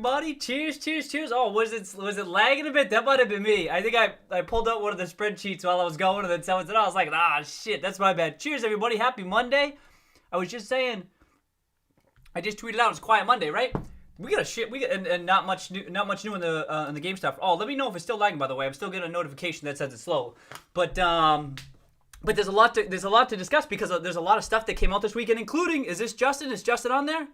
everybody. Cheers, cheers, cheers. Oh, was it lagging a bit? That might have been me. I think I pulled out one of the spreadsheets while I was going, and then someone said, "Oh," I was like, shit, that's my bad." Cheers, everybody. Happy Monday. I was just saying, I just tweeted out it's Quiet Monday, right? We got and not much new in the GameStop. Oh, let me know if it's still lagging. By the way, I'm still getting a notification that says it's slow. But there's a lot to discuss because there's a lot of stuff that came out this weekend, including, is this Justin? Is Justin on there?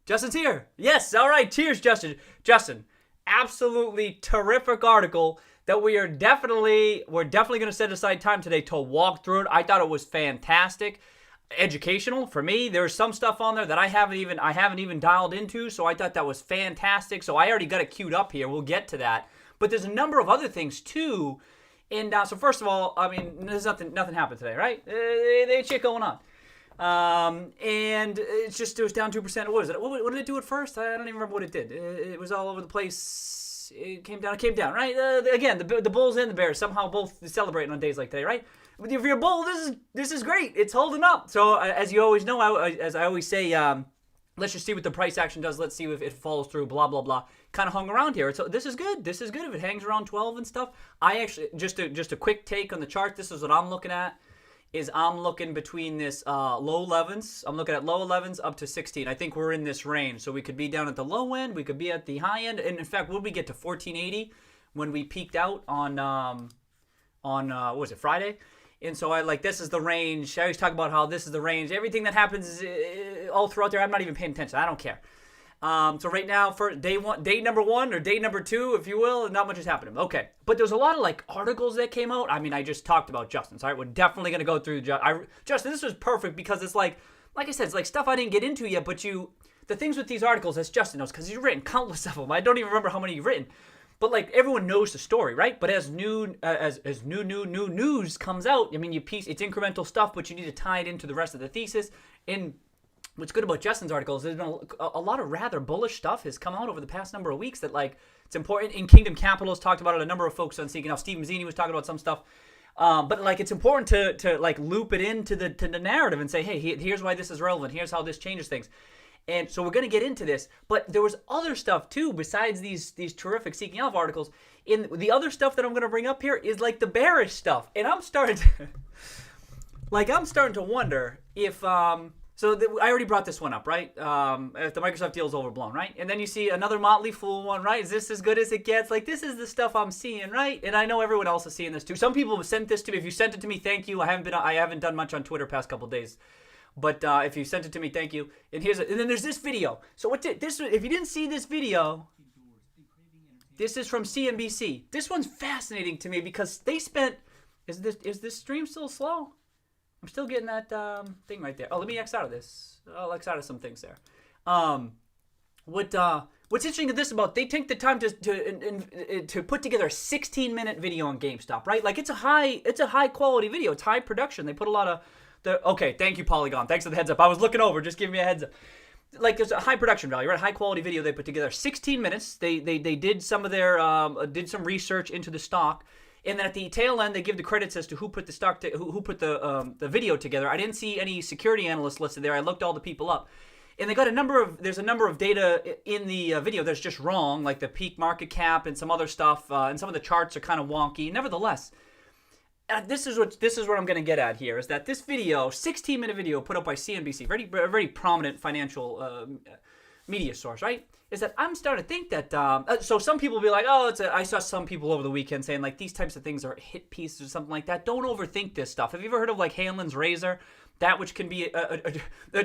Justin's here. Yes. All right. Cheers, Justin. Justin, absolutely terrific article that we're definitely going to set aside time today to walk through it. I thought it was fantastic, educational for me. There's some stuff on there that I haven't even dialed into, so I thought that was fantastic. So I already got it queued up here. We'll get to that. But there's a number of other things too. And so first of all, I mean, there's nothing happened today, right? There's shit going on. And it was down 2%. What was it? What did it do at first? I don't even remember what it did. It was all over the place. It came down, right? Again, the Bulls and the Bears somehow both celebrating on days like today, right? But if you're a Bull, this is great. It's holding up. So as you always know, as I always say, let's just see what the price action does. Let's see if it follows through, blah, blah, blah. Kind of hung around here. So this is good. This is good if it hangs around 12 and stuff. I actually, just a quick take on the chart. This is what I'm looking at. I'm looking between this low 11s. I'm looking at low 11s up to 16. I think we're in this range. So we could be down at the low end. We could be at the high end. And in fact, when we get to 1480 when we peaked out on what was it, Friday? And so this is the range. I always talk about how this is the range. Everything that happens all throughout there, I'm not even paying attention. I don't care. So right now, for day number 1 or day number 2, if you will, not much is happening. Okay. But there's a lot of articles that came out. I mean, I just talked about Justin. So we're definitely going to go through Justin. This was perfect because it's like I said, it's stuff I didn't get into yet, but the things with these articles, as Justin knows, because he's written countless of them. I don't even remember how many you've written. But everyone knows the story, right? But as new news comes out, I mean, it's incremental stuff, but you need to tie it into the rest of the thesis. And what's good about Justin's article is there's been a lot of rather bullish stuff has come out over the past number of weeks that it's important. In Kingdom Capital has talked about it. A number of folks on Seeking Out. Steve Mazzini was talking about some stuff. But it's important to loop it into the narrative and say, hey, here's why this is relevant. Here's how this changes things. And so we're going to get into this, but there was other stuff too besides these terrific Seeking Alpha articles. In the other stuff that I'm going to bring up here is the bearish stuff, and I'm starting to wonder if I already brought this one up, right? If the Microsoft deal is overblown, right? And then you see another Motley Fool one, right? Is this as good as it gets? This is the stuff I'm seeing, right? And I know everyone else is seeing this too. Some people have sent this to me. If you sent it to me, thank you. I haven't done much on Twitter past couple days. But if you sent it to me, thank you. And then there's this video. So if you didn't see this video, this is from CNBC. This one's fascinating to me because they spent. Is this stream still slow? I'm still getting that thing right there. Oh, let me X out of this. I'll X out of some things there. What's interesting to this about, they take the time to put together a 16-minute video on GameStop, right? It's a high quality video. It's high production. They put a lot of. Okay, thank you, Polygon. Thanks for the heads up. I was looking over. Just give me a heads up. There's a high production value, right? High quality video they put together. 16 minutes. They did some of their did some research into the stock, and then at the tail end they give the credits as to who put the stock who put the video together. I didn't see any security analysts listed there. I looked all the people up, and they got there's a number of data in the video that's just wrong, like the peak market cap and some other stuff, and some of the charts are kind of wonky. Nevertheless. This is what I'm going to get at here, is that this video, 16-minute video put up by CNBC, very prominent financial media source, right? Is that I'm starting to think that, so some people will be like, I saw some people over the weekend saying these types of things are hit pieces or something like that. Don't overthink this stuff. Have you ever heard of Hanlon's razor? That which can be,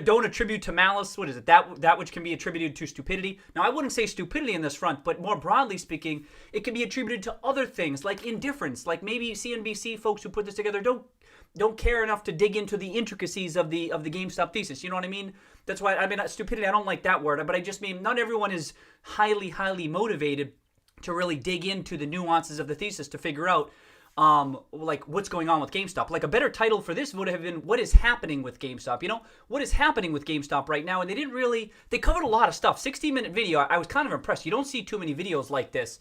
don't attribute to malice. What is it? That which can be attributed to stupidity. Now, I wouldn't say stupidity in this front, but more broadly speaking, it can be attributed to other things like indifference. Maybe CNBC folks who put this together don't care enough to dig into the intricacies of the GameStop thesis. You know what I mean? That's why, stupidity, I don't like that word, but I just mean not everyone is highly motivated to really dig into the nuances of the thesis to figure out what's going on with GameStop. A better title for this would have been, what is happening with GameStop? What is happening with GameStop right now? And they covered a lot of stuff. 16-minute video, I was kind of impressed. You don't see too many videos like this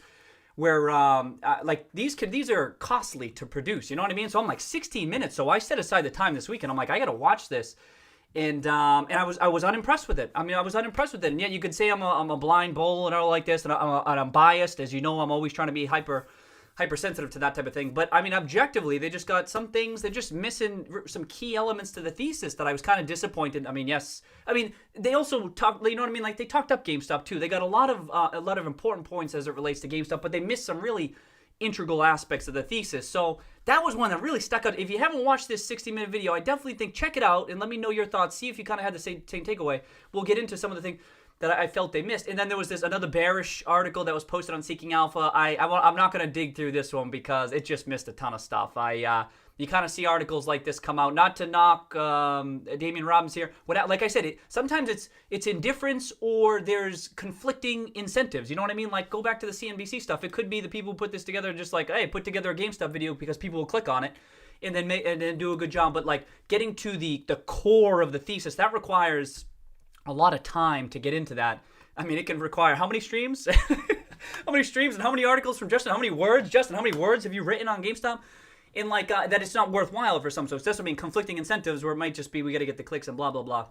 where, these are costly to produce. You know what I mean? So I'm 16 minutes. So I set aside the time this week and I'm I got to watch this. And I was unimpressed with it. I mean, I was unimpressed with it. And yet you could say I'm a blind bull and all like this, and I'm biased. As you know, I'm always trying to be hypersensitive to that type of thing. But I mean, objectively, they just got some things. They're just missing some key elements to the thesis that I was kind of disappointed. I mean, yes. I mean, they also talked. You know what I mean? Like they talked up GameStop too. They got a lot of important points as it relates to GameStop, but they missed some really integral aspects of the thesis. So that was one that really stuck out. If you haven't watched this 60-minute video, I definitely think check it out and let me know your thoughts. See if you kind of had the same takeaway. We'll get into some of the things that I felt they missed. And then there was another bearish article that was posted on Seeking Alpha. I'm not going to dig through this one because it just missed a ton of stuff. You kind of see articles like this come out. Not to knock Damian Robbins here. Like I said, sometimes it's indifference or there's conflicting incentives. You know what I mean? Like go back to the CNBC stuff. It could be the people who put this together just like, hey, put together a GameStop video because people will click on it and then do a good job. But like getting to the core of the thesis, that requires a lot of time to get into that. I mean, it can require how many streams? How many streams and how many articles from Justin? How many words? Justin, how many words have you written on GameStop? And like that it's not worthwhile for some. So it's just, I mean, conflicting incentives where it might just be we got to get the clicks and blah, blah, blah.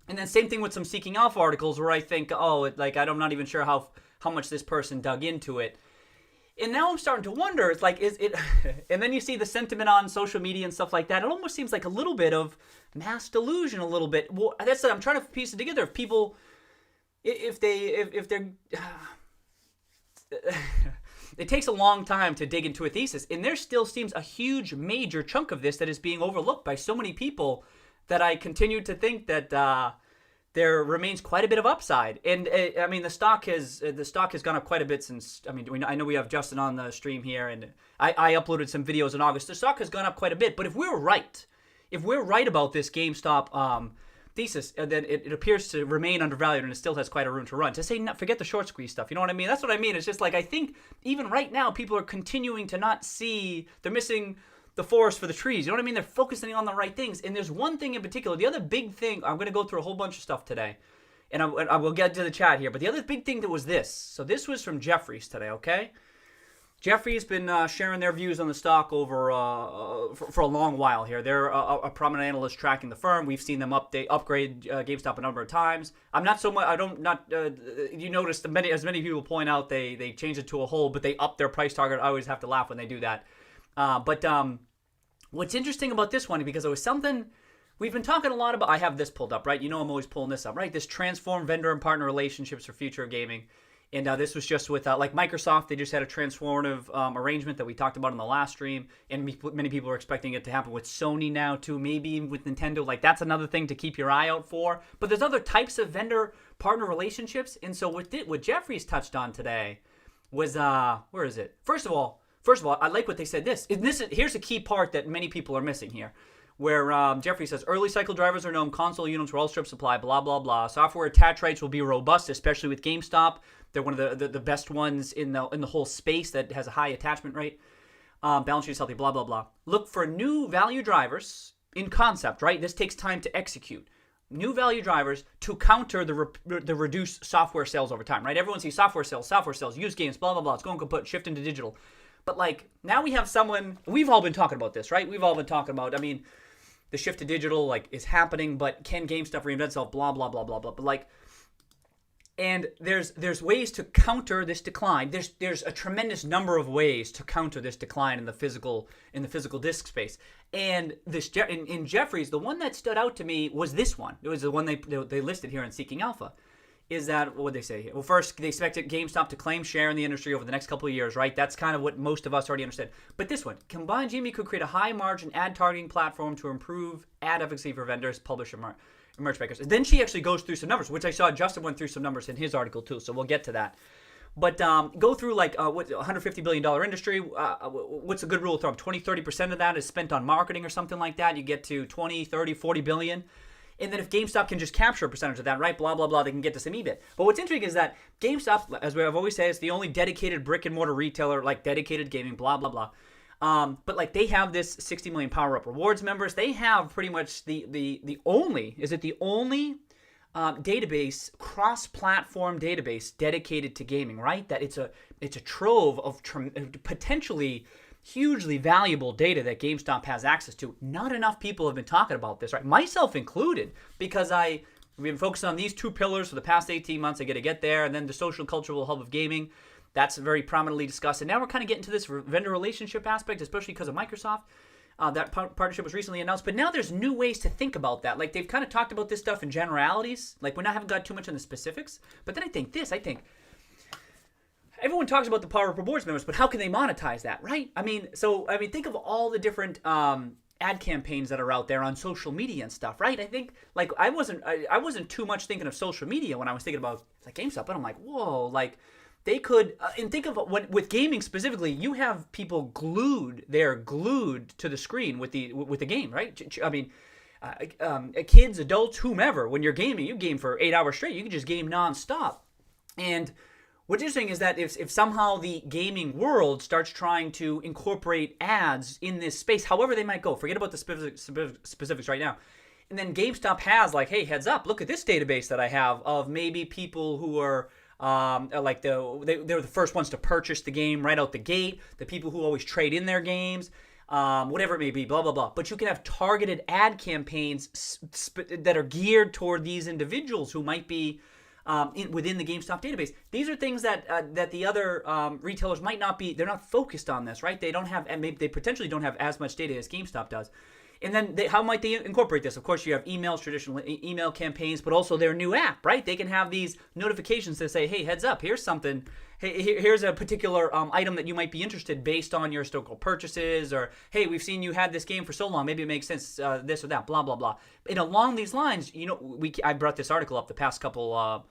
And then same thing with some Seeking Alpha articles where I think, I'm not even sure how much this person dug into it. And now I'm starting to wonder, it's like, is it, and then you see the sentiment on social media and stuff like that. It almost seems like a little bit of mass delusion a little bit. Well, that's what I'm trying to piece it together. If people, if they're, it takes a long time to dig into a thesis, and there still seems a huge major chunk of this that is being overlooked by so many people that I continue to think that there remains quite a bit of upside. And I mean, the stock has gone up quite a bit since. I mean, I know we have Justin on the stream here, and I uploaded some videos in August. The stock has gone up quite a bit. But if we're right about this GameStop thesis, then it appears to remain undervalued, and it still has quite a room to run. To say, forget the short squeeze stuff. You know what I mean? That's what I mean. It's just like I think even right now people are continuing to not see. They're missing the forest for the trees. You know what I mean? They're focusing on the right things. And there's one thing in particular. The other big thing, I'm going to go through a whole bunch of stuff today, and I will get to the chat here. But the other big thing that was this. So this was from Jefferies today, okay? Jefferies been sharing their views on the stock over for a long while here. They're a prominent analyst tracking the firm. We've seen them upgrade GameStop a number of times. I'm not so much. You notice as many people point out, they changed it to a hold, but they up their price target. I always have to laugh when they do that. But what's interesting about this one, because it was something we've been talking a lot about. I have this pulled up, right? You know I'm always pulling this up, right? This transform vendor and partner relationships for future of gaming. And this was just with, like Microsoft, they just had a transformative arrangement that we talked about in the last stream. And many people are expecting it to happen with Sony now, too. Maybe even with Nintendo. Like, that's another thing to keep your eye out for. But there's other types of vendor-partner relationships. And so what Jefferies touched on today was, where is it? First of all, I like what they said. Here's a key part that many people are missing here. Where Jeffrey says, early cycle drivers are known, console units were all strip supply, blah, blah, blah. Software attach rates will be robust, especially with GameStop. They're one of the best ones in the whole space that has a high attachment rate. Balance sheet is healthy, blah, blah, blah. Look for new value drivers in concept, right? This takes time to execute. New value drivers to counter the reduced software sales over time, right? Everyone sees software sales, used games, blah, blah, blah. It's going kaput, shift into digital. But like now we have someone, we've all been talking about this, right? We've all been talking about, I mean, the shift to digital like is happening, but can GameStop reinvent itself? Blah, blah, blah, blah, blah. But like, and there's ways to counter this decline. There's a tremendous number of ways to counter this decline in the physical disk space. And this in Jefferies, the one that stood out to me was this one. It was the one they listed here in Seeking Alpha. Is that what they say here? Well, first, they expected GameStop to claim share in the industry over the next couple of years, right? That's kind of what most of us already understand. But this one, combined GME could create a high-margin ad targeting platform to improve ad efficacy for vendors, publishers, and merch makers. Then she actually goes through some numbers, which I saw Justin went through some numbers in his article too, so we'll get to that. But go through like what $150 billion industry. What's a good rule of thumb? 20-30% of that is spent on marketing or something like that. You get to 20, 30, 40 billion. And then if GameStop can just capture a percentage of that, right, blah, blah, blah, they can get to some EBIT. But what's interesting is that GameStop, as I've always said, is the only dedicated brick-and-mortar retailer, like dedicated gaming, blah, blah, blah. But like they have this 60 million Power Up Rewards members. They have pretty much the only database, cross-platform database dedicated to gaming, right? That it's a trove of potentially hugely valuable data that GameStop has access to. Not enough people have been talking about this, right? Myself included, because we've been focusing on these two pillars for the past 18 months. I get there, and then the social cultural hub of gaming. That's very prominently discussed. And now we're kind of getting to this vendor relationship aspect, especially because of Microsoft. That partnership was recently announced. But now there's new ways to think about that. Like, they've kind of talked about this stuff in generalities. Like, we haven't got too much on the specifics. But then I think everyone talks about the power of rewards members, but how can they monetize that, right? I mean, think of all the different ad campaigns that are out there on social media and stuff, right? I think, like, I wasn't too much thinking of social media when I was thinking about, like, GameStop, but I'm like, whoa, like, they could, and think of with gaming specifically, you have people glued to the screen with the game, right? I mean, kids, adults, whomever, when you're gaming, you game for 8 hours straight. You can just game nonstop. And what's interesting is that if somehow the gaming world starts trying to incorporate ads in this space, however they might go, forget about the specifics right now, and then GameStop has, like, hey, heads up, look at this database that I have of maybe people who are like they were the first ones to purchase the game right out the gate, the people who always trade in their games, whatever it may be, blah, blah, blah. But you can have targeted ad campaigns that are geared toward these individuals who might be within the GameStop database. These are things that the other retailers might not be. They're not focused on this, right? They don't have, and maybe they potentially don't have as much data as GameStop does. And then how might they incorporate this? Of course, you have emails, traditional email campaigns, but also their new app, right? They can have these notifications that say, hey, heads up, here's something. Hey, here's a particular item that you might be interested based on your historical purchases, or, hey, we've seen you had this game for so long, maybe it makes sense, this or that, blah, blah, blah. And along these lines, I brought this article up the past couple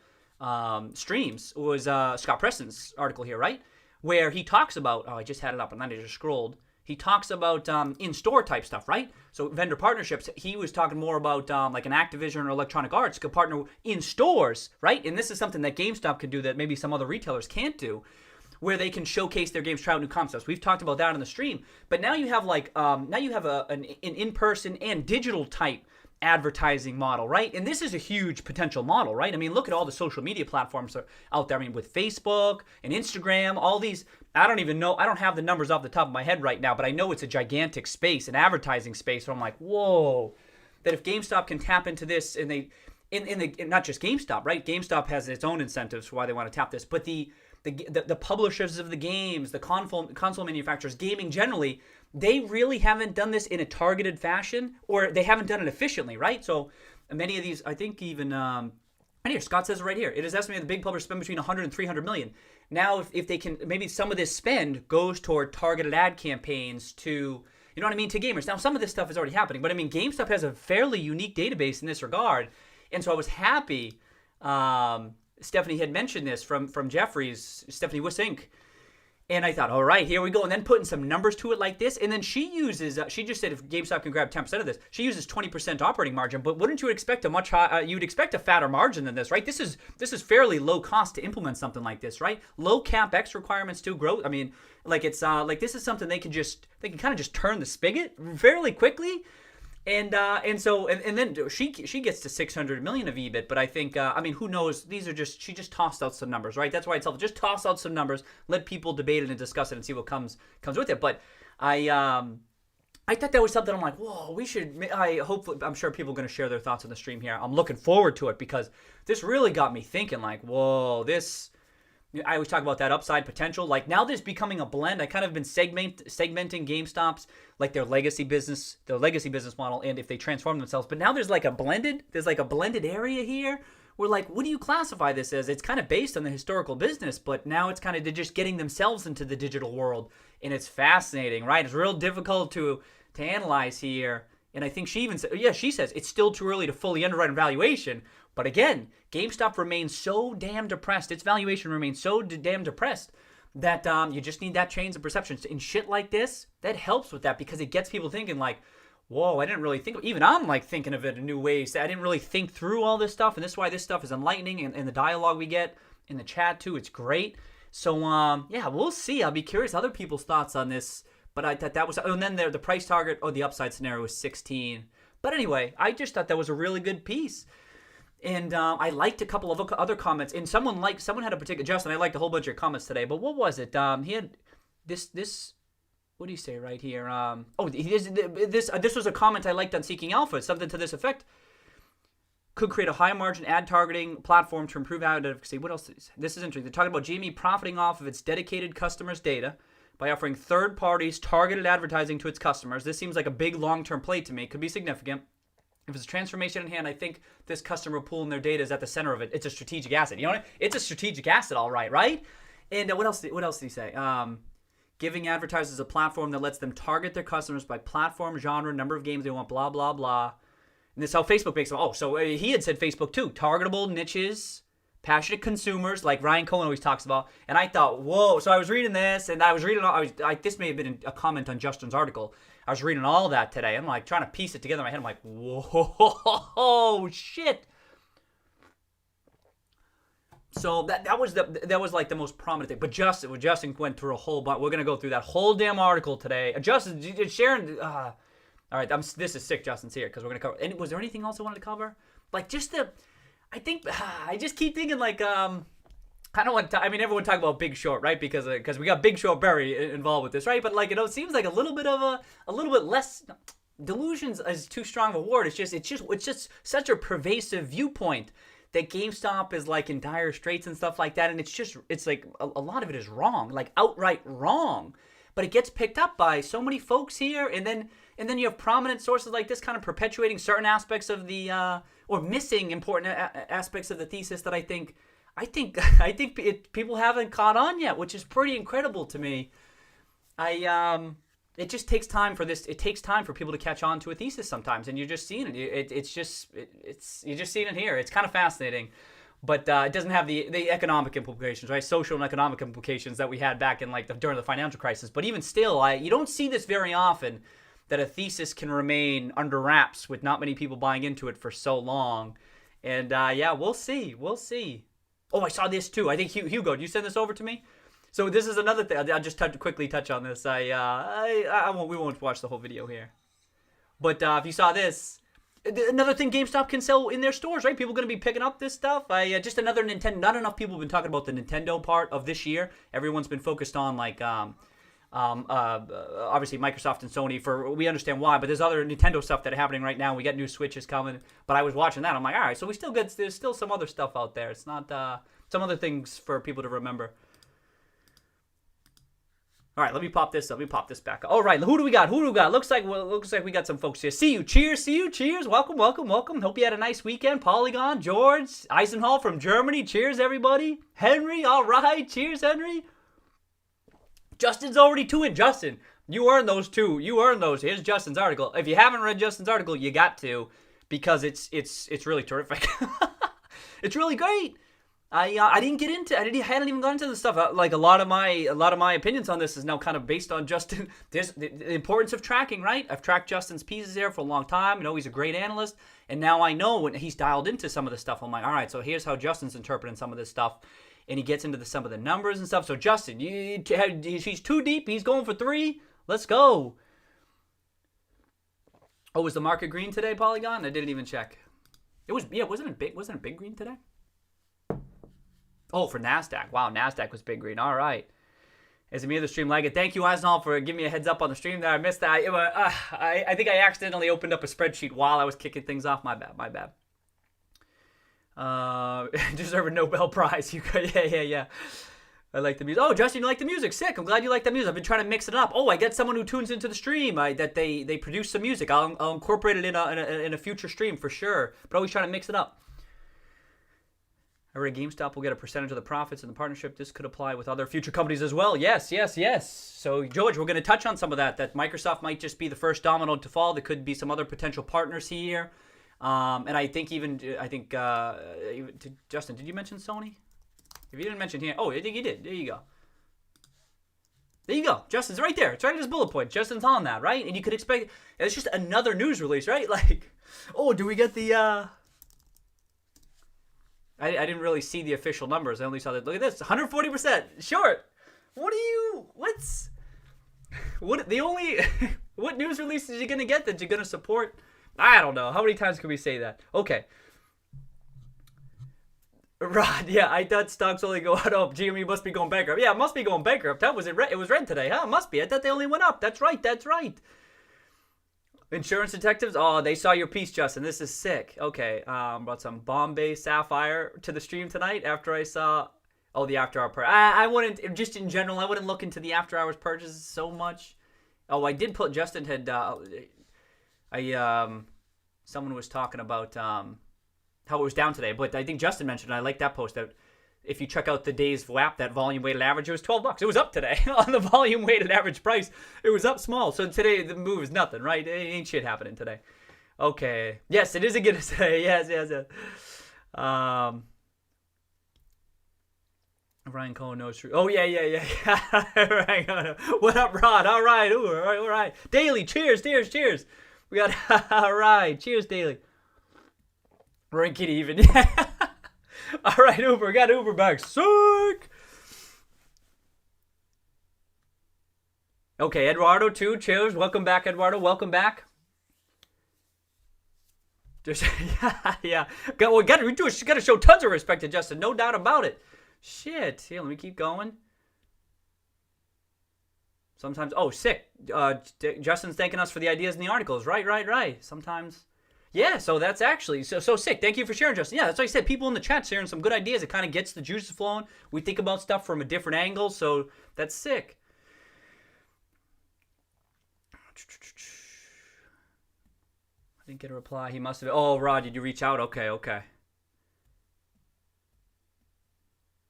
streams. It was Scott Preston's article here, right? Where he talks about, I just had it up and then I just scrolled. He talks about in-store type stuff, right? So vendor partnerships, he was talking more about like an Activision or Electronic Arts could partner in stores, right? And this is something that GameStop could do that maybe some other retailers can't do, where they can showcase their games, try out new concepts. We've talked about that on the stream. But now you have an in-person and digital type advertising model, right? And this is a huge potential model, right? I mean, look at all the social media platforms that are out there. I mean, with Facebook and Instagram, all these, I don't even know, I don't have the numbers off the top of my head right now, but I know it's a gigantic space, an advertising space. So I'm like, whoa, that if GameStop can tap into this, and not just GameStop, right? GameStop has its own incentives for why they want to tap this, but the publishers of the games, the console manufacturers, gaming generally, they really haven't done this in a targeted fashion, or they haven't done it efficiently, right? So many of these, I think even, right here, Scott says it right here, it is estimated the big publishers spend between 100 and 300 million. Now, if they can, maybe some of this spend goes toward targeted ad campaigns to, you know what I mean, to gamers. Now, some of this stuff is already happening, but I mean, GameStop has a fairly unique database in this regard. And so I was happy, Stephanie had mentioned this from Jefferies, Stephanie Wissink. And I thought, all right, here we go. And then putting some numbers to it like this. And then she uses, she just said if GameStop can grab 10% of this, she uses 20% operating margin. But wouldn't you expect a much higher, you'd expect a fatter margin than this, right? This is fairly low cost to implement something like this, right? Low CapEx requirements to grow. I mean, like it's, like this is something they can kind of just turn the spigot fairly quickly. And then she gets to 600 million of EBIT, but I think I mean, who knows? These are she just tossed out some numbers, right? That's why it's helpful. Just toss out some numbers, let people debate it and discuss it and see what comes with it. But I thought that was something. I'm like, whoa, we should. I'm sure people are going to share their thoughts on the stream here. I'm looking forward to it because this really got me thinking. Like, whoa, this. I always talk about that upside potential. Like now there's becoming a blend. I kind of been segmenting GameStop's like their legacy business model, and if they transform themselves. But now there's like a blended area here where like, what do you classify this as? It's kind of based on the historical business, but now it's kind of they're just getting themselves into the digital world, and it's fascinating, right? It's real difficult to analyze here. And I think she even said, she says it's still too early to fully underwrite valuation. But again, GameStop remains so damn depressed. Its valuation remains so damn depressed that you just need that change of perceptions. In shit like this, that helps with that because it gets people thinking like, whoa, I didn't really think. Even I'm like thinking of it in new ways. I didn't really think through all this stuff. And this is why this stuff is enlightening. And the dialogue we get in the chat too, it's great. So we'll see. I'll be curious other people's thoughts on this. But I thought that was, and then the price target or the upside scenario was 16. But anyway, I just thought that was a really good piece. And I liked a couple of other comments. And someone had a particular, Justin, I liked a whole bunch of your comments today. But what was it? He had this what do you say right here? This was a comment I liked on Seeking Alpha. Something to this effect. Could create a high margin ad targeting platform to improve ad efficacy. What else? This is interesting. They're talking about GME profiting off of its dedicated customers' data by offering third parties targeted advertising to its customers. This seems like a big long-term play to me. It could be significant. If it's a transformation in hand, I think this customer pool and their data is at the center of it. It's a strategic asset. You know what? It's a strategic asset, all right, right? And what else did he say? Giving advertisers a platform that lets them target their customers by platform, genre, number of games they want, blah, blah, blah. And this is how Facebook makes them. Oh, so he had said Facebook too. Targetable niches, passionate consumers, like Ryan Cohen always talks about. And I thought, whoa. So I was reading this, and I was reading. This may have been a comment on Justin's article. I was reading all that today. I'm like trying to piece it together in my head. I'm like, whoa, shit. So that was like the most prominent thing. But Justin went through a whole bunch. We're gonna go through that whole damn article today. Justin, Sharon. All right, this is sick. Justin's here because we're gonna cover. And was there anything else I wanted to cover? Like just I think I just keep thinking like I don't want to. I mean, everyone talk about Big Short, right? Because we got Big Short very involved with this, right? But like it seems like a little bit less. Delusions is too strong of a word. It's just such a pervasive viewpoint that GameStop is like in dire straits and stuff like that, and it's like a lot of it is wrong, like outright wrong. But it gets picked up by so many folks here, and then you have prominent sources like this kind of perpetuating certain aspects of the or missing important aspects of the thesis that I think people haven't caught on yet, which is pretty incredible to me. It just takes time for this. It takes time for people to catch on to a thesis sometimes, and you're just seeing it. You're just seeing it here. It's kind of fascinating, but it doesn't have the economic implications, right? Social and economic implications that we had back in during the financial crisis. But even still, you don't see this very often, that a thesis can remain under wraps with not many people buying into it for so long. And yeah, we'll see. Oh, I saw this too. I think Hugo, did you send this over to me? So this is another thing. I'll just quickly touch on this. We won't watch the whole video here. But if you saw this, another thing GameStop can sell in their stores, right? People are going to be picking up this stuff. Just another Nintendo. Not enough people have been talking about the Nintendo part of this year. Everyone's been focused on obviously Microsoft and Sony. We understand why, but there's other Nintendo stuff that are happening right now. We got new Switches coming. But I was watching that. I'm like, all right, so there's still some other stuff out there. It's not some other things for people to remember. All right, let me pop this up. Let me pop this back up. All right, who do we got? Looks like we got some folks here. See you. Cheers. Welcome. Hope you had a nice weekend. Polygon, George, Eisenhall from Germany. Cheers, everybody. Henry, all right. Cheers, Henry. Justin's already 2 in. Justin, you earned those 2. You earned those. Here's Justin's article. If you haven't read Justin's article, you got to, because it's really terrific. It's really great. I didn't get into. I hadn't even gone into the stuff. Like a lot of my opinions on this is now kind of based on Justin. There's the importance of tracking, right? I've tracked Justin's pieces there for a long time. I know he's a great analyst, and now I know when he's dialed into some of the stuff. I'm like, all right, so here's how Justin's interpreting some of this stuff, and he gets into some of the numbers and stuff. So Justin, he's too deep. He's going for 3. Let's go. Oh, was the market green today, Polygon? I didn't even check. It was. Yeah, wasn't it big green today? Oh, for NASDAQ. Wow, NASDAQ was big green. All right. As me of the stream like it. Thank you, Eisenhall, for giving me a heads up on the stream there. I missed that. I think I accidentally opened up a spreadsheet while I was kicking things off. My bad. Deserve a Nobel Prize. Yeah. I like the music. Oh, Justin, you like the music. Sick. I'm glad you like the music. I've been trying to mix it up. Oh, I get someone who tunes into the stream that they produce some music. I'll incorporate it in a future stream for sure. But always trying to mix it up. I read GameStop will get a percentage of the profits in the partnership. This could apply with other future companies as well. Yes. So, George, we're going to touch on some of that. That Microsoft might just be the first domino to fall. There could be some other potential partners here. And I think Justin, did you mention Sony? If you didn't mention here, I think you did. There you go. Justin's right there. It's right in his bullet point. Justin's on that, right? And you could expect, it's just another news release, right? Like, do we get the... I didn't really see the official numbers. I only saw that. Look at this, 140% short. What news release is you gonna get that you're gonna support? I don't know. How many times can we say that? Okay. Rod, yeah, I thought stocks only go up. Oh, GME must be going bankrupt. Yeah, it must be going bankrupt. That was it. It was red today, huh? It must be. I thought they only went up. That's right. That's right. Insurance detectives. Oh, they saw your piece, Justin. This is sick. Okay, brought some Bombay Sapphire to the stream tonight after I saw. Oh, the after hour purchase. I wouldn't. Just in general, I wouldn't look into the after hours purchases so much. Oh, I did put. Justin had. Someone was talking about how it was down today, but I think Justin mentioned, and I like that post, that if you check out the day's WAP, that volume weighted average, it was $12. It was up today on the volume weighted average price. It was up small. So today the move is nothing, right? It ain't shit happening today. Okay. Yes, it is a good day. Yes. Ryan Cohen knows true. Oh yeah. Ryan Cohen. What up, Rod? All right. Ooh, all right. Daily. Cheers. We got all right. Cheers, Daily. Rank it even. All right, Uber. Got Uber back. Sick. Okay, Eduardo too. Cheers. Welcome back, Eduardo. Welcome back. Just yeah. We got to show tons of respect to Justin. No doubt about it. Shit. Here, let me keep going. Sometimes. Oh, sick. Justin's thanking us for the ideas in the articles. Right. Sometimes. Yeah, so that's actually so sick. Thank you for sharing, Justin. Yeah, that's what I said. People in the chat sharing some good ideas. It kind of gets the juices flowing. We think about stuff from a different angle, so that's sick. I didn't get a reply. He must have. Oh, Rod, did you reach out? Okay.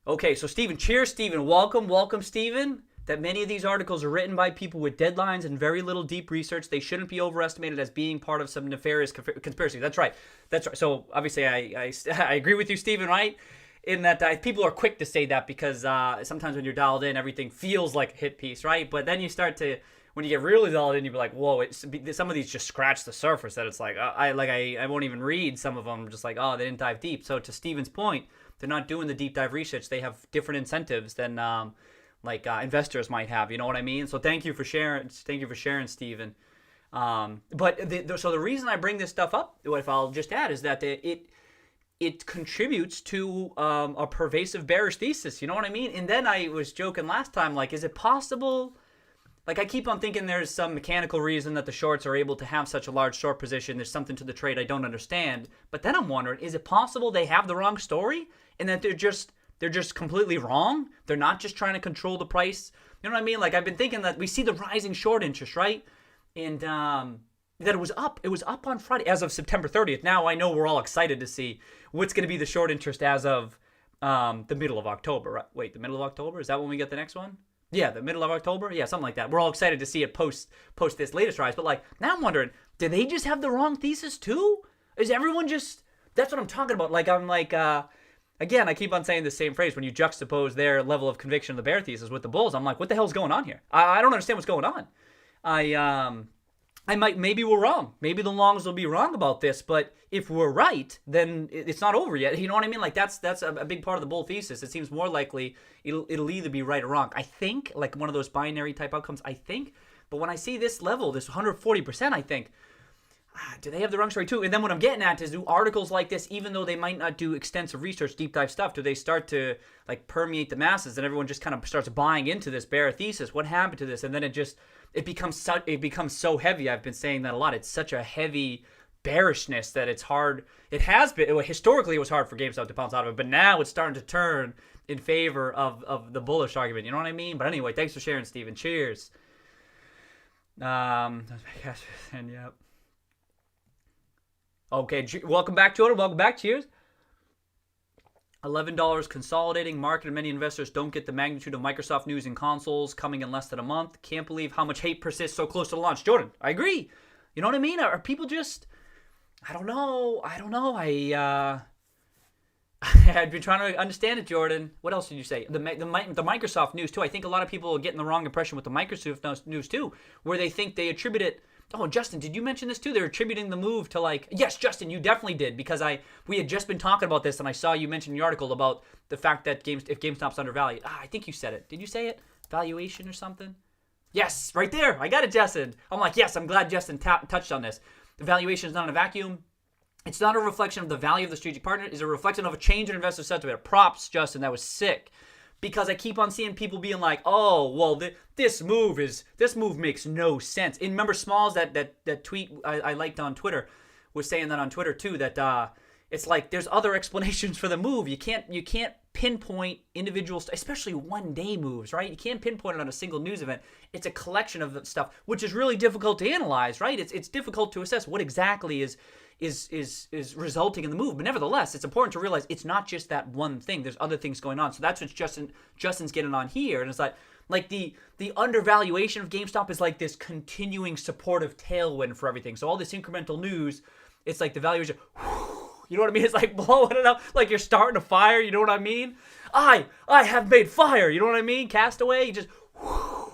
Okay, so Steven, cheers, Steven. Welcome, Steven. That many of these articles are written by people with deadlines and very little deep research. They shouldn't be overestimated as being part of some nefarious conspiracy. That's right. So obviously I agree with you, Stephen, right? In that people are quick to say that because sometimes when you're dialed in, everything feels like a hit piece, right? But then you start to, when you get really dialed in, you be like, whoa, some of these just scratch the surface. That it's like, I won't even read some of them. Just like, oh, they didn't dive deep. So to Stephen's point, they're not doing the deep dive research. They have different incentives than investors might have, you know what I mean? So thank you for sharing, Stephen. But so the reason I bring this stuff up, if I'll just add, is that it contributes to a pervasive bearish thesis, you know what I mean? And then I was joking last time, like, is it possible? Like, I keep on thinking there's some mechanical reason that the shorts are able to have such a large short position. There's something to the trade I don't understand. But then I'm wondering, is it possible they have the wrong story and that they're just completely wrong? They're not just trying to control the price. You know what I mean? Like, I've been thinking that we see the rising short interest, right? And that it was up. It was up on Friday as of September 30th. Now I know we're all excited to see what's going to be the short interest as of the middle of October. Right? Wait, the middle of October? Is that when we get the next one? Yeah, the middle of October? Yeah, something like that. We're all excited to see it post this latest rise. But, like, now I'm wondering, did they just have the wrong thesis too? Is everyone just... That's what I'm talking about. Like, I'm like... Again, I keep on saying the same phrase. When you juxtapose their level of conviction of the bear thesis with the bulls, I'm like, what the hell's going on here? I don't understand what's going on. Maybe we're wrong. Maybe the longs will be wrong about this, but if we're right, then it's not over yet. You know what I mean? Like, that's a big part of the bull thesis. It seems more likely it'll either be right or wrong. I think, like one of those binary type outcomes, I think. But when I see this level, this 140%, I think, do they have the wrong story too? And then what I'm getting at is, do articles like this, even though they might not do extensive research, deep dive stuff, do they start to like permeate the masses and everyone just kind of starts buying into this bear thesis? What happened to this? And then it becomes so heavy. I've been saying that a lot. It's such a heavy bearishness that it's hard. It has been, historically it was hard for GameStop to pounce out of it, but now it's starting to turn in favor of the bullish argument. You know what I mean? But anyway, thanks for sharing, Steven. Cheers. And yep. Okay, welcome back, Jordan. Welcome back. Cheers. $11 consolidating market, and many investors don't get the magnitude of Microsoft news and consoles coming in less than a month. Can't believe how much hate persists so close to the launch. Jordan, I agree. You know what I mean? Are people just... I don't know. I've been trying to understand it, Jordan. What else did you say? The Microsoft news, too. I think a lot of people are getting the wrong impression with the Microsoft news, too, where they think they attribute it... Oh, Justin, did you mention this too? They're attributing the move to like... Yes, Justin, you definitely did, because we had just been talking about this, and I saw you mention in your article about the fact that if GameStop's undervalued. I think you said it. Did you say it? Valuation or something? Yes, right there. I got it, Justin. I'm like, yes, I'm glad Justin touched on this. The valuation is not in a vacuum. It's not a reflection of the value of the strategic partner. It's a reflection of a change in investor sentiment. Props, Justin. That was sick. Because I keep on seeing people being like, oh, well, this move makes no sense. And remember Smalls, that tweet I liked on Twitter, was saying that on Twitter too, that it's like there's other explanations for the move. You can't pinpoint individual, especially one-day moves, right? You can't pinpoint it on a single news event. It's a collection of stuff, which is really difficult to analyze, right? It's difficult to assess what exactly is resulting in the move. But nevertheless, it's important to realize it's not just that one thing. There's other things going on. So that's what Justin's getting on here. And it's like the undervaluation of GameStop is like this continuing supportive tailwind for everything. So all this incremental news, it's like the valuation, you know what I mean? It's like blowing it up, like you're starting a fire. You know what I mean? I have made fire. You know what I mean? Castaway, you just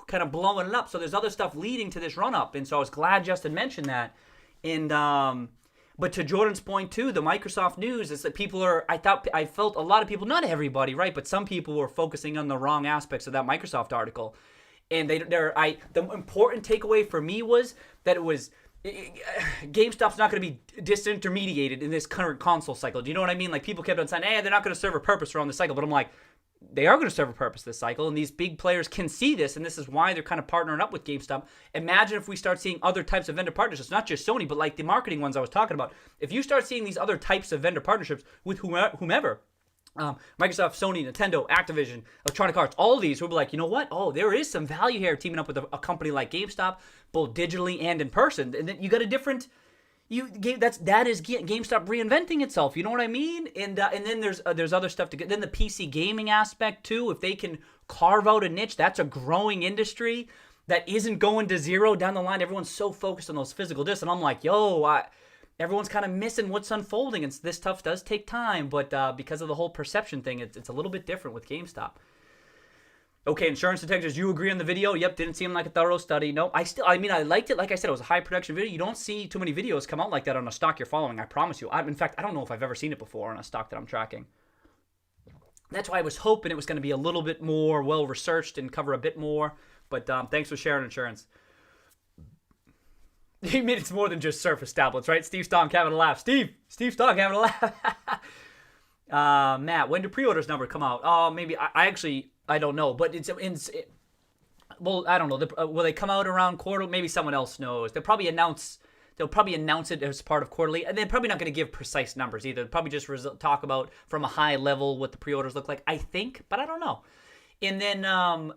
kind of blowing it up. So there's other stuff leading to this run up. And so I was glad Justin mentioned that. And but to Jordan's point too, the Microsoft news is that I felt a lot of people, not everybody, right, but some people were focusing on the wrong aspects of that Microsoft article. And the important takeaway for me was that GameStop's not going to be disintermediated in this current console cycle. Do you know what I mean? Like people kept on saying, hey, they're not going to serve a purpose around the cycle. But I'm like, they are going to serve a purpose this cycle, and these big players can see this, and this is why they're kind of partnering up with GameStop. Imagine if we start seeing other types of vendor partnerships, not just Sony, but like the marketing ones I was talking about. If you start seeing these other types of vendor partnerships with whomever, Microsoft, Sony, Nintendo, Activision, Electronic Arts, all of these will be like, you know what? Oh, there is some value here teaming up with a company like GameStop, both digitally and in person. And then you got a different... that is GameStop reinventing itself. You know what I mean? And then there's other stuff to get. Then the PC gaming aspect too. If they can carve out a niche, that's a growing industry that isn't going to zero down the line. Everyone's so focused on those physical discs, and I'm like, everyone's kind of missing what's unfolding. And this stuff does take time, but because of the whole perception thing, it's a little bit different with GameStop. Okay, insurance detectives, you agree on the video? Yep, didn't seem like a thorough study. No, I liked it. Like I said, it was a high production video. You don't see too many videos come out like that on a stock you're following, I promise you. In fact, I don't know if I've ever seen it before on a stock that I'm tracking. That's why I was hoping it was going to be a little bit more well-researched and cover a bit more. But thanks for sharing insurance. You mean it's more than just surface tablets, right? Steve Stonk having a laugh. Steve Stonk having a laugh. Matt, when do pre-orders number come out? Maybe I don't know, but well, I don't know. Will they come out around quarter? Maybe someone else knows. They'll probably announce it as part of quarterly, and they're probably not going to give precise numbers either. They'll probably just talk about from a high level what the pre-orders look like, I think, but I don't know. And then,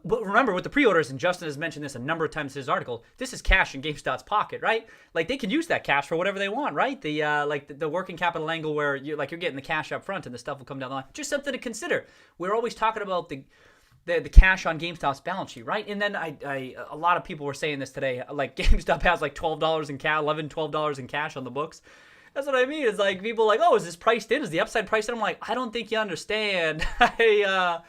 but remember with the pre-orders, and Justin has mentioned this a number of times in his article, this is cash in GameStop's pocket, right? Like they can use that cash for whatever they want, right? The working capital angle where you're getting the cash up front and the stuff will come down the line. Just something to consider. We're always talking about the cash on GameStop's balance sheet, right? And then a lot of people were saying this today, like GameStop has like $12 in cash, $12 in cash on the books. That's what I mean. It's like people are like, oh, is this priced in? Is the upside priced in? I'm like, I don't think you understand. The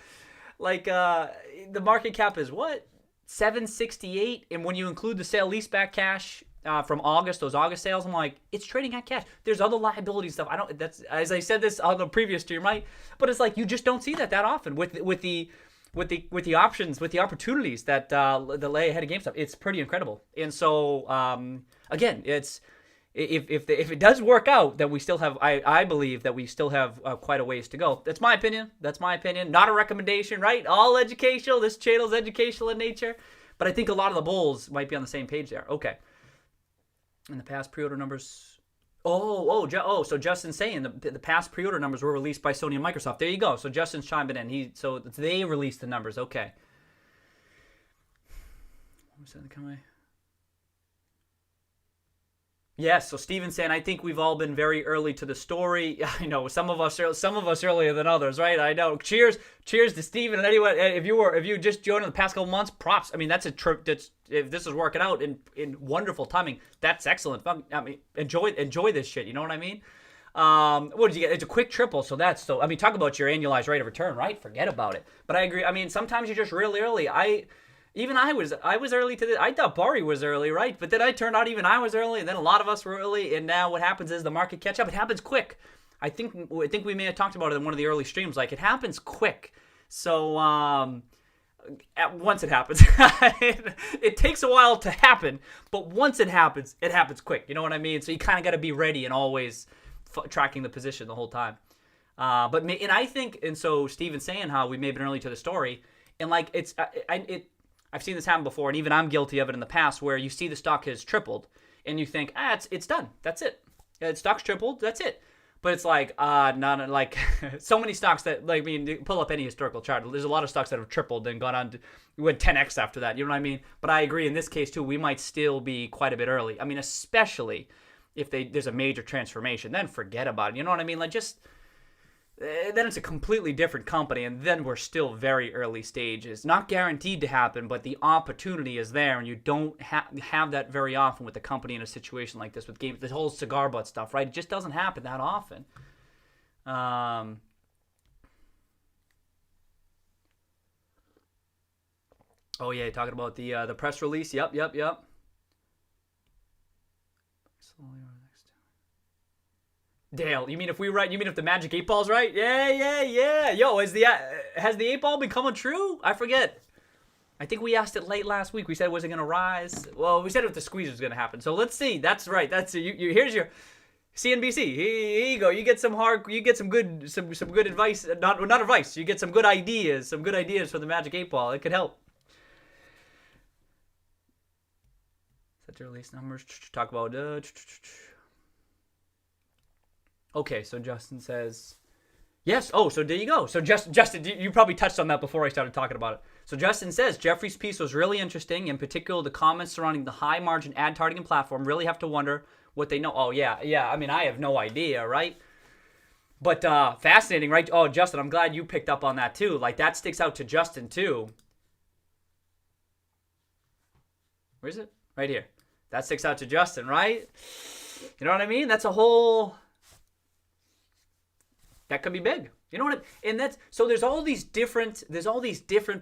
market cap is what? $768, and when you include the sale leaseback cash from August, those August sales, I'm like, it's trading at cash. There's other liability stuff. That's as I said this on the previous stream, right? But it's like you just don't see that often with the options, with the opportunities that lay ahead of GameStop. It's pretty incredible. And so again, it's if it does work out, then we still have, I believe that we still have quite a ways to go. That's my opinion. Not a recommendation, right? All educational. This channel's educational in nature. But I think a lot of the bulls might be on the same page there. Okay. In the past pre-order numbers. So Justin's saying the past pre-order numbers were released by Sony and Microsoft. There you go. So Justin's chiming in. So they released the numbers. Okay. What was that coming? Yes, so Steven's saying, I think we've all been very early to the story. I know some of us earlier than others, right? I know. Cheers to Steven. And anyone, if you just joined in the past couple months, props. I mean, that's a trip. If this is working out in wonderful timing, that's excellent. I mean, enjoy this shit. You know what I mean? What did you get? It's a quick triple, so that's so. I mean, talk about your annualized rate of return, right? Forget about it. But I agree. I mean, sometimes you're just really early. I was early to this. I thought Bari was early, right? But then I turned out even I was early, and then a lot of us were early. And now what happens is the market catch up. It happens quick. I think we may have talked about it in one of the early streams. Like it happens quick. So once it happens, it takes a while to happen. But once it happens quick. You know what I mean? So you kind of got to be ready and always tracking the position the whole time. And I think, and so Steven's saying how we may have been early to the story, and like I've seen this happen before, and even I'm guilty of it in the past, where you see the stock has tripled, and you think, it's done, that's it. Stock's tripled, that's it. But it's like, not like so many stocks that, like, I mean, pull up any historical chart. There's a lot of stocks that have tripled and gone on to, went 10x after that. You know what I mean? But I agree in this case too. We might still be quite a bit early. I mean, especially if there's a major transformation, then forget about it. You know what I mean? Like then it's a completely different company, and then we're still very early stages. Not guaranteed to happen, but the opportunity is there, and you don't have that very often with the company in a situation like this with the whole cigar butt stuff, right? It just doesn't happen that often. Oh yeah, talking about the press release. Yep. Dale, you mean if the Magic 8 Ball's right? Yeah. Yo, has the 8 Ball been coming true? I forget. I think we asked it late last week. We said, was it going to rise? Well, we said if the squeeze was going to happen. So let's see. That's right. That's here's your CNBC. Here you go. You get some good advice. Not advice. You get some good ideas. Some good ideas for the Magic 8 Ball. It could help. Set your release numbers. Talk about. Okay, so Justin says, yes. Oh, so there you go. So Justin, you probably touched on that before I started talking about it. So Justin says, Jefferies' piece was really interesting. In particular, the comments surrounding the high margin ad targeting platform really have to wonder what they know. Oh, yeah. I mean, I have no idea, right? But fascinating, right? Oh, Justin, I'm glad you picked up on that too. Like, that sticks out to Justin too. Where is it? Right here. That sticks out to Justin, right? You know what I mean? That's a whole... That could be big. You know what? And that's so. There's all these different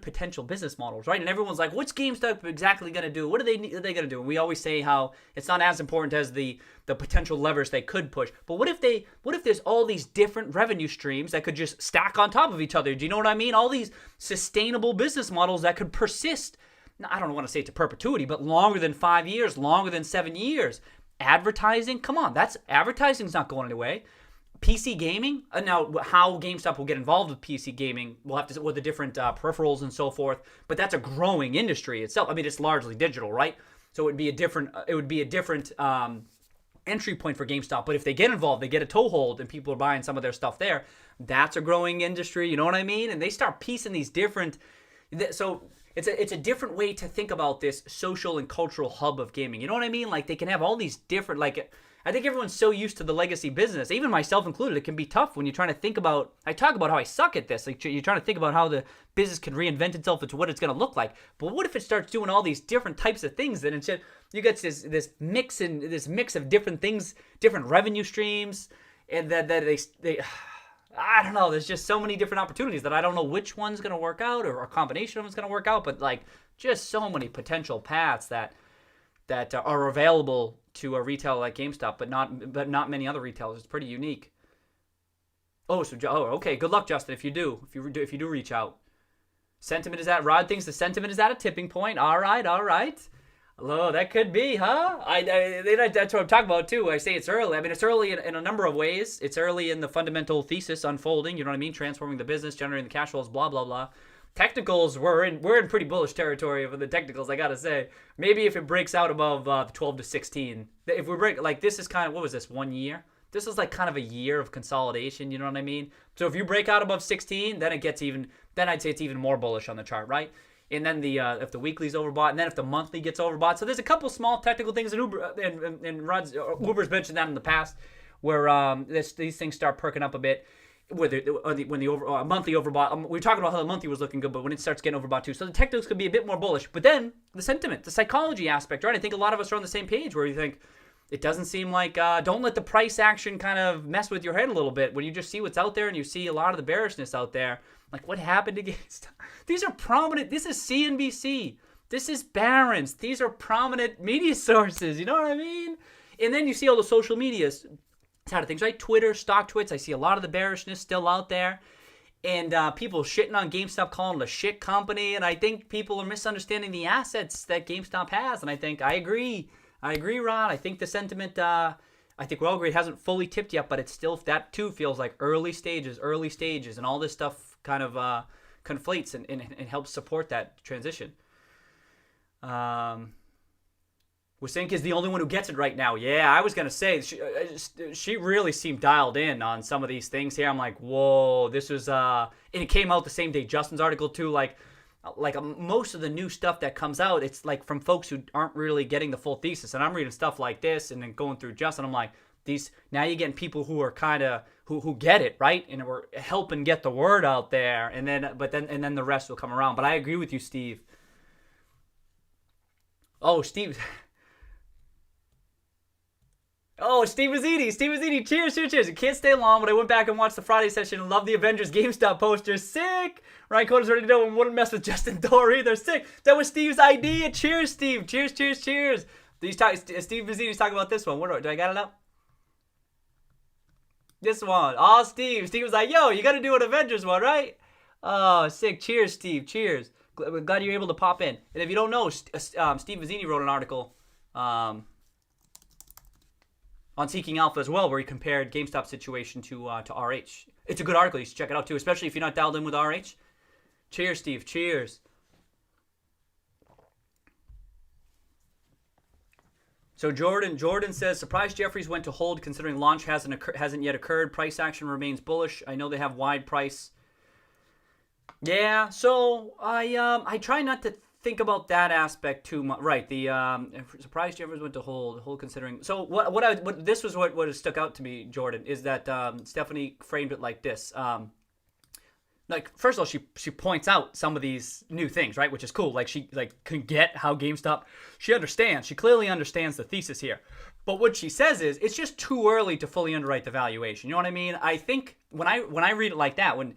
potential business models, right? And everyone's like, "What's GameStop exactly going to do? What are they going to do?" And we always say how it's not as important as the potential levers they could push. But what if there's all these different revenue streams that could just stack on top of each other? Do you know what I mean? All these sustainable business models that could persist. Now, I don't want to say to perpetuity, but longer than 5 years, longer than 7 years. Advertising, come on, advertising's not going away. PC gaming, now how GameStop will get involved with PC gaming, we'll have to with the different peripherals and so forth, but that's a growing industry itself. I mean, it's largely digital, right? So it would be a different entry point for GameStop. But if they get involved, they get a toehold and people are buying some of their stuff there, that's a growing industry, you know what I mean? And they start piecing these different, so it's a different way to think about this social and cultural hub of gaming, you know what I mean? Like they can have all these different, like, I think everyone's so used to the legacy business, even myself included. It can be tough when you're trying to think about, I talk about how I suck at this. Like you're trying to think about how the business can reinvent itself into what it's going to look like. But what if it starts doing all these different types of things? Then instead you get this mix of different things, different revenue streams, and that they I don't know. There's just so many different opportunities that I don't know which one's going to work out or a combination of them's going to work out. But like just so many potential paths that are available to a retailer like GameStop, but not many other retailers. It's pretty unique. Okay. Good luck, Justin. If you do reach out. Sentiment is at Rod thinks the sentiment is at a tipping point. All right. Hello, that could be, huh? That's what I'm talking about too. I say it's early. I mean, it's early in a number of ways. It's early in the fundamental thesis unfolding. You know what I mean? Transforming the business, generating the cash flows, blah blah blah. Technicals, we're in pretty bullish territory for the technicals, I gotta say. Maybe if it breaks out above 12 to 16. If we break, like this is kind of, what was this, 1 year? This is like kind of a year of consolidation, you know what I mean? So if you break out above 16, then I'd say it's even more bullish on the chart, right? And then if the weekly's overbought, and then if the monthly gets overbought. So there's a couple small technical things, and Uber's mentioned that in the past, where these things start perking up a bit. When the monthly overbought, we were talking about how the monthly was looking good, but when it starts getting overbought too. So the technicals could be a bit more bullish. But then the sentiment, the psychology aspect, right? I think a lot of us are on the same page where you think it doesn't seem like, don't let the price action kind of mess with your head a little bit. When you just see what's out there and you see a lot of the bearishness out there, like what happened to GameStop? These are prominent, this is CNBC, this is Barron's, these are prominent media sources, you know what I mean? And then you see all the social medias side of things, right? Twitter, stock twits. I see a lot of the bearishness still out there, and people shitting on GameStop, calling it a shit company. And I think people are misunderstanding the assets that GameStop has. And I think I agree, Ron. I think the sentiment I think we're all agreed it hasn't fully tipped yet, but it's still, that too feels like early stages, and all this stuff kind of conflates and helps support that transition. Wasink is the only one who gets it right now. Yeah, I was going to say, she really seemed dialed in on some of these things here. I'm like, whoa, this was, and it came out the same day Justin's article too, like most of the new stuff that comes out, it's like from folks who aren't really getting the full thesis. And I'm reading stuff like this and then going through Justin, I'm like, now you're getting people who are kind of, who get it, right? And we're helping get the word out there. And then the rest will come around. But I agree with you, Steve. Oh, Steve. Oh, Steve Mazzini, cheers. I can't stay long, but I went back and watched the Friday session and loved the Avengers GameStop posters. Sick! Ryan Coder's ready to know and wouldn't mess with Justin Thor either. Sick! That was Steve's idea. Cheers, Steve. Cheers. Steve Mazzini's talking about this one. Do I got it up? This one. Oh, Steve. Steve was like, yo, you got to do an Avengers one, right? Oh, sick. Cheers, Steve. Cheers. Glad you're able to pop in. And if you don't know, Steve Mazzini wrote an article on Seeking Alpha as well, where he compared GameStop's situation to RH. It's a good article. You should check it out too, especially if you're not dialed in with RH. Cheers, Steve. Cheers. So Jordan says, surprised Jefferies went to hold considering launch hasn't yet occurred. Price action remains bullish. I know they have wide price. Yeah, so I try not to think about that aspect too much. Right, the surprised Jefferies went to hold considering. So what this was what stuck out to me, Jordan, is that Stephanie framed it like this. Like, first of all, she points out some of these new things, right? Which is cool. Like, she can get how GameStop, she understands. She clearly understands the thesis here. But what she says is, it's just too early to fully underwrite the valuation. You know what I mean? I think when I read it like that, when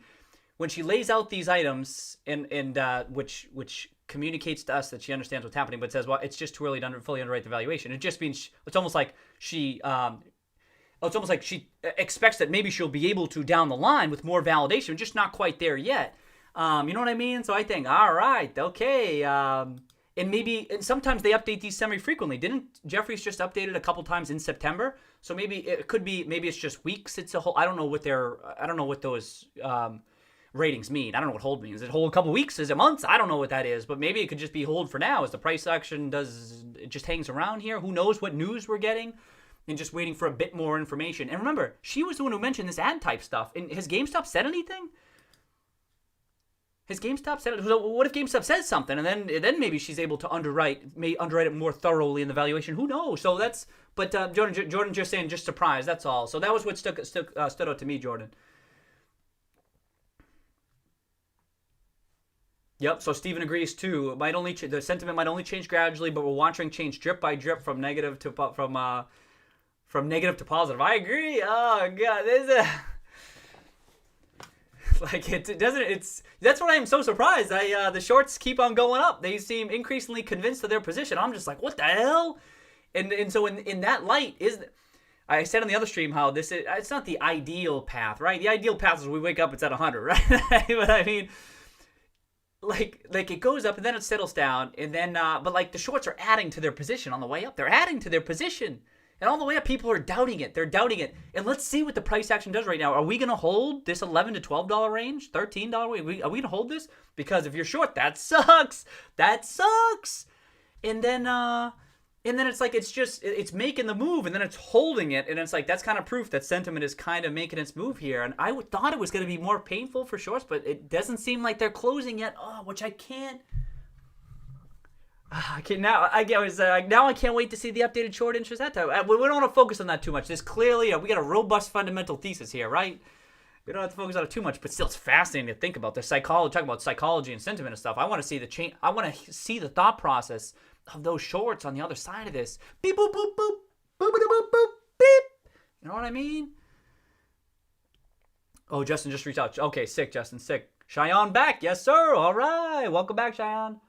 she lays out these items and which communicates to us that she understands what's happening, but says, well, it's just too early to fully underwrite the valuation. It just means it's almost like she expects that maybe she'll be able to down the line with more validation, just not quite there yet. You know what I mean? So I think, all right, okay. And sometimes they update these semi-frequently. Didn't Jefferies just update it a couple times in September? So maybe it's just weeks. It's a whole, I don't know what those ratings mean. I don't know what hold means. Is it hold a couple weeks? Is it months? I don't know what that is, but maybe it could just be hold for now as the price action it just hangs around here. Who knows what news we're getting? And just waiting for a bit more information. And remember, she was the one who mentioned this ad type stuff. And has GameStop said anything? Has GameStop said it? So what if GameStop says something, and then maybe she's able to underwrite it more thoroughly in the valuation? Who knows? So that's. But Jordan just saying, just surprised. That's all. So that was what stood out to me, Jordan. Yep. So Steven agrees too. The sentiment might only change gradually, but we're watching change drip by drip from negative to positive. I agree. Oh god, that's what I'm so surprised. The shorts keep on going up. They seem increasingly convinced of their position. I'm just like, what the hell? And so in that light I said on the other stream how it's not the ideal path, right? The ideal path is we wake up, it's at 100, right? But I mean, like it goes up and then it settles down, and then but like the shorts are adding to their position on the way up. They're adding to their position. And all the way up, people are doubting it. They're doubting it. And let's see what the price action does right now. Are we going to hold this $11 to $12 range? $13 range? Are we going to hold this? Because if you're short, that sucks. That sucks. And then it's like it's making the move, and then it's holding it. And it's like that's kind of proof that sentiment is kind of making its move here. And I thought it was going to be more painful for shorts, but it doesn't seem like they're closing yet. Oh, which I can't. Now I can't wait to see the updated short interest that time. We don't want to focus on that too much. There's clearly we got a robust fundamental thesis here, right? We don't have to focus on it too much, but still, it's fascinating to think about the psychology. Talking about psychology and sentiment and stuff. I want to see the change. I want to see the thought process of those shorts on the other side of this. Beep boop boop boop boop boop boop boop beep. You know what I mean? Oh, Justin just reached out. Okay, sick, Justin, sick. Cheyenne back, yes sir. All right, welcome back, Cheyenne.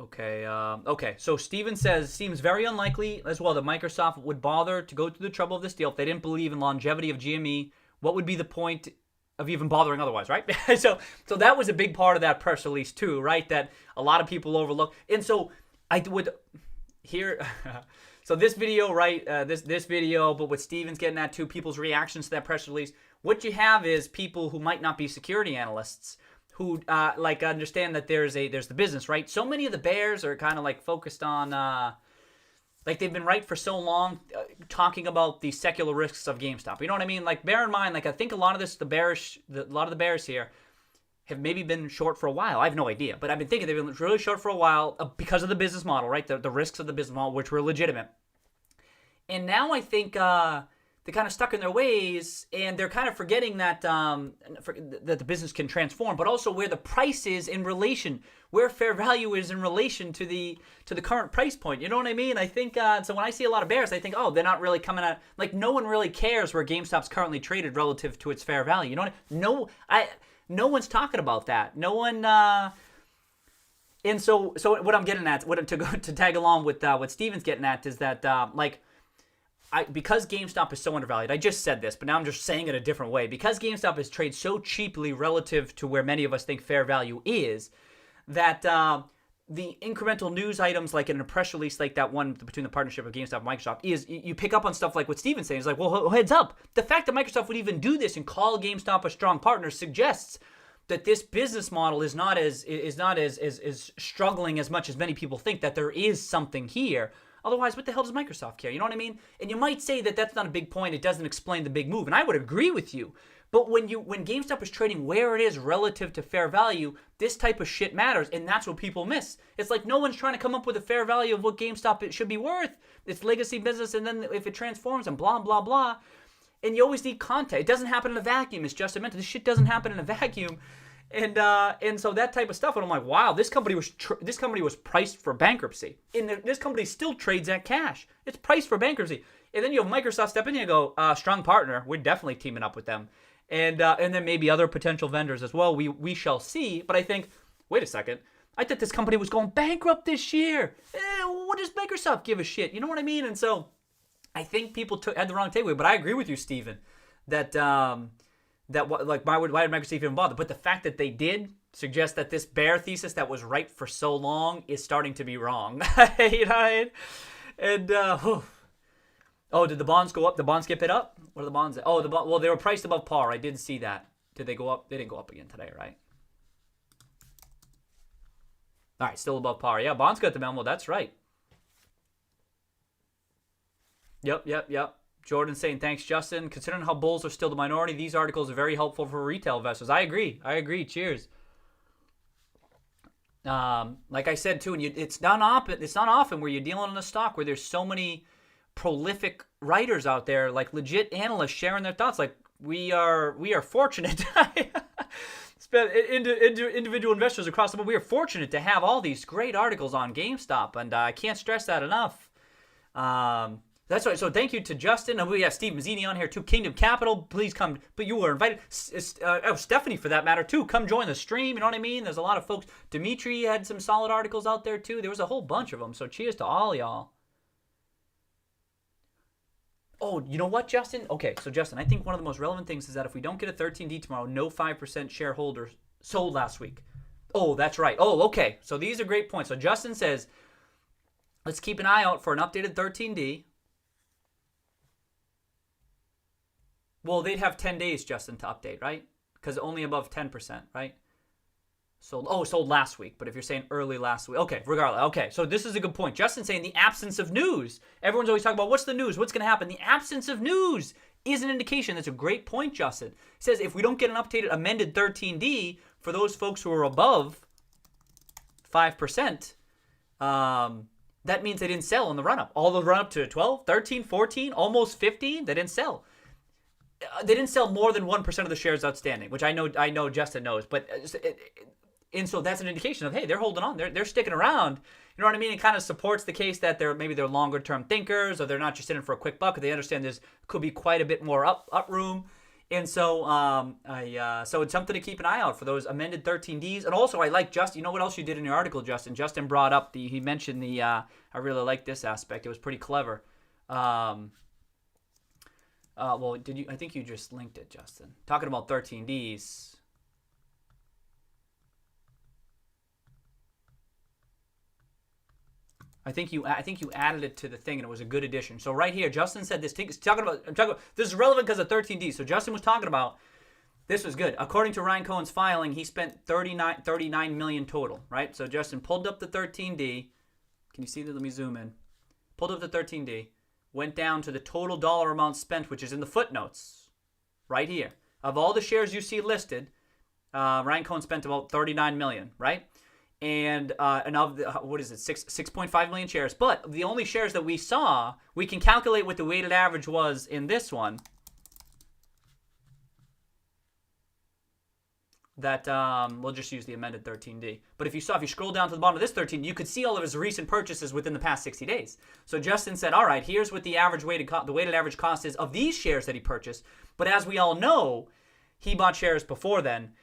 Okay, so Steven says, seems very unlikely as well that Microsoft would bother to go through the trouble of this deal if they didn't believe in longevity of GME. What would be the point of even bothering otherwise, right? So that was a big part of that press release too, right? That a lot of people overlook. And so here, so this video, right? This video, but what Steven's getting at too, people's reactions to that press release. What you have is people who might not be security analysts who like understand that there's the business, right? So many of the bears are kind of like focused on like they've been right for so long talking about the secular risks of GameStop. You know what I mean? Like bear in mind, like I think a lot of this, a lot of the bears here have maybe been short for a while. I have no idea, but I've been thinking they've been really short for a while because of the business model, right? The risks of the business model, which were legitimate. And now I think they're kind of stuck in their ways, and they're kind of forgetting that that the business can transform, but also where the price is in relation, where fair value is in relation to the current price point. You know what I mean? I think so. When I see a lot of bears, I think, oh, they're not really coming at like no one really cares where GameStop's currently traded relative to its fair value. You know what No one's talking about that. No one. And so what I'm getting at, to tag along with what Steven's getting at, is that because GameStop is so undervalued, I just said this, but now I'm just saying it a different way. Because GameStop is traded so cheaply relative to where many of us think fair value is, that the incremental news items, like in a press release like that one between the partnership of GameStop and Microsoft, is you pick up on stuff like what Steven's saying. It's like, well, heads up. The fact that Microsoft would even do this and call GameStop a strong partner suggests that this business model is not as struggling as much as many people think, that there is something here. Otherwise, what the hell does Microsoft care? You know what I mean? And you might say that that's not a big point. It doesn't explain the big move. And I would agree with you. But when GameStop is trading where it is relative to fair value, this type of shit matters, and that's what people miss. It's like no one's trying to come up with a fair value of what GameStop it should be worth. It's legacy business, and then if it transforms and blah, blah, blah. And you always need context. It doesn't happen in a vacuum, as Justin mentioned. This shit doesn't happen in a vacuum. And so that type of stuff, and I'm like, wow, this company was priced for bankruptcy. And this company still trades at cash. It's priced for bankruptcy. And then you have Microsoft step in and you go, strong partner. We're definitely teaming up with them. And then maybe other potential vendors as well. We shall see. But I think, wait a second. I thought this company was going bankrupt this year. What does Microsoft give a shit? You know what I mean? And so I think people had the wrong takeaway. But I agree with you, Steven, that why did Microsoft even bother? But the fact that they did suggests that this bear thesis that was right for so long is starting to be wrong. You know what I mean? And oh, did the bonds go up? The bonds get bid up? What are the bonds at? Oh, well, they were priced above par. I did see that. Did they go up? They didn't go up again today, right? All right, still above par. Yeah, bonds got the memo. That's right. Yep. Jordan saying, thanks, Justin. Considering how bulls are still the minority, these articles are very helpful for retail investors. I agree. Cheers. Like I said, too, and it's not often where you're dealing in a stock where there's so many prolific writers out there, like legit analysts sharing their thoughts. Like we are fortunate. Individual investors across the board, we are fortunate to have all these great articles on GameStop, and I can't stress that enough. That's right. So thank you to Justin. And we have Steve Mazzini on here too. Kingdom Capital, please come. But you were invited. Stephanie, for that matter, too. Come join the stream. You know what I mean? There's a lot of folks. Dimitri had some solid articles out there too. There was a whole bunch of them. So cheers to all y'all. Oh, you know what, Justin? Okay, so Justin, I think one of the most relevant things is that if we don't get a 13D tomorrow, no 5% shareholders sold last week. Oh, that's right. Oh, okay. So these are great points. So Justin says, let's keep an eye out for an updated 13D. Well, they'd have 10 days, Justin, to update, right? Because only above 10%, right? Sold last week. But if you're saying early last week, okay, regardless. Okay, so this is a good point. Justin's saying the absence of news. Everyone's always talking about what's the news, what's going to happen. The absence of news is an indication. That's a great point, Justin. He says if we don't get an updated, amended 13D for those folks who are above 5%, that means they didn't sell in the run-up. All the run-up to 12, 13, 14, almost 15, they didn't sell. They didn't sell more than 1% of the shares outstanding, which I know Justin knows. But and so that's an indication of, hey, they're holding on. They're sticking around. You know what I mean? It kind of supports the case that they're longer term thinkers, or they're not just in it for a quick buck. They understand there's could be quite a bit more up room. And so so it's something to keep an eye out for those amended 13Ds. And also, I like Justin. You know what else you did in your article, Justin? Justin brought up he mentioned I really like this aspect. It was pretty clever. Well, did you? I think you just linked it, Justin. Talking about 13Ds. I think you added it to the thing, and it was a good addition. So right here, Justin said this. I'm talking about this is relevant because of 13D. So Justin was talking about this was good. According to Ryan Cohen's filing, he spent 39 million total, right? So Justin pulled up the 13D. Can you see that? Let me zoom in. Pulled up the 13D, went down to the total dollar amount spent, which is in the footnotes, right here. Of all the shares you see listed, Ryan Cohen spent about 39 million, right? And of the, what is it, 6.5 million shares. But the only shares that we saw, we can calculate what the weighted average was in this one. That we'll just use the amended 13D. But if you scroll down to the bottom of this 13, you could see all of his recent purchases within the past 60 days. So Justin said, all right, here's what the weighted average cost is of these shares that he purchased. But as we all know, he bought shares before then,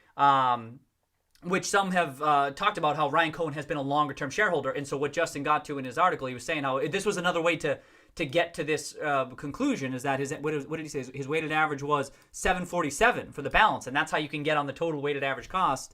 which some have talked about how Ryan Cohen has been a longer-term shareholder. And so what Justin got to in his article, he was saying how this was another way to get to this conclusion, is that what did he say? His weighted average was 747 for the balance, and that's how you can get on the total weighted average cost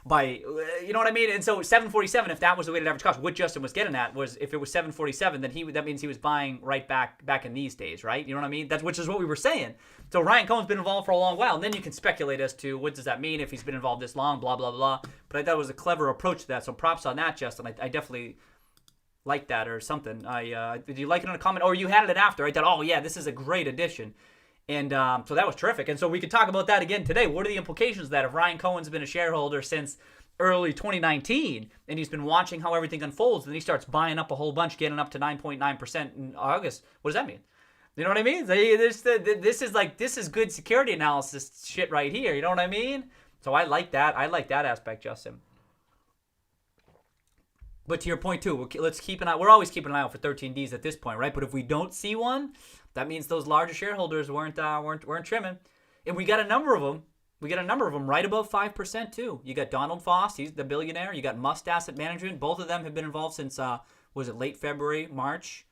by, you know what I mean? And so 747, if that was the weighted average cost, what Justin was getting at was if it was 747, then that means he was buying right back in these days, right? You know what I mean? Which is what we were saying. So Ryan Cohen's been involved for a long while, and then you can speculate as to what does that mean if he's been involved this long, blah, blah, blah. But I thought it was a clever approach to that, so props on that, Justin. I definitely like that or something. Did you like it in a comment? Or you had it after. I thought, oh, yeah, this is a great addition. And so that was terrific. And so we could talk about that again today. What are the implications of that? If Ryan Cohen's been a shareholder since early 2019 and he's been watching how everything unfolds, and then he starts buying up a whole bunch, getting up to 9.9% in August, what does that mean? You know what I mean? This is good security analysis shit right here. You know what I mean? So I like that. I like that aspect, Justin. But to your point too, let's keep an eye. We're always keeping an eye out for 13Ds at this point, right? But if we don't see one, that means those larger shareholders weren't trimming, and we got a number of them. We got a number of them right above 5% too. You got Donald Foss, he's the billionaire. You got Must Asset Management. Both of them have been involved since was it late February, March.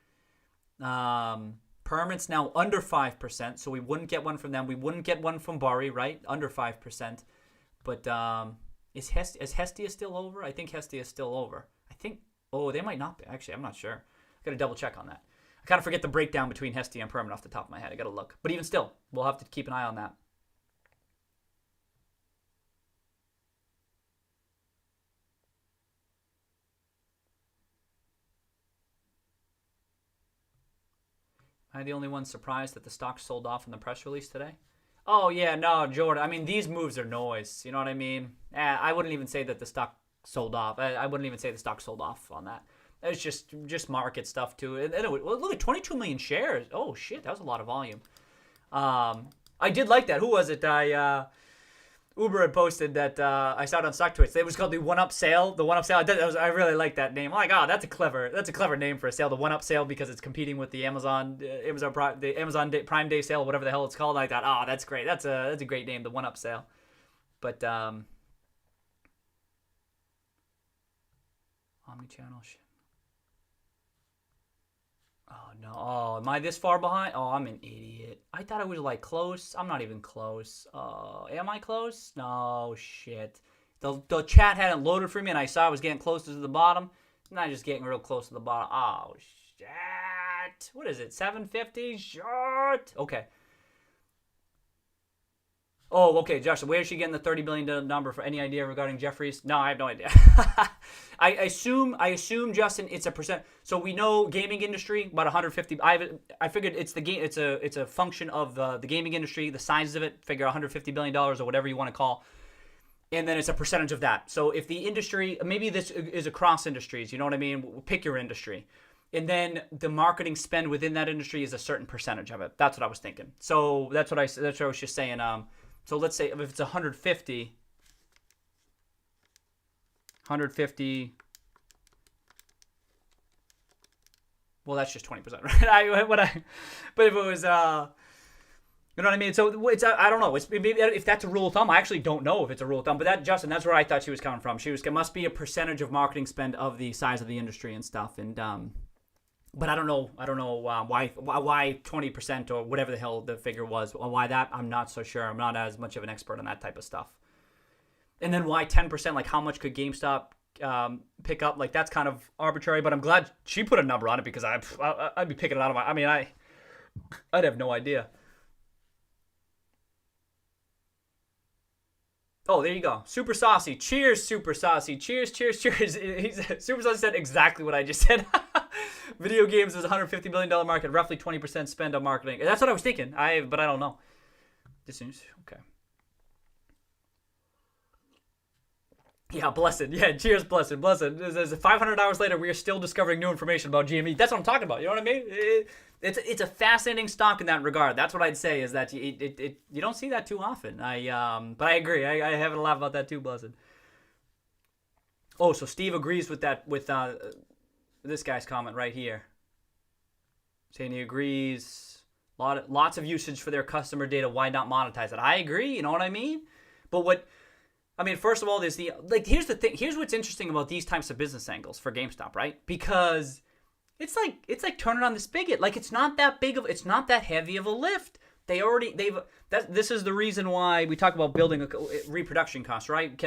Permanent's now under 5%, so we wouldn't get one from them. We wouldn't get one from Bari, right? Under 5%. But is Hestia still over? I think Hestia is still over. They might not be. Actually, I'm not sure. I got to double check on that. I kind of forget the breakdown between Hestia and Permanent off the top of my head. I got to look. But even still, we'll have to keep an eye on that. Am I the only one surprised that the stock sold off in the press release today? Oh, yeah, no, Jordan. I mean, these moves are noise. You know what I mean? I wouldn't even say that the stock sold off. I wouldn't even say the stock sold off on that. It's just market stuff too. And look at 22 million shares. Oh shit, that was a lot of volume. I did like that. Who was it? Uber had posted that I saw it on StockTwits. It was called the One Up Sale. The One Up Sale. I really like that name. I'm like, oh, that's a clever name for a sale. The One Up Sale, because it's competing with the Amazon Prime Day sale, whatever the hell it's called. I thought, oh, that's great. That's a great name, the One Up Sale. But omnichannel shit. Oh no! Oh, am I this far behind? Oh, I'm an idiot. I thought I was like close. I'm not even close. Am I close? No shit. The chat hadn't loaded for me, and I saw I was getting closer to the bottom. And I just getting real close to the bottom. Oh shit! What is it? 750? Short. Okay. Oh, okay, Josh. Where is she getting the $30 billion number? For any idea regarding Jefferies? No, I have no idea. I assume, Justin, it's a percent. So we know gaming industry about 150. I figured it's the game. It's a function of the gaming industry, the size of it. Figure $150 billion or whatever you want to call. And then it's a percentage of that. So if the industry, maybe this is across industries. You know what I mean? Pick your industry. And then the marketing spend within that industry is a certain percentage of it. That's what I was thinking. So that's what I was just saying. So let's say if it's 150, well, that's just 20%, right? But if it was, you know what I mean? So it's, I don't know. Maybe if that's a rule of thumb, I actually don't know if it's a rule of thumb. But that, Justin, that's where I thought she was coming from. It must be a percentage of marketing spend of the size of the industry and stuff. And but I don't know why 20% or whatever the hell the figure was. Why that? I'm not so sure. I'm not as much of an expert on that type of stuff. And then why 10%? Like how much could GameStop pick up. Like, that's kind of arbitrary, but I'm glad she put a number on it because I'd be picking it out of my. I mean, I'd have no idea. Oh, there you go. Super Saucy. Cheers, Super Saucy. Cheers, cheers, cheers. Super Saucy said exactly what I just said. Video games is a $150 million market, roughly 20% spend on marketing. That's what I was thinking. But I don't know. This seems okay. Yeah, blessed. Yeah, cheers, blessed. 500 hours later, we are still discovering new information about GME. That's what I'm talking about. You know what I mean? It's a fascinating stock in that regard. That's what I'd say is that you don't see that too often. But I agree. I have a laugh about that too, blessed. Oh, so Steve agrees with that with this guy's comment right here, saying he agrees. Lots of usage for their customer data. Why not monetize it? I agree. You know what I mean? But first of all, here's the thing. Here's what's interesting about these types of business angles for GameStop, right? Because it's like turning on the spigot. Like, it's not that heavy of a lift. This is the reason why we talk about building a reproduction cost, right?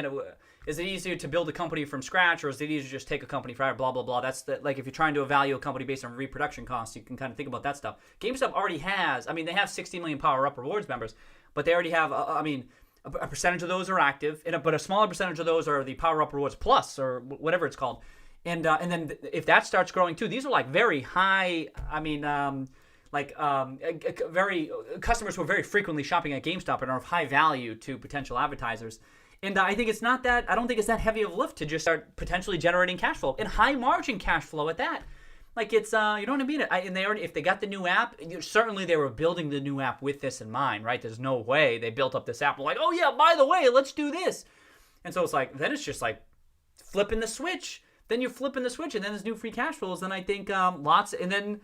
Is it easier to build a company from scratch, or is it easier to just take a company forever? Blah blah blah. That's like if you're trying to evaluate a company based on reproduction costs, you can kind of think about that stuff. GameStop already has. I mean, they have 60 million Power Up Rewards members, but they already have. A percentage of those are active, but a smaller percentage of those are the Power Up Rewards Plus or whatever it's called. And then if that starts growing too, these are like very high. Very customers who are very frequently shopping at GameStop and are of high value to potential advertisers. And I think it's not that. I don't think it's that heavy of a lift to just start potentially generating cash flow and high margin cash flow at that. Like, it's, you know what I mean? And they already, if they got the new app, certainly they were building the new app with this in mind, right? There's no way they built up this app like, oh yeah, by the way, let's do this. And so it's like, then it's just like flipping the switch. Then you're flipping the switch, and then there's new free cash flows. And I think and then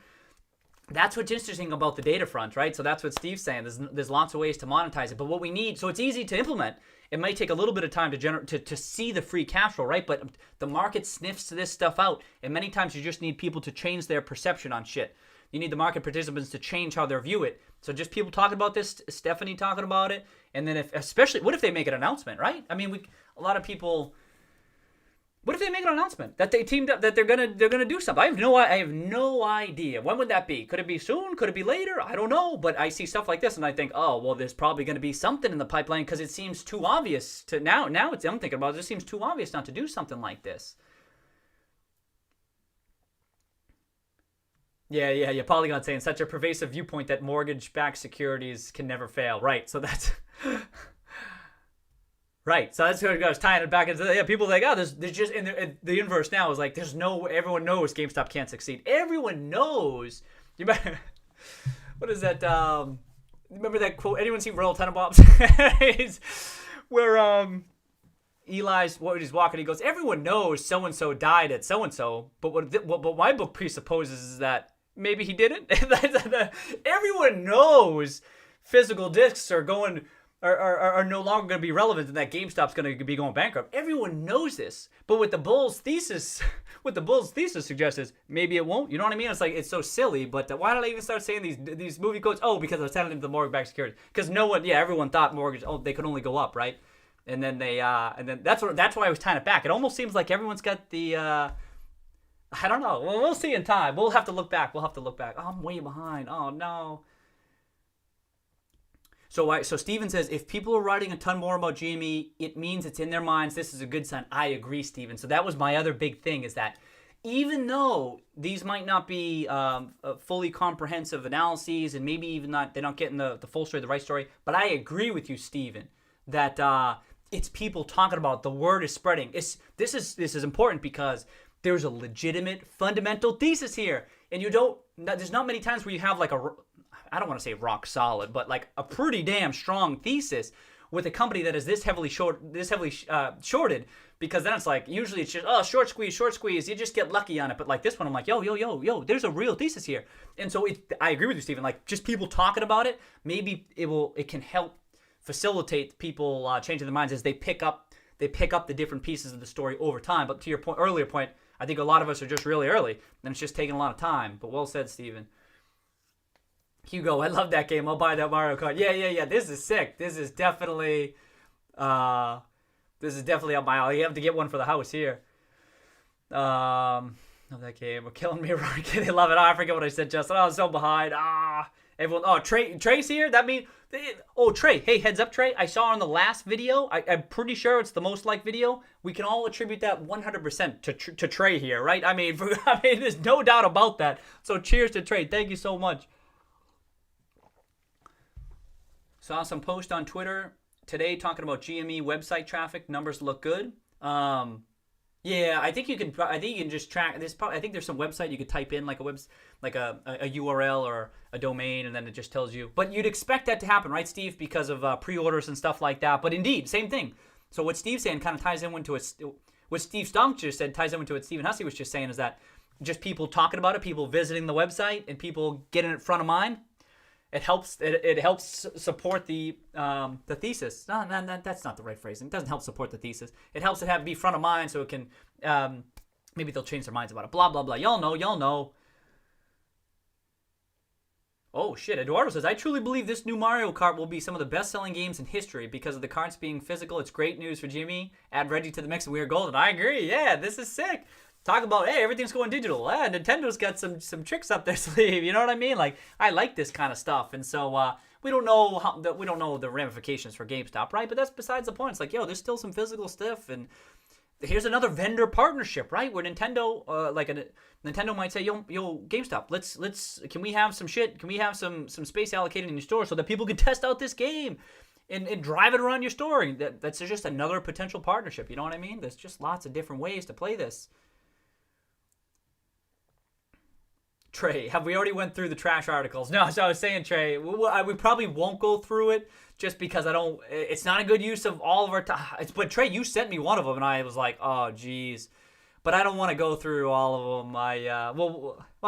that's what's interesting about the data front, right? So that's what Steve's saying. There's lots of ways to monetize it. But what we need, so it's easy to implement. It might take a little bit of time to see the free cash flow, right? But the market sniffs this stuff out, and many times you just need people to change their perception on shit. You need the market participants to change how they view it. So just people talking about this, Stephanie talking about it, and then what if they make an announcement, right? I mean, a lot of people. What if they make an announcement that they teamed up, that they're gonna do something? I have no idea. When would that be? Could it be soon? Could it be later? I don't know. But I see stuff like this and I think, oh well, there's probably gonna be something in the pipeline because it seems too obvious to now. I'm thinking about it. It seems too obvious not to do something like this. Yeah. Polygon saying such a pervasive viewpoint that mortgage-backed securities can never fail. Right. So that's. Right, so that's what I was tying it back into. People are like, oh, there's just in the inverse now is like, everyone knows GameStop can't succeed. Everyone knows. You remember, what is that? Remember that quote? Anyone see Royal Tenenbaums? Where Eli's he's walking, he goes, everyone knows so and so died at so and so, but what my book presupposes is that maybe he didn't. Everyone knows physical discs are going. Are no longer going to be relevant and that GameStop's going to be going bankrupt. Everyone knows this. But what the Bulls thesis suggests is maybe it won't. You know what I mean? It's like, it's so silly, but why did I even start saying these movie quotes? Oh, because I was telling them the mortgage-backed securities. Because everyone thought they could only go up, right? And then that's why I was tying it back. It almost seems like everyone's got the, I don't know. Well, we'll see in time. We'll have to look back. Oh, I'm way behind. Oh, no. So Steven says, if people are writing a ton more about GME, it means it's in their minds. This is a good sign. I agree, Steven. So that was my other big thing, is that even though these might not be fully comprehensive analyses, and maybe even they're not getting the full story, the right story, but I agree with you, Steven, that it's people talking about it. The word is spreading. This is important because there's a legitimate fundamental thesis here, and there's not many times where you have like I don't want to say rock solid, but like a pretty damn strong thesis with a company that is this heavily shorted, because then it's like, usually it's just, short squeeze, you just get lucky on it. But like this one, I'm like, yo, there's a real thesis here. And so I agree with you, Stephen, like just people talking about it, maybe it can help facilitate people changing their minds as they pick up the different pieces of the story over time. But to your earlier point, I think a lot of us are just really early, and it's just taking a lot of time. But well said, Stephen. Hugo, I love that game. I'll buy that Mario Kart. Yeah. This is sick. This is definitely up my alley. You have to get one for the house here. Love that game. We're killing me. They love it. Oh, I forget what I said, Justin. I was so behind. Everyone. Oh, Trey's here. That means. Oh, Trey. Hey, heads up, Trey. I saw on the last video. I'm pretty sure it's the most liked video. We can all attribute that 100% to Trey here, right? I mean, there's no doubt about that. So cheers to Trey. Thank you so much. Saw some post on Twitter today talking about GME website traffic. Numbers look good. Yeah, I think you can. I think you can just track this. I think there's some website you could type in like a URL or a domain, and then it just tells you. But you'd expect that to happen, right, Steve? Because of pre-orders and stuff like that. But indeed, same thing. So what Steve's saying kind of ties in into it. What Steve Stunk just said ties in into what Stephen Hussey was just saying is that just people talking about it, people visiting the website, and people getting it front of mind. It helps. It helps support the thesis. No, that's not the right phrasing. It doesn't help support the thesis. It helps it be front of mind, so it can maybe they'll change their minds about it. Blah blah blah. Y'all know. Oh shit! Eduardo says I truly believe this new Mario Kart will be some of the best-selling games in history because of the carts being physical. It's great news for GME. Add Reggie to the mix, and we are golden. I agree. Yeah, this is sick. Talk about, hey, everything's going digital. Nintendo's got some tricks up their sleeve. You know what I mean? Like, I like this kind of stuff. And so we don't know the ramifications for GameStop, right? But that's besides the point. It's like, yo, there's still some physical stuff, and here's another vendor partnership, right? Where Nintendo, Nintendo might say, yo, GameStop, let's can we have some shit? Can we have some space allocated in your store so that people can test out this game? And drive it around your store. That's just another potential partnership. You know what I mean? There's just lots of different ways to play this. Trey, have we already went through the trash articles? No, so I was saying, Trey, we probably won't go through it just because it's not a good use of all of our time. But Trey, you sent me one of them, and I was like, oh, geez. But I don't want to go through all of them. I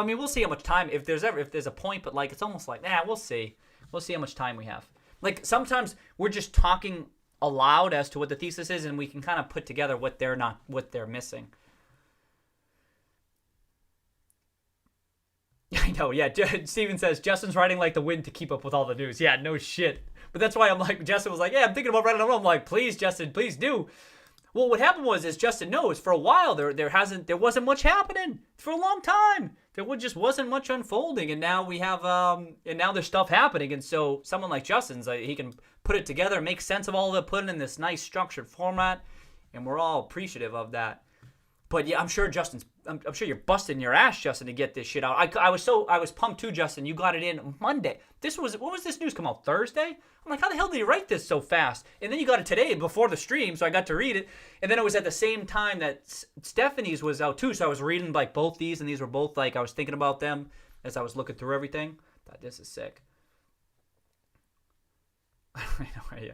mean, we'll see how much time, if there's a point, but like, it's almost like, we'll see. We'll see how much time we have. Like, sometimes we're just talking aloud as to what the thesis is, and we can kind of put together what they're missing. I know, yeah. Steven says, Justin's writing like the wind to keep up with all the news. Yeah, no shit. But that's why I'm like, Justin was like, yeah, I'm thinking about writing a I'm like, please, Justin, please do. Well, what happened was, as Justin knows, for a while there wasn't much happening for a long time. There just wasn't much unfolding, and now we have and now there's stuff happening, and so someone like Justin's he can put it together, make sense of all of it, put it in this nice structured format, and we're all appreciative of that. But yeah, I'm sure I'm sure you're busting your ass, Justin, to get this shit out. I was pumped too, Justin. You got it in Monday. When was this news come out? Thursday? I'm like, how the hell did you write this so fast? And then you got it today before the stream, so I got to read it. And then it was at the same time that Stephanie's was out too, so I was reading like both these, and these were both like I was thinking about them as I was looking through everything. Thought this is sick. I know, yeah.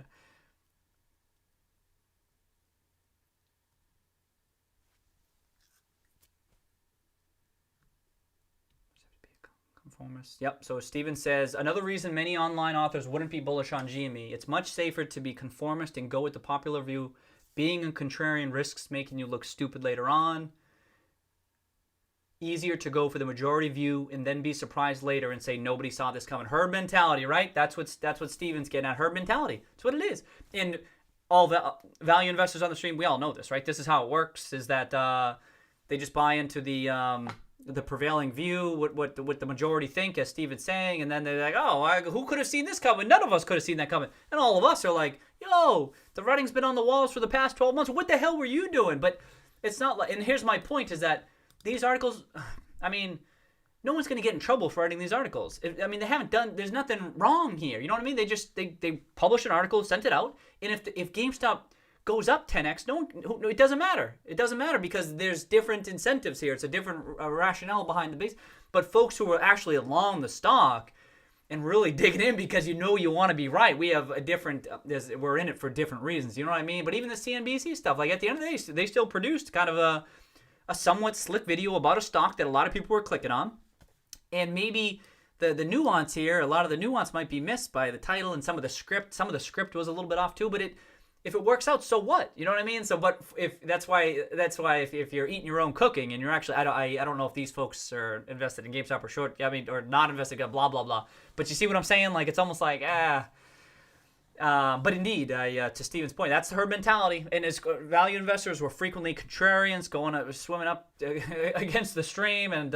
Yep, so Steven says, another reason many online authors wouldn't be bullish on GME, it's much safer to be conformist and go with the popular view. Being a contrarian risks making you look stupid later on. Easier to go for the majority view and then be surprised later and say nobody saw this coming. Herd mentality, right? That's what Steven's getting at. Herd mentality. That's what it is. And all the value investors on the stream, we all know this, right? This is how it works, is that they just buy into the prevailing view, what the majority think, as Steven's saying, and then they're like, oh, who could have seen this coming? None of us could have seen that coming. And all of us are like, yo, the writing's been on the walls for the past 12 months. What the hell were you doing? But it's not like, and here's my point, is that these articles, I mean, no one's going to get in trouble for writing these articles. I mean, they haven't done, there's nothing wrong here. You know what I mean? They publish an article, sent it out, and if GameStop goes up 10x, it doesn't matter. It doesn't matter because there's different incentives here. It's a different rationale behind the base. But folks who are actually along the stock and really digging in because you want to be right, we have a different, we're in it for different reasons. You know what I mean? But even the CNBC stuff, like at the end of the day, they still produced kind of a somewhat slick video about a stock that a lot of people were clicking on. And maybe the nuance here, a lot of the nuance might be missed by the title and some of the script. Some of the script was a little bit off too, but if it works out, so what? You know what I mean? So, but if that's why if you're eating your own cooking and you're actually, I don't know if these folks are invested in GameStop or or not invested, blah blah blah. But you see what I'm saying? Like, it's almost like But indeed, to Steven's point, that's her mentality. And as value investors, we're frequently contrarians, swimming up against the stream, and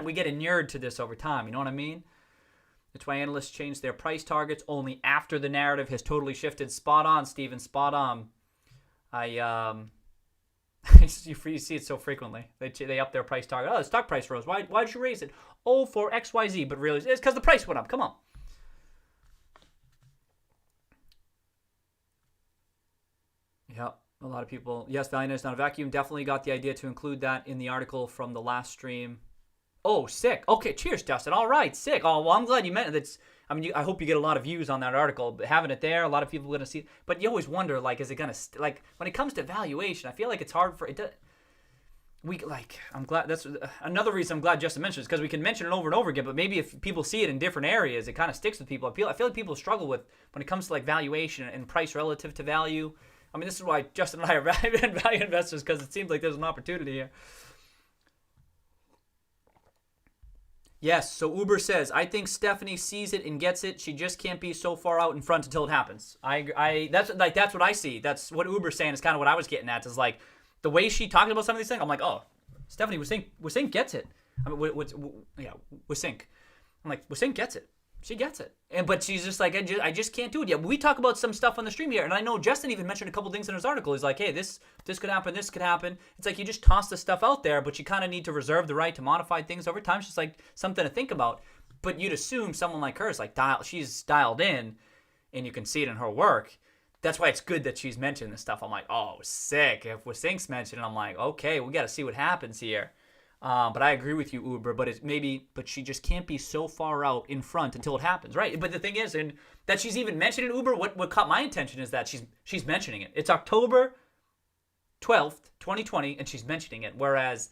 we get inured to this over time. You know what I mean? That's why analysts change their price targets only after the narrative has totally shifted. Spot on, Steven. Spot on. You see it so frequently. They up their price target. Oh, the stock price rose. Why did you raise it? Oh, for XYZ. But really, it's because the price went up. Come on. Yeah, a lot of people. Yes, value is not a vacuum. Definitely got the idea to include that in the article from the last stream. Oh, sick. Okay, cheers, Justin. All right, sick. Oh, well, I'm glad you meant it. I hope you get a lot of views on that article. But having it there, a lot of people are going to see it. But you always wonder, like, is it going to, like, when it comes to valuation, I feel like it's hard for, I'm glad, that's another reason I'm glad Justin mentioned is because we can mention it over and over again, but maybe if people see it in different areas, it kind of sticks with people. I feel like people struggle with, when it comes to, like, valuation and price relative to value. I mean, this is why Justin and I are value investors, because it seems like there's an opportunity here. Yes, so Uber says, I think Stephanie sees it and gets it. She just can't be so far out in front until it happens. That's what I see. That's what Uber's saying is kind of what I was getting at. Is like the way she talked about some of these things. I'm like, oh, Stephanie, Wasink gets it. I mean, Wasink. I'm like, Wasink gets it. She gets it. But she's just like, I just can't do it yet. We talk about some stuff on the stream here, and I know Justin even mentioned a couple things in his article. He's like, hey, this could happen, this could happen. It's like you just toss the stuff out there, but you kind of need to reserve the right to modify things over time. It's just like something to think about. But you'd assume someone like her is like she's dialed in, and you can see it in her work. That's why it's good that she's mentioned this stuff. I'm like, oh, sick. If Wasink's mentioned it, I'm like, okay, we got to see what happens here. But I agree with you, Uber. But she just can't be so far out in front until it happens, right? But the thing is, and that she's even mentioned it, Uber. What caught my attention is that she's mentioning it. It's October 12th, 2020, and she's mentioning it. Whereas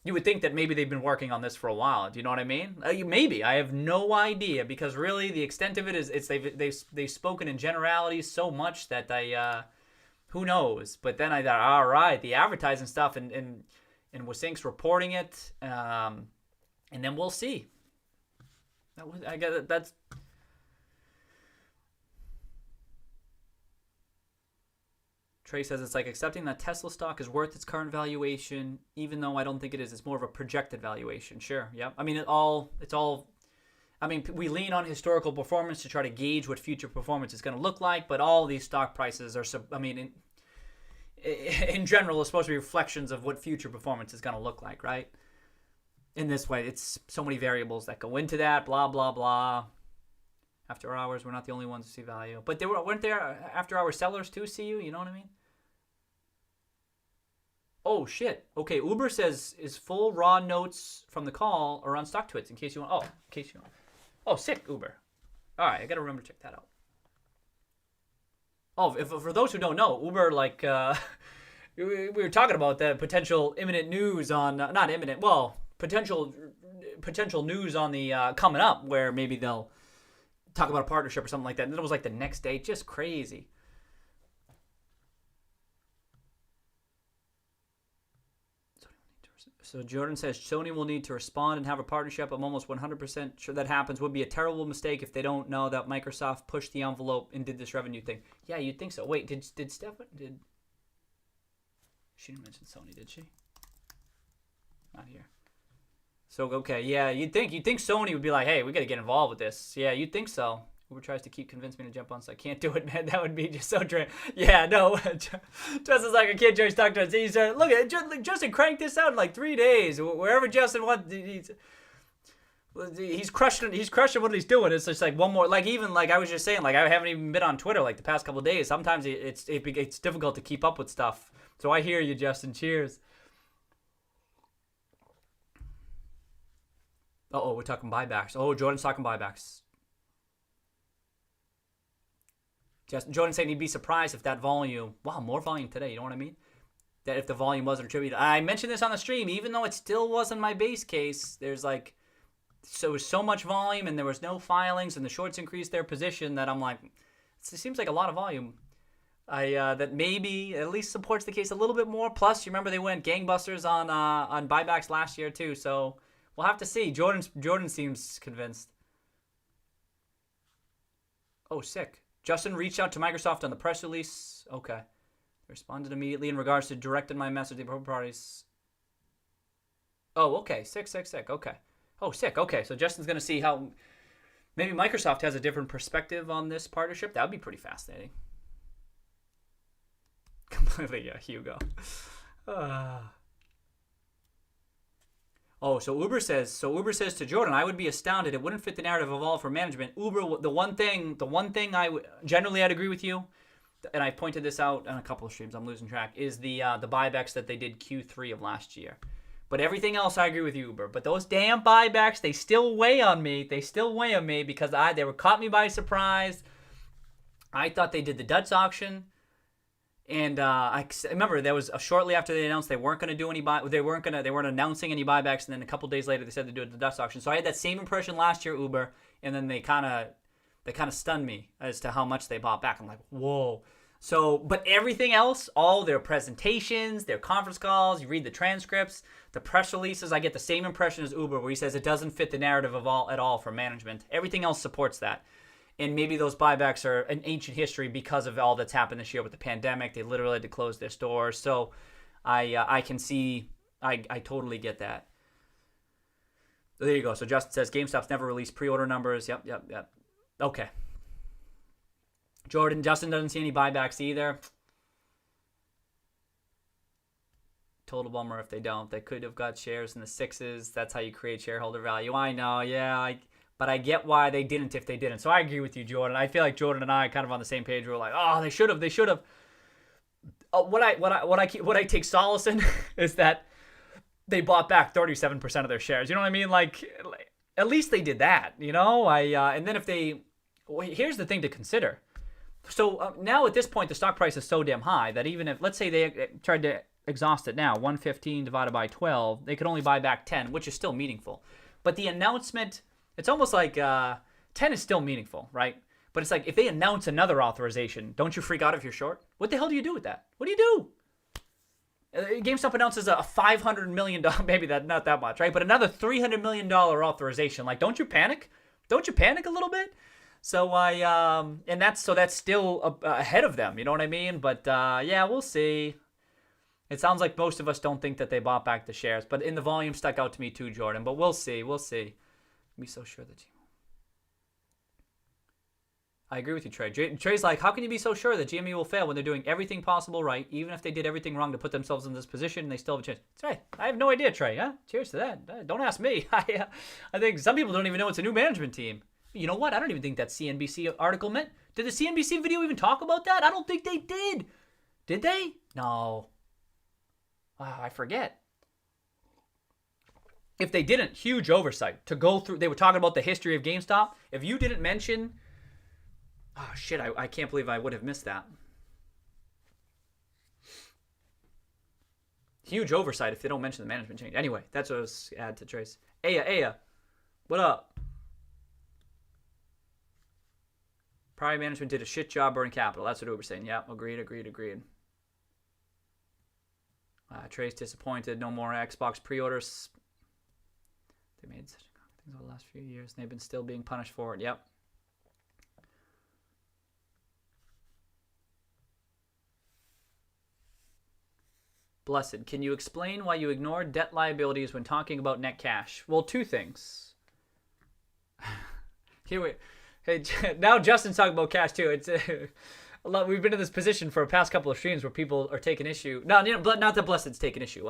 you would think that maybe they've been working on this for a while. Do you know what I mean? Maybe I have no idea, because really the extent of it is they've spoken in generalities so much that who knows? But then I thought, all right, the advertising stuff and Wasink's reporting it, and then we'll see. I guess that's. Trey says it's like accepting that Tesla stock is worth its current valuation, even though I don't think it is. It's more of a projected valuation. Sure, yeah. I mean, it's all. I mean, we lean on historical performance to try to gauge what future performance is going to look like, but all these stock prices are. I mean. In general, it's supposed to be reflections of what future performance is going to look like, right? In this way, it's so many variables that go into that, blah, blah, blah. After hours, we're not the only ones who see value. But weren't there after hour sellers too, see you? You know what I mean? Oh, shit. Okay, Uber says, is full raw notes from the call or on StockTwits in case you want. Oh, sick, Uber. All right, I got to remember to check that out. Oh, for those who don't know, Uber, like, we were talking about the potential imminent news on, not imminent, well, potential news on the coming up, where maybe they'll talk about a partnership or something like that. And then it was like the next day, just crazy. So Jordan says Sony will need to respond and have a partnership. I'm almost 100% sure that happens. Would be a terrible mistake if they don't know that Microsoft pushed the envelope and did this revenue thing. Yeah, you'd think so. Wait, did Steph? She didn't mention Sony, did she? Not here. So okay, yeah, you'd think Sony would be like, hey, we got to get involved with this. Yeah, you'd think so. Uber tries to convince me to jump on, so I can't do it, man. That would be just so drain. Yeah, no. Justin's like, I can't join stock trades. He's look at Justin cranked this out in like 3 days. Wherever Justin wants, he's crushing what he's doing. It's just like one more, like even like I was just saying, like I haven't even been on Twitter like the past couple of days. Sometimes it's difficult to keep up with stuff. So I hear you, Justin. Cheers. Oh, we're talking buybacks. Oh, Jordan's talking buybacks. Jordan saying he'd be surprised if that volume, wow, more volume today, you know what I mean? That if the volume wasn't attributed. I mentioned this on the stream, even though it still wasn't my base case, there's like, so much volume and there was no filings and the shorts increased their position that I'm like, it seems like a lot of volume. That maybe at least supports the case a little bit more. Plus, you remember they went gangbusters on buybacks last year too, so we'll have to see. Jordan seems convinced. Oh, sick. Justin reached out to Microsoft on the press release. Okay. They responded immediately in regards to directing my message to both parties. Oh, okay. Sick. Okay. Oh, sick. Okay. So Justin's going to see how maybe Microsoft has a different perspective on this partnership. That would be pretty fascinating. Completely, yeah, Hugo. Oh, so Uber says to Jordan, I would be astounded. It wouldn't fit the narrative of all for management. Uber, the one thing generally I'd agree with you, and I pointed this out on a couple of streams, I'm losing track, is the buybacks that they did Q3 of last year. But everything else, I agree with you, Uber. But those damn buybacks, they still weigh on me. Because they were caught me by surprise. I thought they did the Dutch auction. And I remember there was shortly after they announced they weren't going to do any they weren't announcing any buybacks, and then a couple days later they said they'd do it at the Dutch auction. So I had that same impression last year, Uber, and then they kind of stunned me as to how much they bought back. I'm like, whoa. So, but everything else, all their presentations, their conference calls, you read the transcripts, the press releases, I get the same impression as Uber, where he says it doesn't fit the narrative at all for management. Everything else supports that. And maybe those buybacks are an ancient history because of all that's happened this year with the pandemic. They literally had to close their stores. So I can see, I totally get that. So there you go. So Justin says GameStop's never released pre-order numbers. Yep. Okay. Justin doesn't see any buybacks either. Total bummer if they don't. They could have got shares in the 6s. That's how you create shareholder value. I know, yeah. But I get why they didn't if they didn't. So I agree with you, Jordan. I feel like Jordan and I are kind of on the same page. We're like, oh, they should have. What I take solace in is that they bought back 37% of their shares. You know what I mean? Like at least they did that. You know, and then here's the thing to consider. So now at this point, the stock price is so damn high that even if, let's say they tried to exhaust it now, 115 divided by 12, they could only buy back 10, which is still meaningful. But the announcement, it's almost like 10 is still meaningful, right? But it's like if they announce another authorization, don't you freak out if you're short? What the hell do you do with that? What do you do? GameStop announces a $500 million, maybe not that much, right? But another $300 million authorization. Like, don't you panic? Don't you panic a little bit? So that's still ahead of them. You know what I mean? But yeah, we'll see. It sounds like most of us don't think that they bought back the shares, but in the volume stuck out to me too, Jordan. But we'll see. Be so sure that you. I agree with you, Trey. Trey's like, how can you be so sure that GME will fail when they're doing everything possible right, even if they did everything wrong to put themselves in this position and they still have a chance? That's right. I have no idea, Trey. Huh? Cheers to that. Don't ask me. I think some people don't even know it's a new management team. You know what? I don't even think that CNBC article meant. Did the CNBC video even talk about that? I don't think they did. Did they? No. Wow, I forget. If they didn't, huge oversight to go through. They were talking about the history of GameStop. If you didn't mention, oh shit, I can't believe I would have missed that. Huge oversight if they don't mention the management change. Anyway, that's what I was add to Trace. Aya, what up? Prior management did a shit job burning capital. That's what Uber's saying. Yeah, agreed. Trace disappointed. No more Xbox pre-orders. They made such things over the last few years, and they've been still being punished for it. Yep. Blessed, can you explain why you ignored debt liabilities when talking about net cash? Well, two things. Hey, now Justin's talking about cash too. It's a lot. We've been in this position for the past couple of streams where people are taking issue. No, not that Blessed's taking issue.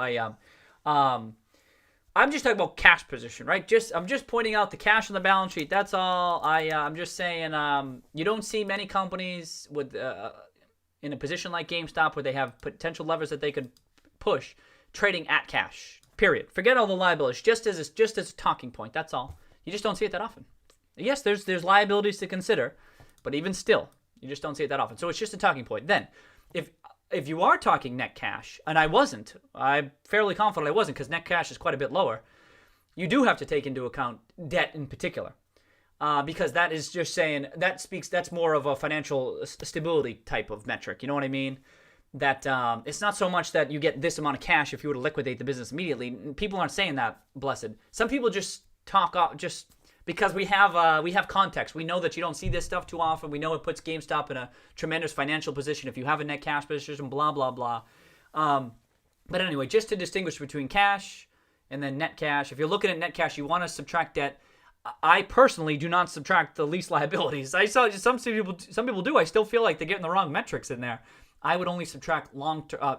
I'm just talking about cash position, right? I'm just pointing out the cash on the balance sheet. That's all. I'm just saying you don't see many companies with in a position like GameStop where they have potential levers that they could push trading at cash. Period. Forget all the liabilities. Just as a talking point. That's all. You just don't see it that often. Yes, there's liabilities to consider, but even still, you just don't see it that often. So it's just a talking point. Then, if you are talking net cash, and I'm fairly confident I wasn't because net cash is quite a bit lower, you do have to take into account debt in particular. Because that is just saying, that's more of a financial stability type of metric. You know what I mean? That it's not so much that you get this amount of cash if you were to liquidate the business immediately. People aren't saying that, Blessed. Some people just talk off, because we have context. We know that you don't see this stuff too often. We know it puts GameStop in a tremendous financial position if you have a net cash position, blah, blah, blah. But anyway, just to distinguish between cash and then net cash, if you're looking at net cash, you want to subtract debt. I personally do not subtract the lease liabilities. I saw some people do. I still feel like they're getting the wrong metrics in there. I would only subtract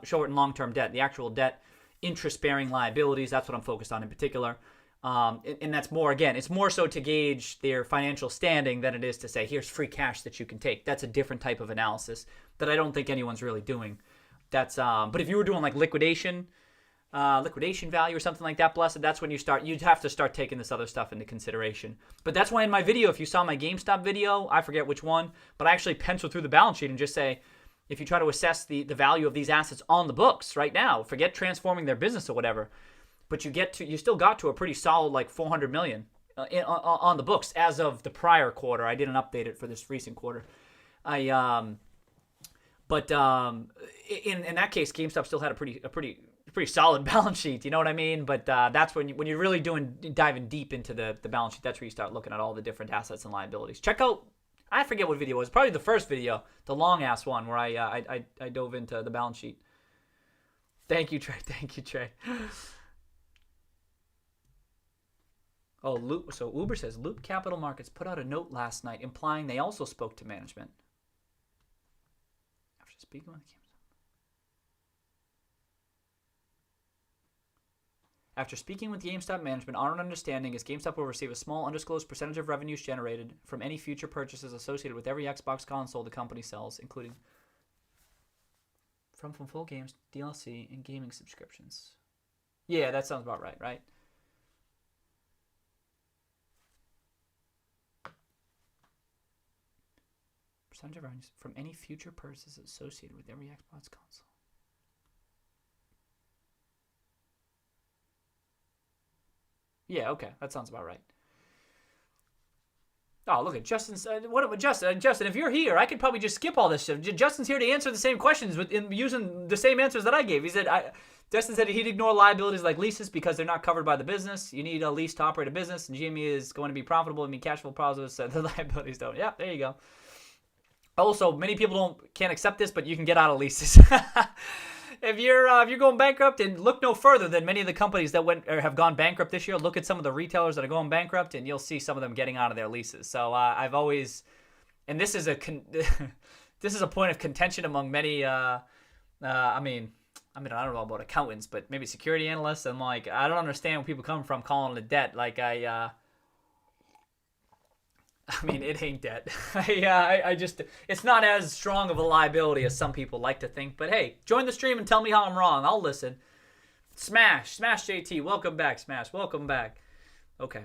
short and long-term debt, the actual debt, interest-bearing liabilities. That's what I'm focused on in particular. And that's more, again, it's more so to gauge their financial standing than it is to say, here's free cash that you can take. That's a different type of analysis that I don't think anyone's really doing. That's but if you were doing like liquidation value or something like that, blessed, that's when you'd have to start taking this other stuff into consideration. But that's why in my video, if you saw my GameStop video, I forget which one, but I actually pencil through the balance sheet and just say, if you try to assess the value of these assets on the books right now, forget transforming their business or whatever, but you still got to a pretty solid like 400 million on the books as of the prior quarter. I didn't update it for this recent quarter. In that case, GameStop still had a pretty solid balance sheet. You know what I mean? But that's when you're really diving deep into the balance sheet. That's where you start looking at all the different assets and liabilities. Check out, I forget what video it was. Probably the first video, the long ass one where I dove into the balance sheet. Thank you, Trey. Thank you, Trey. Oh, so Uber says Loop Capital Markets put out a note last night implying they also spoke to management. After speaking with GameStop. After speaking with GameStop management, our understanding is GameStop will receive a small undisclosed percentage of revenues generated from any future purchases associated with every Xbox console the company sells, including from full games, DLC, and gaming subscriptions. Yeah, that sounds about right, right? Percentage of revenues from any future purchases associated with every Xbox console. Yeah, okay, that sounds about right. Oh, look at Justin. What about Justin? Justin, if you're here, I could probably just skip all this stuff. Justin's here to answer the same questions using the same answers that I gave. He said, Justin said he'd ignore liabilities like leases because they're not covered by the business. You need a lease to operate a business, and GME is going to be profitable and be cash flow positive, so the liabilities don't. Yeah, there you go. Also, many people can't accept this, but you can get out of leases. If you're going bankrupt, and look no further than many of the companies that have gone bankrupt this year. Look at some of the retailers that are going bankrupt, and you'll see some of them getting out of their leases. So I've always, and this is a point of contention among many. I don't know about accountants, but maybe security analysts. And like, I don't understand where people come from calling it debt. Like it ain't debt. I just, it's not as strong of a liability as some people like to think. But hey, join the stream and tell me how I'm wrong. I'll listen. Smash JT, welcome back. Smash, welcome back. Okay.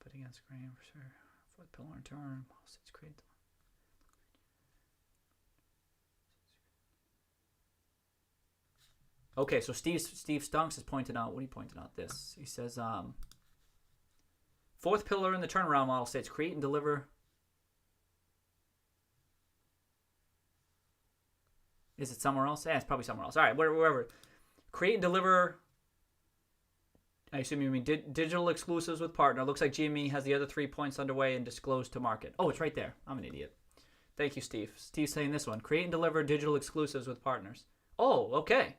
Putting on screen for sure. Fourth pillar in turn. It's great. Okay, so Steve Stunks is pointing out. What are you pointing out? This. He says, fourth pillar in the turnaround model states create and deliver. Is it somewhere else? Yeah, it's probably somewhere else. All right, wherever. Create and deliver. I assume you mean digital exclusives with partner. Looks like GME has the other 3 points underway and disclosed to market. Oh, it's right there. I'm an idiot. Thank you, Steve. Steve's saying this one. Create and deliver digital exclusives with partners. Oh, okay.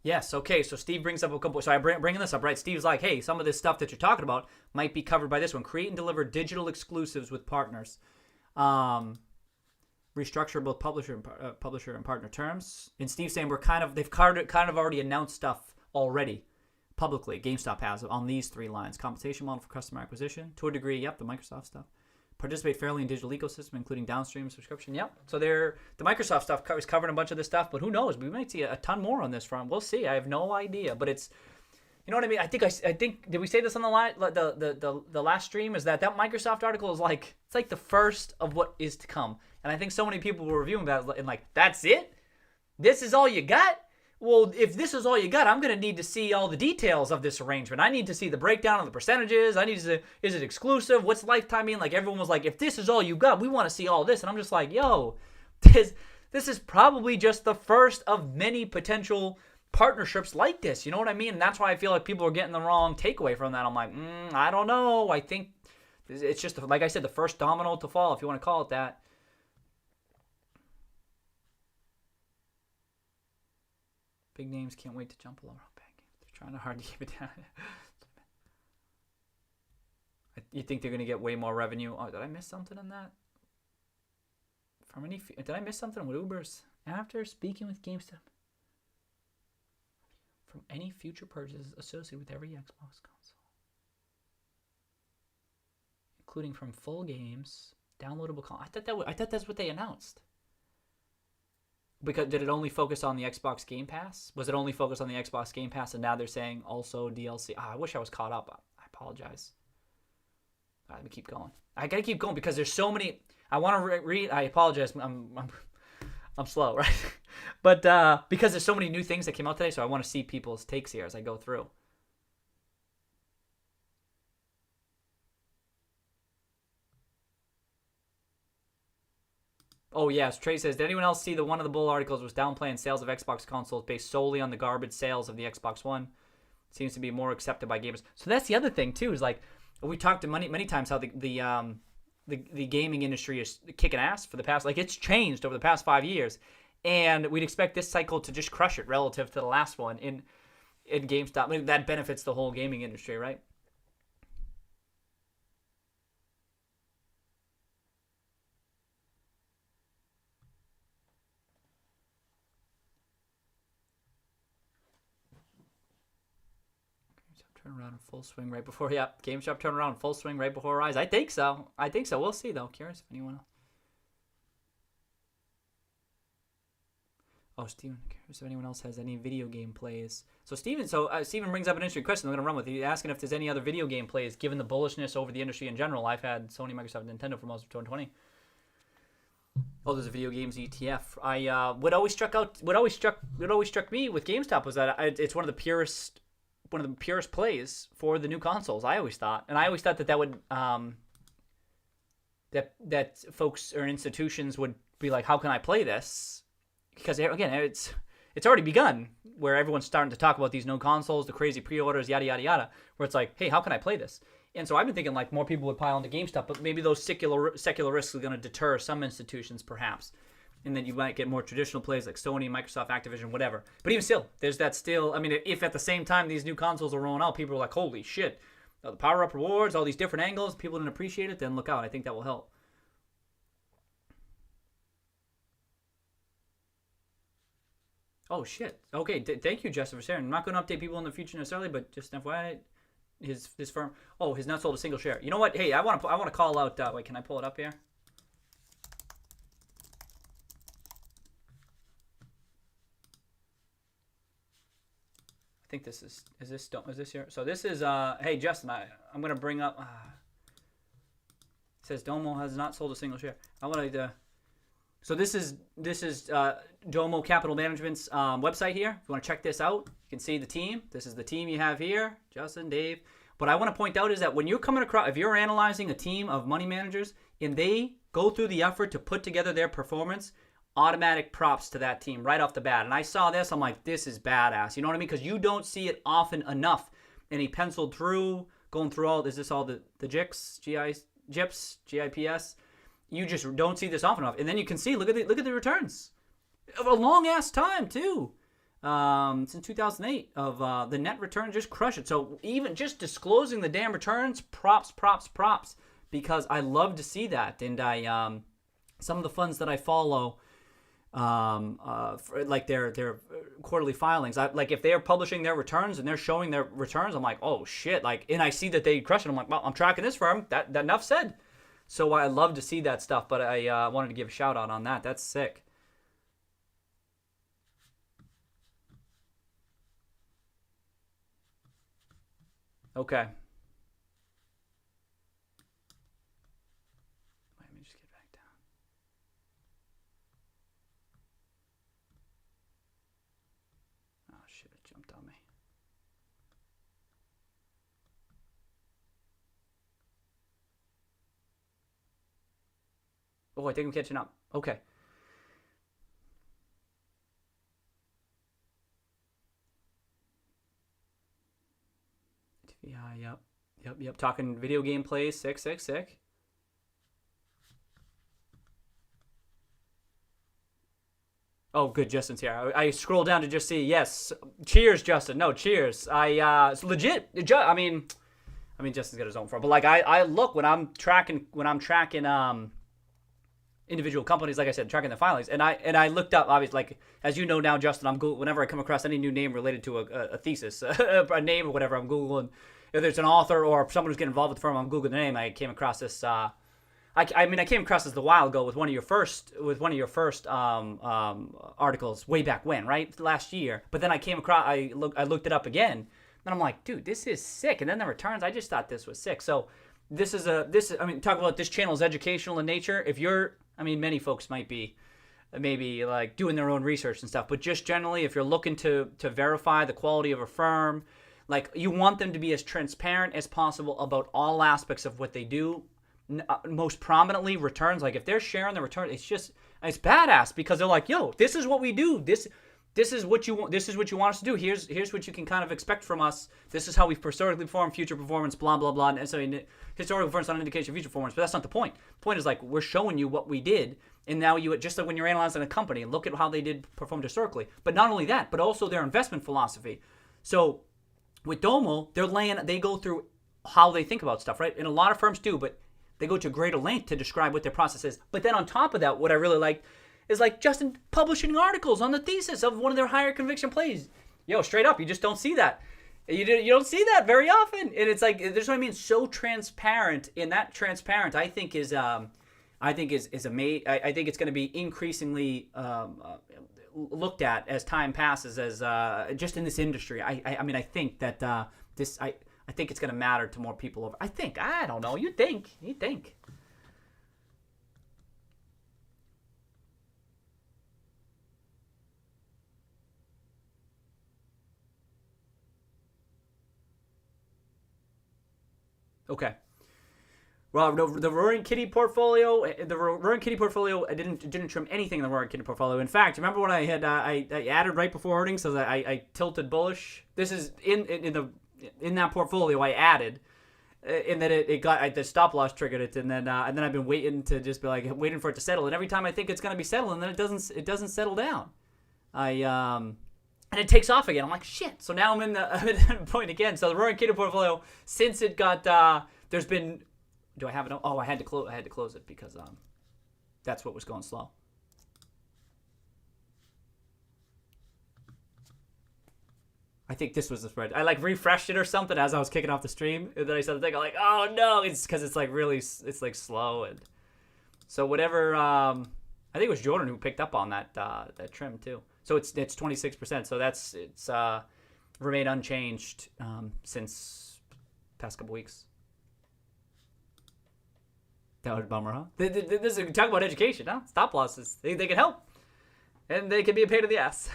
Yes, okay, so Steve brings up a couple, so I'm bringing this up, right? Steve's like, hey, some of this stuff that you're talking about might be covered by this one. Create and deliver digital exclusives with partners. Restructure both publisher and partner terms. And Steve's saying they've kind of already announced stuff already publicly. GameStop has on these 3 lines. Compensation model for customer acquisition. To a degree, yep, the Microsoft stuff. Participate fairly in digital ecosystem, including downstream subscription. Yep. So the Microsoft stuff is covering a bunch of this stuff, but who knows? We might see a ton more on this front. We'll see. I have no idea, but it's, you know what I mean? I think did we say this on the last stream? Is that Microsoft article is like, it's like the first of what is to come, and I think so many people were reviewing that and like, that's it? This is all you got? Well, if this is all you got, I'm going to need to see all the details of this arrangement. I need to see the breakdown of the percentages. I need to see, is it exclusive? What's lifetime mean? Like, everyone was like, if this is all you got, we want to see all this. And I'm just like, yo, this is probably just the first of many potential partnerships like this. You know what I mean? And that's why I feel like people are getting the wrong takeaway from that. I'm like, I don't know. I think it's just, like I said, the first domino to fall, if you want to call it that. Big names can't wait to jump along. They're trying hard to keep it down. You think they're going to get way more revenue? Oh, did I miss something on that? Did I miss something with Ubers? After speaking with GameStop, from any future purchases associated with every Xbox console, including from full games, downloadable content. I thought that's what they announced. Because did it only focus on the Xbox Game Pass? Was it only focused on the Xbox Game Pass, and now they're saying also DLC? I wish I was caught up. I apologize. All right, let me keep going. I gotta keep going because there's so many. I want to read. I apologize. I'm slow, right? But because there's so many new things that came out today, so I want to see people's takes here as I go through. Oh, yes. Trey says, did anyone else see one of the bull articles was downplaying sales of Xbox consoles based solely on the garbage sales of the Xbox One? Seems to be more accepted by gamers. So that's the other thing, too, is like, we talked many times how the gaming industry is kicking ass for the past, like it's changed over the past 5 years. And we'd expect this cycle to just crush it relative to the last one in GameStop. I mean, that benefits the whole gaming industry, right? Turn around in full swing right before, GameStop turn around in full swing right before our eyes. I think so. We'll see, though. Curious if anyone else. Oh, Steven, curious if anyone else has any video game plays. So Steven brings up an interesting question I'm going to run with. He's asking if there's any other video game plays, given the bullishness over the industry in general. I've had Sony, Microsoft, Nintendo for most of 2020. Oh, there's a video games ETF. What always struck me with GameStop was that it's one of the purest plays for the new consoles. I always thought that would that folks or institutions would be like, how can I play this? Because again, it's already begun where everyone's starting to talk about these new consoles, the crazy pre-orders, yada yada yada. Where it's like, hey, how can I play this? And so I've been thinking like more people would pile into GameStop, but maybe those secular risks are going to deter some institutions, perhaps. And then you might get more traditional plays like Sony, Microsoft, Activision, whatever. But even still, there's that still. I mean, if at the same time these new consoles are rolling out, people are like, holy shit, the power-up rewards, all these different angles, people didn't appreciate it, then look out. I think that will help. Oh, shit. Okay, thank you, Justin, for sharing. I'm not going to update people in the future necessarily, but just FYI, his firm. Oh, he's not sold a single share. You know what? Hey, I want to call out. Wait, can I pull it up here? I think this is this here? So this is hey Justin, I'm gonna bring up. It says Domo has not sold a single share. I want to. So this is Domo Capital Management's website here. If you want to check this out, you can see the team. This is the team you have here, Justin, Dave. What I want to point out is that when you're coming across, if you're analyzing a team of money managers and they go through the effort to put together their performance, automatic props to that team right off the bat. And I saw this, I'm like, this is badass. You know what I mean? Because you don't see it often enough. And he penciled through, going through all, is this all the GIPS, GIPS? You just don't see this often enough. And then you can see, look at the returns. Of a long ass time too. Since 2008 of the net return, just crush it. So even just disclosing the damn returns, props, because I love to see that. And I some of the funds that I follow, like their quarterly filings, like if they're publishing their returns and they're showing their returns, I'm like, oh shit, like, and I see that they crush it. I'm like, well, I'm tracking this firm. That enough said. So I love to see that stuff, but I wanted to give a shout out on that. That's sick. Okay. Let me just get back down. Oh shit, it jumped on me. Oh, I think I'm catching up. Okay. Yep. Talking video game plays. Sick. Oh, good. Justin's here. I scroll down to just see. Yes. Cheers, Justin. No, cheers. It's legit. Justin's got his own firm, but like I look when I'm tracking individual companies, like I said, tracking the filings, and I looked up, obviously, like as you know now, Justin, I'm Google whenever I come across any new name related to a thesis, a name or whatever, I'm Googling. If there's an author or someone who's getting involved with the firm, I'm Googling the name. I came across this. I came across this a while ago with one of your first articles way back when, right, last year. But then I came across, I looked it up again, and I'm like, dude, this is sick. And then the returns, I just thought this was sick. So talk about this channel is educational in nature. If you're, many folks might be maybe like doing their own research and stuff, but just generally, if you're looking to verify the quality of a firm, like you want them to be as transparent as possible about all aspects of what they do. Most prominently returns. Like if they're sharing the return, it's badass because they're like, yo, this is what we do. This is what you want. This is what you want us to do. Here's what you can kind of expect from us. This is how we've historically performed, future performance, blah blah blah. And so historical performance not an indication of future performance, but that's not the point. The point is like we're showing you what we did, and now you just like when you're analyzing a company, look at how they did performed historically. But not only that, but also their investment philosophy. So with Domo, they go through how they think about stuff, right? And a lot of firms do, but they go to greater length to describe what their process is. But then on top of that, what I really like is like Justin publishing articles on the thesis of one of their higher conviction plays. Yo, straight up, you just don't see that. You don't see that very often. And it's like, there's what I mean, so transparent. And that transparent, I think is amazing. I think it's going to be increasingly looked at as time passes, as just in this industry. I think that I think it's going to matter to more people. I don't know. You think. Okay. Well, the Roaring Kitty portfolio, I didn't trim anything in the Roaring Kitty portfolio. In fact, remember when I had I added right before earnings, so that I tilted bullish. This is in that portfolio I added, and then it got the stop loss triggered it, and then I've been waiting to just be like waiting for it to settle, and every time I think it's gonna be settling, then it doesn't settle down. And it takes off again. I'm like shit. So now I'm in the point again. So the Roaring Kitty portfolio, since it got there's been, do I have it? Oh, I had to close it because that's what was going slow. I think this was the spread. I like refreshed it or something as I was kicking off the stream, and then I started thinking like, oh no, it's because it's like really, it's like slow, and so whatever. I think it was Jordan who picked up on that trim too. So it's 26%. So it's remained unchanged since past couple weeks. That was a bummer, huh? This is talk about education, huh? Stop losses, they can help, and they can be a pain in the ass.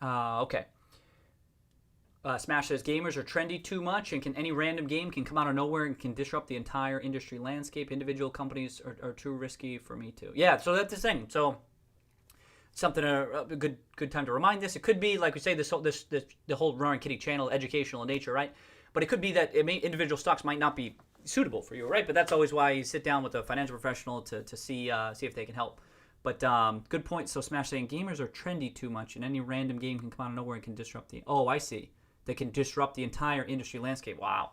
Okay. Smash says gamers are trendy too much, and any random game can come out of nowhere and can disrupt the entire industry landscape. Individual companies are too risky for me too. Yeah, so that's the thing. So something a good time to remind this. It could be like we say the whole Roaring Kitty channel educational in nature, right? But it could be that individual stocks might not be suitable for you, right? But that's always why you sit down with a financial professional to see if they can help. But good point. So Smash saying gamers are trendy too much, and any random game can come out of nowhere and can disrupt the. Oh, I see. They can disrupt the entire industry landscape. Wow.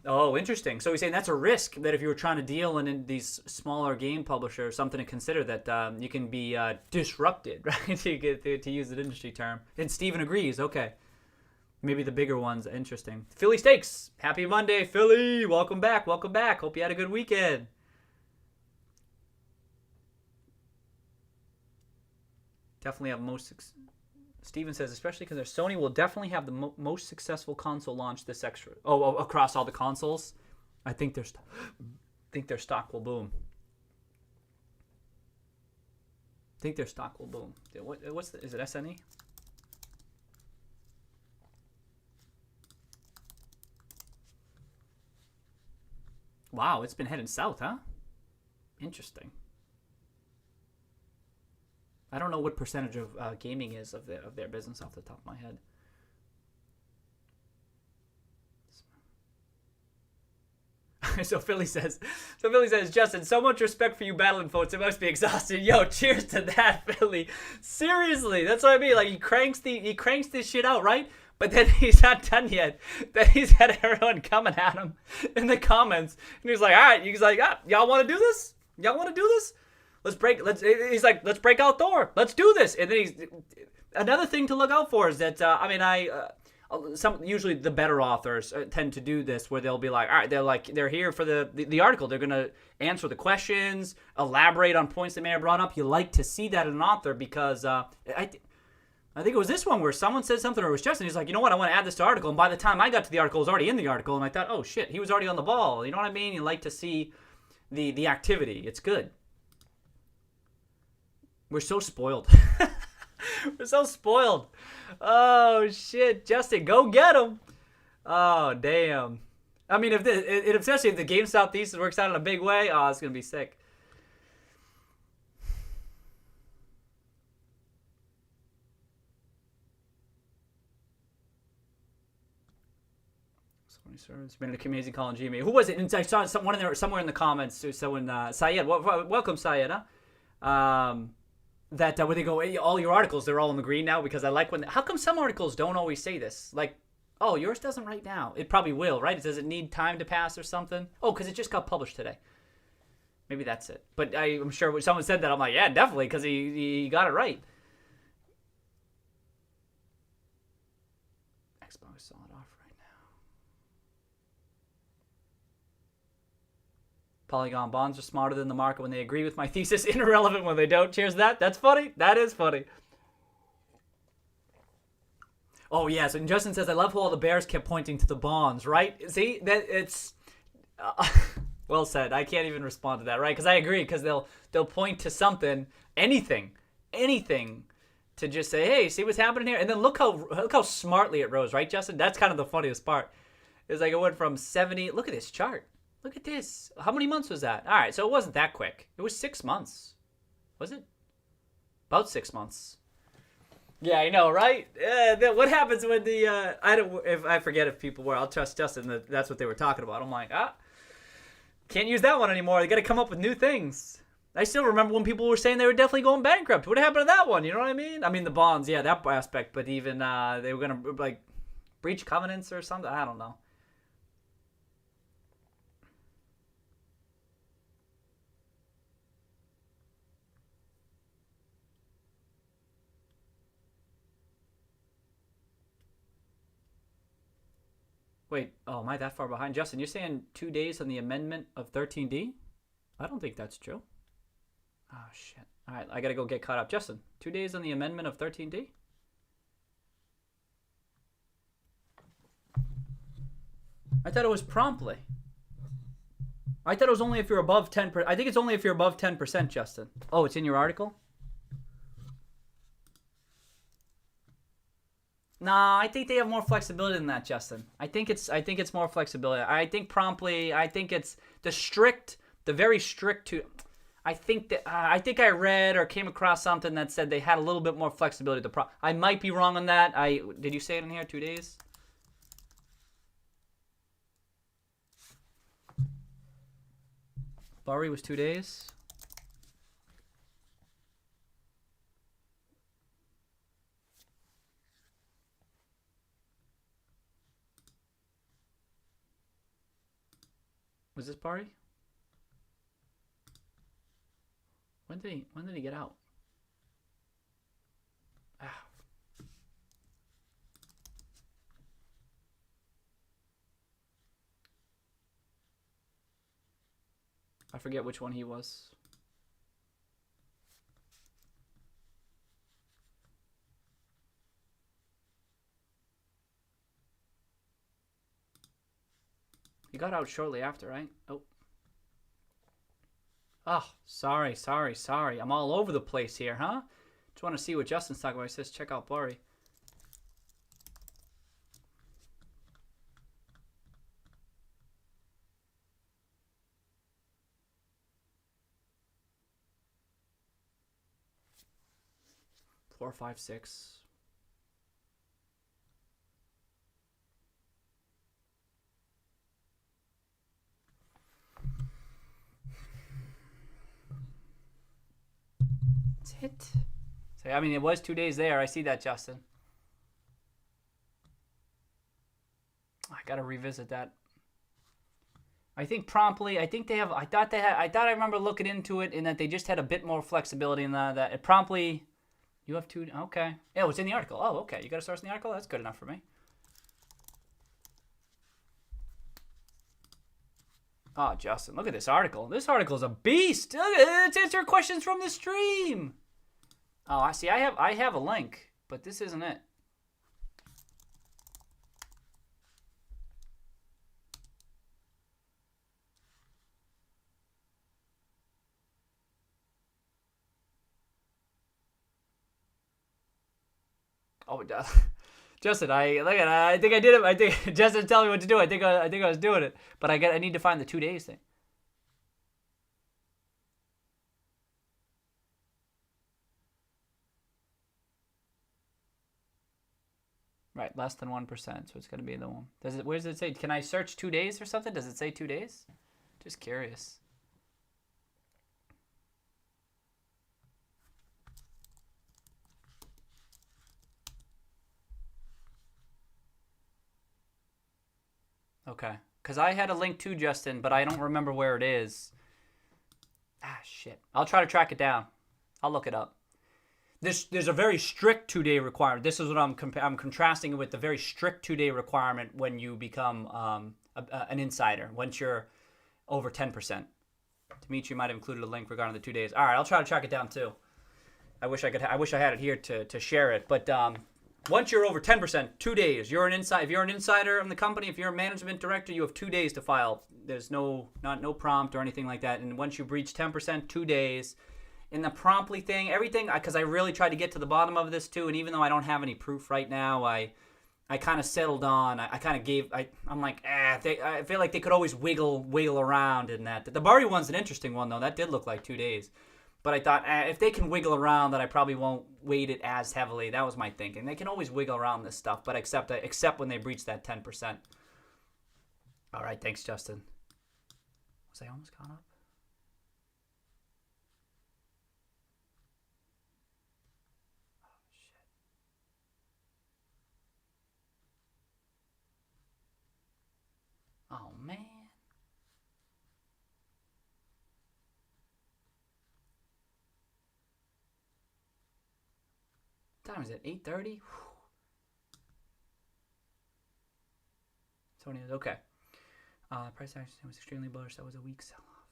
Oh, interesting. So he's saying that's a risk, that if you were trying to deal in these smaller game publishers, something to consider, that you can be disrupted, right? to use an industry term. And Steven agrees. Okay. Maybe the bigger ones. Interesting. Philly Steaks. Happy Monday, Philly. Welcome back. Hope you had a good weekend. Definitely have most. Steven says, especially because Sony will definitely have the most successful console launch this extra. Oh, across all the consoles, I think their stock will boom. Is it SNE? Wow, it's been heading south, huh? Interesting. I don't know what percentage of gaming is of their business off the top of my head. So Philly says, Justin, so much respect for you battling folks. It must be exhausting. Yo, cheers to that, Philly. Seriously, that's what I mean. Like he cranks this shit out, right? But then he's not done yet. Then he's had everyone coming at him in the comments, and he's like, all right, y'all want to do this? Y'all want to do this? He's like, let's break out Thor. Let's do this. And then another thing to look out for is that usually the better authors tend to do this, where they'll be like, all right, they're here for the article. They're gonna answer the questions, elaborate on points they may have brought up. You like to see that in an author because I think it was this one where someone said something, or it was Justin. He's like, you know what, I want to add this to the article. And by the time I got to the article, it was already in the article, and I thought, oh shit, he was already on the ball. You know what I mean? You like to see the activity. It's good. We're so spoiled. We're so spoiled. Oh shit, Justin, go get him. Oh damn. I mean, especially if the GameStop thesis works out in a big way, oh, it's gonna be sick. It's been an amazing call on GME. Who was it? And I saw someone in there somewhere in the comments. Someone, Syed. Welcome, Syed. That where they go, hey, all your articles, they're all in the green now, because I like when. How come some articles don't always say this? Like, oh, yours doesn't right now. It probably will, right? Does it need time to pass or something? Oh, because it just got published today. Maybe that's it. But I'm sure when someone said that, I'm like, yeah, definitely, because he got it right. Expo is solid off right now. Polygon bonds are smarter than the market when they agree with my thesis, irrelevant when they don't. Cheers to that. That's funny. That is funny. Oh, yeah. So Justin says, I love how all the bears kept pointing to the bonds, right? See, that it's well said. I can't even respond to that, right? Because I agree, because they'll point to something, anything, to just say, hey, see what's happening here? And then look how smartly it rose, right, Justin? That's kind of the funniest part. It's like it went from 70. Look at this chart. Look at this. How many months was that? All right, so it wasn't that quick. It was 6 months. Was it? About 6 months. Yeah, I know, right? What happens when I forget if people were. I'll trust Justin that's what they were talking about. I'm like, can't use that one anymore. They got to come up with new things. I still remember when people were saying they were definitely going bankrupt. What happened to that one? You know what I mean? I mean, the bonds, yeah, that aspect. But even they were going to, like, breach covenants or something. I don't know. Wait, oh, am I that far behind? Justin, you're saying 2 days on the amendment of 13D? I don't think that's true. Oh, shit. All right, I got to go get caught up. Justin, 2 days on the amendment of 13D? I thought it was promptly. I thought it was only if you're above 10%. I think it's only if you're above 10%, Justin. Oh, it's in your article? Nah, I think they have more flexibility than that, Justin. I think it's more flexibility. I think promptly. I think it's the very strict to. I think I read or came across something that said they had a little bit more flexibility. I might be wrong on that. Did you say it in here? 2 days. Bari was 2 days. Was this Bari? When did he get out? I forget which one he was. He got out shortly after, right? Oh. Oh, sorry. I'm all over the place here, huh? Just want to see what Justin's talking about. He says, check out Bari. 4, 5, 6. That's it. So, I mean, it was 2 days there. I see that, Justin. I gotta revisit that. I think promptly. I think they have. I thought I remember looking into it, and that they just had a bit more flexibility in that. It promptly. You have 2. Okay. Yeah, it was in the article. Oh, okay. You got a source in the article. That's good enough for me. Oh, Justin, look at this article. This article is a beast. It's answering questions from the stream. Oh, I see. I have a link, but this isn't it. Oh, Justin, I think I did it. I think Justin telling me what to do. I think I was doing it, but I need to find the 2 days thing. Right, less than 1%, so it's gonna be the one. Where does it say? Can I search 2 days or something? Does it say 2 days? Just curious. Okay. Because I had a link to Justin, but I don't remember where it is. Ah, shit. I'll try to track it down. I'll look it up. There's a very strict 2-day requirement. This is what I'm contrasting it with the very strict 2-day requirement when you become an insider, once you're over 10%. Dimitri might have included a link regarding the 2 days. All right, I'll try to track it down too. I wish I had it here to share it, but once you're over 10%, 2 days. If you're an insider in the company, if you're a management director, you have 2 days to file. There's no prompt or anything like that. And once you breach 10%, 2 days. In the promptly thing, everything, because I really tried to get to the bottom of this too. And even though I don't have any proof right now, I kind of settled on. I kind of gave. I'm like, I feel like they could always wiggle around in that. The Bari one's an interesting one though. That did look like 2 days. But I thought, if they can wiggle around, that I probably won't weight it as heavily. That was my thinking. They can always wiggle around this stuff, but except when they breach that 10%. All right, thanks, Justin. Was I almost caught up? Oh, shit. Oh, man. What time is it? 8:30? Tony, okay. Price action was extremely bullish. That was a weak sell-off.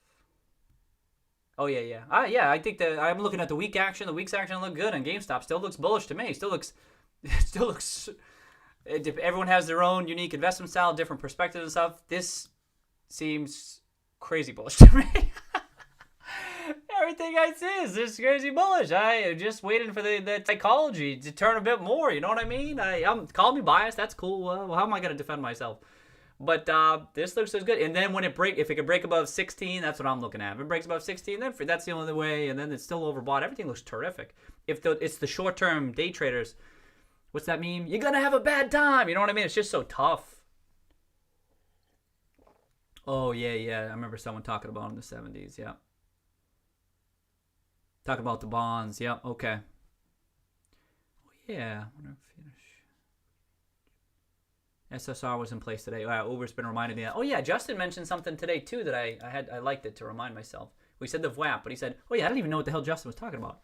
Oh, yeah. I think that I'm looking at the week action. The week's action looked good, and GameStop still looks bullish to me. Still looks. Everyone has their own unique investment style, different perspectives and stuff. This seems crazy bullish to me. Everything I see is just crazy bullish. I am just waiting for the psychology to turn a bit more. You know what I mean? Call me biased. That's cool. Well, how am I going to defend myself? But this looks as good. And then when if it could break above 16, that's what I'm looking at. If it breaks above 16, then that's the only way. And then it's still overbought. Everything looks terrific. If it's the short-term day traders, what's that mean? You're going to have a bad time. You know what I mean? It's just so tough. Oh, yeah. I remember someone talking about it in the 70s. Yeah. Talking about the bonds. Yep. Okay. Oh, yeah. SSR was in place today. Uber's been reminding me. Oh, yeah. Justin mentioned something today, too, that I liked it to remind myself. We said the VWAP, but he said, oh, yeah, I don't even know what the hell Justin was talking about.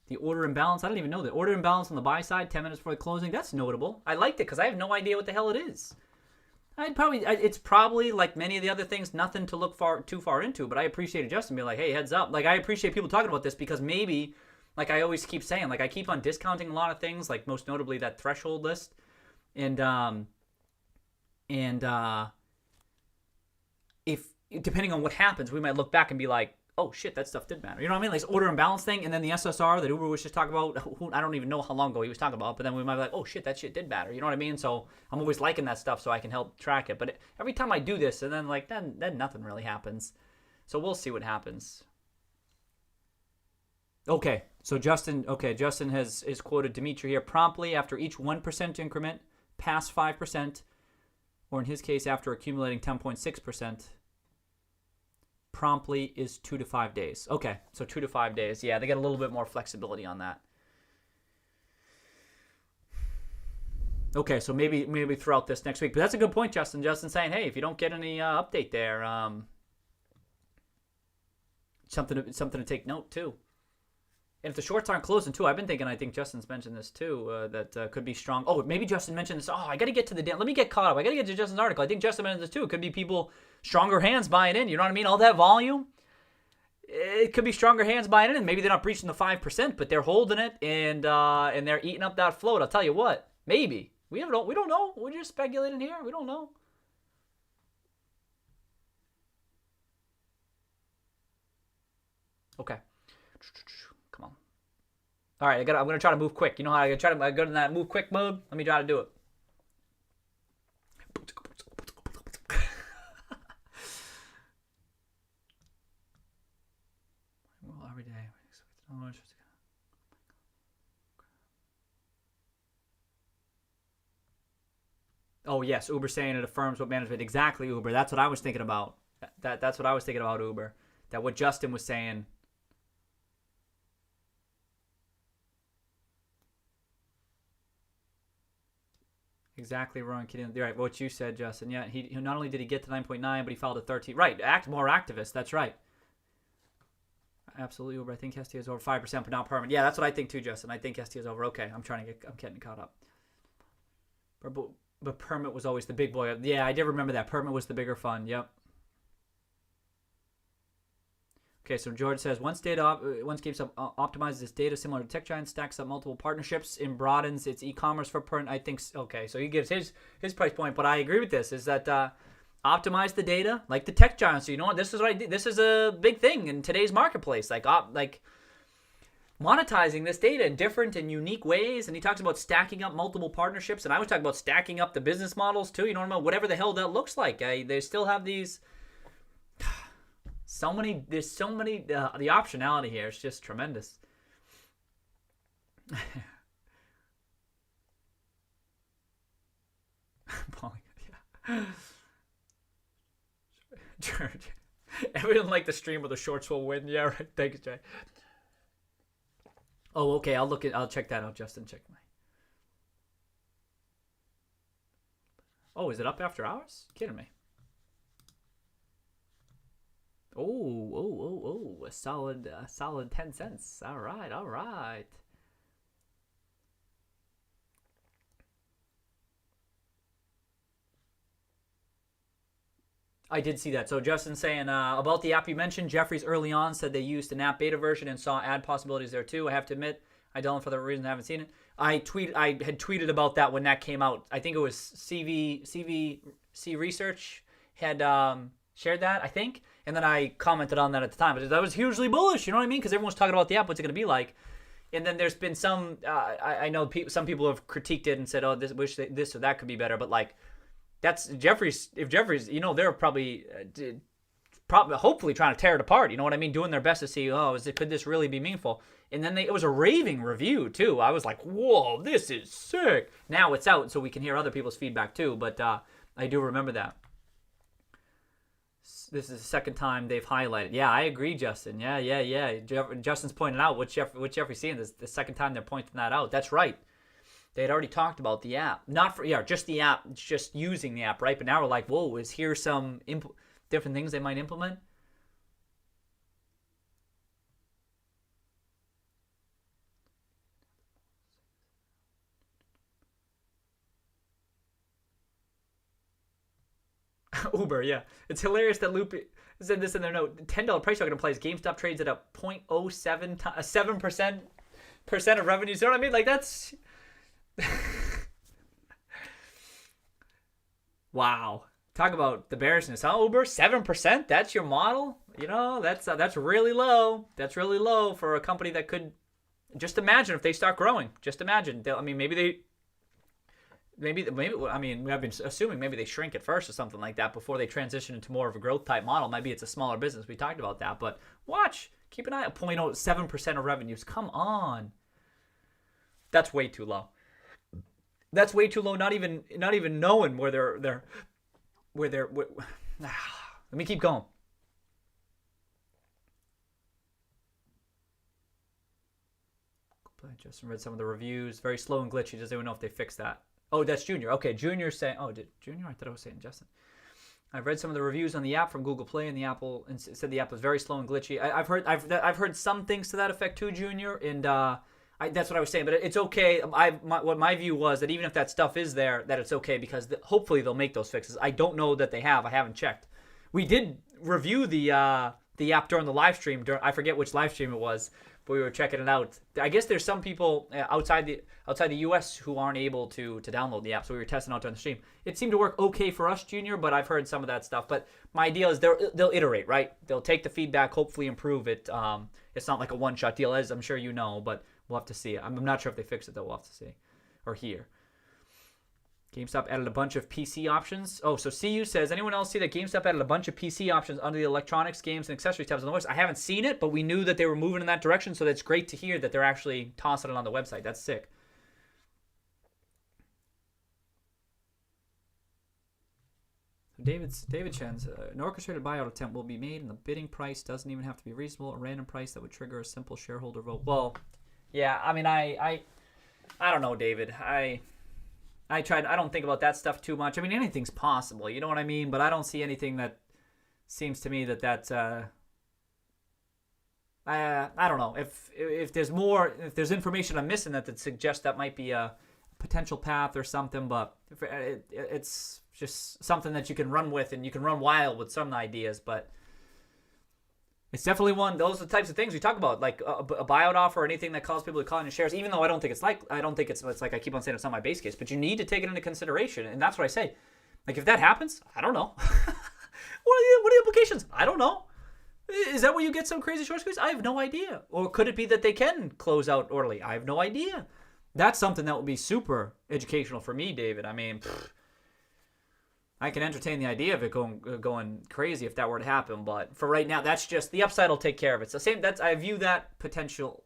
The order imbalance. I don't even know that. Order imbalance on the buy side, 10 minutes before the closing. That's notable. I liked it because I have no idea what the hell it is. It's probably like many of the other things, nothing to look too far into, but I appreciated Justin being like, hey, heads up. Like, I appreciate people talking about this because maybe, like I always keep saying, like I keep on discounting a lot of things, like most notably that threshold list. And if, depending on what happens, we might look back and be like, oh shit, that stuff did matter. You know what I mean? Like this order imbalance thing, and then the SSR that Uber was just talking about, I don't even know how long ago he was talking about, but then we might be like, oh shit, that shit did matter. You know what I mean? So I'm always liking that stuff so I can help track it. But every time I do this, and then like then nothing really happens. So we'll see what happens. Okay, so Justin has quoted Dimitri here. Promptly after each 1% increment past 5%, or in his case after accumulating 10.6%, promptly is 2 to 5 days. Okay, so 2 to 5 days. Yeah, they get a little bit more flexibility on that. Okay, so maybe throughout this next week. But that's a good point, Justin. Justin saying, hey, if you don't get any update there, something to take note too. And if the shorts aren't closing too, I think Justin's mentioned this too, that could be strong. Oh, maybe Justin mentioned this. Oh, I got to get to let me get caught up. I got to get to Justin's article. I think Justin mentioned this too. It could be people, stronger hands buying in. You know what I mean? All that volume. It could be stronger hands buying in, and maybe they're not breaching the 5%, but they're holding it and they're eating up that float. I'll tell you what, maybe. We don't know. We're just speculating here. We don't know. Okay. Come on. All right, I'm gonna try to move quick. You know how I go in that move quick mode? Let me try to do it. Well, every day. Oh yes, Uber saying it affirms what management. Exactly, Uber. That's what I was thinking about. That's what I was thinking about, Uber. That what Justin was saying. Exactly, Ron Kidding. Right, what you said, Justin. Yeah, he not only did he get to 9.9, but he fell to 13. Right, more activist. That's right. Absolutely, Uber. I think ST is over 5%, but not permanent. Yeah, that's what I think too, Justin. I think ST is over. Okay, I'm getting caught up. But permit was always the big boy. Yeah, I did remember that. Permit was the bigger fund. Yep. Okay, so George says once GameStop optimizes its data similar to Tech Giant, stacks up multiple partnerships and broadens its e-commerce footprint. I think okay, so he gives his price point, but I agree with this. Is that optimize the data like the Tech Giant? So you know what? This is what I did. This is a big thing in today's marketplace. Like monetizing this data in different and unique ways. And he talks about stacking up multiple partnerships, and I was talking about stacking up the business models too. You know what I mean? Whatever the hell that looks like. They still have these. There's so many, the optionality here is just tremendous. Yeah. George. Everyone like the stream where the shorts will win. Yeah, right. Thanks, Jay. Oh, okay. I'll check that out, Justin. Check my. Oh, is it up after hours? Kidding me. Oh, a solid 10 cents. All right. I did see that. So Justin saying about the app you mentioned, Jefferies early on said they used an app beta version and saw ad possibilities there too. I have to admit, I don't for the reason I haven't seen it. I had tweeted about that when that came out. I think it was CVC Research had shared that, I think. And then I commented on that at the time. But that was hugely bullish, you know what I mean? Because everyone's talking about the app, what's it going to be like? And then there's been some, I know some people have critiqued it and said, oh, this or that could be better. But like, that's Jefferies. If Jefferies, you know, they're probably hopefully trying to tear it apart. You know what I mean? Doing their best to see, could this really be meaningful? And then it was a raving review too. I was like, whoa, this is sick. Now it's out, so we can hear other people's feedback too. But I do remember that. This is the second time they've highlighted. Yeah, I agree, Justin. Yeah. Justin's pointing out what Jeffrey's seeing. This is the second time they're pointing that out. That's right. They had already talked about the app. Just the app, just using the app, right? But now we're like, whoa, is here some different things they might implement? Uber, yeah. It's hilarious that Loop said this in their note. $10 price target implies GameStop trades at a 7% of revenues. You know what I mean? Like that's wow. Talk about the bearishness, huh? Uber 7%. That's your model. You know that's really low. That's really low for a company that could. Just imagine if they start growing. Just imagine. Maybe I mean I've been assuming maybe they shrink at first or something like that before they transition into more of a growth type model. Maybe it's a smaller business. We talked about that, but watch Keep an eye on 0.07% of revenues. Come on. That's way too low. That's way too low. Not even knowing where they're let me keep going. I just read some of the reviews. Very slow and glitchy. Doesn't even know if they fixed that. Oh, that's Junior. Okay, Junior's saying. Oh, did Junior? I thought I was saying Justin. I've read some of the reviews on the app from Google Play, and it said the app was very slow and glitchy. I've heard some things to that effect too, Junior, and that's what I was saying. But it's okay. What my view was that even if that stuff is there, that it's okay because hopefully they'll make those fixes. I don't know that they have. I haven't checked. We did review the app during the live stream. I forget which live stream it was, but we were checking it out. I guess there's some people outside the U.S. who aren't able to download the app, so we were testing out during the stream. It seemed to work okay for us, Junior, but I've heard some of that stuff. But my idea is they'll iterate, right? They'll take the feedback, hopefully improve it. It's not like a one-shot deal, as I'm sure you know, but we'll have to see. I'm not sure if they fix it, though. We'll have to see or hear. GameStop added a bunch of PC options. Oh, so CU says, anyone else see that GameStop added a bunch of PC options under the electronics, games, and accessories tabs on the website? I haven't seen it, but we knew that they were moving in that direction, so that's great to hear that they're actually tossing it on the website. That's sick. David Chen's, an orchestrated buyout attempt will be made, and the bidding price doesn't even have to be reasonable. A random price that would trigger a simple shareholder vote. Well, yeah, I mean, I don't know, David. I don't think about that stuff too much. I mean, anything's possible, you know what I mean? But I don't see anything that seems to me that I don't know. If there's information I'm missing that suggests that might be a potential path or something, but it's just something that you can run with, and you can run wild with some ideas, but it's definitely one. Those are the types of things we talk about, like a buyout offer or anything that calls people to call in shares. Even though I don't think it's like I keep on saying it's not my base case, but you need to take it into consideration, and that's what I say. Like if that happens, I don't know. What are the implications? I don't know. Is that where you get some crazy short squeeze? I have no idea. Or could it be that they can close out early? I have no idea. That's something that would be super educational for me, David. I mean, I can entertain the idea of it going crazy if that were to happen, but for right now, that's just the upside will take care of it. So I view that potential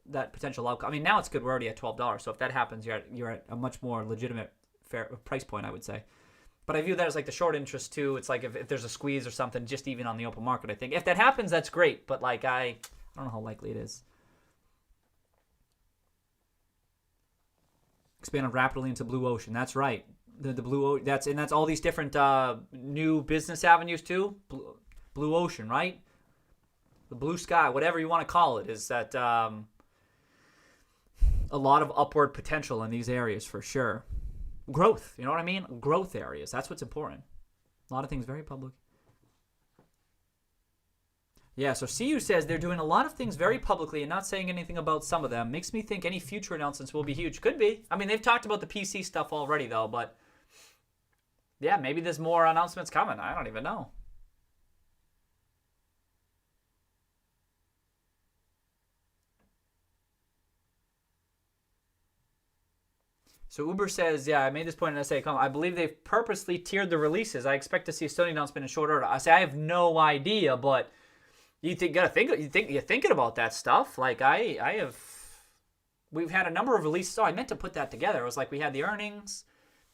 outcome. I mean, now it's good. We're already at $12, so if that happens, you're at a much more legitimate fair price point, I would say. But I view that as like the short interest too. It's like if there's a squeeze or something, just even on the open market, I think if that happens, that's great. But like I don't know how likely it is. Expanded rapidly into blue ocean. That's right. The blue that's all these different new business avenues too. Blue ocean, right? The blue sky, whatever you want to call it, is that a lot of upward potential in these areas for sure. Growth, you know what I mean? Growth areas. That's what's important. A lot of things very public. Yeah, so CU says they're doing a lot of things very publicly and not saying anything about some of them. Makes me think any future announcements will be huge. Could be. I mean, they've talked about the PC stuff already, though, but yeah, maybe there's more announcements coming. I don't even know. So Uber says, yeah, I made this point in SA. I believe they've purposely tiered the releases. I expect to see a Sony announcement in short order. I say I have no idea, but you're thinking about that stuff. Like we've had a number of releases. So I meant to put that together. It was like we had the earnings,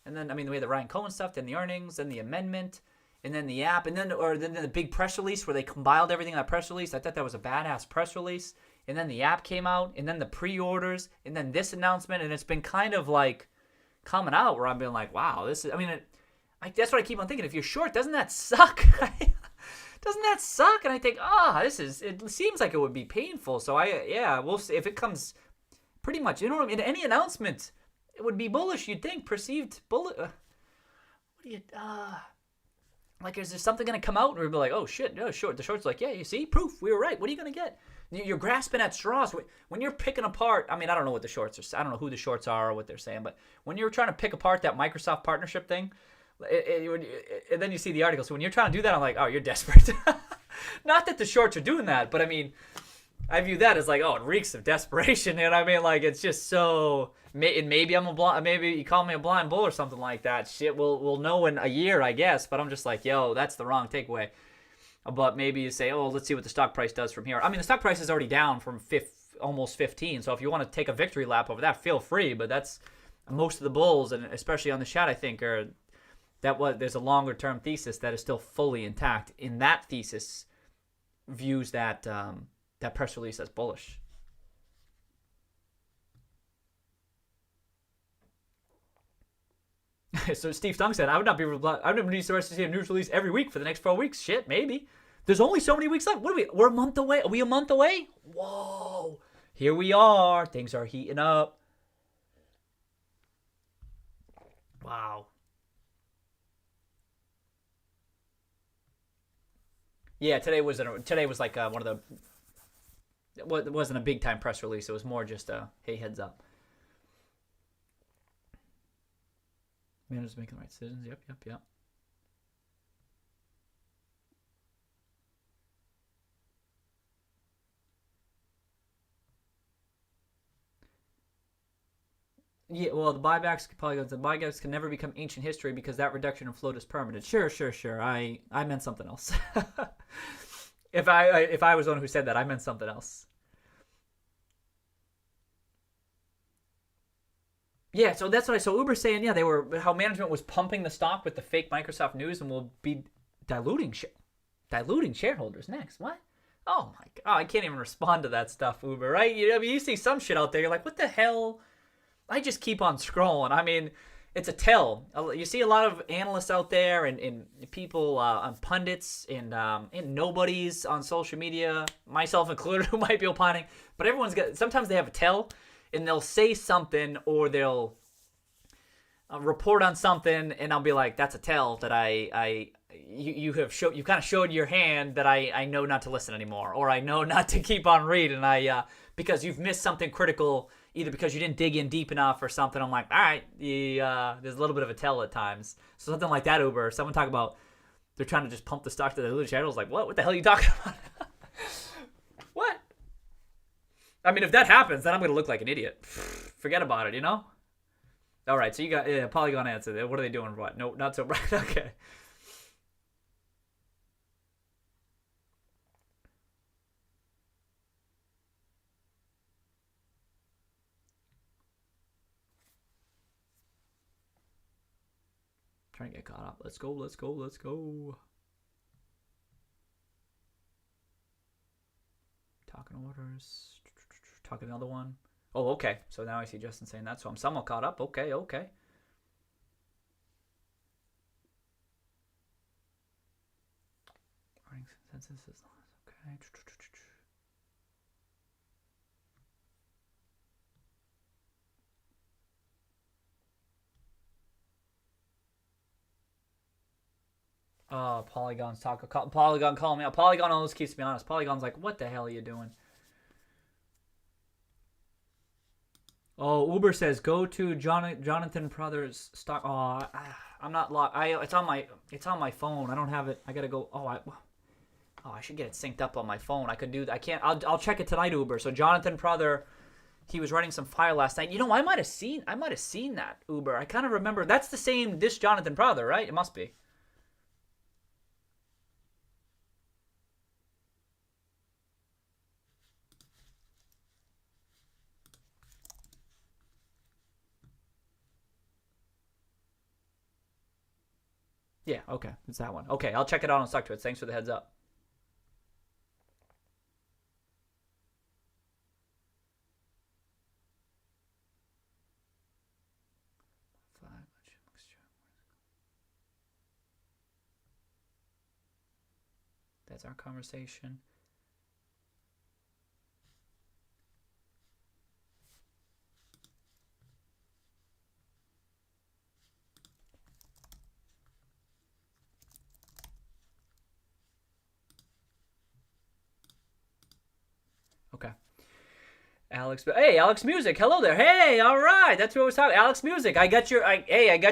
and then we had the Ryan Cohen stuff, then the earnings, then the amendment, and then the app, and then the big press release where they compiled everything in that press release. I thought that was a badass press release. And then the app came out, and then the pre-orders, and then this announcement, and it's been kind of like coming out where I'm being like, wow, this is. I mean, that's what I keep on thinking. If you're short, doesn't that suck? Doesn't that suck? And I think, it seems like it would be painful. So we'll see if it comes pretty much, you know what I mean? Any announcement, it would be bullish, you'd think, perceived bullish. Like, is there something going to come out and we'll be like, oh shit, no, short. The short's like, yeah, you see, proof, we were right. What are you going to get? You're grasping at straws. When you're picking apart, I mean, I don't know what the shorts are. I don't know who the shorts are or what they're saying, but when you're trying to pick apart that Microsoft partnership thing, and then you see the article. So when you're trying to do that, I'm like, oh, you're desperate. Not that the shorts are doing that, but I mean, I view that as like, oh, it reeks of desperation. And I mean, like, it's just so. And maybe maybe you call me a blind bull or something like that. Shit, we'll know in a year, I guess. But I'm just like, yo, that's the wrong takeaway. But maybe you say, oh, let's see what the stock price does from here. I mean, the stock price is already down from almost 15. So if you want to take a victory lap over that, feel free. But that's most of the bulls, and especially on the chat, I think, there's a longer term thesis that is still fully intact. In that thesis, views that press release as bullish. So Steve Stung said, I would not be surprised to see a news release every week for the next 4 weeks. Shit, maybe. There's only so many weeks left. What are we? We're a month away. Are we a month away? Whoa. Here we are. Things are heating up. Wow. Yeah, today was like one of the. It wasn't a big time press release. It was more just a hey, heads up. Managers making the right decisions. Yep. Yeah, well, the buybacks can never become ancient history because that reduction in float is permanent. Sure. I meant something else. If I was the one who said that, I meant something else. Yeah, so that's what so Uber's saying, how management was pumping the stock with the fake Microsoft news and will be diluting shareholders next. What? Oh my god, I can't even respond to that stuff, Uber, right? You see some shit out there, you're like, what the hell? I just keep on scrolling. I mean, it's a tell. You see a lot of analysts out there and people on pundits and nobodies on social media, myself included, who might be opining, but sometimes they have a tell. And they'll say something, or they'll report on something, and I'll be like, "That's a tell that you kind of showed your hand that I know not to listen anymore, or I know not to keep on reading. Because you've missed something critical, either because you didn't dig in deep enough or something. I'm like, all right, there's a little bit of a tell at times. So something like that, Uber. Someone talk about they're trying to just pump the stock to the diluted shareholders. Like, what? What the hell are you talking about? What? I mean, if that happens, then I'm going to look like an idiot. Forget about it, All right, so you got Polygon answer. What are they doing? What? No, not so bright. Okay. Trying to get caught up. Let's go. Talking orders. Talking another one. Oh, okay. So now I see Justin saying that. So I'm somewhat caught up. Okay. Earnings consensus is okay. Oh, Polygon calling me out. Polygon always keeps me honest. Polygon's like, what the hell are you doing? Oh, Uber says go to Jonathan Brothers stock. Oh, I'm not locked. It's on my phone. I don't have it. I gotta go. I should get it synced up on my phone. I can't. I'll check it tonight, Uber. So Jonathan Brother, he was running some fire last night. I might have seen that, Uber. I kind of remember. That's the same. This Jonathan Brother, right? It must be. Yeah, okay. It's that one. Okay, I'll check it out on StockTwits. Thanks for the heads up. That's our conversation. Okay. Alex Music. Hello there. Hey, all right. That's who I was talking. Alex Music. I got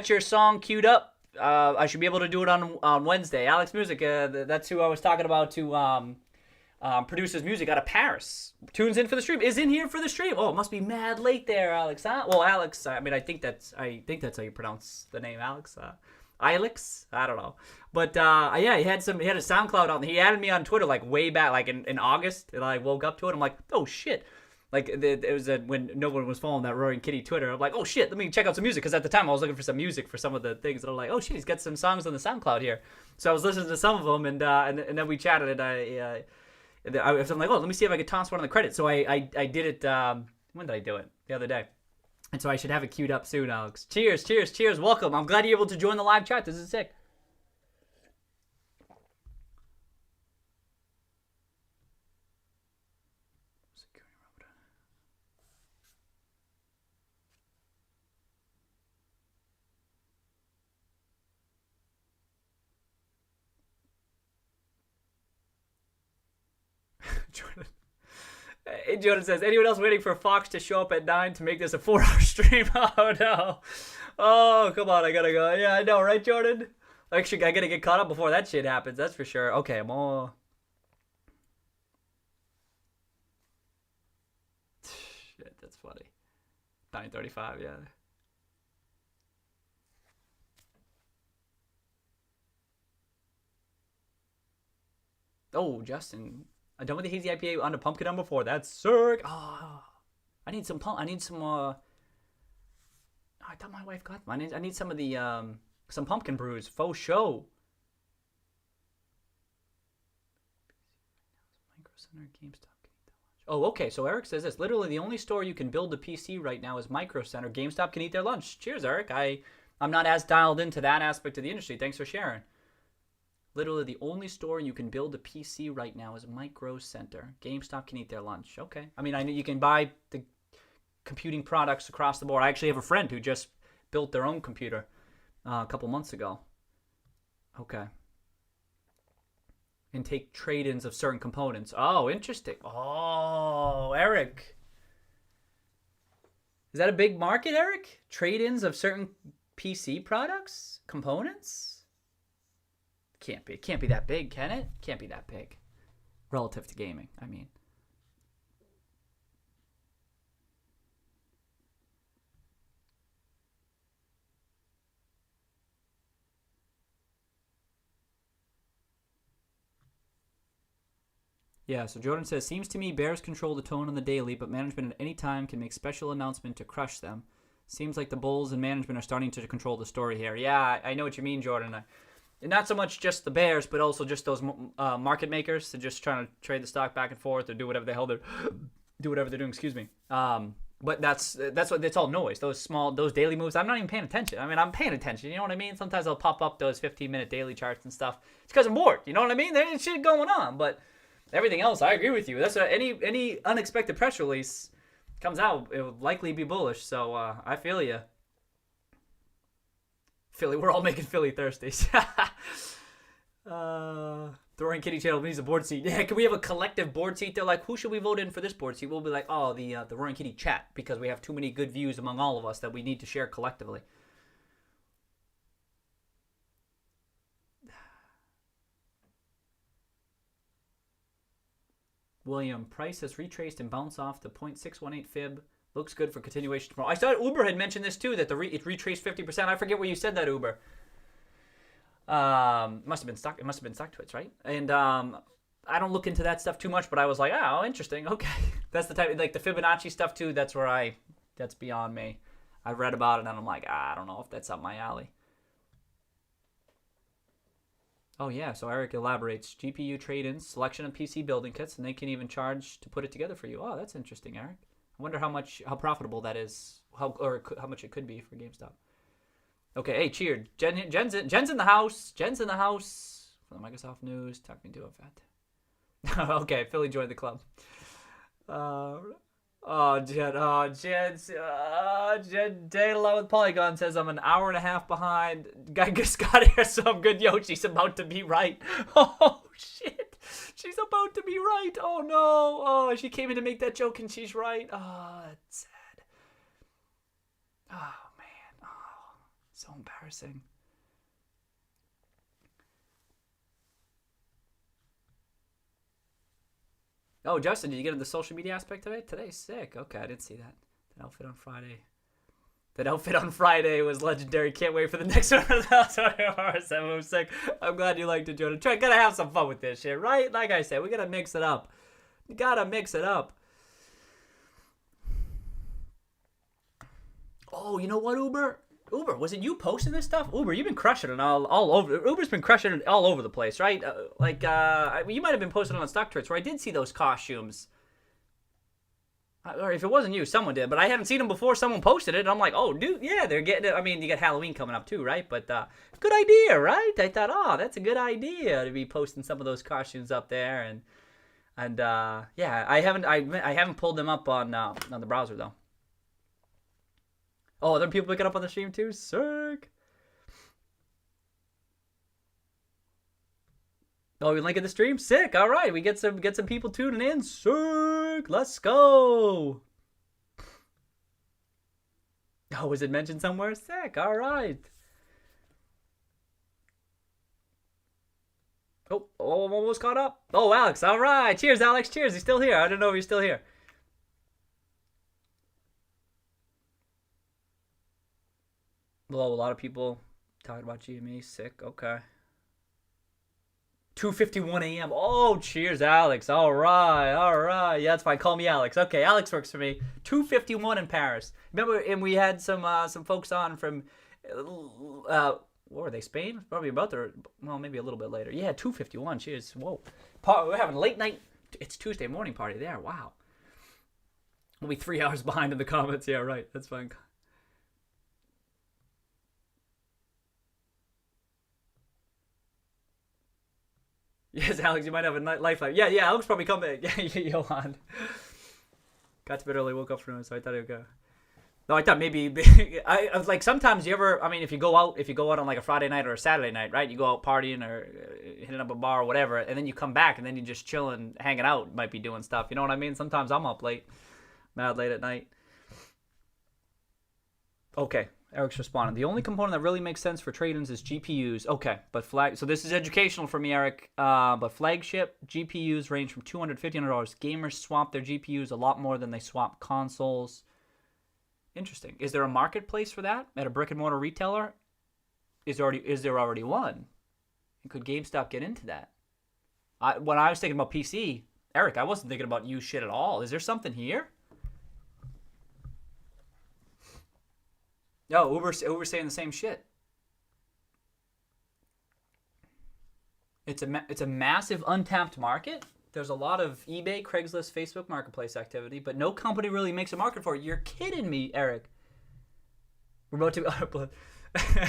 your song queued up. I should be able to do it on Wednesday. Alex Music. That's who I was talking about to produces music out of Paris. Tunes in for the stream. Is in here for the stream. Oh, it must be mad late there, Alex. Huh? Well, Alex. I think that's how you pronounce the name, Alex. Ilix? I don't know. But yeah, he had a SoundCloud on. He added me on Twitter like way back, like in August, and I woke up to it. I'm like, oh shit. Like it was when no one was following that Roaring Kitty Twitter. I'm like, oh shit, let me check out some music, because at the time I was looking for some music for some of the things, and I'm like, oh shit, he's got some songs on the SoundCloud here. So I was listening to some of them, and then we chatted, and I'm like, oh, let me see if I could toss one on the credit. So I did it. When did I do it? The other day. And so I should have it queued up soon, Alex. Cheers, cheers, cheers. Welcome. I'm glad you're able to join the live chat. This is sick. Jordan. Hey, Jordan says, anyone else waiting for Fox to show up at 9 to make this a 4-hour stream? Oh, no. Oh, come on. I gotta go. Yeah, I know, right, Jordan? Actually, I gotta get caught up before that shit happens. That's for sure. Okay, I'm all... Shit, that's funny. 9:35, yeah. Oh, Justin... I done with the hazy IPA on the pumpkin number 4. That's sick. Oh, I need some I thought my wife got them. I need some of the some pumpkin brews. Faux show. Micro Center, GameStop. Oh, okay. So Eric says this. Literally, the only store you can build a PC right now is Micro Center. GameStop can eat their lunch. Cheers, Eric. I'm not as dialed into that aspect of the industry. Thanks for sharing. Literally, the only store you can build a PC right now is Micro Center. GameStop can eat their lunch. Okay. I mean, I know you can buy the computing products across the board. I actually have a friend who just built their own computer a couple months ago. Okay. And take trade-ins of certain components. Oh, interesting. Oh, Eric. Is that a big market, Eric? Trade-ins of certain PC products? Components? Can't be. It can't be that big, can it? Can't be that big. Relative to gaming, I mean. Yeah, so Jordan says, seems to me bears control the tone on the daily, but management at any time can make special announcement to crush them. Seems like the bulls and management are starting to control the story here. Yeah, I know what you mean, Jordan. Not so much just the bears, but also just those market makers that just trying to trade the stock back and forth or do whatever the hell they're doing. Excuse me. But that's what it's all noise. Those daily moves. I'm not even paying attention. I mean, I'm paying attention. You know what I mean? Sometimes I'll pop up those 15-minute daily charts and stuff. It's because I'm bored. You know what I mean? There's shit going on. But everything else, I agree with you. That's any unexpected press release comes out, it will likely be bullish. So I feel you. Philly, we're all making Philly Thursdays. Throwing Kitty Channel needs a board seat. Yeah, can we have a collective board seat? They're like, who should we vote in for this board seat? We'll be like, oh, the Roaring Kitty chat, because we have too many good views among all of us that we need to share collectively. William, price has retraced and bounced off the 0.618 fib. Looks good for continuation tomorrow. I thought Uber had mentioned this too, that it retraced 50%. I forget where you said that, Uber. Must have been stock. It must have been stock twits, right? And I don't look into that stuff too much, but I was like, oh, interesting. Okay, that's the type, like the Fibonacci stuff too. That's that's beyond me. I've read about it and I'm like, I don't know if that's up my alley. Oh yeah, so Eric elaborates. GPU trade-ins, selection of PC building kits, and they can even charge to put it together for you. Oh, that's interesting, Eric. I wonder how profitable that is, how much it could be for GameStop. Okay, hey, cheered. Jen's in the house. Jen's in the house. For the Microsoft News, talk me to it, fat. Okay, Philly joined the club. Jen Dayla with Polygon says I'm an hour and a half behind. Guy just got here, so I'm good. Yo, she's about to be right. Oh, shit. She's about to be right. Oh, no. Oh, she came in to make that joke, and she's right. Oh, that's sad. Oh, man. Oh, so embarrassing. Oh, Justin, did you get into the social media aspect of it? Today's sick. Okay, I didn't see that. That outfit on Friday. That outfit on Friday was legendary. Can't wait for the next one. That was sick. I'm glad you liked it, Jordan. Gotta have some fun with this shit, right? Like I said, we gotta mix it up. You gotta mix it up. Oh, you know what, Uber? Uber, was it you posting this stuff? Uber, you've been crushing it all over. Uber's been crushing it all over the place, right? You might have been posting on Stock Twits where I did see those costumes. Or if it wasn't you, someone did. But I haven't seen them before someone posted it. And I'm like, oh, dude, yeah, they're getting it. I mean, you got Halloween coming up too, right? But good idea, right? I thought, oh, that's a good idea to be posting some of those costumes up there. And yeah, I haven't pulled them up on the browser, though. Oh, other people pick it up on the stream too? Sick. Oh, we link in the stream? Sick. All right. We get some people tuning in. Sick. Let's go. Oh, was it mentioned somewhere? Sick. All right. Oh, I'm almost caught up. Oh, Alex. All right. Cheers, Alex. Cheers. He's still here. I don't know if he's still here. Well, a lot of people talking about GME. Sick. Okay. 2:51 a.m. Oh, cheers, Alex. All right. Yeah, that's fine. Call me Alex. Okay, Alex works for me. 2:51 in Paris. Remember, and we had some folks on from, what were they, Spain? Probably about there. Well, maybe a little bit later. Yeah, 2:51. Cheers. Whoa. We're having a late night. It's Tuesday morning party there. Wow. We'll be 3 hours behind in the comments. Yeah, right. That's fine. Yes, Alex, you might have a lifeline. Yeah, Alex probably come back. Yeah, Johan. Got to bed early, woke up for noon, so I thought it would go. No, I thought maybe I was like, sometimes you ever, I mean, if you go out on like a Friday night or a Saturday night, right? You go out partying or hitting up a bar or whatever, and then you come back and then you just chilling, hanging out, might be doing stuff. You know what I mean? Sometimes I'm up late, mad late at night. Okay. Eric's responding. The only component that really makes sense for trade-ins is GPUs. Okay, but so this is educational for me, Eric. But flagship GPUs range from $200 to $1,500. Gamers swap their GPUs a lot more than they swap consoles. Interesting. Is there a marketplace for that at a brick-and-mortar retailer? Is there already one? And could GameStop get into that? When I was thinking about PC, Eric, I wasn't thinking about used shit at all. Is there something here? No, Uber's saying the same shit. It's a massive untapped market. There's a lot of eBay, Craigslist, Facebook marketplace activity, but no company really makes a market for it. You're kidding me, Eric. We're about to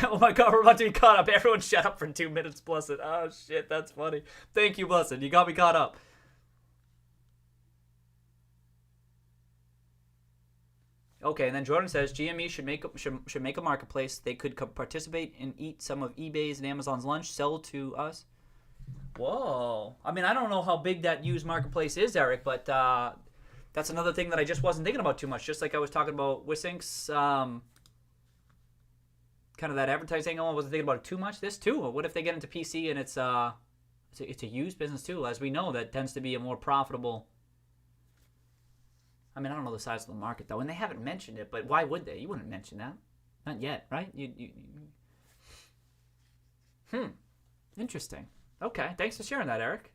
oh my god, we're about to be caught up. Everyone shut up for 2 minutes, Blessed. Oh shit, that's funny. Thank you, Blessed. You got me caught up. Okay, and then Jordan says GME should make a marketplace. They could participate and eat some of eBay's and Amazon's lunch, sell to us. Whoa. I mean, I don't know how big that used marketplace is, Eric, but that's another thing that I just wasn't thinking about too much. Just like I was talking about Wisink's, kind of that advertising angle, I wasn't thinking about it too much. This too. What if they get into PC and it's a used business too? As we know, that tends to be a more profitable. I mean, I don't know the size of the market, though, and they haven't mentioned it, but why would they? You wouldn't mention that. Not yet, right? Interesting. Okay, thanks for sharing that, Eric.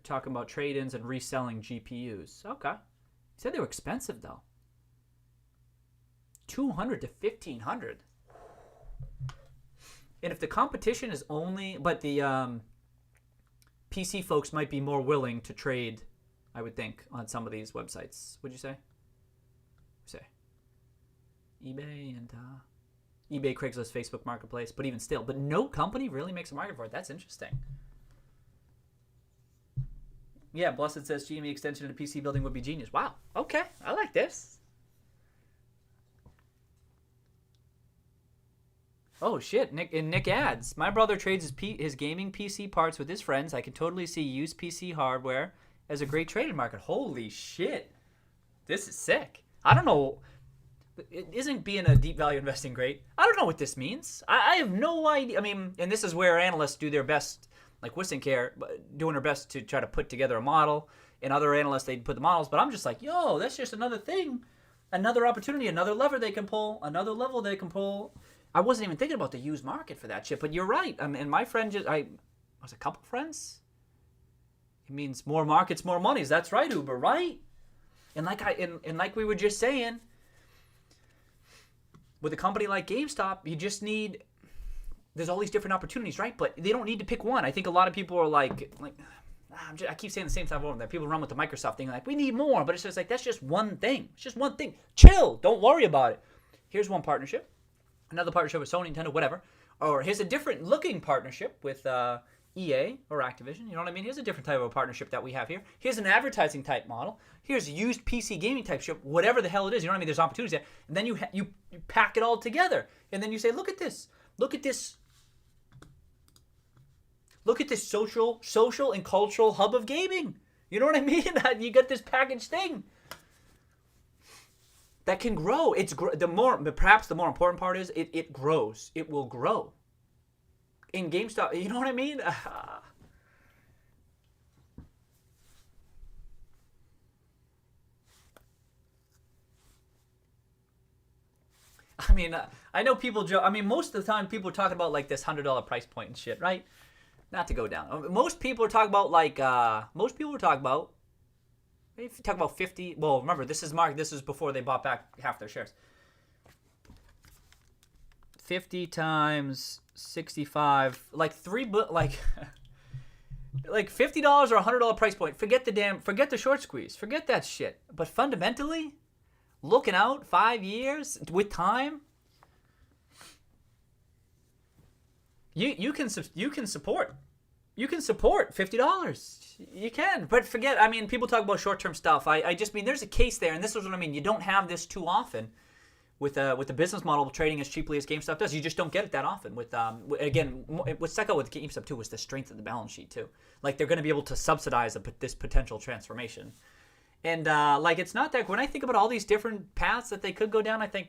Talking about trade-ins and reselling GPUs. Okay. You said they were expensive, though. $200 to $1,500. And if the competition is only... But the PC folks might be more willing to trade... I would think, on some of these websites. Would you say? eBay and eBay, Craigslist, Facebook Marketplace, but even still. But no company really makes a market for it. That's interesting. Yeah, Blessed says GME extension into PC building would be genius. Wow. Okay. I like this. Oh, shit. Nick adds. My brother trades his gaming PC parts with his friends. I can totally see used PC hardware as a great trading market. Holy shit. This is sick. I don't know. Isn't being a deep value investing great? I don't know what this means. I have no idea. I mean, and this is where analysts do their best, like Wisink here, doing their best to try to put together a model. And other analysts, they put the models. But I'm just like, yo, that's just another thing Another opportunity, another lever they can pull, another level they can pull. I wasn't even thinking about the used market for that shit, but you're right. I mean, my friend I was a couple friends. It means more markets, more monies. That's right, Uber, right? And like we were just saying, with a company like GameStop, you just need. There's all these different opportunities, right? But they don't need to pick one. I think a lot of people are like I keep saying the same stuff over there. People run with the Microsoft thing, like we need more, but it's just like that's just one thing. It's just one thing. Chill. Don't worry about it. Here's one partnership, another partnership with Sony, Nintendo, whatever. Or here's a different looking partnership with EA or Activision. You know what I mean? Here's a different type of a partnership that we have here. Here's an advertising type model. Here's a used PC gaming type ship. Whatever the hell it is, you know what I mean? There's opportunities there, and then you pack it all together, and then you say, look at this. Look at this. Look at this social and cultural hub of gaming. You know what I mean? You got this packaged thing that can grow. Perhaps the more important part is it grows. It will grow. In GameStop, you know what I mean? I mean, I know people joke. I mean, most of the time people are talking about like this $100 price point and shit, right? Not to go down. Most people are talking about like. Most people are talking about. If you talk about 50. Well, remember this is Mark. This is before they bought back half their shares. 50 times 65, like like $50 or $100 price point. Forget the short squeeze. Forget that shit. But fundamentally, looking out 5 years with time, you can support $50. You can, but forget. I mean, people talk about short-term stuff. I just mean there's a case there, and this is what I mean. You don't have this too often with the business model trading as cheaply as GameStop does. You just don't get it that often. Again, what stuck out with GameStop too was the strength of the balance sheet too. Like they're going to be able to subsidize this potential transformation. And like it's not that when I think about all these different paths that they could go down, I think,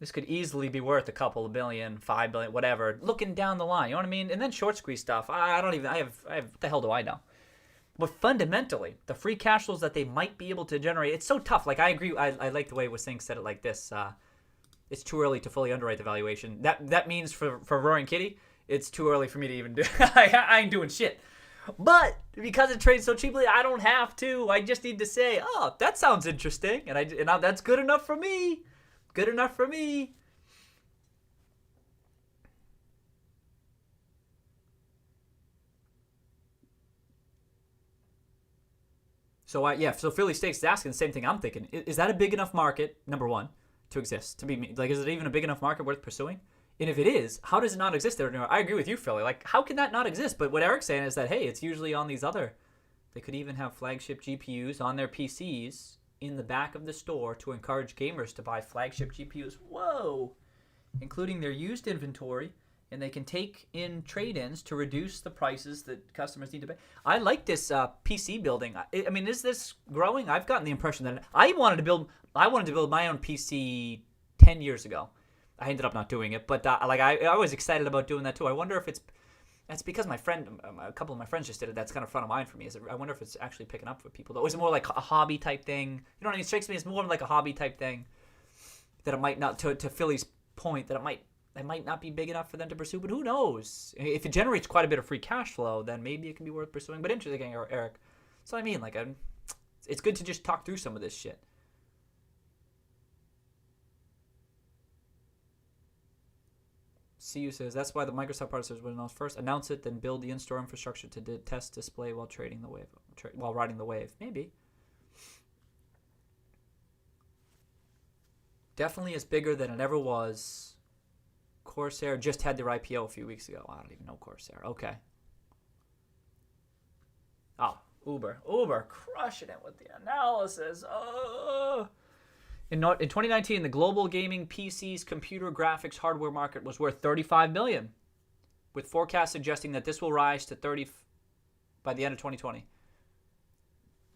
this could easily be worth a couple of billion, 5 billion, whatever. Looking down the line, you know what I mean? And then short squeeze stuff. I have. What the hell do I know? But fundamentally, the free cash flows that they might be able to generate, it's so tough. Like I agree. I like the way Wasing said it like this. It's too early to fully underwrite the valuation. That means for Roaring Kitty, it's too early for me to even do. I ain't doing shit. But because it trades so cheaply, I don't have to. I just need to say, oh, that sounds interesting, and that's good enough for me. Good enough for me. So so Philly Stakes is asking the same thing I'm thinking. Is that a big enough market, number one, to exist? To be like, is it even a big enough market worth pursuing? And if it is, how does it not exist there? I agree with you, Philly. Like, how can that not exist? But what Eric's saying is that, hey, it's usually on these other. They could even have flagship GPUs on their PCs in the back of the store to encourage gamers to buy flagship GPUs. Whoa! Including their used inventory, and they can take in trade-ins to reduce the prices that customers need to pay. I like this PC building. I mean, is this growing? I've gotten the impression that I wanted to build my own PC 10 years ago. I ended up not doing it, but I was excited about doing that too. I wonder if that's because my friend, a couple of my friends just did it. That's kind of front of mind for me. I wonder if it's actually picking up for people. Though, is it more like a hobby type thing? You know what I mean? It strikes me as more like a hobby type thing. That it might not, to Philly's point, that it might not be big enough for them to pursue. But who knows? If it generates quite a bit of free cash flow, then maybe it can be worth pursuing. But interesting, Eric. That's what I mean. Like, it's good to just talk through some of this shit. CU says, that's why the Microsoft partners would announce it, then build the in-store infrastructure to test display while riding the wave. Maybe. Definitely is bigger than it ever was. Corsair just had their IPO a few weeks ago. I don't even know Corsair. Okay. Oh, Uber crushing it with the analysis. Oh. In 2019, the global gaming PCs computer graphics hardware market was worth $35 billion, with forecasts suggesting that this will rise to 30 by the end of 2020.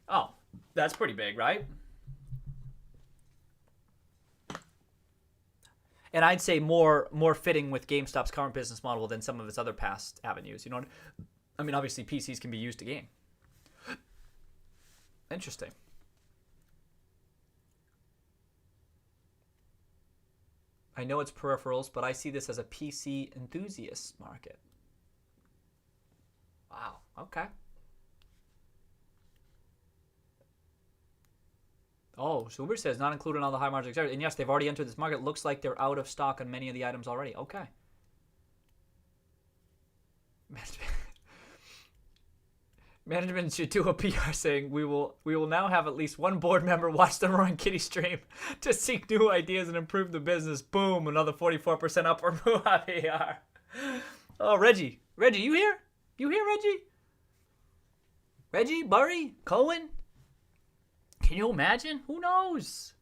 Oh, that's pretty big, right? And I'd say more fitting with GameStop's current business model than some of its other past avenues. You know, I mean, obviously PCs can be used to game. Interesting. I know it's peripherals, but I see this as a PC enthusiast market. Wow. Okay. Oh, so Uber says not included in all the high margin accessories. And yes, they've already entered this market. Looks like they're out of stock on many of the items already. Okay. Management should do a PR saying we will now have at least one board member watch the Roaring Kitty stream to seek new ideas and improve the business. Boom, another 44% upward move on AR. Oh, Reggie, you here? You here, Reggie? Reggie, Burry, Cohen? Can you imagine? Who knows?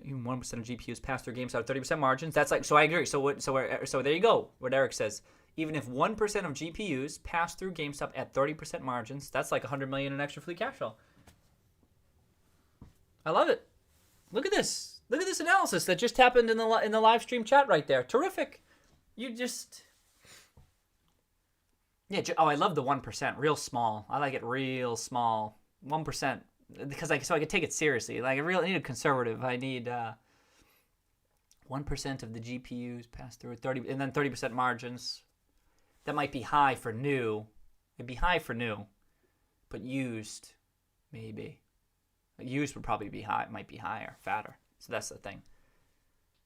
Even 1% of GPUs pass through GameStop 30% margins. That's like, so I agree. So there you go. What Eric says. Even if 1% of GPUs pass through GameStop at 30% margins, that's like $100 million in extra free cash flow. I love it. Look at this. Look at this analysis that just happened in the live stream chat right there. Terrific. You just. Yeah. Oh, I love the 1%. Real small. I like it real small. 1%. Because so I could take it seriously. Like I need a conservative. I need 1% of the GPUs pass through 30, and then 30% margins. That might be high for new. It'd be high for new, but used, maybe. Used would probably be high. It might be higher, fatter. So that's the thing.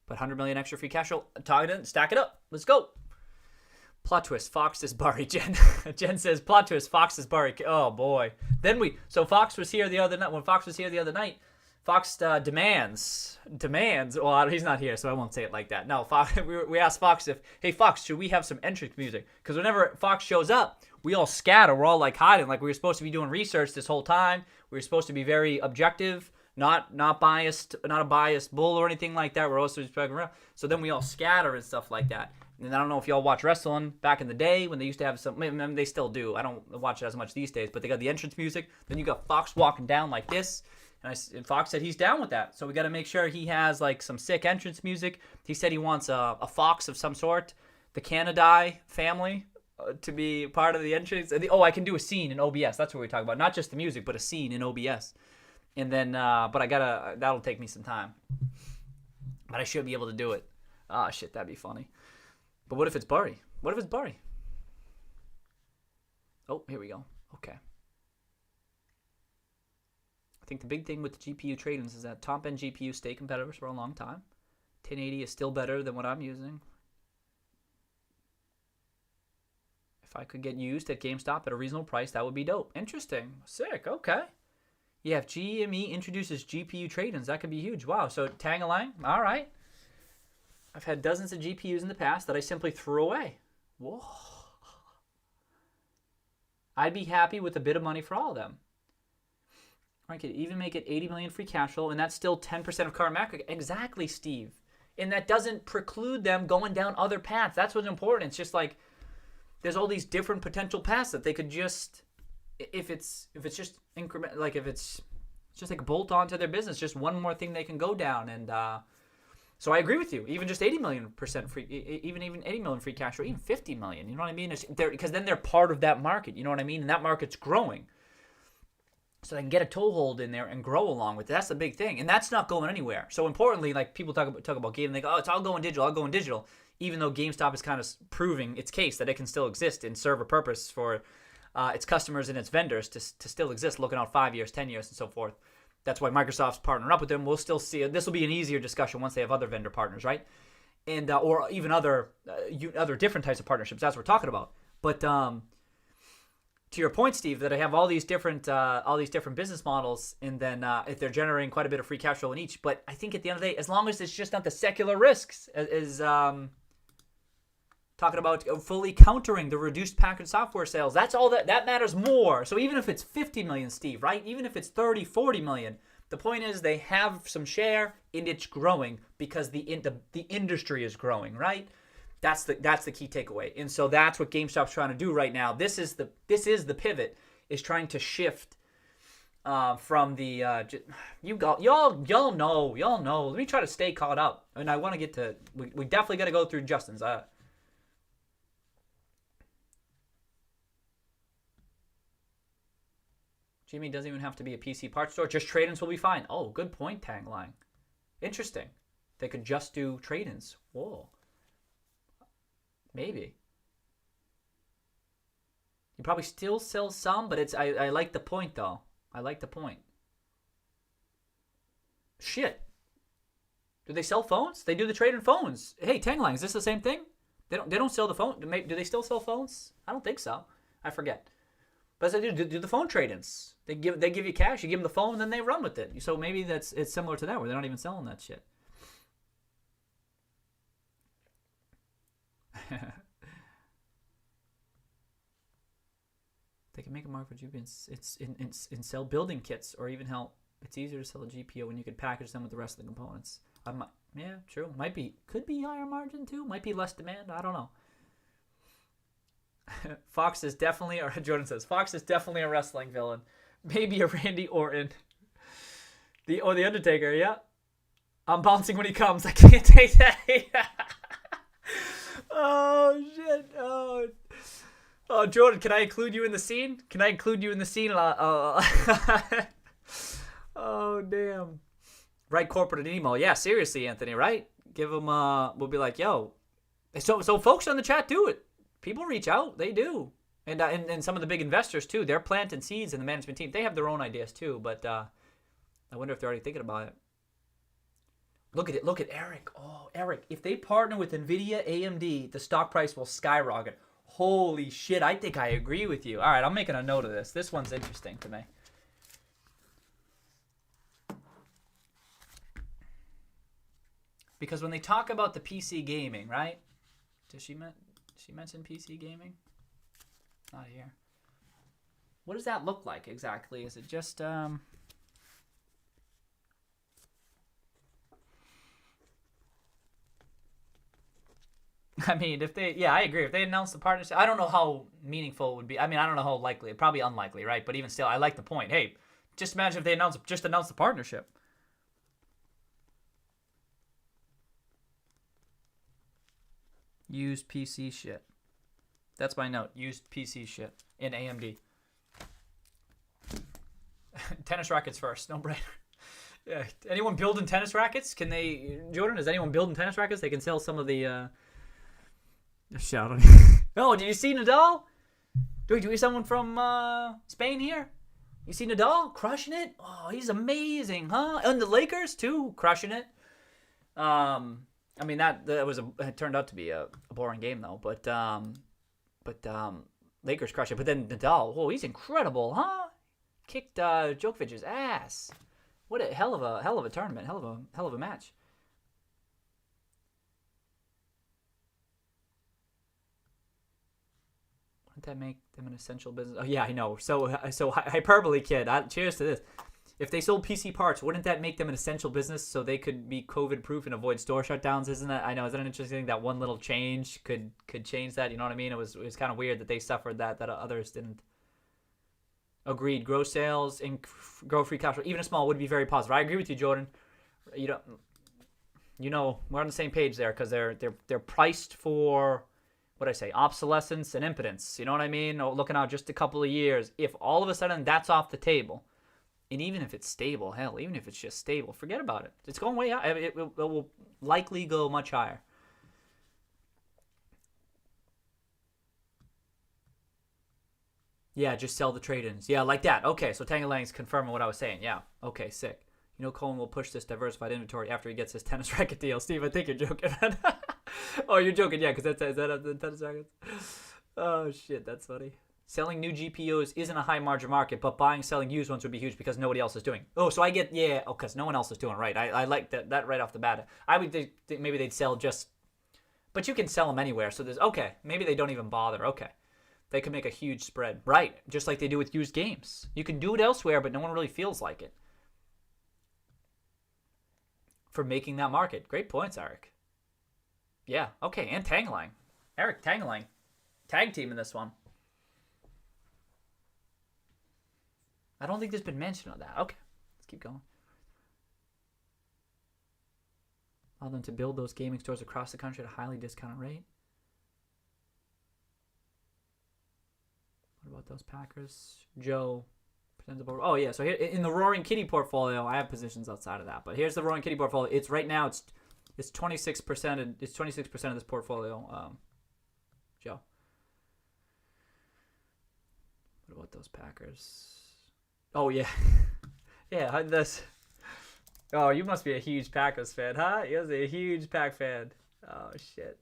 But 100 million extra free cash flow. Target it. Stack it up. Let's go. Plot twist, Fox is Barry. Jen says, plot twist, Fox is Barry. Oh, boy. So Fox was here the other night. When Fox was here the other night, Fox demands. Well, he's not here, so I won't say it like that. No, Fox, we asked Fox hey, Fox, should we have some entrance music? Because whenever Fox shows up, we all scatter. We're all like hiding. Like we were supposed to be doing research this whole time. We were supposed to be very objective, not biased, not a biased bull or anything like that. We're also just around. So then we all scatter and stuff like that. And I don't know if y'all watch wrestling back in the day when they used to have some. I mean, they still do. I don't watch it as much these days, but they got the entrance music. Then you got Fox walking down like this. And Fox said he's down with that. So we got to make sure he has like some sick entrance music. He said he wants a fox of some sort, the Canadi family, to be part of the entrance. I can do a scene in OBS. That's what we're talking about. Not just the music, but a scene in OBS. And then, but that'll take me some time. But I should be able to do it. Ah, shit, that'd be funny. But what if it's Burry? What if it's Burry? Oh, here we go. Okay. I think the big thing with the GPU trade-ins is that top-end GPUs stay competitive for a long time. 1080 is still better than what I'm using. If I could get used at GameStop at a reasonable price, that would be dope. Interesting. Sick. Okay. Yeah, if GME introduces GPU trade-ins, that could be huge. Wow. So Tang-a-lang. All right. I've had dozens of GPUs in the past that I simply threw away. Whoa. I'd be happy with a bit of money for all of them. I could even make it 80 million free cash flow, and that's still 10% of current market. Exactly, Steve. And that doesn't preclude them going down other paths. That's what's important. It's just like there's all these different potential paths that they could just, if it's just increment, like if it's just like a bolt on to their business, just one more thing they can go down. And so I agree with you. Even just 80 million free, even 80 million free cash flow, even 50 million. You know what I mean? Because then they're part of that market. You know what I mean? And that market's growing. So they can get a toehold in there and grow along with it. That's the big thing. And that's not going anywhere. So importantly, like people talk about gaming, they go, oh, it's all going digital, even though GameStop is kind of proving its case that it can still exist and serve a purpose for its customers and its vendors to still exist, looking out 5 years, 10 years, and so forth. That's why Microsoft's partnering up with them. We'll still see it. This will be an easier discussion once they have other vendor partners, right? And or even other different types of partnerships. That's what we're talking about. But to your point, Steve, that I have all these different business models, and then if they're generating quite a bit of free cash flow in each. But I think at the end of the day, as long as it's just not the secular risks, is talking about fully countering the reduced package software sales. That's all that matters more. So even if it's 50 million, Steve, right? Even if it's 30, 40 million, the point is they have some share and it's growing because the industry is growing, right? That's the key takeaway. And so that's what GameStop's trying to do right now. This is the pivot, is trying to shift from the y'all know. Let me try to stay caught up. And I want to get to we definitely got to go through Justin's. GME doesn't even have to be a PC parts store. Just trade-ins will be fine. Oh, good point, Tangline. Interesting. They could just do trade-ins. Whoa. Maybe. You probably still sell some, but it's I like the point, though. I like the point. Shit. Do they sell phones? They do the trade-in phones. Hey, Tangline, is this the same thing? They don't sell the phone. Do they still sell phones? I don't think so. I forget. But as they do the phone trade-ins. They give you cash. You give them the phone, and then they run with it. So maybe it's similar to that, where they're not even selling that shit. They can make a market for GPU and sell building kits, or even help. It's easier to sell a GPU when you could package them with the rest of the components. Yeah, true. Could be higher margin too. Might be less demand. I don't know. Fox is definitely, or Jordan says, Fox is definitely a wrestling villain. Maybe a Randy Orton. The Undertaker, yeah. I'm bouncing when he comes. I can't take that. Oh, shit. Oh, Jordan, can I include you in the scene? Oh, damn. Write corporate an email. Yeah, seriously, Anthony, right? Give them, we'll be like, yo. So folks on the chat do it. People reach out. They do. And some of the big investors, too. They're planting seeds in the management team. They have their own ideas, too. But I wonder if they're already thinking about it. Look at it. Look at Eric. Oh, Eric. If they partner with NVIDIA, AMD, the stock price will skyrocket. Holy shit. I think I agree with you. All right, I'm making a note of this. This one's interesting to me. Because when they talk about the PC gaming, right? Does she mention PC gaming? Not here. What does that look like exactly? Is it just I mean, I agree. If they announce the partnership, I don't know how meaningful it would be. I mean, I don't know how likely. Probably unlikely, right? But even still, I like the point. Hey, just imagine if they announce the partnership. Used PC shit. That's my note. Used PC shit in AMD. Tennis rackets first. No brainer. Yeah. Anyone building tennis rackets? Jordan, is anyone building tennis rackets? They can sell some of the shout out. Oh, did you see Nadal? Do we someone from Spain here? You see Nadal crushing it? Oh, he's amazing, huh? And the Lakers too, crushing it. I mean it turned out to be a boring game though, but Lakers crush it. But then Nadal, he's incredible, huh? Kicked Djokovic's ass. What a hell of a tournament, hell of a match. Wouldn't that make them an essential business? Oh yeah, I know. So hyperbole, kid. Cheers to this. If they sold PC parts, wouldn't that make them an essential business so they could be COVID-proof and avoid store shutdowns? Isn't that? I know. Isn't it interesting that one little change could change that? You know what I mean? It was kind of weird that they suffered that others didn't. Agreed. Grow sales and grow free cash flow, even a small, would be very positive. I agree with you, Jordan. You know, we're on the same page there because they're priced for, what I say, obsolescence and impotence. You know what I mean? Looking out just a couple of years. If all of a sudden that's off the table. And even if it's stable, hell, even if it's just stable, forget about it. It's going way high. It will likely go much higher. Yeah, just sell the trade-ins. Yeah, like that. Okay, so Tangalang's confirming what I was saying. Yeah. Okay, sick. You know, Cohen will push this diversified inventory after he gets his tennis racket deal. Steve, I think you're joking. Oh, you're joking, yeah, because is that the tennis rackets? Oh, shit, that's funny. Selling new GPUs isn't a high margin market, but selling used ones would be huge because nobody else is doing. Oh, so I get, yeah, because no one else is doing, right. I like that right off the bat. I would think maybe they'd sell just, but you can sell them anywhere. So there's, okay, maybe they don't even bother. Okay. They could make a huge spread. Right. Just like they do with used games. You can do it elsewhere, but no one really feels like it. For making that market. Great points, Eric. Yeah. Okay. And Tangling. Eric Tangling. Tag team in this one. I don't think there's been mention of that. Okay. Let's keep going. Allow them to build those gaming stores across the country at a highly discounted rate. What about those Packers? Joe, Oh yeah, so here in the Roaring Kitty portfolio, I have positions outside of that. But here's the Roaring Kitty portfolio. It's right now it's 26%. It's 26% of this portfolio. Joe. What about those Packers? Oh yeah, yeah. This. Oh, you must be a huge Packers fan, huh? You're a huge Pack fan. Oh shit.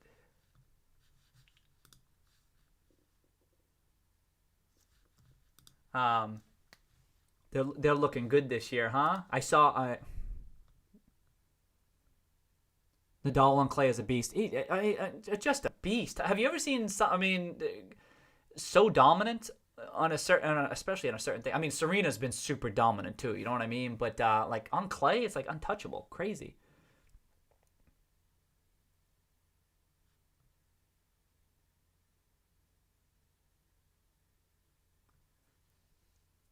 They're looking good this year, huh? I saw Nadal on clay is a beast. Just a beast. Have you ever seen? I mean, so dominant on a certain, especially on a certain thing. I mean, Serena's been super dominant too. You know what I mean? But like on clay, it's like untouchable, crazy.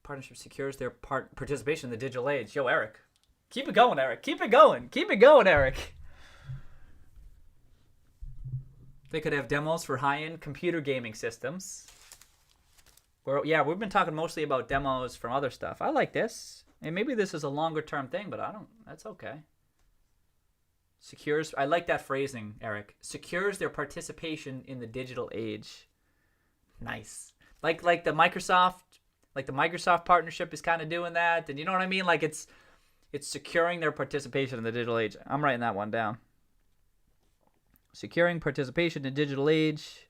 Partnership secures their participation in the digital age. Yo, Eric. Keep it going, Eric. Keep it going. Keep it going, Eric. They could have demos for high-end computer gaming systems. Yeah, we've been talking mostly about demos from other stuff. I like this. And maybe this is a longer-term thing, but that's okay. Secures, I like that phrasing, Eric. Secures their participation in the digital age. Nice. Like the Microsoft partnership is kind of doing that, and you know what I mean? Like it's securing their participation in the digital age. I'm writing that one down. Securing participation in digital age.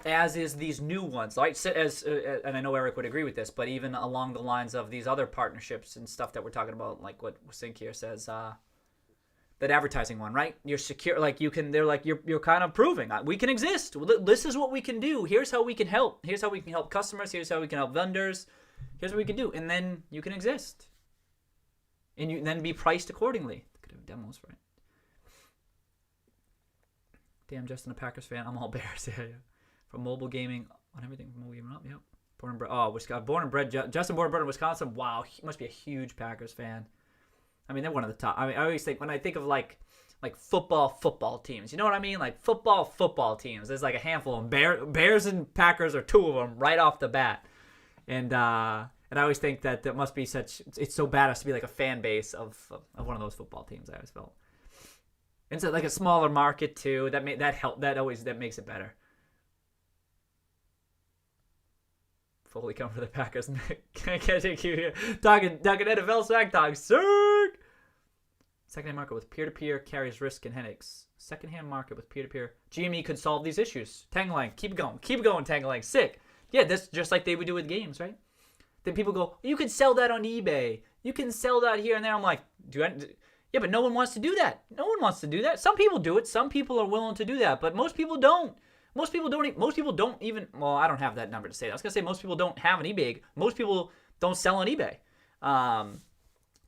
As is these new ones, right? And I know Eric would agree with this, but even along the lines of these other partnerships and stuff that we're talking about, like what Sink here says, that advertising one, right? You're secure, like you can. They're like you're kind of proving we can exist. This is what we can do. Here's how we can help. Here's how we can help customers. Here's how we can help vendors. Here's what we can do, and then you can exist, and you then be priced accordingly. Could have demos, right? Damn, Justin, a Packers fan. I'm all Bears. Yeah. From mobile gaming on everything from mobile gaming up. Yep. Born and bred. Oh, Wisconsin. Born and bred. Justin, born and bred in Wisconsin. Wow, he must be a huge Packers fan. I mean, they're one of the top. I mean, I always think when I think of like football teams, you know what I mean? Like football teams. There's like a handful of them. Bears and Packers are two of them right off the bat. And I always think that must be it's so badass to be like a fan base of one of those football teams. I always felt. And so like a smaller market too. That makes it better. Fully come for the Packers. Can't take you here. Talking NFL swag talk. Sick. Secondhand market with peer-to-peer carries risk and headaches. Secondhand market with peer-to-peer. GME could solve these issues. Tangalang, keep it going. Keep it going, Tangalang. Sick. Yeah, that's just like they would do with games, right? Then people go, you can sell that on eBay. You can sell that here and there. I'm like, yeah, but no one wants to do that. No one wants to do that. Some people do it. Some people are willing to do that, but most people don't. Most people don't even, well, I don't have that number to say. I was going to say most people don't have an eBay. Most people don't sell on eBay.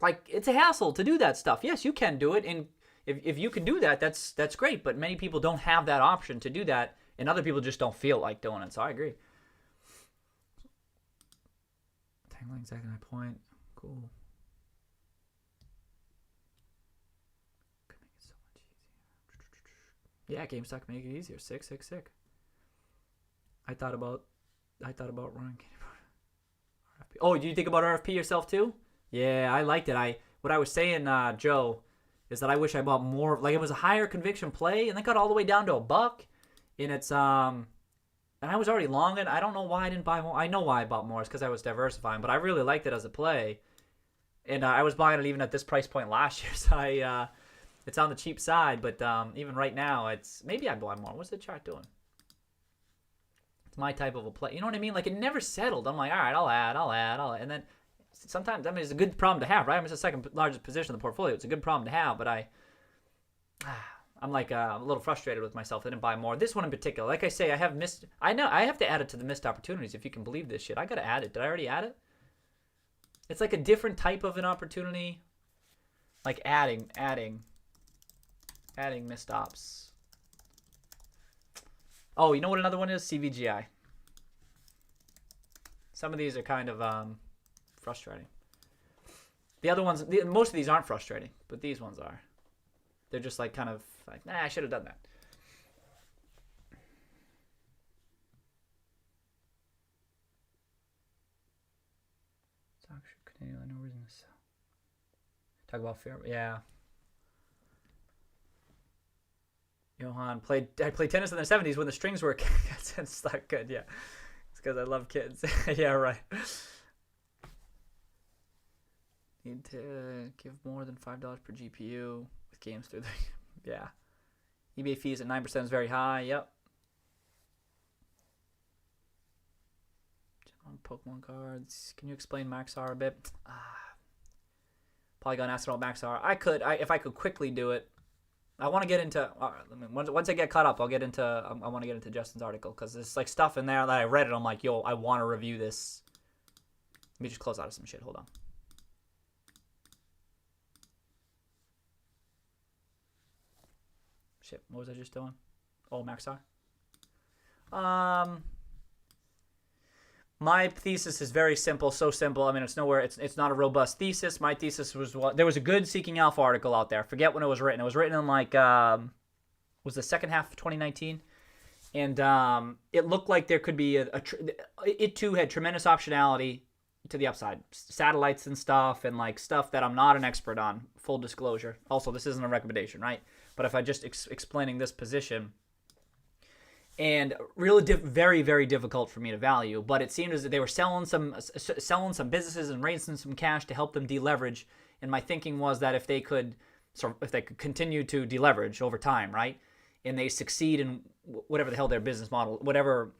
Like, it's a hassle to do that stuff. Yes, you can do it, and if you can do that, that's great, but many people don't have that option to do that, and other people just don't feel like doing it, so I agree. Tangling exactly my point. Cool. Could make it so much easier. Yeah, GameStop can make it easier. Sick. I thought about running. Oh, do you think about RFP yourself too? Yeah, I liked it. What I was saying, Joe, is that I wish I bought more. Like it was a higher conviction play, and then got all the way down to $1, and it's and I was already long it. I don't know why I didn't buy more. I know why I bought more. It's because I was diversifying, but I really liked it as a play, and I was buying it even at this price point last year. So it's on the cheap side, but even right now, maybe I buy more. What's the chart doing? It's my type of a play. You know what I mean? Like it never settled. I'm like, all right, I'll add, and then. Sometimes, I mean, it's a good problem to have, right? I mean, it's the second largest position in the portfolio. It's a good problem to have, but I'm like a little frustrated with myself. I didn't buy more. This one in particular, like I say, I have to add it to the missed opportunities. If you can believe this shit, I got to add it. Did I already add it? It's like a different type of an opportunity, like adding missed ops. Oh, you know what another one is? CVGI. Some of these are kind of frustrating. The other ones, most of these aren't frustrating, but these ones are. They're just like kind of like, nah, I should have done that. No reason to sell. Talk about fair. Yeah. Johan I played tennis in the 70s when the strings were it's not good. Yeah, it's because I love kids. Yeah, right. Need to give more than $5 per GPU with games through the yeah. eBay fees at 9% is very high. Yep. On Pokemon cards, can you explain Maxar a bit? Polygon asked about Maxar. If I could quickly do it. I want to get into. Once I get caught up, I'll get into. I want to get into Justin's article because there's like stuff in there that I read it. I'm like, yo, I want to review this. Let me just close out of some shit. Hold on. Shit, what was I just doing? Oh, Maxar. My thesis is very simple, so simple. I mean, it's nowhere. It's not a robust thesis. My thesis was there was a good Seeking Alpha article out there. Forget when it was written. It was written in like was the second half of 2019, and it looked like there could be it too had tremendous optionality to the upside, satellites and stuff, and like stuff that I'm not an expert on. Full disclosure. Also, this isn't a recommendation, right? But if I just explaining this position. And really very, very difficult for me to value. But it seemed as if they were selling some businesses and raising some cash to help them deleverage. And my thinking was that if they could continue to deleverage over time, right, and they succeed in whatever the hell their business model, whatever.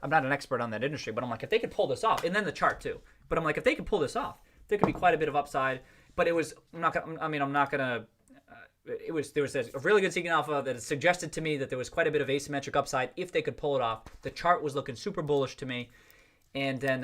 I'm not an expert on that industry, but I'm like, if they could pull this off, and then the chart too. But I'm like, if they could pull this off, there could be quite a bit of upside. But it was I'm not gonna. There was a really good Seeking Alpha that suggested to me that there was quite a bit of asymmetric upside if they could pull it off. The chart was looking super bullish to me, and then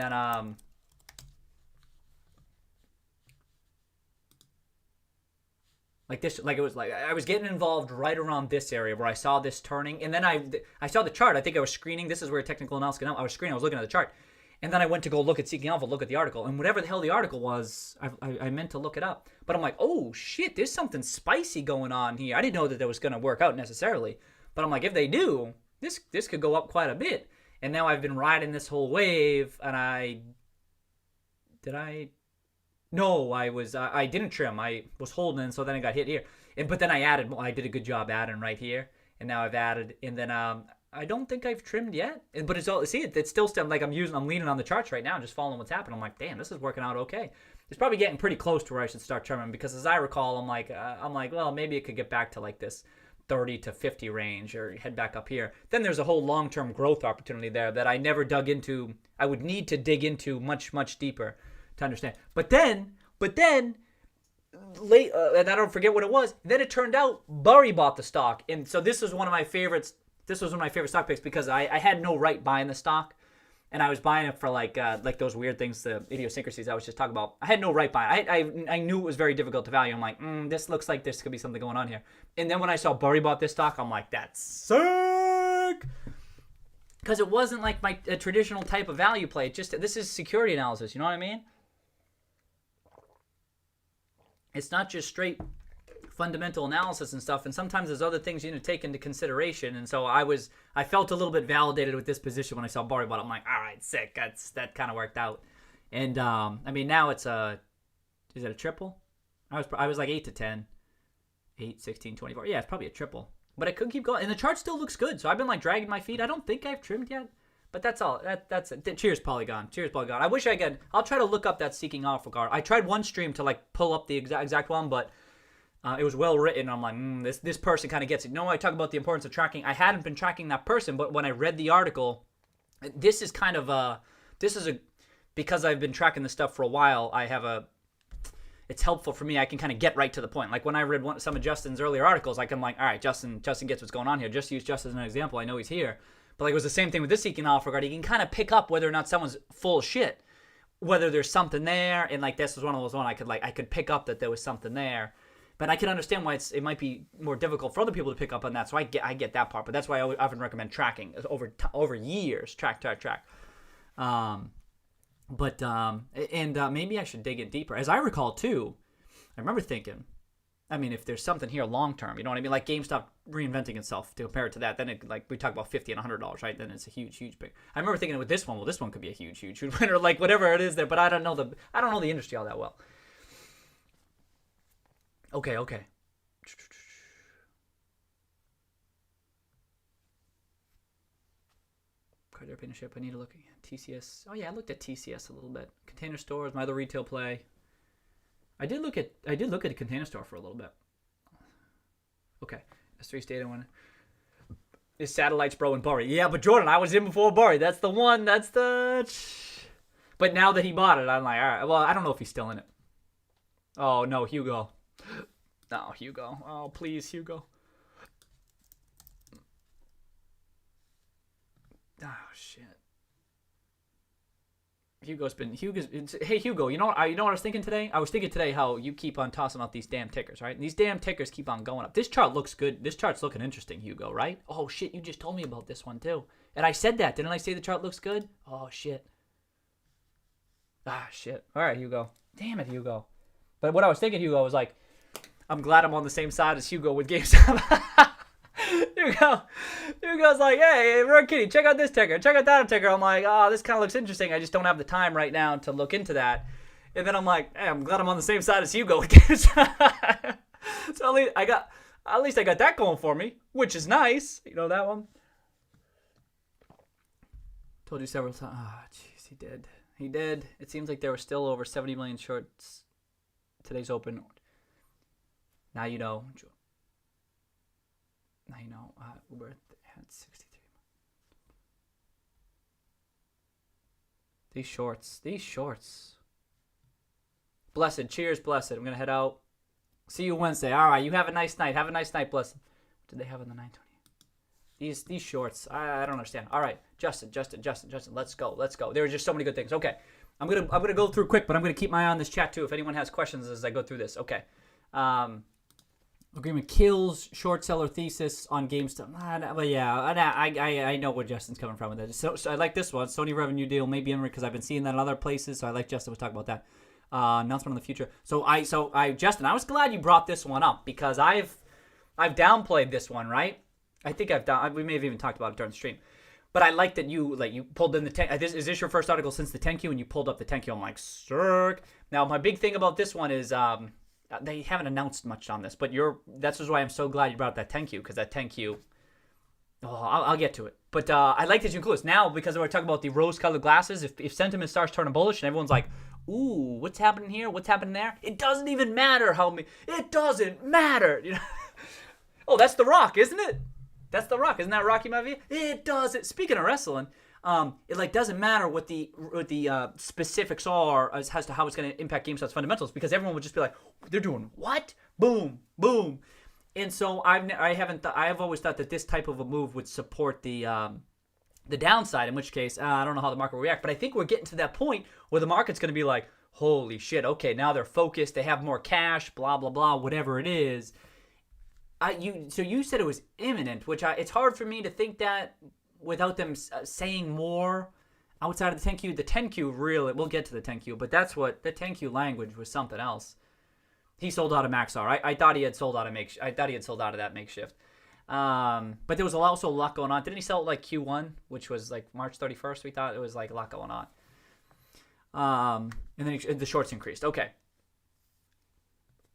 like this, like it was like I was getting involved right around this area where I saw this turning, and then I saw the chart. I think I was screening. This is where technical analysis came out. I was screening. I was looking at the chart. And then I went to go look at Seeking Alpha, look at the article. And whatever the hell the article was, I meant to look it up. But I'm like, oh, shit, there's something spicy going on here. I didn't know that was going to work out necessarily. But I'm like, if they do, this could go up quite a bit. And now I've been riding this whole wave. And I didn't trim. I was holding, and so then I got hit here. But then I did a good job adding right here. And now I've added. And then I don't think I've trimmed yet, but it's still like I'm leaning on the charts right now and just following what's happening. I'm like, damn, this is working out okay. It's probably getting pretty close to where I should start trimming because as I recall, I'm like, well, maybe it could get back to like this 30 to 50 range or head back up here. Then there's a whole long-term growth opportunity there that I never dug into. I would need to dig into much, much deeper to understand. But then late, and I don't forget what it was. Then it turned out Burry bought the stock, and so this was one of my favorites. This was one of my favorite stock picks because I had no right buying the stock, and I was buying it for like those weird things, the idiosyncrasies I was just talking about. I had no right buying. I knew it was very difficult to value. I'm like, this looks like this could be something going on here. And then when I saw Burry bought this stock, I'm like, that's sick, because it wasn't like my traditional type of value play. This is security analysis. You know what I mean? It's not just straight fundamental analysis and stuff, and sometimes there's other things you need to take into consideration. And so I felt a little bit validated with this position when I saw Burry bought it. I'm like, all right, sick. That kind of worked out. And I mean, now is it a triple? I was like 8 to 10, 8, 16, 24. Yeah, it's probably a triple. But I could keep going, and the chart still looks good. So I've been like dragging my feet. I don't think I've trimmed yet, but that's all. That's it. Cheers, Polygon. Cheers, Polygon. I wish I could. I'll try to look up that Seeking Alpha card. I tried one stream to like pull up the exact one, but. It was well written. I'm like, this person kind of gets it. No, I talk about the importance of tracking. I hadn't been tracking that person, but when I read the article, this is because I've been tracking this stuff for a while. It's helpful for me. I can kind of get right to the point. Like when I read some of Justin's earlier articles, I'm like, all right, Justin gets what's going on here. Just use Justin as an example. I know he's here, but like it was the same thing with this Seeking Alpha regard. You can kind of pick up whether or not someone's full of shit, whether there's something there, and like this was one of those I could pick up that there was something there. But I can understand why it might be more difficult for other people to pick up on that. So I get that part. But that's why I often recommend tracking over years. Track. Maybe I should dig in deeper. As I recall too, I remember thinking, I mean, if there's something here long term, you know what I mean? Like GameStop reinventing itself to compare it to that, then it, like we talk about $50 and $100, right? Then it's a huge big. I remember thinking with this one, well, this one could be a huge winner, like whatever it is there. But I don't know the industry all that well. Okay. Card European ship. I need to look at TCS. Oh yeah, I looked at TCS a little bit. Container Store is my other retail play. I did look at a Container Store for a little bit. Okay, S3's data one is Satellites, bro, and Burry. Yeah, but Jordan, I was in before Burry. That's the one. That's the. But now that he bought it, I'm like, all right. Well, I don't know if he's still in it. Oh no, Hugo. No, Hugo. Oh please, Hugo. Oh shit. Hey Hugo, you know what I was thinking today? I was thinking today how you keep on tossing out these damn tickers, right? And these damn tickers keep on going up. This chart looks good. This chart's looking interesting, Hugo, right? Oh shit, you just told me about this one too. And I said that, didn't I say the chart looks good? Oh shit. Ah shit. All right, Hugo. Damn it, Hugo. But what I was thinking, Hugo, was like, I'm glad I'm on the same side as Hugo with GameStop. Hugo's like, hey, Rug Kitty, check out this ticker. Check out that ticker. I'm like, oh, this kind of looks interesting. I just don't have the time right now to look into that. And then I'm like, hey, I'm glad I'm on the same side as Hugo with GameStop. So at least I got that going for me, which is nice. You know that one? Told you several times. Oh, jeez, he did. It seems like there were still over 70 million shorts today's open. Now you know. We're at 63. These shorts. Blessed. Cheers, Blessed. I'm going to head out. See you Wednesday. All right, you have a nice night. Have a nice night, Blessed. What did they have in the 920? These shorts. I don't understand. All right, Justin. Let's go. There were just so many good things. Okay, I'm gonna go through quick, but I'm gonna keep my eye on this chat too. If anyone has questions as I go through this. Okay. Agreement kills short seller thesis on GameStop. But yeah, I know where Justin's coming from with that. So I like this one. Sony revenue deal maybe in because I've been seeing that in other places. So I like Justin was talking about that. Announcement in the future. So Justin, I was glad you brought this one up because I've downplayed this one, right? I think we may have even talked about it during the stream. But I like that you pulled in the 10. Is this your first article since the 10Q and you pulled up the 10Q? I'm like, Cirk. Now my big thing about this one is they haven't announced much on this, but that's why I'm so glad you brought up that 10Q because that 10Q. Oh, I'll get to it. But I like that you include this now because we're talking about the rose-colored glasses. If sentiment starts turning bullish and everyone's like, ooh, what's happening here? What's happening there? It doesn't even matter it doesn't matter. You know? Oh, that's The Rock, isn't it? That's The Rock. Isn't that Rocky movie? It doesn't. Speaking of wrestling, it doesn't matter what the specifics are as to how it's going to impact GameStop's fundamentals because everyone would just be like, they're doing what? Boom, boom. And so I have always thought that this type of a move would support the downside. In which case, I don't know how the market will react, but I think we're getting to that point where the market's going to be like, holy shit, okay, now they're focused, they have more cash, blah blah blah, whatever it is. So you said it was imminent, which it's hard for me to think that without them saying more outside of the 10Q. The 10Q really, we'll get to the 10Q, but that's what the 10Q language was something else. He sold out of Maxar. I thought he had sold out of that makeshift. But there was also a lot going on. Didn't he sell it like Q1, which was like March 31st? We thought it was like a lot going on. And then the shorts increased. Okay.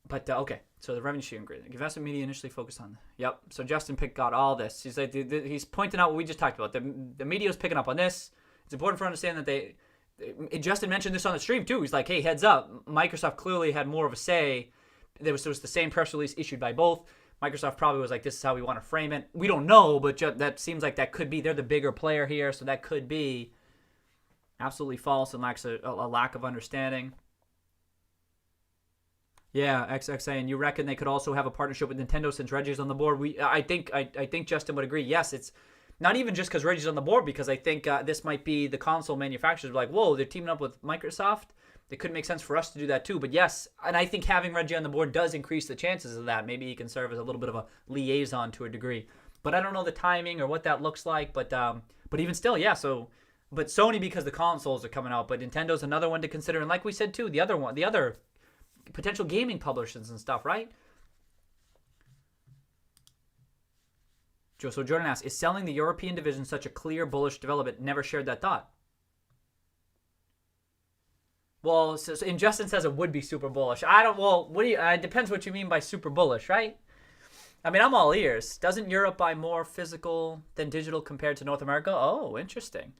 But okay, so the revenue share increase. Investment media initially focused on. Yep. So Justin Pick got all this. He's like, he's pointing out what we just talked about. The media is picking up on this. It's important for understand that Justin mentioned this on the stream too. He's like, hey, heads up. Microsoft clearly had more of a say. There was the same press release issued by both. Microsoft probably was like, this is how we want to frame it. We don't know, but that seems like that could be. They're the bigger player here, so that could be absolutely false and lacks a lack of understanding. Yeah, XX saying, you reckon they could also have a partnership with Nintendo since Reggie's on the board? I think Justin would agree. Yes, it's not even just because Reggie's on the board, because I think this might be the console manufacturers like, whoa, they're teaming up with Microsoft. It could make sense for us to do that too. But yes, and I think having Reggie on the board does increase the chances of that. Maybe he can serve as a little bit of a liaison to a degree. But I don't know the timing or what that looks like. But even still, yeah. So, but Sony because the consoles are coming out. But Nintendo's another one to consider. And like we said too, the other potential gaming publishers and stuff, right? So Jordan asks, is selling the European division such a clear bullish development? Never shared that thought. Well, and Justin says it would be super bullish. I don't. Well, what do you? It depends what you mean by super bullish, right? I mean, I'm all ears. Doesn't Europe buy more physical than digital compared to North America? Oh, interesting.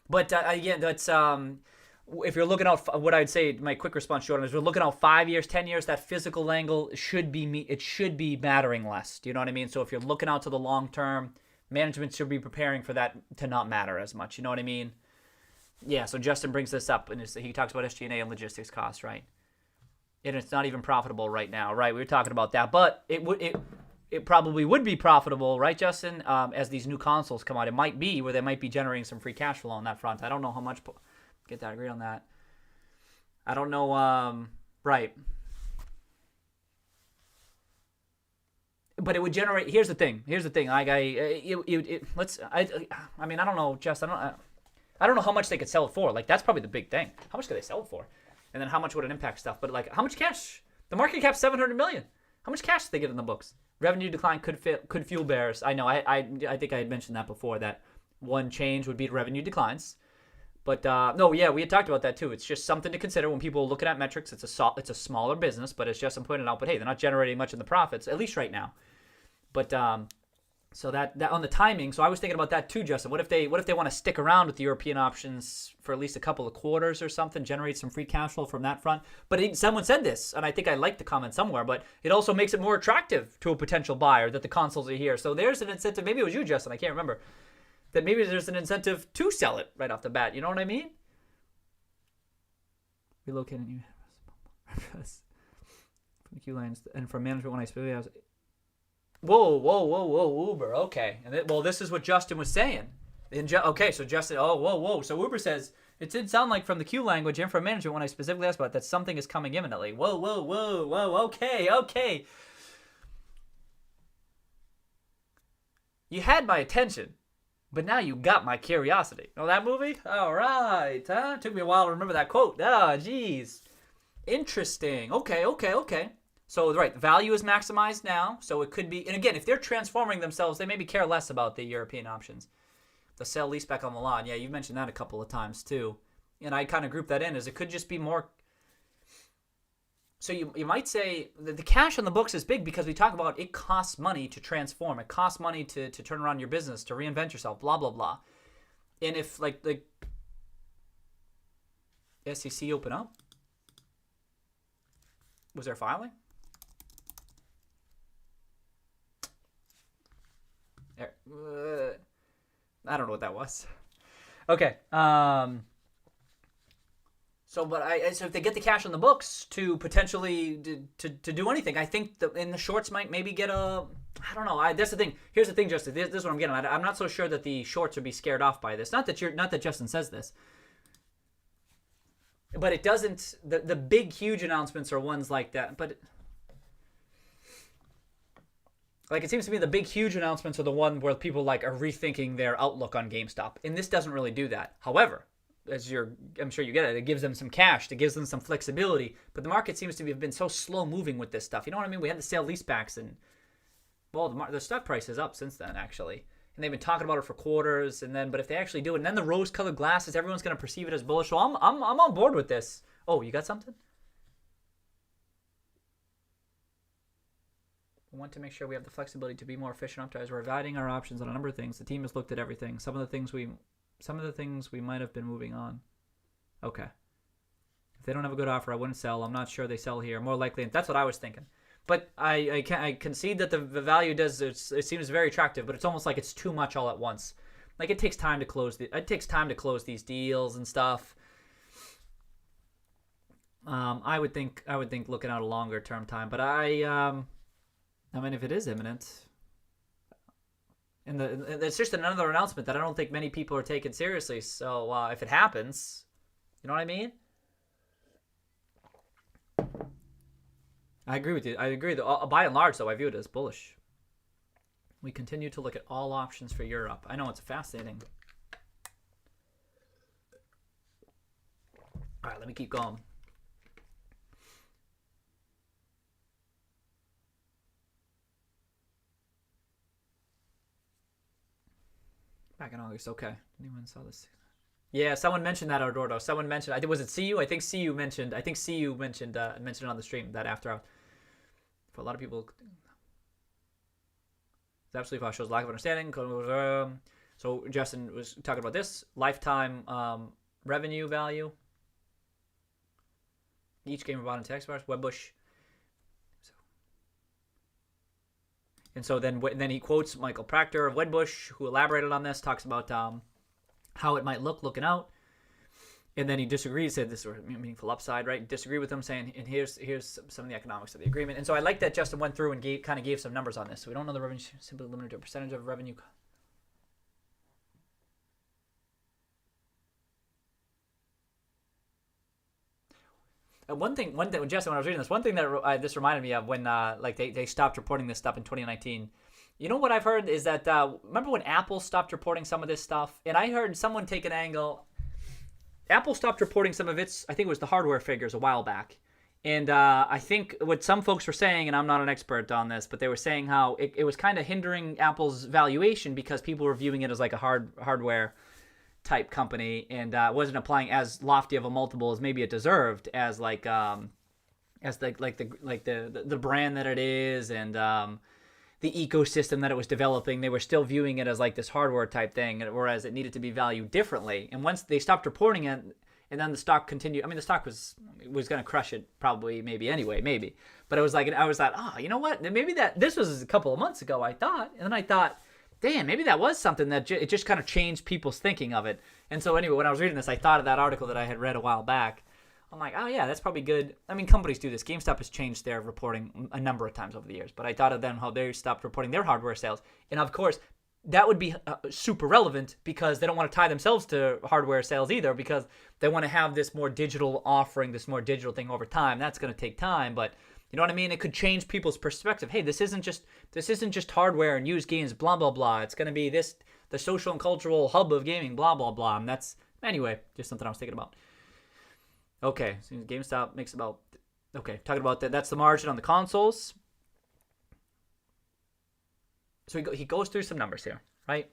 But again, that's if you're looking out. What I'd say, my quick response, Jordan, is we're looking out 5 years, 10 years. That physical angle should be mattering less. Do you know what I mean? So if you're looking out to the long term, management should be preparing for that to not matter as much. You know what I mean? Yeah, so Justin brings this up, and he talks about SG&A and logistics costs, right? And it's not even profitable right now, right? We were talking about that, but it probably would be profitable, right, Justin? As these new consoles come out, it might be where they might be generating some free cash flow on that front. I don't know how much. Get that, agree on that. I don't know, right? But it would generate. Here's the thing. I mean, I don't know, Justin. I don't know how much they could sell it for. Like, that's probably the big thing. How much could they sell it for? And then how much would it impact stuff? But, like, how much cash? The market cap's $700 million. How much cash do they get in the books? Revenue decline could fuel bears. I know. I think I had mentioned that before, that one change would be revenue declines. But, no, yeah, we had talked about that, too. It's just something to consider when people are looking at metrics. It's a smaller business, but as Justin pointed out, but, hey, they're not generating much in the profits, at least right now. But, so that on the timing, so I was thinking about that too, Justin. What if they want to stick around with the European options for at least a couple of quarters or something, generate some free cash flow from that front? But someone said this, and I think I liked the comment somewhere, but it also makes it more attractive to a potential buyer that the consoles are here. So there's an incentive. Maybe it was you, Justin. I can't remember. That maybe there's an incentive to sell it right off the bat. You know what I mean? Relocating you from the queue lines and from management when I speak. Whoa, Uber. Okay. And this is what Justin was saying. Okay, so Justin, whoa. So Uber says, it did sound like from the Q language and from management when I specifically asked about it, that something is coming imminently. Whoa. Okay. You had my attention, but now you got my curiosity. Know that movie? All right. Huh? Took me a while to remember that quote. Ah, geez. Interesting. Okay. So, right, value is maximized now, so it could be, and again, if they're transforming themselves, they maybe care less about the European options. The sell leaseback on Milan, yeah, you've mentioned that a couple of times too. And I kind of group that in as it could just be more. So you might say that the cash on the books is big because we talk about it costs money to transform. It costs money to turn around your business, to reinvent yourself, blah, blah, blah. And if, like the SEC open up, was there filing? I don't know what that was. Okay. So if they get the cash on the books to potentially to do anything, I think in the shorts might maybe get a. I don't know. That's the thing. Here's the thing, Justin. This is what I'm getting at. I'm not so sure that the shorts would be scared off by this. Not that Justin says this. But it doesn't. The big, huge announcements are ones like that. But. Like, it seems to me the big, huge announcements are the one where people are rethinking their outlook on GameStop. And this doesn't really do that. However, I'm sure you get it, it gives them some cash, it gives them some flexibility. But the market seems to have been so slow moving with this stuff. You know what I mean? We had the sale leasebacks, and, well, the stock price is up since then, actually. And they've been talking about it for quarters. But if they actually do it, and then the rose-colored glasses, everyone's going to perceive it as bullish. So I'm on board with this. Oh, you got something? We want to make sure we have the flexibility to be more efficient optimized. We're evaluating our options on a number of things. The team has looked at everything. Some of the things we might have been moving on. Okay. If they don't have a good offer, I wouldn't sell. I'm not sure they sell here. More likely, that's what I was thinking. But I concede that the value does. It seems very attractive, but it's almost like it's too much all at once. Like, it takes time to close these deals and stuff. I would think looking out a longer term time, but I mean, if it is imminent, and it's just another announcement that I don't think many people are taking seriously. So if it happens, you know what I mean? I agree with you. I agree. By and large, though, I view it as bullish. We continue to look at all options for Europe. I know it's fascinating. All right, let me keep going. Back in August. Okay. Anyone saw this? Yeah, someone mentioned that, Eduardo. Someone mentioned. I think, was it CU? I think CU mentioned. Mentioned it on the stream that after hours. For a lot of people, it's absolutely false. Shows lack of understanding. So Justin was talking about this lifetime revenue value. Each game bought in text bars. Webbush. And so then he quotes Michael Proctor of Wedbush, who elaborated on this, talks about how it might look looking out. And then he disagrees, said this is a meaningful upside, right? Disagree with him, saying, and here's some of the economics of the agreement. And so I like that Justin went through and kind of gave some numbers on this. So we don't know the revenue, simply limited to a percentage of revenue. One thing, Justin, when I was reading this, one thing that this reminded me of when like they stopped reporting this stuff in 2019. You know what I've heard is that remember when Apple stopped reporting some of this stuff, and I heard someone take an angle. Apple stopped reporting some of its, I think it was the hardware figures a while back, and I think what some folks were saying, and I'm not an expert on this, but they were saying how it was kind of hindering Apple's valuation because people were viewing it as like a hardware type company, and wasn't applying as lofty of a multiple as maybe it deserved, as like as the brand that it is, and the ecosystem that it was developing. They were still viewing it as like this hardware type thing, whereas it needed to be valued differently. And once they stopped reporting it, and then the stock continued. I mean, the stock was going to crush it probably, maybe. But it was like, I was like, oh, you know what? Maybe this was a couple of months ago, I thought, and then I thought, damn, maybe that was something that it just kind of changed people's thinking of it. And so anyway, when I was reading this, I thought of that article that I had read a while back. I'm like, oh yeah, that's probably good. I mean, companies do this. GameStop has changed their reporting a number of times over the years, but I thought of them how they stopped reporting their hardware sales. And of course, that would be super relevant because they don't want to tie themselves to hardware sales either, because they want to have this more digital offering, this more digital thing over time. That's going to take time, but you know what I mean? It could change people's perspective. Hey, this isn't just hardware and used games, blah, blah, blah. It's going to be the social and cultural hub of gaming, blah, blah, blah. And that's, anyway, just something I was thinking about. Okay, so GameStop makes about, okay, talking about that. That's the margin on the consoles. So he goes through some numbers here, right?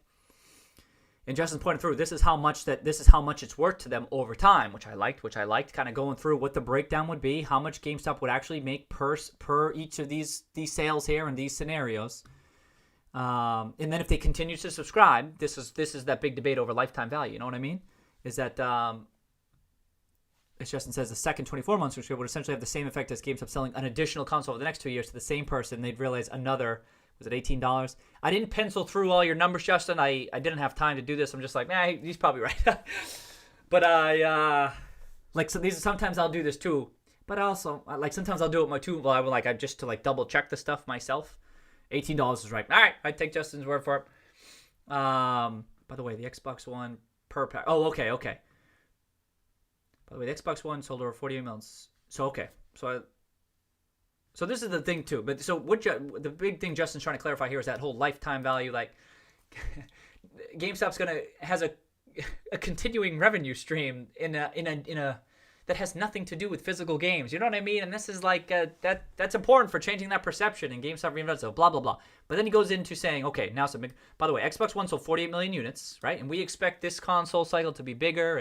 And Justin's pointing through, this is how much it's worth to them over time, which I liked, kind of going through what the breakdown would be, how much GameStop would actually make per each of these sales here and these scenarios. And then if they continue to subscribe, this is that big debate over lifetime value. You know what I mean? Is that as Justin says, the second 24 months subscription would essentially have the same effect as GameStop selling an additional console over the next 2 years to the same person. They'd realize another, was it $18? I didn't pencil through all your numbers, Justin. I didn't have time to do this. I'm just like, nah, he's probably right. But so these sometimes I'll do this too. But also, like sometimes I'll do it my too. Well, I just to like double check the stuff myself. $18 is right. All right, I take Justin's word for it. By the way, the Xbox One per pack. Oh, okay. By the way, the Xbox One sold over 48 million. So okay, so this is the thing too. But so the big thing Justin's trying to clarify here is that whole lifetime value. Like GameStop's has a continuing revenue stream in a that has nothing to do with physical games. You know what I mean? And this is like that's important for changing that perception. And GameStop reinvents it. Blah blah blah. But then he goes into saying, okay, now some. By the way, Xbox One sold 48 million units, right? And we expect this console cycle to be bigger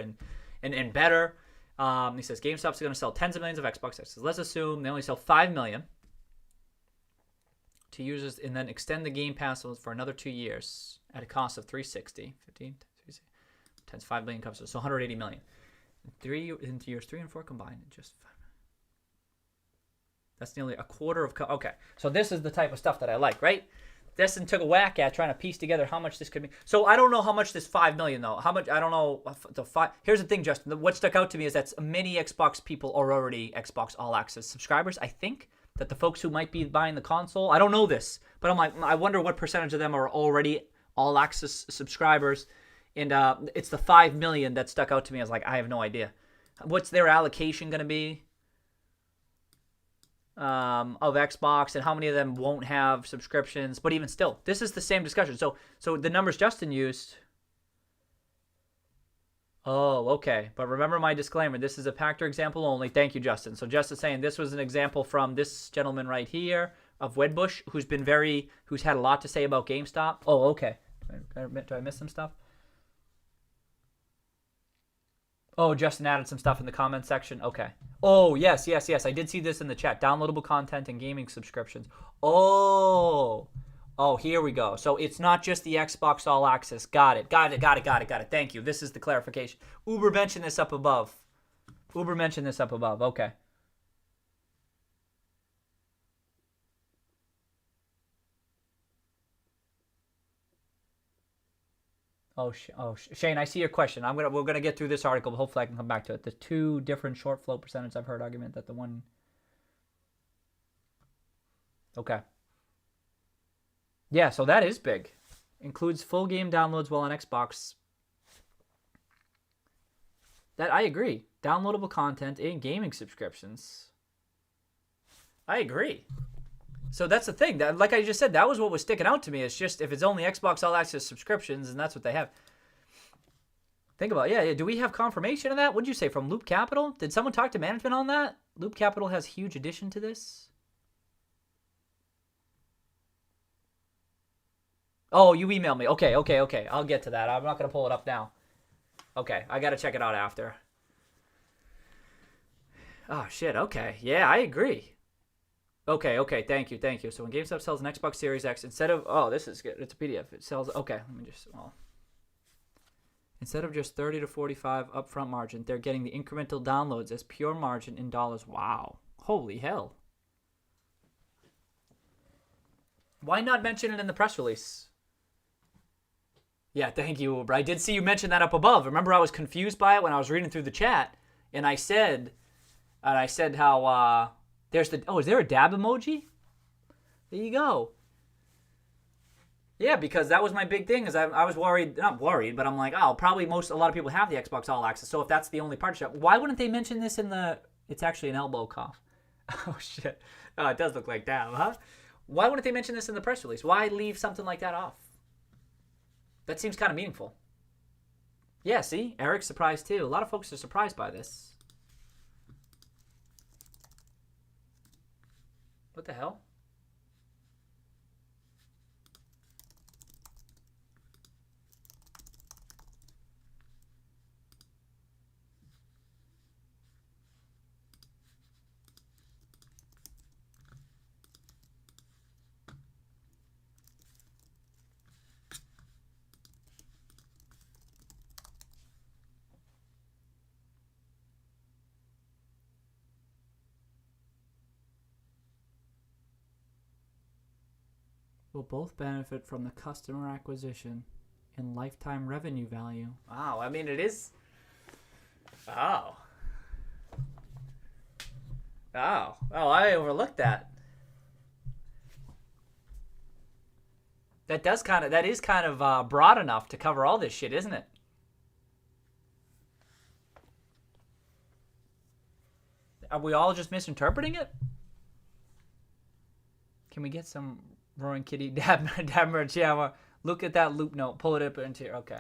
and better. He says GameStop's going to sell tens of millions of Xbox X's. Let's assume they only sell 5 million to users, and then extend the Game Pass for another 2 years at a cost of $360. 15 times 5 million customers, so 180 million. Into years 3 and 4 combined, just 5 million. That's nearly a quarter of. Okay, so this is the type of stuff that I like, right? Destin took a whack at trying to piece together how much this could be. So I don't know how much this 5 million though. How much? I don't know. Here's the thing, Justin. What stuck out to me is that many Xbox people are already Xbox All Access subscribers. I think that the folks who might be buying the console, I don't know this, but I'm like, I wonder what percentage of them are already All Access subscribers. And it's the 5 million that stuck out to me. I was like, I have no idea. What's their allocation going to be? Of Xbox, and how many of them won't have subscriptions? But even still, this is the same discussion. So the numbers Justin used. Oh, okay. But remember my disclaimer. This is a Pactor example only. Thank you, Justin. So Justin's saying this was an example from this gentleman right here of Wedbush, who's had a lot to say about GameStop. Oh, okay. Did I miss some stuff? Oh, Justin added some stuff in the comment section. Okay. Oh, yes. I did see this in the chat. Downloadable content and gaming subscriptions. Oh, here we go. So it's not just the Xbox All Access. Got it. Thank you. This is the clarification. Uber mentioned this up above. Okay. Shane, I see your question. We're gonna get through this article, but hopefully I can come back to it. The two different short float percentage I've heard argument that the one. Okay. Yeah, so that is big. Includes full game downloads while on Xbox. That I agree. Downloadable content and gaming subscriptions. I agree. So that's the thing. That, like I just said, that was what was sticking out to me. It's just if it's only Xbox All Access subscriptions, and that's what they have. Think about it. Yeah. Do we have confirmation of that? What did you say from Loop Capital? Did someone talk to management on that? Loop Capital has huge addition to this. Oh, you emailed me. Okay. I'll get to that. I'm not going to pull it up now. Okay. I got to check it out after. Oh, shit. Okay. Yeah, I agree. Okay. Thank you. So when GameStop sells an Xbox Series X, instead of... Oh, this is good. It's a PDF. It sells... Okay, let me just... Well, instead of just 30 to 45 upfront margin, they're getting the incremental downloads as pure margin in dollars. Wow. Holy hell. Why not mention it in the press release? Yeah, thank you, Uber. I did see you mention that up above. Remember, I was confused by it when I was reading through the chat, and I said how there's the is there a dab emoji? There you go. Yeah, because that was my big thing. Is I was worried, not worried, but I'm like, probably a lot of people have the Xbox All Access. So if that's the only partnership, why wouldn't they mention this in the? It's actually an elbow cough. Oh shit. Oh, it does look like dab, huh? Why wouldn't they mention this in the press release? Why leave something like that off? That seems kind of meaningful. Yeah, see? Eric's surprised too. A lot of folks are surprised by this. What the hell? Will both benefit from the customer acquisition and lifetime revenue value. Wow, I mean, it is... Oh, I overlooked that. That is kind of broad enough to cover all this shit, isn't it? Are we all just misinterpreting it? Can we get some... Roaring Kitty, dab merch. Yeah, look at that loop note. Pull it up into here. Okay.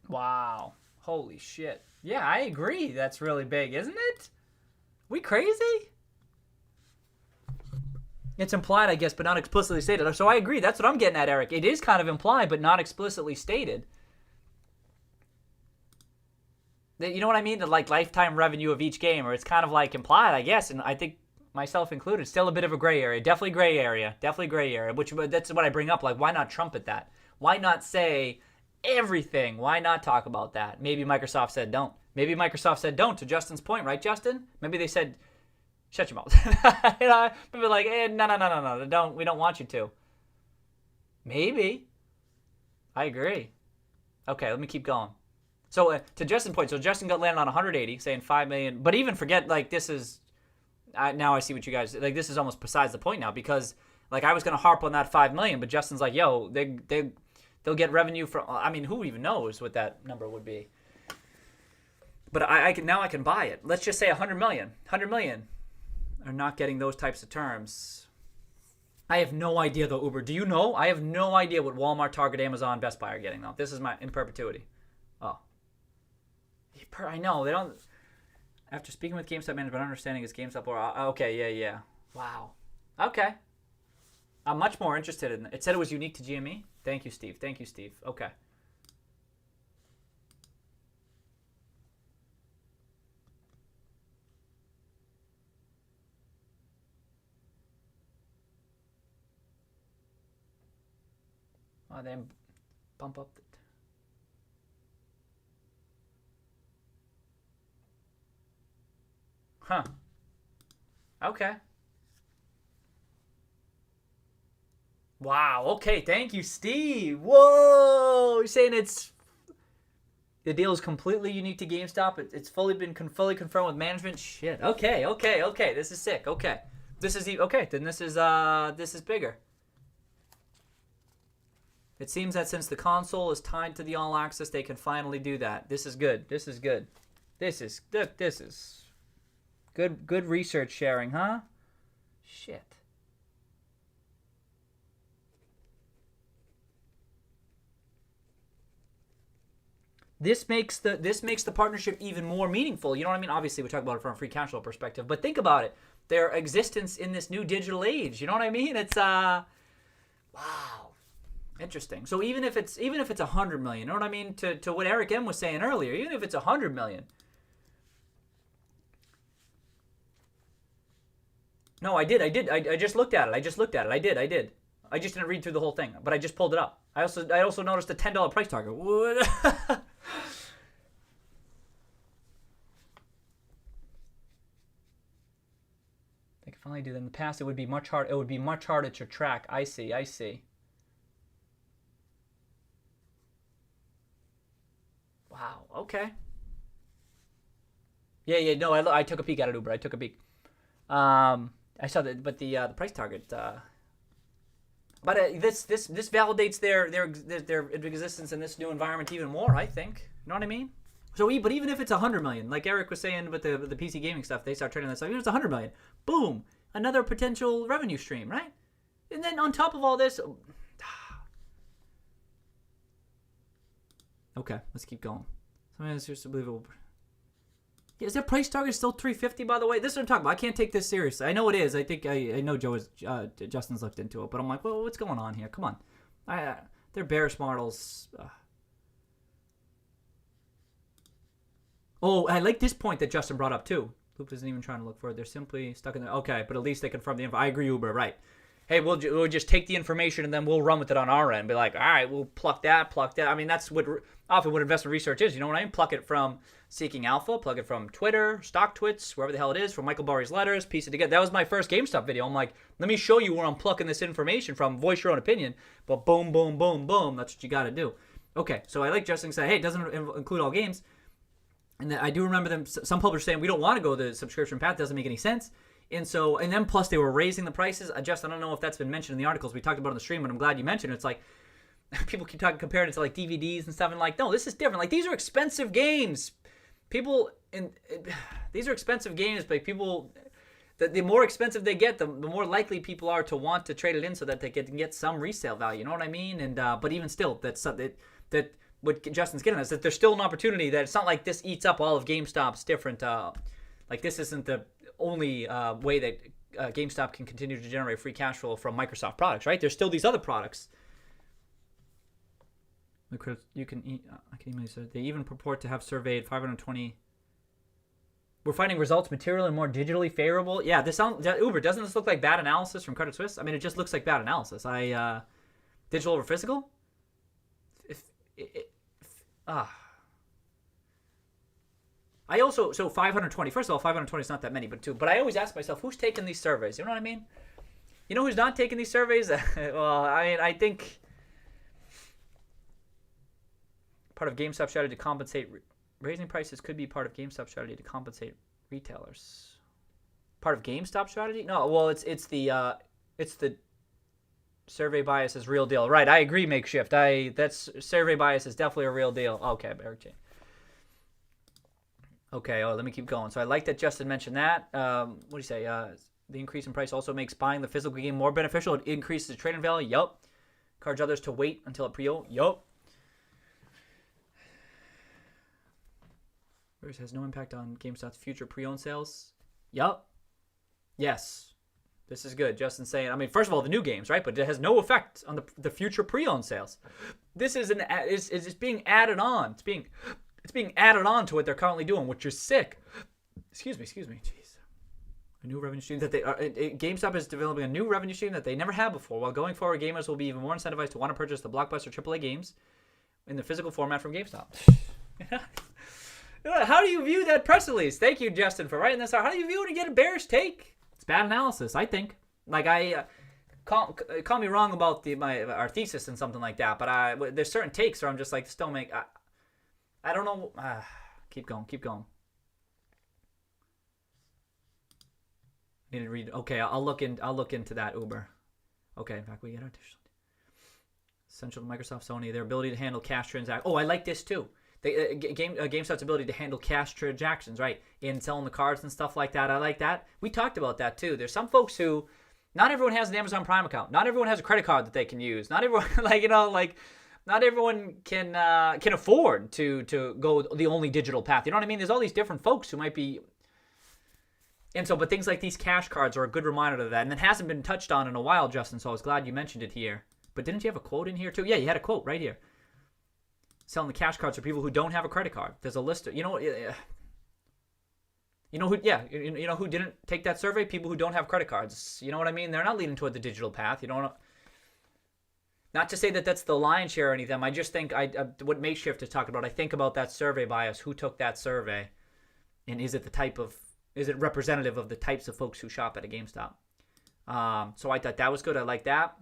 Wow. Holy shit. Yeah, I agree. That's really big, isn't it? We crazy? It's implied, I guess, but not explicitly stated. So I agree. That's what I'm getting at, Eric. It is kind of implied, but not explicitly stated. You know what I mean? The like lifetime revenue of each game, or it's kind of like implied, I guess, and I think myself included, still a bit of a gray area. Definitely gray area. Which that's what I bring up. Like, why not trumpet that? Why not say everything? Why not talk about that? Maybe Microsoft said don't. Maybe Microsoft said don't, to Justin's point, right, Justin? Maybe they said, shut your mouth. You know, maybe like, no, don't. We don't want you to. Maybe. I agree. Okay, let me keep going. So to Justin's point, so Justin got landed on 180, saying 5 million. But even forget, like, this is, now I see what you guys, like, this is almost besides the point now, because, like, I was going to harp on that 5 million, but Justin's like, yo, they'll get revenue from, I mean, who even knows what that number would be? But I can buy it. Let's just say 100 million. 100 million are not getting those types of terms. I have no idea though, Uber. Do you know? I have no idea what Walmart, Target, Amazon, Best Buy are getting though. This is my in perpetuity. Oh. I know. They don't. After speaking with GameStop management, understanding is GameStop or okay, yeah. Wow. Okay. I'm much more interested in it. It said it was unique to GME. Thank you, Steve. Okay. Oh, then bump up the... Huh. Okay. Wow. Okay. Thank you, Steve. Whoa. You're saying the deal is completely unique to GameStop. It's fully confirmed with management. Shit. Okay. This is sick. Okay. This is okay. Then this is bigger. It seems that since the console is tied to the All Access, they can finally do that. This is good. This is good research sharing, huh? Shit. This makes the partnership even more meaningful. You know what I mean? Obviously, we talk about it from a free cash flow perspective, but think about it. Their existence in this new digital age. You know what I mean? It's wow. Interesting. So even if it's 100 million, you know what I mean? To what Eric M was saying earlier, even if it's 100 million. No, I did. I just looked at it. I did. I just didn't read through the whole thing, but I just pulled it up. I also noticed a $10 price target. What? They can finally do that. In the past, it would be much harder to track. I see. Wow. Okay. Yeah. No, I took a peek at it, Uber. I took a peek. I saw that, but the price target. But this validates their existence in this new environment even more. I think. You know what I mean? So, but even if it's 100 million, like Eric was saying with the PC gaming stuff, they start trading that stuff. Even if it's 100 million, boom, another potential revenue stream, right? And then on top of all this. Okay, let's keep going. Something that's just unbelievable. Yeah, is their price target still 350? By the way, this is what I'm talking about. I can't take this seriously. I know it is. I think I know Justin's looked into it, but I'm like, well, what's going on here? Come on, they're bearish models. Oh, I like this point that Justin brought up too. Loop isn't even trying to look for it. They're simply stuck in there. Okay, but at least they confirm the info. I agree, Uber. Right. Hey, we'll just take the information and then we'll run with it on our end. Be like, all right, we'll pluck that. I mean, that's often what investment research is. You know what I mean? Pluck it from Seeking Alpha, plug it from Twitter, Stock Twits, wherever the hell it is, from Michael Burry's letters, piece it together. That was my first GameStop video. I'm like, let me show you where I'm plucking this information from. Voice your own opinion. But boom, boom, boom, boom. That's what you got to do. Okay, so I like Justin saying, hey, it doesn't include all games. And then I do remember some publishers saying, we don't want to go the subscription path. Doesn't make any sense. And then plus they were raising the prices. Justin, I don't know if that's been mentioned in the articles we talked about on the stream, but I'm glad you mentioned it. It's like people keep comparing it to like DVDs and stuff, and like, no, this is different. Like, these are expensive games. These are expensive games, but the more expensive they get, the more likely people are to want to trade it in so that they can get some resale value. You know what I mean? And but even still, that what Justin's getting at is that there's still an opportunity. That it's not like this eats up all of GameStop's different. Like, this isn't the only way that GameStop can continue to generate free cash flow from Microsoft products, right? There's still these other products. You can eat. I can email you. They even purport to have surveyed 520. We're finding results material and more digitally favorable. Yeah, Uber. Doesn't this look like bad analysis from Credit Suisse? I mean, it just looks like bad analysis. Digital over physical. I also, so 520. First of all, 520 is not that many, but I always ask myself, who's taking these surveys? You know what I mean? You know who's not taking these surveys? Well, I mean, I think part of GameStop strategy to compensate raising prices could be part of GameStop strategy to compensate retailers. Part of GameStop strategy? No, well, it's the survey bias is real deal. Right, I agree, Makeshift. That's survey bias is definitely a real deal. Okay, Eric J. Okay, let me keep going. So I like that Justin mentioned that. What do you say? The increase in price also makes buying the physical game more beneficial. It increases the trading value. Yup. Encourage others to wait until it pre-owned. Yup. Whereas has no impact on GameStop's future pre-owned sales. Yup. Yes. This is good. Justin's saying, I mean, first of all, the new games, right? But it has no effect on the future pre-owned sales. This is it's being added on. It's being added on to what they're currently doing, which is sick. Excuse me. Jeez. A new revenue stream that GameStop is developing a new revenue stream that they never had before. While going forward, gamers will be even more incentivized to want to purchase the blockbuster AAA games in the physical format from GameStop. How do you view that press release? Thank you, Justin, for writing this out. How do you view it and get a bearish take? It's bad analysis, I think. Like, call me wrong about our thesis and something like that, but there's certain takes where I'm just like, this don't make. I don't know. Keep going. Need to read. Okay, I'll look into that Uber. Okay, in fact, we get additional. Essential to Microsoft, Sony, their ability to handle cash transactions. Oh, I like this too. GameStop's ability to handle cash transactions, right? In selling the cards and stuff like that. I like that. We talked about that too. There's some folks who, not everyone has an Amazon Prime account. Not everyone has a credit card that they can use. Not everyone, not everyone can afford to go the only digital path. You know what I mean? There's all these different folks who might be. And so, but things like these cash cards are a good reminder of that. And it hasn't been touched on in a while, Justin, so I was glad you mentioned it here. But didn't you have a quote in here too? Yeah, you had a quote right here. Selling the cash cards for people who don't have a credit card. There's a list of, you know who didn't take that survey? People who don't have credit cards. You know what I mean? They're not leading toward the digital path. You don't. Not to say that that's the lion's share or anything. I just think what Makeshift is talking about. I think about that survey bias. Who took that survey, and is it representative of the types of folks who shop at a GameStop? So I thought that was good. I like that.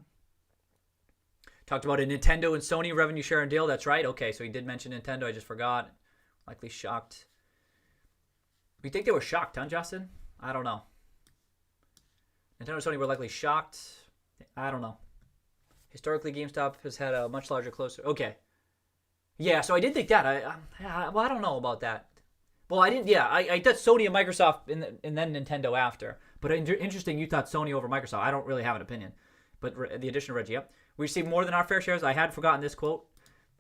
Talked about a Nintendo and Sony revenue sharing deal. That's right. Okay, so he did mention Nintendo. I just forgot. Likely shocked. We think they were shocked, huh, Justin? I don't know. Nintendo and Sony were likely shocked. I don't know. Historically, GameStop has had a much larger, closer. Okay. Yeah, so I did think that. I don't know about that. Well, I didn't. Yeah, I thought Sony and Microsoft and then Nintendo after. But interesting, you thought Sony over Microsoft. I don't really have an opinion. But the addition of Reggie, yep. We received more than our fair shares. I had forgotten this quote.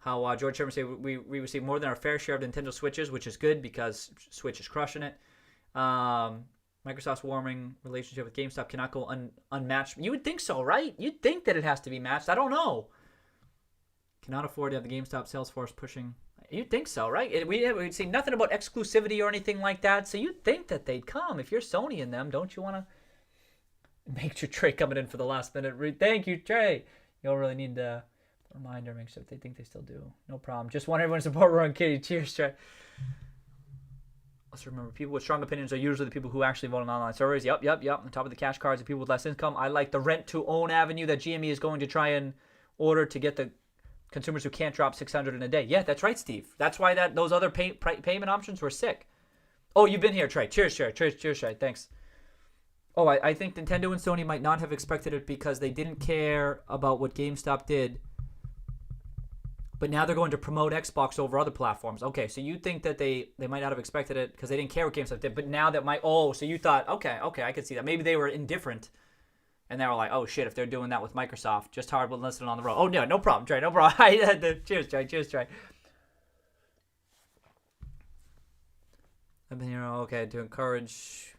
How George Sherman said we received more than our fair share of Nintendo Switches, which is good because Switch is crushing it. Microsoft's warming relationship with GameStop cannot go unmatched. You would think so, right? You'd think that it has to be matched. I don't know. Cannot afford to have the GameStop sales force pushing. You'd think so, right? We'd see nothing about exclusivity or anything like that. So you'd think that they'd come. If you're Sony and them, don't you want to make your Trey coming in for the last minute? Thank you, Trey. You don't really need the reminder. Make sure if they think they still do. No problem. Just want everyone to support Run Kitty. Cheers, Trey. Let's remember, people with strong opinions are usually the people who actually vote on online servers. Yep. On top of the cash cards, the people with less income. I like the rent-to-own avenue that GME is going to try and order to get the consumers who can't drop $600 in a day. Yeah, that's right, Steve. That's why those other payment options were sick. Oh, you've been here, Trey. Cheers, Trey. Cheers, Trey. Thanks. Oh, I think Nintendo and Sony might not have expected it because they didn't care about what GameStop did. But now they're going to promote Xbox over other platforms. Okay, so you think that they might not have expected it because they didn't care what GameStop did. But now that so you thought, okay, I could see that. Maybe they were indifferent. And they were like, oh, shit, if they're doing that with Microsoft, just hard with listening on the road. Oh, no problem, Trey, no problem. Cheers, Trey. I've been here, okay, to encourage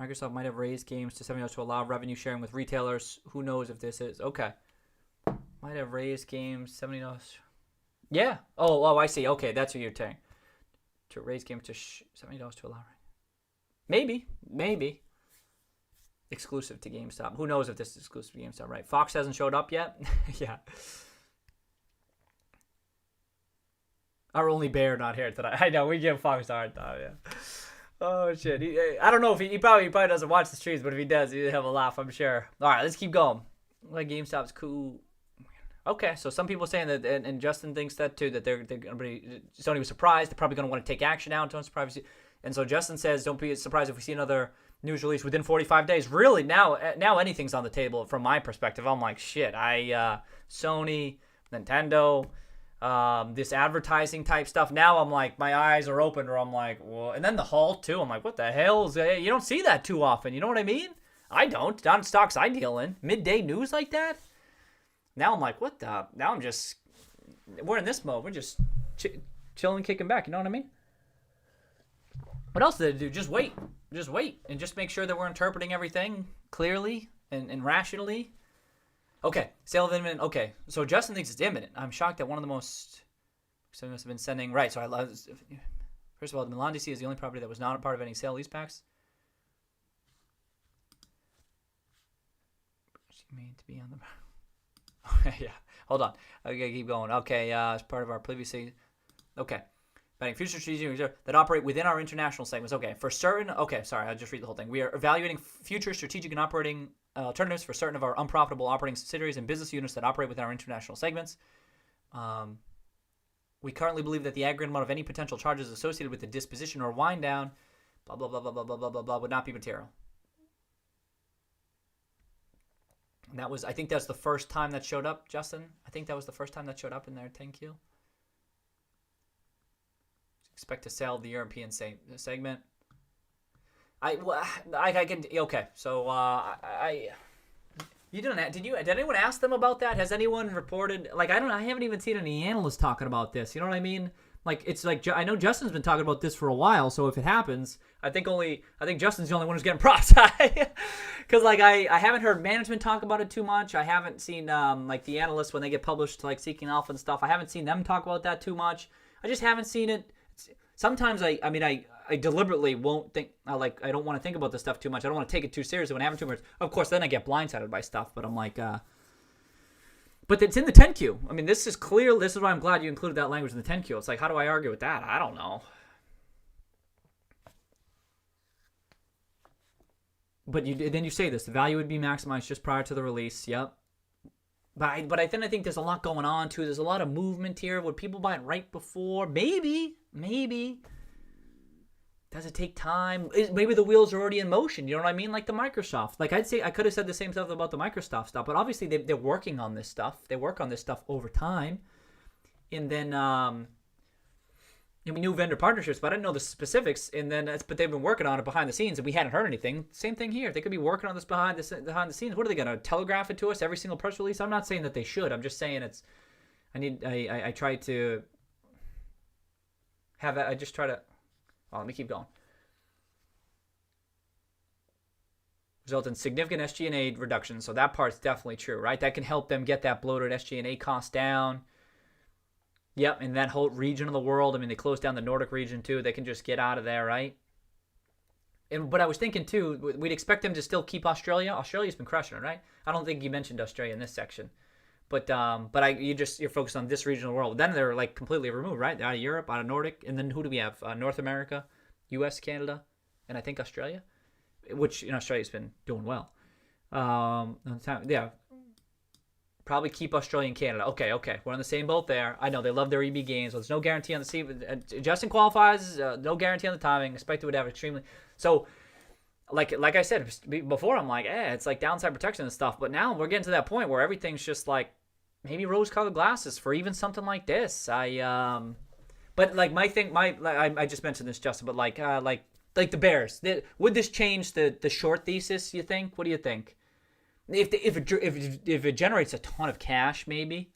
Microsoft might have raised games to $70 to allow revenue sharing with retailers. Who knows if this is okay? Might have raised games $70. Yeah. Oh, I see. Okay, that's what you're saying. To raise games to $70 to allow. Maybe. Exclusive to GameStop. Who knows if this is exclusive to GameStop, right? Fox hasn't showed up yet. Yeah. Our only bear not here tonight. I know, we give Fox a hard time, yeah. Oh, shit. I don't know if he probably doesn't watch the streams, but if he does, he'll have a laugh, I'm sure. All right, let's keep going. Like GameStop's cool. Okay, so some people saying that, and Justin thinks that too, that Sony was surprised. They're probably going to want to take action now to privacy. And so Justin says, don't be surprised if we see another news release within 45 days. Really, now anything's on the table from my perspective. I'm like, shit, Sony, Nintendo, this advertising type stuff. Now I'm like, my eyes are open, or I'm like, well, and then the halt too. I'm like, what the hell is that? You don't see that too often. You know what I mean? I don't. Not in stocks I deal in. Midday news like that. Now I'm like, what the? Now we're in this mode. We're just chilling, kicking back. You know what I mean? What else did I do? Just wait. Just wait. And just make sure that we're interpreting everything clearly and rationally. Okay. Sale of imminent. Okay. So Justin thinks it's imminent. I'm shocked that one of the most... So must have been sending... Right. So I love... First of all, the Milan DC is the only property that was not a part of any sale leasebacks. She made to be on the... Okay, yeah. Hold on. Okay, keep going. Okay, as part of our previously... Okay. Betting future strategic that operate within our international segments. Okay, for certain... Okay, sorry, I'll just read the whole thing. We are evaluating future strategic and operating alternatives for certain of our unprofitable operating subsidiaries and business units that operate within our international segments. We currently believe that the aggregate amount of any potential charges associated with the disposition or wind down, blah, blah, blah, blah, blah, blah, blah, blah, blah, would not be material. And that was, I think that's the first time that showed up, Justin. I think that was the first time that showed up in their 10Q. Expect to sell the European segment. I can, okay. So, did anyone ask them about that? Has anyone reported, like, I haven't even seen any analysts talking about this. You know what I mean? Like, it's like, I know Justin's been talking about this for a while, so if it happens, I think Justin's the only one who's getting props. Because, like, I haven't heard management talk about it too much. I haven't seen, like, the analysts when they get published, like, Seeking Alpha and stuff. I haven't seen them talk about that too much. I just haven't seen it. Sometimes, I deliberately won't think, I don't want to think about this stuff too much. I don't want to take it too seriously when I have too much. Of course, then I get blindsided by stuff, but I'm like, but it's in the 10Q. I mean, this is clear. This is why I'm glad you included that language in the 10Q. It's like, how do I argue with that? I don't know. But then you say this. The value would be maximized just prior to the release. Yep. But I think there's a lot going on, too. There's a lot of movement here. Would people buy it right before? Maybe. Does it take time? Maybe the wheels are already in motion. You know what I mean? Like the Microsoft. Like I'd say I could have said the same stuff about the Microsoft stuff, but obviously they're working on this stuff. They work on this stuff over time. And then we knew vendor partnerships, but I didn't know the specifics. And then but they've been working on it behind the scenes, and we hadn't heard anything. Same thing here. They could be working on this behind the scenes. What are they going to telegraph it to us every single press release? I'm not saying that they should. I'm just saying I try to have. I just try to. Oh, let me keep going. Result in significant SG&A reduction. So that part's definitely true, right? That can help them get that bloated SG&A cost down. Yep, and that whole region of the world. I mean, they closed down the Nordic region too. They can just get out of there, right? But I was thinking too, we'd expect them to still keep Australia. Australia's been crushing it, right? I don't think you mentioned Australia in this section. But you're focused on this region of the world. Then they're like completely removed, right? They're out of Europe, out of Nordic, and then who do we have? North America, U.S., Canada, and I think Australia, which Australia's been doing well. Yeah, probably keep Australia and Canada. Okay, we're on the same boat there. I know they love their EB gains. So there's no guarantee on the season. Justin qualifies. No guarantee on the timing. Expect it would have extremely. So. Like I said before, I'm like, it's like downside protection and stuff. But now we're getting to that point where everything's just like maybe rose-colored glasses for even something like this. But like I just mentioned this, Justin. But like the bears, would this change the short thesis? You think? What do you think? If it generates a ton of cash, maybe,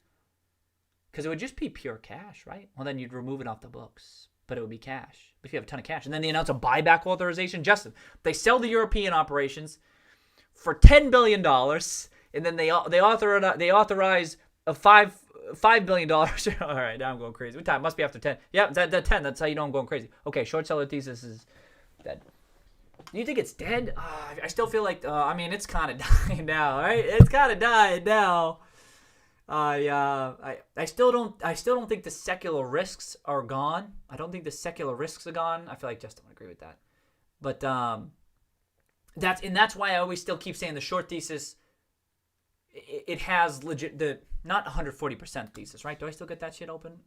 because it would just be pure cash, right? Well, then you'd remove it off the books. But it would be cash. If you have a ton of cash. And then they announce a buyback authorization. Justin, they sell the European operations for $10 billion. And then they authorize a $5 billion. All right, now I'm going crazy. What time? Must be after 10. Yeah, that 10. That's how you know I'm going crazy. Okay, short seller thesis is dead. Do you think it's dead? I still feel like, it's kind of dying now, right? It's kind of dying now. I still don't think the secular risks are gone. I don't think the secular risks are gone. I feel like Justin would agree with that. But that's why I always still keep saying the short thesis. It has legit not 140% thesis, right? Do I still get that shit open?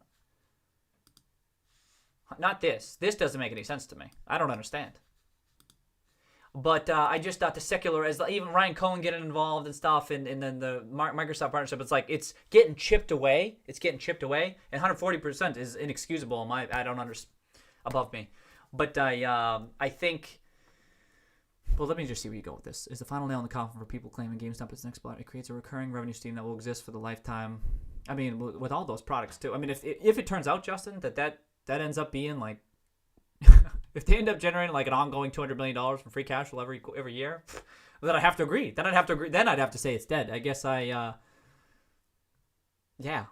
Not this. This doesn't make any sense to me. I don't understand. But I just thought the secular, as even Ryan Cohen getting involved and stuff, and then the Microsoft partnership, it's like it's getting chipped away. It's getting chipped away, and 140% is inexcusable. I don't understand, above me. But I think. Well, let me just see where you go with this. Is the final nail in the coffin for people claiming GameStop is the next block. It creates a recurring revenue stream that will exist for the lifetime. I mean, with all those products too. I mean, if it turns out, Justin, that ends up being like. If they end up generating like an ongoing $200 million from free cash flow every year, then I have to agree. Then I'd have to say it's dead. I guess yeah.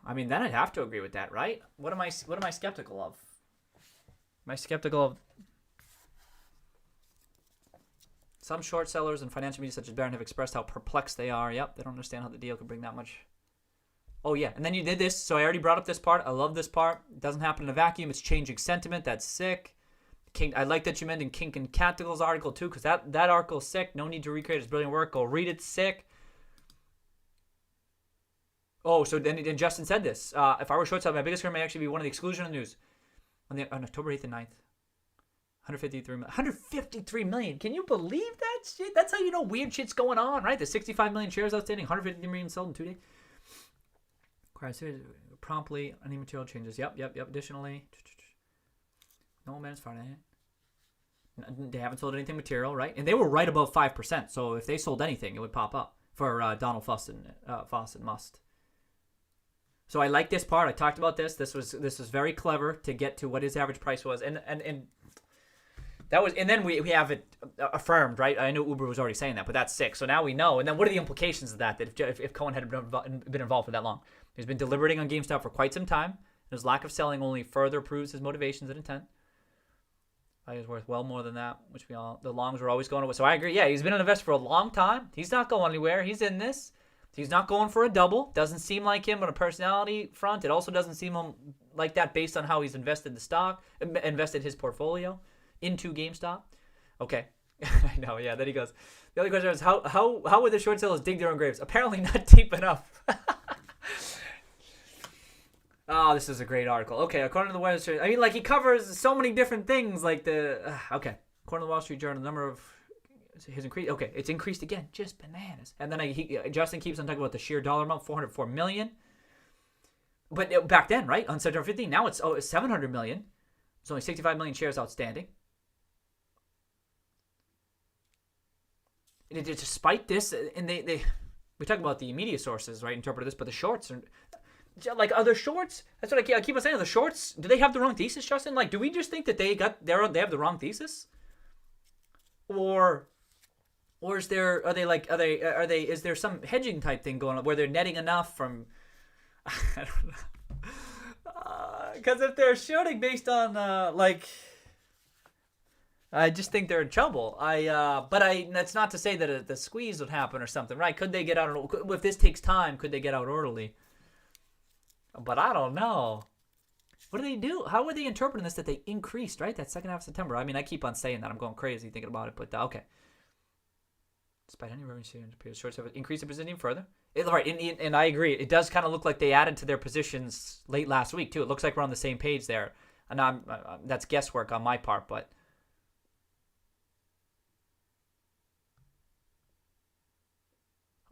I mean, then I'd have to agree with that, right? What am I skeptical of? Am I skeptical of? Some short sellers and financial media such as Barron have expressed how perplexed they are. Yep, they don't understand how the deal could bring that much. Oh yeah, and then you did this. So I already brought up this part. I love this part. It doesn't happen in a vacuum. It's changing sentiment. That's sick. I like that you mentioned Kink and Cattle's article too, because that article is sick. No need to recreate his brilliant work. Go read it. Sick. Oh, so then Justin said this. If I were short sell, my biggest concern may actually be one of the exclusion news on October 8th and 9th. 153 million. Can you believe that shit? That's how you know weird shit's going on, right? The 65 million shares outstanding, 153 million sold in 2 days. Promptly, any material changes. Yep. Additionally, no man's far ahead. They haven't sold anything material, right? And they were right above 5%. So if they sold anything, it would pop up for Donald Fuss and Must. So I like this part. I talked about this. This was very clever to get to what his average price was, and that was, and then we have it affirmed, right? I knew Uber was already saying that, but that's sick. So now we know. And then what are the implications of that? That if Cohen had been involved for that long, he's been deliberating on GameStop for quite some time. His lack of selling only further proves his motivations and intent. Value is worth well more than that, which the longs were always going away. So I agree. Yeah, he's been an investor for a long time. He's not going anywhere. He's in this. He's not going for a double. Doesn't seem like him on a personality front. It also doesn't seem like that based on how he's invested the stock, invested his portfolio into GameStop. Okay. I know, yeah. Then he goes, the other question is, how would the short sellers dig their own graves? Apparently not deep enough. Oh, this is a great article. Okay, according to the Wall Street, I mean, like, he covers so many different things, like okay. According to the Wall Street Journal, the number of his increase, okay, it's increased again, just bananas. And then Justin keeps on talking about the sheer dollar amount, 404 million. But back then, right, on September 15, now it's 700 million. There's only 65 million shares outstanding. And despite this, and we talk about the media sources, right, interpret this, but the shorts are, like, other shorts. That's what I keep on saying. The shorts, do they have the wrong thesis, Justin? Like, do we just think that they have the wrong thesis, or is there is there some hedging type thing going on where they're netting enough from? I don't know. Because if they're shorting based on I just think they're in trouble. That's not to say that the squeeze would happen or something, right? Could they get out? If this takes time, could they get out orderly? But I don't know. What do they do? How are they interpreting this that they increased, right? That second half of September. I mean, I keep on saying that. I'm going crazy thinking about it, but okay. Despite any revenue shares, shorts have increased the position even further. Right, and I agree. It does kind of look like they added to their positions late last week, too. It looks like we're on the same page there. And that's guesswork on my part, but...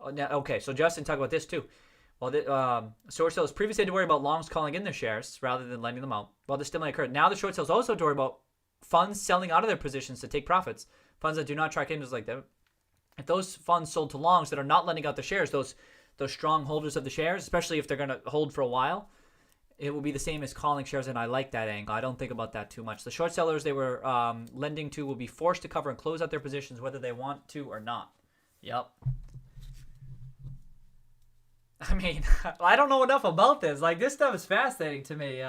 Okay, so Justin talked about this, too. Well, short sellers previously had to worry about longs calling in their shares rather than lending them out. Well, this still may occur. Now the short sellers also have to worry about funds selling out of their positions to take profits. Funds that do not track indexes like that. If those funds sold to longs that are not lending out the shares, those strong holders of the shares, especially if they're going to hold for a while, it will be the same as calling shares, and I like that angle. I don't think about that too much. The short sellers they were lending to will be forced to cover and close out their positions whether they want to or not. Yep. I mean, I don't know enough about this. Like, this stuff is fascinating to me.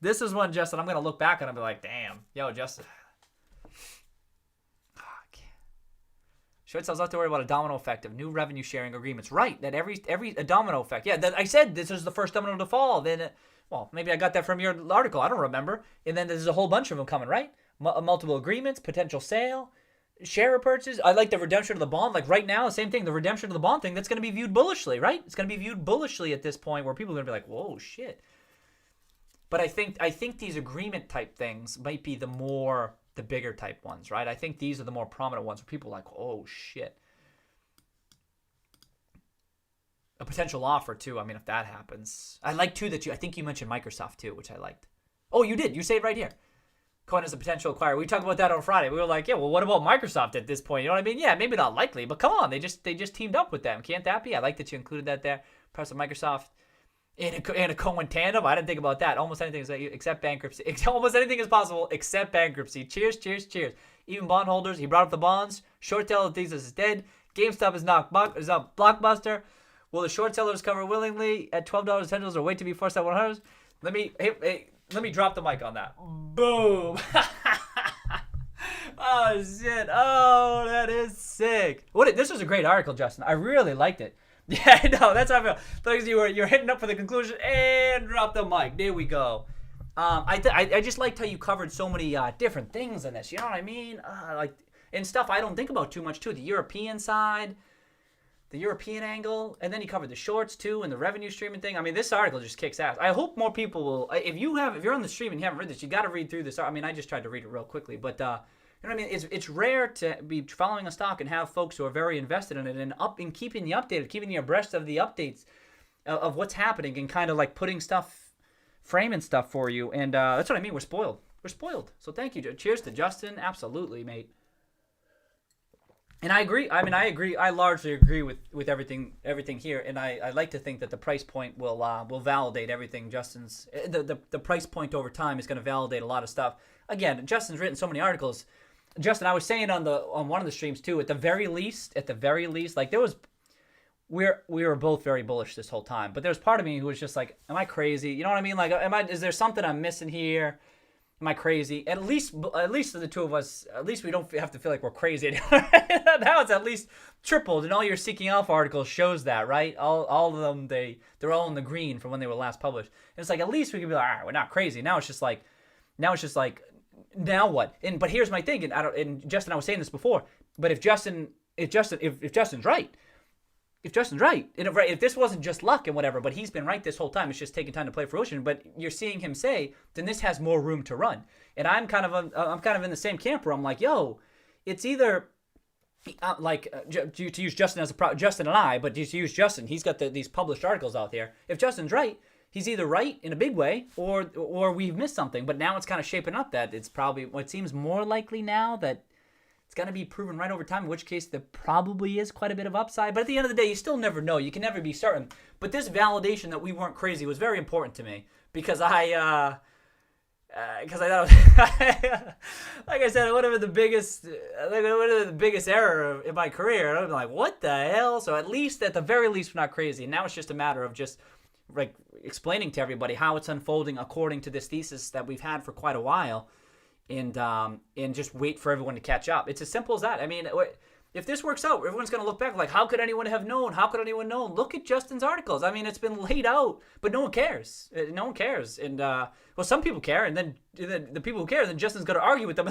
This is one, Justin, I'm going to look back and I'll be like, damn. Yo, Justin. Short sellers have to worry about a domino effect of new revenue sharing agreements. Right, that a domino effect. Yeah, I said this is the first domino to fall. Then, well, maybe I got that from your article. I don't remember. And then there's a whole bunch of them coming, right? Multiple agreements, potential sale. Share repurchases. I like the redemption of the bond. Like right now, the same thing. The redemption of the bond thing, that's going to be viewed bullishly, right? It's going to be viewed bullishly at this point where people are going to be like, whoa, shit. But I think these agreement type things might be the the bigger type ones, right? I think these are the more prominent ones where people are like, oh shit. A potential offer too. I mean, if that happens, I like too that I think you mentioned Microsoft too, which I liked. Oh, you did. You say it right here. Coin as a potential acquirer. We talked about that on Friday. We were like, yeah, well, what about Microsoft at this point? You know what I mean? Yeah, maybe not likely, but come on, they just teamed up with them. Can't that be? I like that you included that there. Press of Microsoft and a Cohen tandem. I didn't think about that. Almost anything is except bankruptcy. Almost anything is possible except bankruptcy. Cheers, cheers, cheers. Even bondholders. He brought up the bonds. Short tail thesis is dead. GameStop is not blockbuster. Will the short sellers cover willingly at $12, $10, or wait to be forced at $100? Let me drop the mic on that. Boom. Oh, shit. Oh, that is sick. This was a great article, Justin. I really liked it. Yeah, I know. That's how I feel. Like you're hitting up for the conclusion and drop the mic. There we go. I just liked how you covered so many different things in this. You know what I mean? And stuff I don't think about too much, too. The European side, the European angle, and then you covered the shorts too and the revenue streaming thing. I mean, this article just kicks ass. I hope more people will. If you're on the stream and you haven't read this, you got to read through this. I mean, I just tried to read it real quickly, but you know what I mean. It's rare to be following a stock and have folks who are very invested in it and keeping you updated, keeping you abreast of the updates of what's happening and kind of like putting stuff, framing stuff for you. And that's what I mean. We're spoiled. We're spoiled. So thank you. Cheers to Justin. Absolutely, mate. And I agree. I mean, I agree. I largely agree with everything here. And I like to think that the price point will validate everything. Justin's the price point over time is going to validate a lot of stuff. Again, Justin's written so many articles. Justin, I was saying on one of the streams too. At the very least, like we were both very bullish this whole time. But there was part of me who was just like, am I crazy? You know what I mean? Like, is there something I'm missing here? Am I crazy? At least the two of us, at least we don't have to feel like we're crazy anymore. Now it's at least tripled, and all your Seeking Alpha articles shows that, right? All of them, they're all in the green from when they were last published. And it's like, at least we can be like, all right, we're not crazy. Now it's just like, now what? But here's my thing, and Justin, I was saying this before, but if Justin's right, and if this wasn't just luck and whatever, but he's been right this whole time, it's just taking time to play fruition. But you're seeing him say, then this has more room to run. And I'm kind of in the same camp where I'm like, yo, it's either to use Justin as Justin and I, but to use Justin, he's got these published articles out there. If Justin's right, he's either right in a big way or we've missed something. But now it's kind of shaping up that it's probably what seems more likely now that it's going to be proven right over time, in which case there probably is quite a bit of upside. But at the end of the day, you still never know. You can never be certain. But this validation that we weren't crazy was very important to me because I thought, like I said, it would have been the biggest error in my career. I'd be like, what the hell? So at the very least, we're not crazy. And now it's just a matter of just like explaining to everybody how it's unfolding according to this thesis that we've had for quite a while. And just wait for everyone to catch up. It's as simple as that. I mean, if this works out, everyone's going to look back like, how could anyone have known? How could anyone know? Look at Justin's articles. I mean, it's been laid out, but no one cares. No one cares. And, well, some people care, and then the people who care, then Justin's going to argue with them.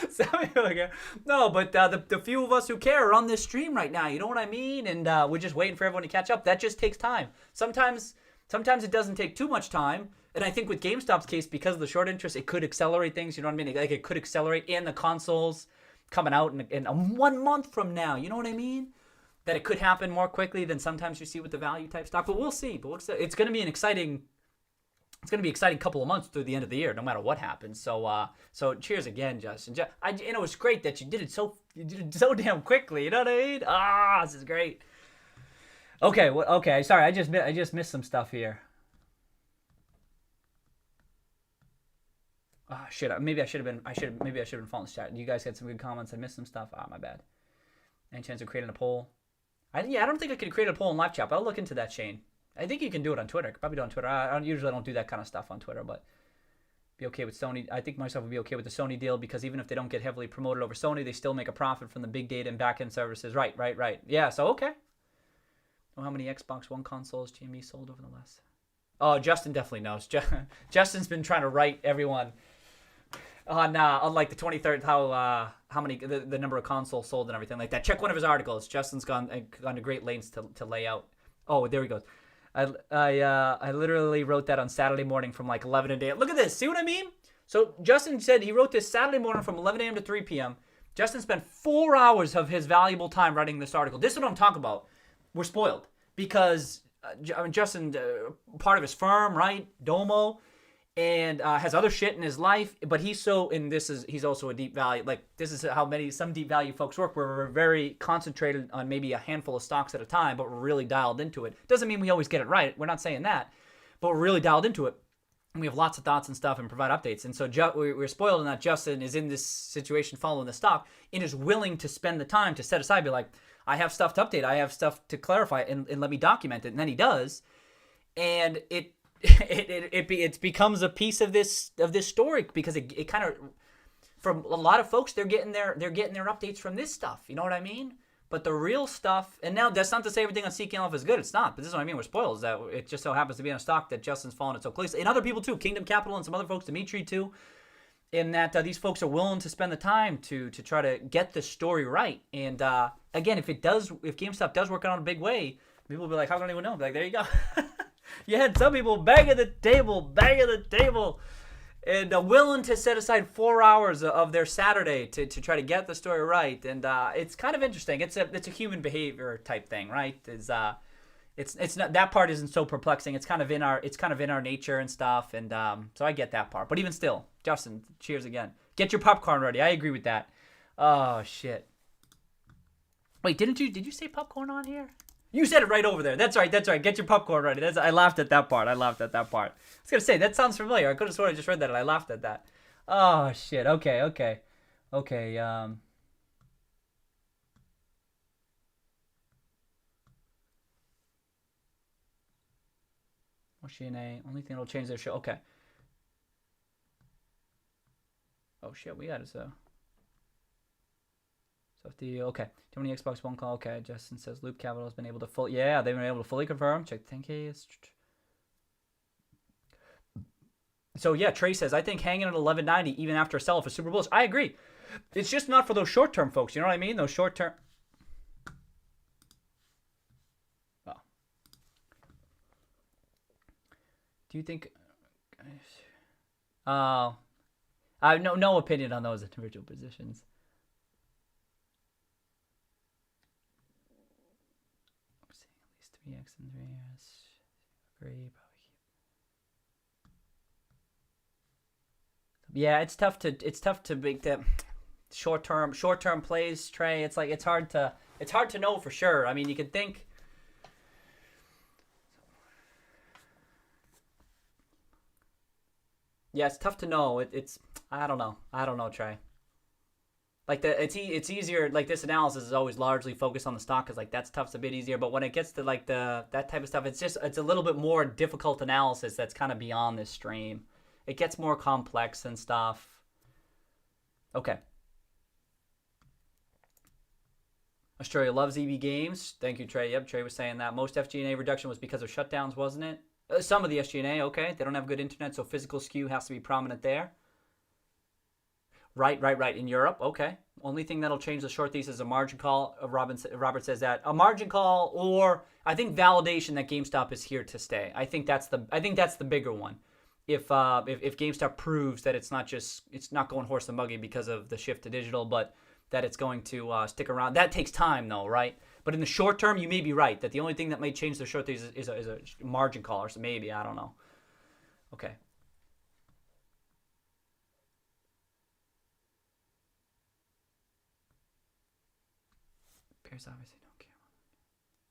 Some people care. No, but the few of us who care are on this stream right now. You know what I mean? And we're just waiting for everyone to catch up. That just takes time. Sometimes it doesn't take too much time. And I think with GameStop's case, because of the short interest, it could accelerate things. You know what I mean? Like it could accelerate, and the consoles coming out in 1 month from now. You know what I mean? That it could happen more quickly than sometimes you see with the value type stock. But we'll see. But it's going to be an exciting. It's going to be an exciting couple of months through the end of the year, no matter what happens. So cheers again, Justin. It was great that you did it so damn quickly. You know what I mean? This is great. Okay. Sorry, I just missed some stuff here. Shit. Maybe I should have been following the chat. You guys had some good comments. I missed some stuff. My bad. Any chance of creating a poll? I don't think I could create a poll in live chat, but I'll look into that, Shane. I think you can do it on Twitter. I could probably do it on Twitter. I usually don't do that kind of stuff on Twitter, but be okay with Sony. I think myself would be okay with the Sony deal because even if they don't get heavily promoted over Sony, they still make a profit from the big data and back-end services. Right. Yeah, so okay. How many Xbox One consoles GME sold over the last... Oh, Justin definitely knows. Justin's been trying to write everyone on like the 23rd how many the number of consoles sold and everything like that. Check one of his articles. Justin's gone to great lengths to lay out. Oh, there he goes. I literally wrote that on Saturday morning from like 11 to 8. Look at this. See what I mean? So Justin said he wrote this Saturday morning from 11 a.m. to 3 p.m. Justin spent 4 hours of his valuable time writing this article. This is what I'm talking about. We're spoiled because Justin, part of his firm, right, Domo, and has other shit in his life, but he's also a deep value. Like, this is how some deep value folks work, where we're very concentrated on maybe a handful of stocks at a time, but we're really dialed into it. Doesn't mean we always get it right. We're not saying that, but we're really dialed into it. And we have lots of thoughts and stuff and provide updates. And so we're spoiled in that Justin is in this situation following the stock and is willing to spend the time to set aside, be like, I have stuff to update. I have stuff to clarify, and let me document it. And then he does. And it becomes a piece of this story, because it kind of, from a lot of folks, they're getting their updates from this stuff. You know what I mean? But the real stuff, and now that's not to say everything on Seeking Alpha is good. It's not. But this is what I mean. We're spoiled. Is that it just so happens to be on a stock that Justin's fallen so close, and other people too, Kingdom Capital and some other folks, Dimitri too, in that these folks are willing to spend the time to try to get the story right. And again, if GameStop does work out in a big way, people will be like, how can anyone know? I'll be like, there you go. You had some people banging the table, and willing to set aside 4 hours of their Saturday to try to get the story right. And it's kind of interesting. It's a human behavior type thing, right? It's not, that part isn't so perplexing. It's kind of in our nature and stuff. And so I get that part. But even still, Justin, cheers again. Get your popcorn ready. I agree with that. Oh shit. Wait, did you say popcorn on here? You said it right over there. That's right. Get your popcorn ready. I laughed at that part. I was going to say, that sounds familiar. I could have sworn I just read that and I laughed at that. Oh, shit. Okay. Oceana, only thing that'll change their show. Okay. Oh, shit. We got it, so. Okay. Too many Xbox One call. Okay. Justin says Loop Capital has been able to they've been able to fully confirm. Check 10K. So yeah, Trey says, I think hanging at 1190 even after a sell-off is super bullish. I agree. It's just not for those short-term folks. You know what I mean? Those short-term. Well, do you think? I have no opinion on those individual positions. I'm seeing at least 3x in 3 years. Agree. Yeah, it's tough to make that short-term plays, Trey. It's like it's hard to know for sure. I mean, you could think. Yeah, it's tough to know. I don't know, Trey. Like it's easier. Like, this analysis is always largely focused on the stock, because like that's a bit easier. But when it gets to like that type of stuff, it's a little bit more difficult analysis that's kind of beyond this stream. It gets more complex and stuff. Okay. Australia loves EV games. Thank you, Trey. Yep, Trey was saying that. Most SG&A reduction was because of shutdowns, wasn't it? Some of the SG&A, okay. They don't have good internet, so physical skew has to be prominent there. Right. In Europe, okay. Only thing that'll change the short thesis is a margin call. Robert says that. A margin call, or I think validation that GameStop is here to stay. I think that's the bigger one. If GameStop proves that it's not going horse and buggy because of the shift to digital, but that it's going to stick around. That takes time though, right? But in the short term, you may be right that the only thing that may change the short thesis is a margin call, or so maybe, I don't know. Okay. Bears obviously don't care.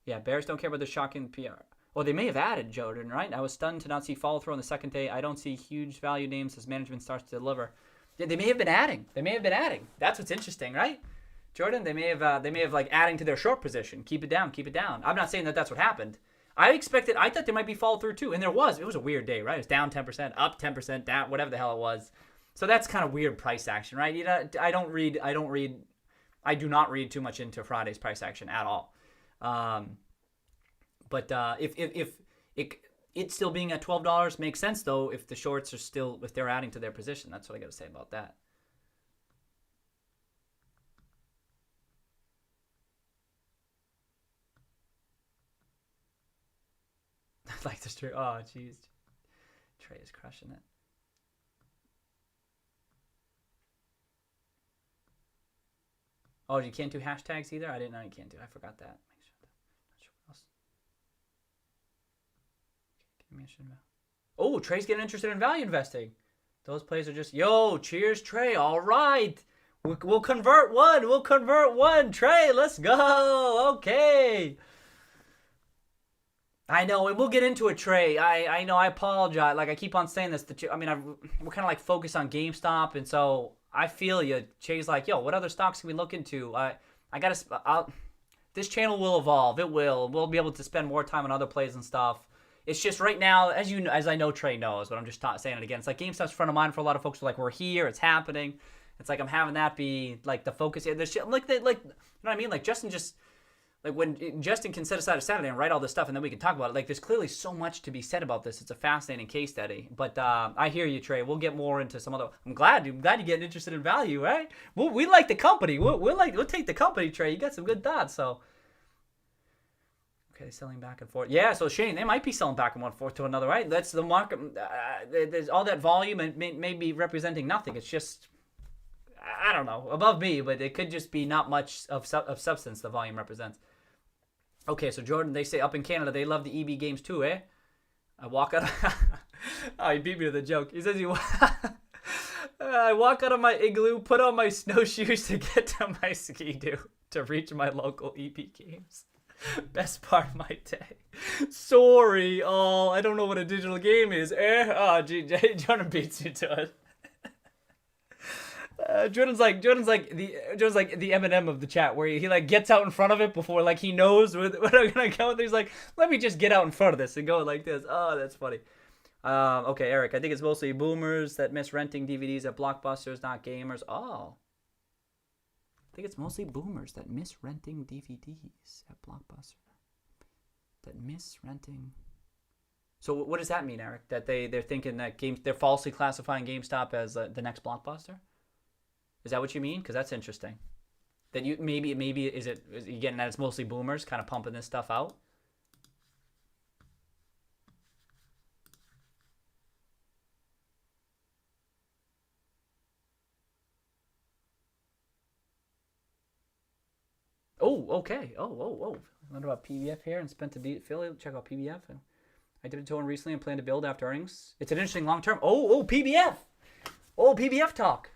Yeah, Bears don't care about the shocking PR. Well, they may have added, Jordan, right? I was stunned to not see follow-through on the second day. I don't see huge value names as management starts to deliver. Yeah, they may have been adding. That's what's interesting, right? Jordan, they may have like adding to their short position. Keep it down. I'm not saying that that's what happened. I thought there might be follow-through too, and there was. It was a weird day, right? It was down 10%, up 10%, down, whatever the hell it was. So that's kind of weird price action, right? You know, I do not read too much into Friday's price action at all. But if it still being at $12 makes sense, though, if the shorts are still, if they're adding to their position. That's what I got to say about that. Like this tree. Oh, jeez. Trey is crushing it. Oh, you can't do hashtags either? I didn't know you can't do. I forgot that. Oh, Trey's getting interested in value investing. Those plays are just, yo, cheers, Trey. All right. We'll convert one. We'll convert one. Trey, let's go. Okay. I know, and we'll get into it, Trey. I know, I apologize. Like, I keep on saying this. We're kind of like focused on GameStop, and so I feel you. Trey's like, yo, what other stocks can we look into? This channel will evolve. It will. We'll be able to spend more time on other plays and stuff. It's just right now, as I know Trey knows, but I'm just saying it again. It's like GameStop's front of mind for a lot of folks. Like, we're here, it's happening. It's like I'm having that be like the focus. There's shit like you know what I mean? Like Justin just. Like, when Justin can set aside a Saturday and write all this stuff, and then we can talk about it. Like, there's clearly so much to be said about this. It's a fascinating case study. But I hear you, Trey. We'll get more into some other. I'm glad you're getting interested in value, right? We like the company. We'll take the company, Trey. You got some good thoughts. So, okay, selling back and forth. Yeah. So Shane, they might be selling back and forth to another, right? That's the market. There's all that volume and may be representing nothing. It's just, I don't know, above me, but it could just be not much of substance the volume represents. Okay, so Jordan, they say up in Canada, they love the EB games too, eh? I walk out. Oh, he beat me to the joke. He says, I walk out of my igloo, put on my snowshoes to get to my ski-doo to reach my local EB games. Best part of my day. Sorry, I don't know what a digital game is, eh? Oh, gee, Jordan beats you to it. Jordan's like the Eminem of the chat, where he like gets out in front of it before like he knows what I'm gonna go with. He's like, let me just get out in front of this and go like this. Oh, that's funny. Okay, Eric, I think it's mostly boomers that miss renting DVDs at Blockbusters, not gamers. Oh, I think it's mostly boomers that miss renting DVDs at Blockbuster. That miss renting. So what does that mean, Eric? That they're thinking that they're falsely classifying GameStop as the next Blockbuster? Is that what you mean? Because that's interesting. That you maybe is you getting that it's mostly boomers kind of pumping this stuff out? Oh, okay. Oh. I learned about PBF here and spent a affiliate. Check out PBF. I did a one recently and plan to build after earnings. It's an interesting long term. Oh, PBF. Oh, PBF talk.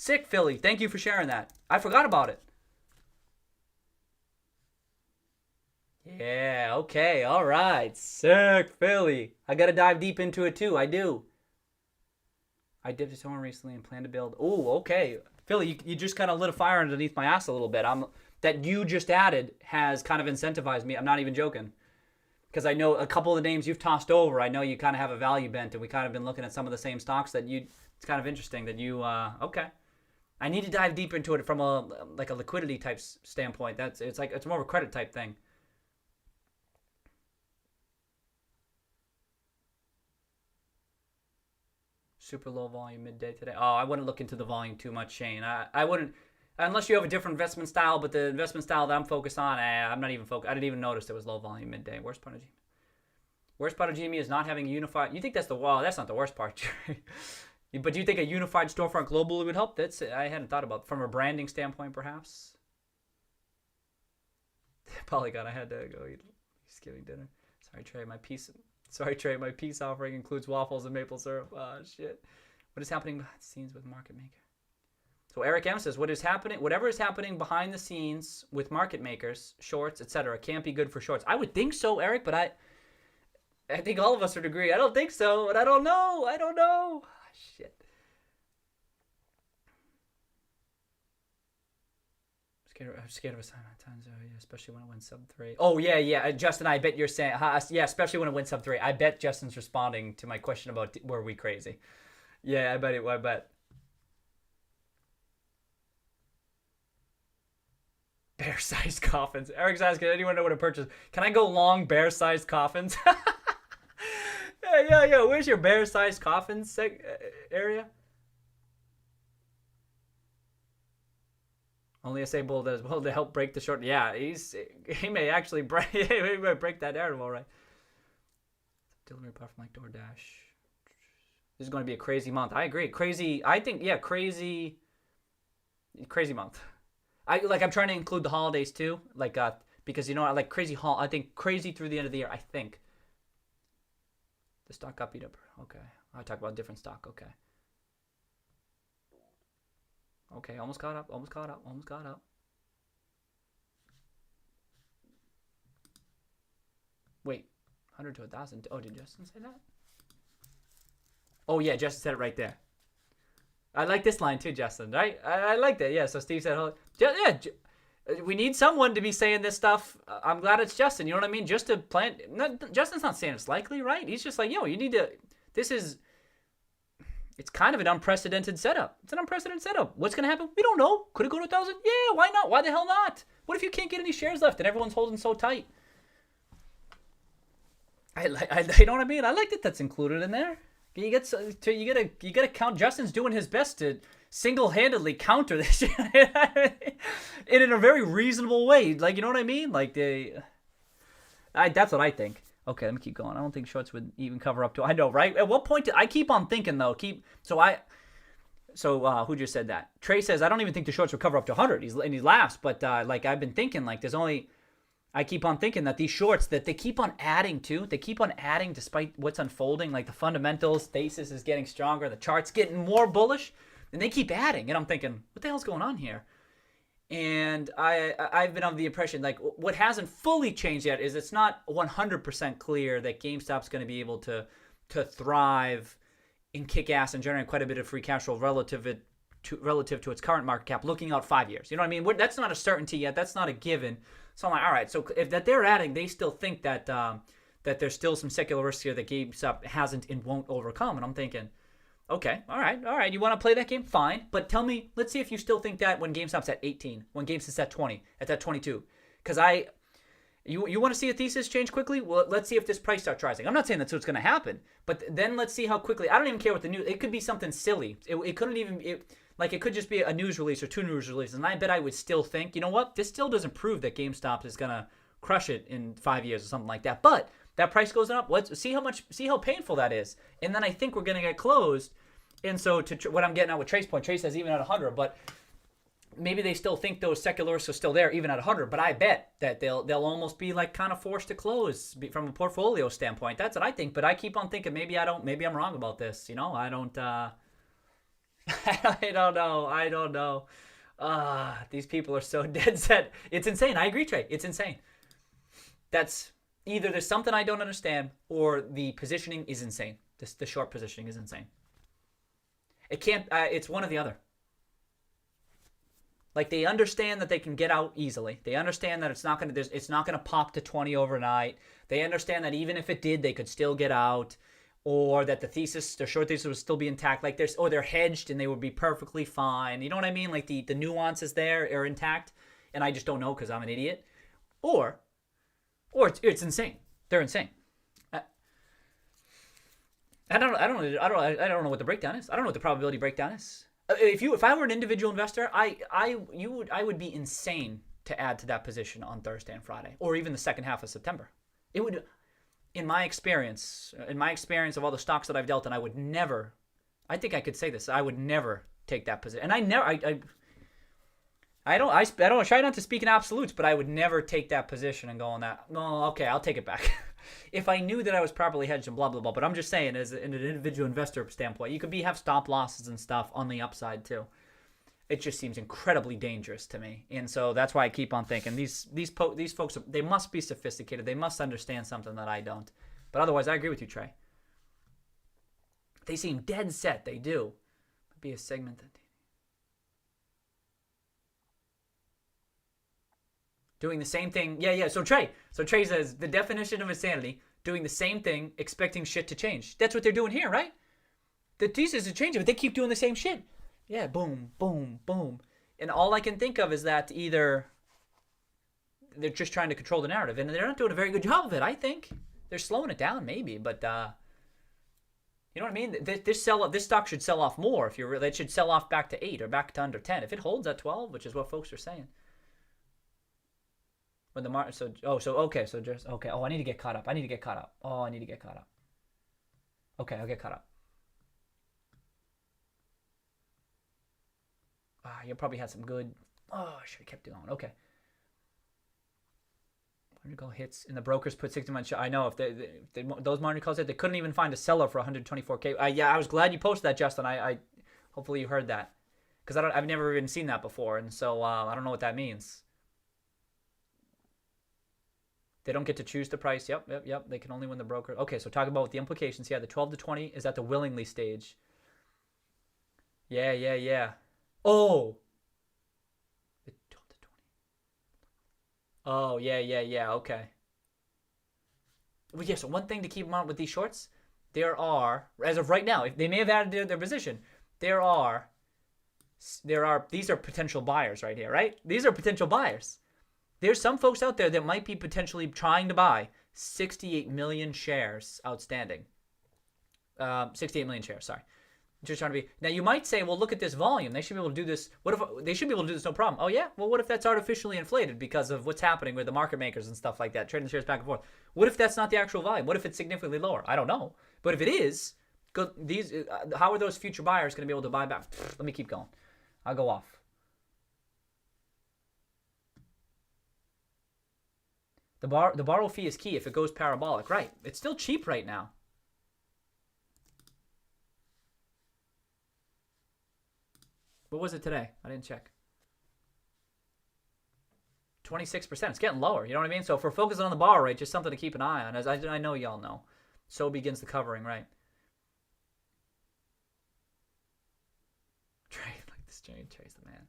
Sick, Philly. Thank you for sharing that. I forgot about it. Yeah, okay, all right. Sick, Philly. I got to dive deep into it, too. I do. I dipped into one recently and plan to build. Oh, okay. Philly, you just kind of lit a fire underneath my ass a little bit. That you just added has kind of incentivized me. I'm not even joking. Because I know a couple of the names you've tossed over. I know you kind of have a value bent, and we kind of been looking at some of the same stocks that you. It's kind of interesting that you. Okay. I need to dive deeper into it from a liquidity type standpoint. It's more of a credit type thing. Super low volume midday today. Oh, I wouldn't look into the volume too much, Shane. I wouldn't, unless you have a different investment style. But the investment style that I'm focused on, I'm not even focused. I didn't even notice it was low volume midday. Worst part of GME is not having a unified. You think that's that's not the worst part. But do you think a unified storefront globally would help? I hadn't thought about from a branding standpoint, perhaps. Polygon, I had to go eat Thanksgiving dinner. Sorry, Trey, my peace offering includes waffles and maple syrup. Oh, shit. What is happening behind the scenes with market maker? So Eric M says, whatever is happening behind the scenes with market makers, shorts, etc., can't be good for shorts. I would think so, Eric, but I think all of us would agree. I don't think so, but I don't know. Oh, shit. I'm scared of a sign on times, especially when it went sub 3. Oh, yeah. Justin, I bet you're saying, yeah, especially when it went sub 3. I bet Justin's responding to my question about were we crazy. Yeah, I bet. Bear-sized coffins. Eric's asking, anyone know what to purchase? Can I go long bear-sized coffins? Yeah. Where's your bear-sized coffins area? Only able as well to help break the short. Yeah, he may actually break. He may break that narrative, all right. Delivery apart from like DoorDash. This is going to be a crazy month. I agree. Crazy. I think crazy month. I'm trying to include the holidays too, because I like crazy I think crazy through the end of the year. I think the stock got beat up. Okay, I talk about different stock. Okay, almost caught up. Wait, 100 to 1,000. Oh, did Justin say that? Oh yeah, Justin said it right there. I like this line too, Justin. Right? I like that. Yeah. So Steve said, yeah. We need someone to be saying this stuff. I'm glad it's Justin. You know what I mean? Just to plan. Justin's not saying it's likely, right? He's just like, you need to. It's kind of an unprecedented setup. It's an unprecedented setup. What's going to happen? We don't know. Could it go to 1,000? Yeah, why not? Why the hell not? What if you can't get any shares left and everyone's holding so tight? You know what I mean? I like that that's included in there. You gotta count. Justin's doing his best to single-handedly counter this shit in a very reasonable way. Like, you know what I mean? Like that's what I think. Okay, let me keep going. I don't think shorts would even cover up to. I know, right? At what point I keep on thinking though? Who just said that? Trey says I don't even think the shorts would cover up to 100. He laughs, but I've been thinking there's only. I keep on thinking that these shorts that they keep on adding to. They keep on adding despite what's unfolding. Like the fundamentals, thesis is getting stronger. The chart's getting more bullish. And they keep adding. And I'm thinking, what the hell's going on here? And I've been of the impression, what hasn't fully changed yet is it's not 100% clear that GameStop's going to be able to thrive and kick ass and generate quite a bit of free cash flow relative to its current market cap looking out 5 years. You know what I mean? That's not a certainty yet. That's not a given. So I'm like, all right, so if that they're adding, they still think that that there's still some secular risks here that GameStop hasn't and won't overcome. And I'm thinking, okay, all right, you want to play that game? Fine. But tell me, let's see if you still think that when GameStop's at 18, when GameStop's at 20, at that 22. Because you want to see a thesis change quickly? Well, let's see if this price starts rising. I'm not saying that's what's going to happen, but then let's see how quickly. I don't even care what the news. It could be something silly. It couldn't even. It could just be a news release or two news releases, and I bet I would still think, you know what? This still doesn't prove that GameStop is going to crush it in 5 years or something like that. But that price goes up. Let's see how painful that is, and then I think we're going to get closed. And so what I'm getting at with Trey's point, Trey says even at 100, but maybe they still think those secular risks are still there even at 100. But I bet that they'll almost be kind of forced to close from a portfolio standpoint. That's what I think. But I keep on thinking maybe I'm wrong about this. I don't. I don't know. These people are so dead set. It's insane. I agree, Trey. It's insane. That's either there's something I don't understand or the positioning is insane. The short positioning is insane. It can't. It's one or the other. They understand that they can get out easily. They understand that it's not gonna pop to 20 overnight. They understand that even if it did, they could still get out. Or that their short thesis would still be intact. They're hedged and they would be perfectly fine. You know what I mean? The nuances there are intact, and I just don't know because I'm an idiot. Or it's insane. They're insane. I don't know what the breakdown is. I don't know what the probability breakdown is. If I were an individual investor, I would be insane to add to that position on Thursday and Friday, or even the second half of September. It would. In my experience of all the stocks that I've dealt in, I would never, I think I could say this, I would never take that position. And I don't try not to speak in absolutes, but I would never take that position and go on that. No, okay, I'll take it back. If I knew that I was properly hedged and blah, blah, blah. But I'm just saying, as an individual investor standpoint, you could have stop losses and stuff on the upside too. It just seems incredibly dangerous to me. And so that's why I keep on thinking these folks, they must be sophisticated. They must understand something that I don't. But otherwise, I agree with you, Trey. They seem dead set. They do. Could be a segment that doing the same thing. Yeah. So Trey says the definition of insanity, doing the same thing, expecting shit to change. That's what they're doing here, right? The thesis is changing, but they keep doing the same shit. Yeah, boom, boom, boom. And all I can think of is that either they're just trying to control the narrative, and they're not doing a very good job of it, I think. They're slowing it down, maybe, but you know what I mean? This stock should sell off more. It should sell off back to 8 or back to under 10. If it holds at 12, which is what folks are saying. When the market, okay. Oh, I need to get caught up. Oh, I need to get caught up. Okay, I'll get caught up. You'll probably have some good Oh, I should have kept it on. Okay. Margin call hits, and the brokers put 60 months. I know if those margin calls hit, they couldn't even find a seller for 124K. Yeah, I was glad you posted that, Justin. I hopefully you heard that, because I've never even seen that before, and so I don't know what that means. They don't get to choose the price. Yep. They can only win the broker. Okay, so talk about the implications. Yeah, the 12 to 20 is at the willingly stage. Yeah. Oh. The 12 to 20. Oh, yeah. Okay. Well, yeah, so one thing to keep in mind with these shorts, there are, as of right now, if they may have added their position, these are potential buyers right here, right? These are potential buyers. There's some folks out there that might be potentially trying to buy 68 million shares outstanding. 68 million shares, sorry. Just trying to be. Now, you might say, well, look at this volume. They should be able to do this. What if they should be able to do this no problem? Oh, yeah? Well, what if that's artificially inflated because of what's happening with the market makers and stuff like that, trading shares back and forth? What if that's not the actual volume? What if it's significantly lower? I don't know. But if it is, how are those future buyers going to be able to buy back? Let me keep going. I'll go off. The borrow fee is key if it goes parabolic. Right. It's still cheap right now. What was it today? I didn't check. 26%. It's getting lower. You know what I mean? So if we're focusing on the borrow rate, just something to keep an eye on. As I know y'all know. So begins the covering, right? Trey, like this Trey's the man.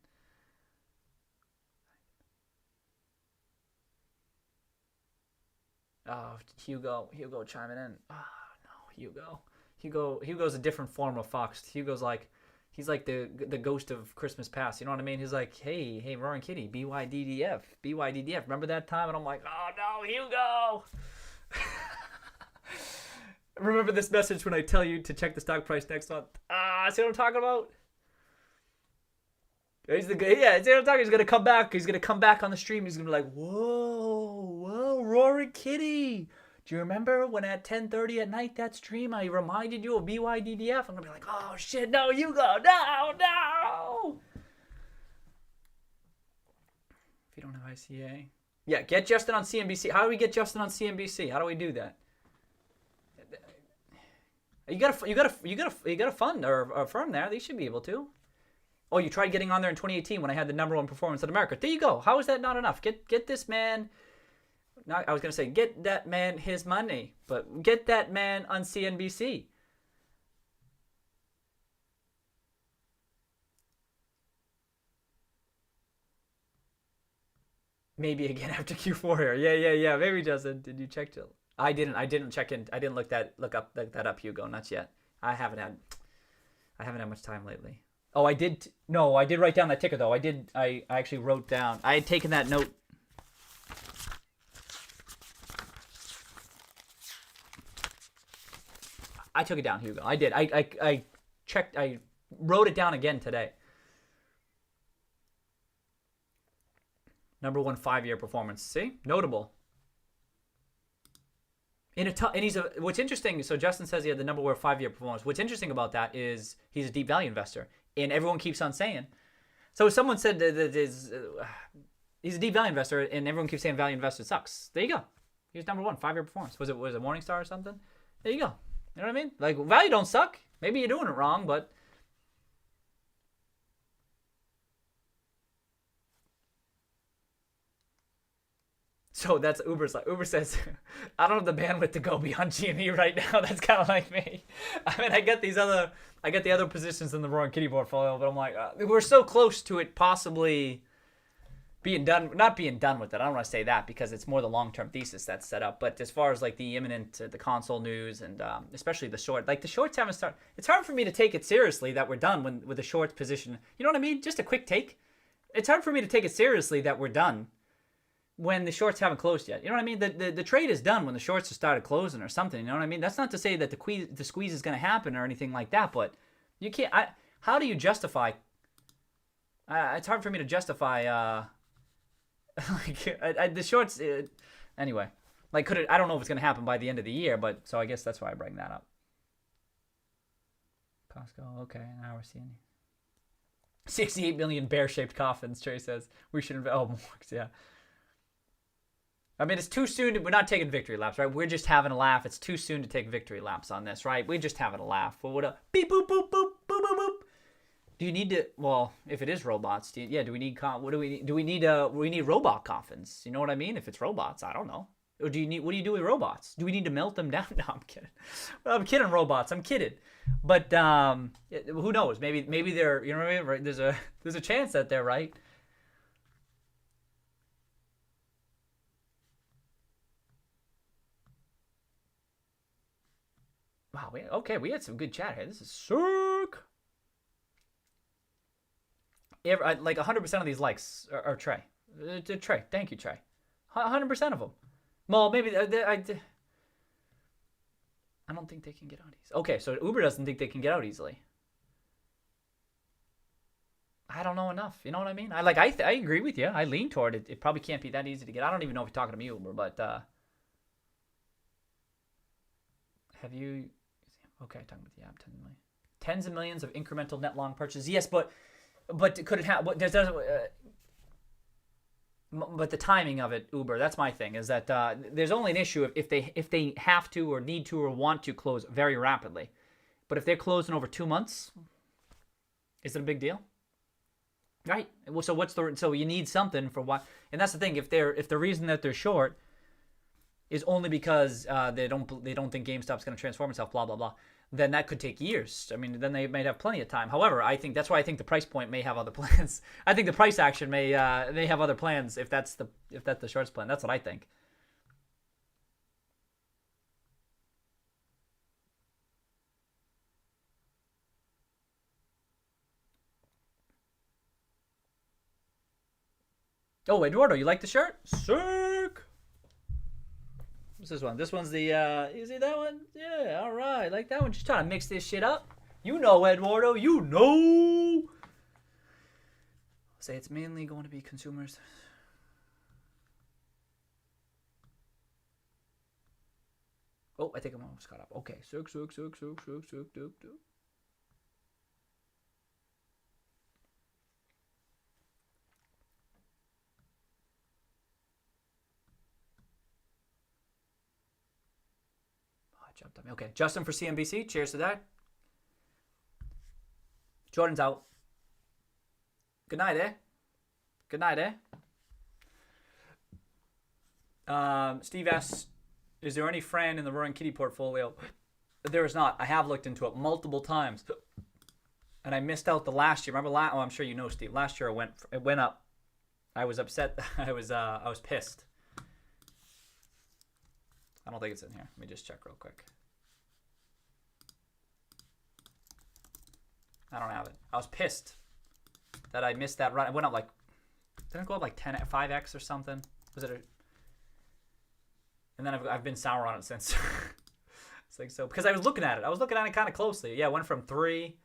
Oh, Hugo chiming in. Oh, no, Hugo's a different form of Fox. He's like the ghost of Christmas past. You know what I mean? He's like, hey, Roaring Kitty, BYDDF. Remember that time? And I'm like, oh no, Hugo. Remember this message when I tell you to check the stock price next month. See what I'm talking about? He's the guy. Yeah, see what I'm talking. He's gonna come back. He's gonna come back on the stream. He's gonna be like, whoa, Roaring Kitty. Do you remember when at 10:30 at night that stream I reminded you of BYDDF? I'm gonna be like, oh shit, no, Hugo, no. If you don't have ICA, yeah, get Justin on CNBC. How do we get Justin on CNBC? How do we do that? You got a fund or a firm there. They should be able to. Oh, you tried getting on there in 2018 when I had the #1 performance in America. There you go. How is that not enough? Get this man. I was going to say, get that man his money, but get that man on CNBC. Maybe again after Q4 here. Yeah. Maybe Justin. Did you check till? I didn't check in. I didn't look that up, Hugo. Not yet. I haven't had much time lately. Oh, I did. No, I did write down that ticker though. I actually wrote down. I had taken that note. I took it down, Hugo. I did. I checked. I wrote it down again today. #1 5-year performance. See, notable. What's interesting. So Justin says he had the #1 5-year performance. What's interesting about that is he's a deep value investor, and everyone keeps on saying. So someone said that he's a deep value investor, and everyone keeps saying value investor sucks. There you go. He's #1 5-year performance. Was it Morningstar or something? There you go. You know what I mean? Like, value don't suck. Maybe you're doing it wrong, but. So that's Uber's. Like Uber says, I don't have the bandwidth to go beyond GME right now. That's kind of like me. I mean, I get the other positions in the Roaring Kitty portfolio, but I'm like, we're so close to it possibly being done. Not being done with it. I don't want to say that because it's more the long-term thesis that's set up. But as far as like the imminent, the console news and especially the short, like the shorts haven't started. It's hard for me to take it seriously that we're done with the short position. You know what I mean? Just a quick take. It's hard for me to take it seriously that we're done when the shorts haven't closed yet. You know what I mean? The trade is done when the shorts have started closing or something. You know what I mean? That's not to say that the squeeze is going to happen or anything like that, but you can't. How do you justify? It's hard for me to justify. The shorts. Anyway, like could it? I don't know if it's going to happen by the end of the year, but so I guess that's why I bring that up. Costco. Okay, now we're seeing. 68 million bear-shaped coffins, Trey says. We should invest. Oh, yeah. I mean, it's too soon. We're not taking victory laps, right? We're just having a laugh. It's too soon to take victory laps on this, right? We're just having a laugh. Well, what a beep, boop, boop, boop, boop, boop, boop. Do you need to? Well, if it is robots, do we need? What do we need? Do we need? We need robot coffins. You know what I mean? If it's robots, I don't know. Or do you need? What do you do with robots? Do we need to melt them down? No, I'm kidding. I'm kidding, robots. I'm kidding. But who knows? Maybe they're. You know what I mean? Right? There's a chance that they're right. Wow. We had some good chat here. This is sick. Like 100% of these likes are Trey. Trey, thank you, Trey. 100% of them. Well, maybe I don't think they can get out easily. Okay, so Uber doesn't think they can get out easily. I don't know enough. You know what I mean? I agree with you. I lean toward it. It probably can't be that easy to get. I don't even know if you're talking to me, Uber, but have you? Okay, talking about the app. 10 million, tens of millions of incremental net long purchases. Yes, but could it have? But the timing of it, Uber. That's my thing. Is that there's only an issue if they have to or need to or want to close very rapidly. But if they're closing over 2 months, is it a big deal? Right. Well, so you need something for what? And that's the thing. If the reason that they're short is only because they don't think GameStop's going to transform itself, blah blah blah, then that could take years. I mean, then they might have plenty of time. However, I think that's why I think the price point may have other plans. I think the price action may have other plans if that's the shorts plan. That's what I think. Oh, Eduardo, you like the shirt? Sick. What's this one? This one's the, you see that one? Yeah, all right. Like that one. Just trying to mix this shit up. You know, Eduardo. You know. Say it's mainly going to be consumers. Oh, I think I'm almost caught up. Okay. Sick. Jumped on me. Okay, Justin for CNBC. Cheers to that. Jordan's out. Good night, eh? Good night, eh? Steve asks, is there any Fran in the Roaring Kitty portfolio? There is not. I have looked into it multiple times, and I missed out the last year. Remember last? Oh, I'm sure you know, Steve. Last year it went up. I was upset. I was pissed. I don't think it's in here. Let me just check real quick. I don't have it. I was pissed that I missed that run. It went up didn't it go up like 5x or something? Was it and then I've been sour on it since. It's like so because I was looking at it. I was looking at it kind of closely. Yeah, it went from 3.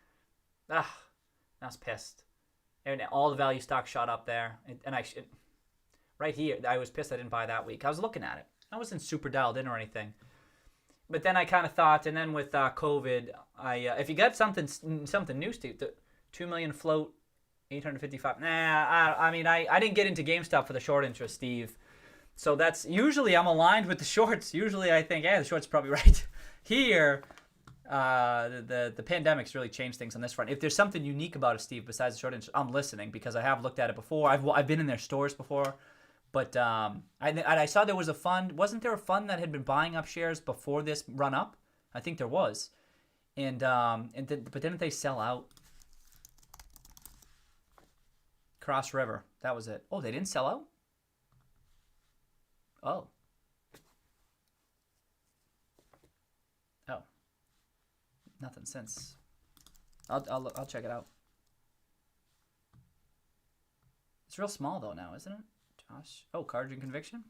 I was pissed. And all the value stocks shot up there. And right here, I was pissed I didn't buy that week. I was looking at it. I wasn't super dialed in or anything. But then I kind of thought, and then with COVID, if you got something new, Steve, the 2 million float, 855. Nah, I mean, I didn't get into GameStop for the short interest, Steve. So that's usually I'm aligned with the shorts. Usually I think, the short's probably right. Here, the pandemic's really changed things on this front. If there's something unique about it, Steve, besides the short interest, I'm listening because I have looked at it before. I've been in their stores before. But I saw there was a fund. Wasn't there a fund that had been buying up shares before this run up? I think there was. But didn't they sell out? Cross River. That was it. Oh, they didn't sell out? Oh. Oh. Nothing since. I'll check it out. It's real small though now, isn't it? Josh. Oh, Courage and Conviction.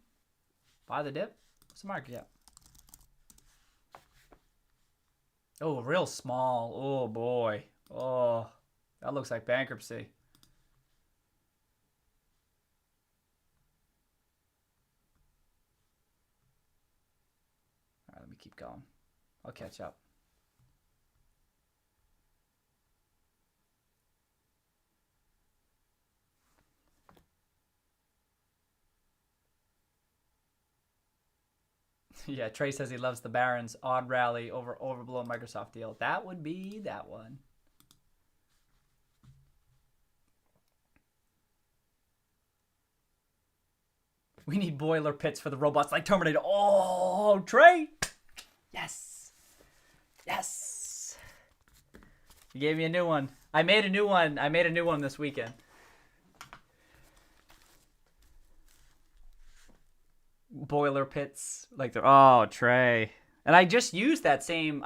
Buy the dip. What's the market cap? Oh, real small. Oh, boy. Oh, that looks like bankruptcy. All right, let me keep going. I'll catch up. Yeah, Trey says he loves the Barons odd rally over overblown Microsoft deal. That would be that one. We need boiler pits for the robots like Terminator. Oh, Trey. Yes. Yes. You gave me a new one. I made a new one this weekend. Boiler pits like the Trey. And I just used that same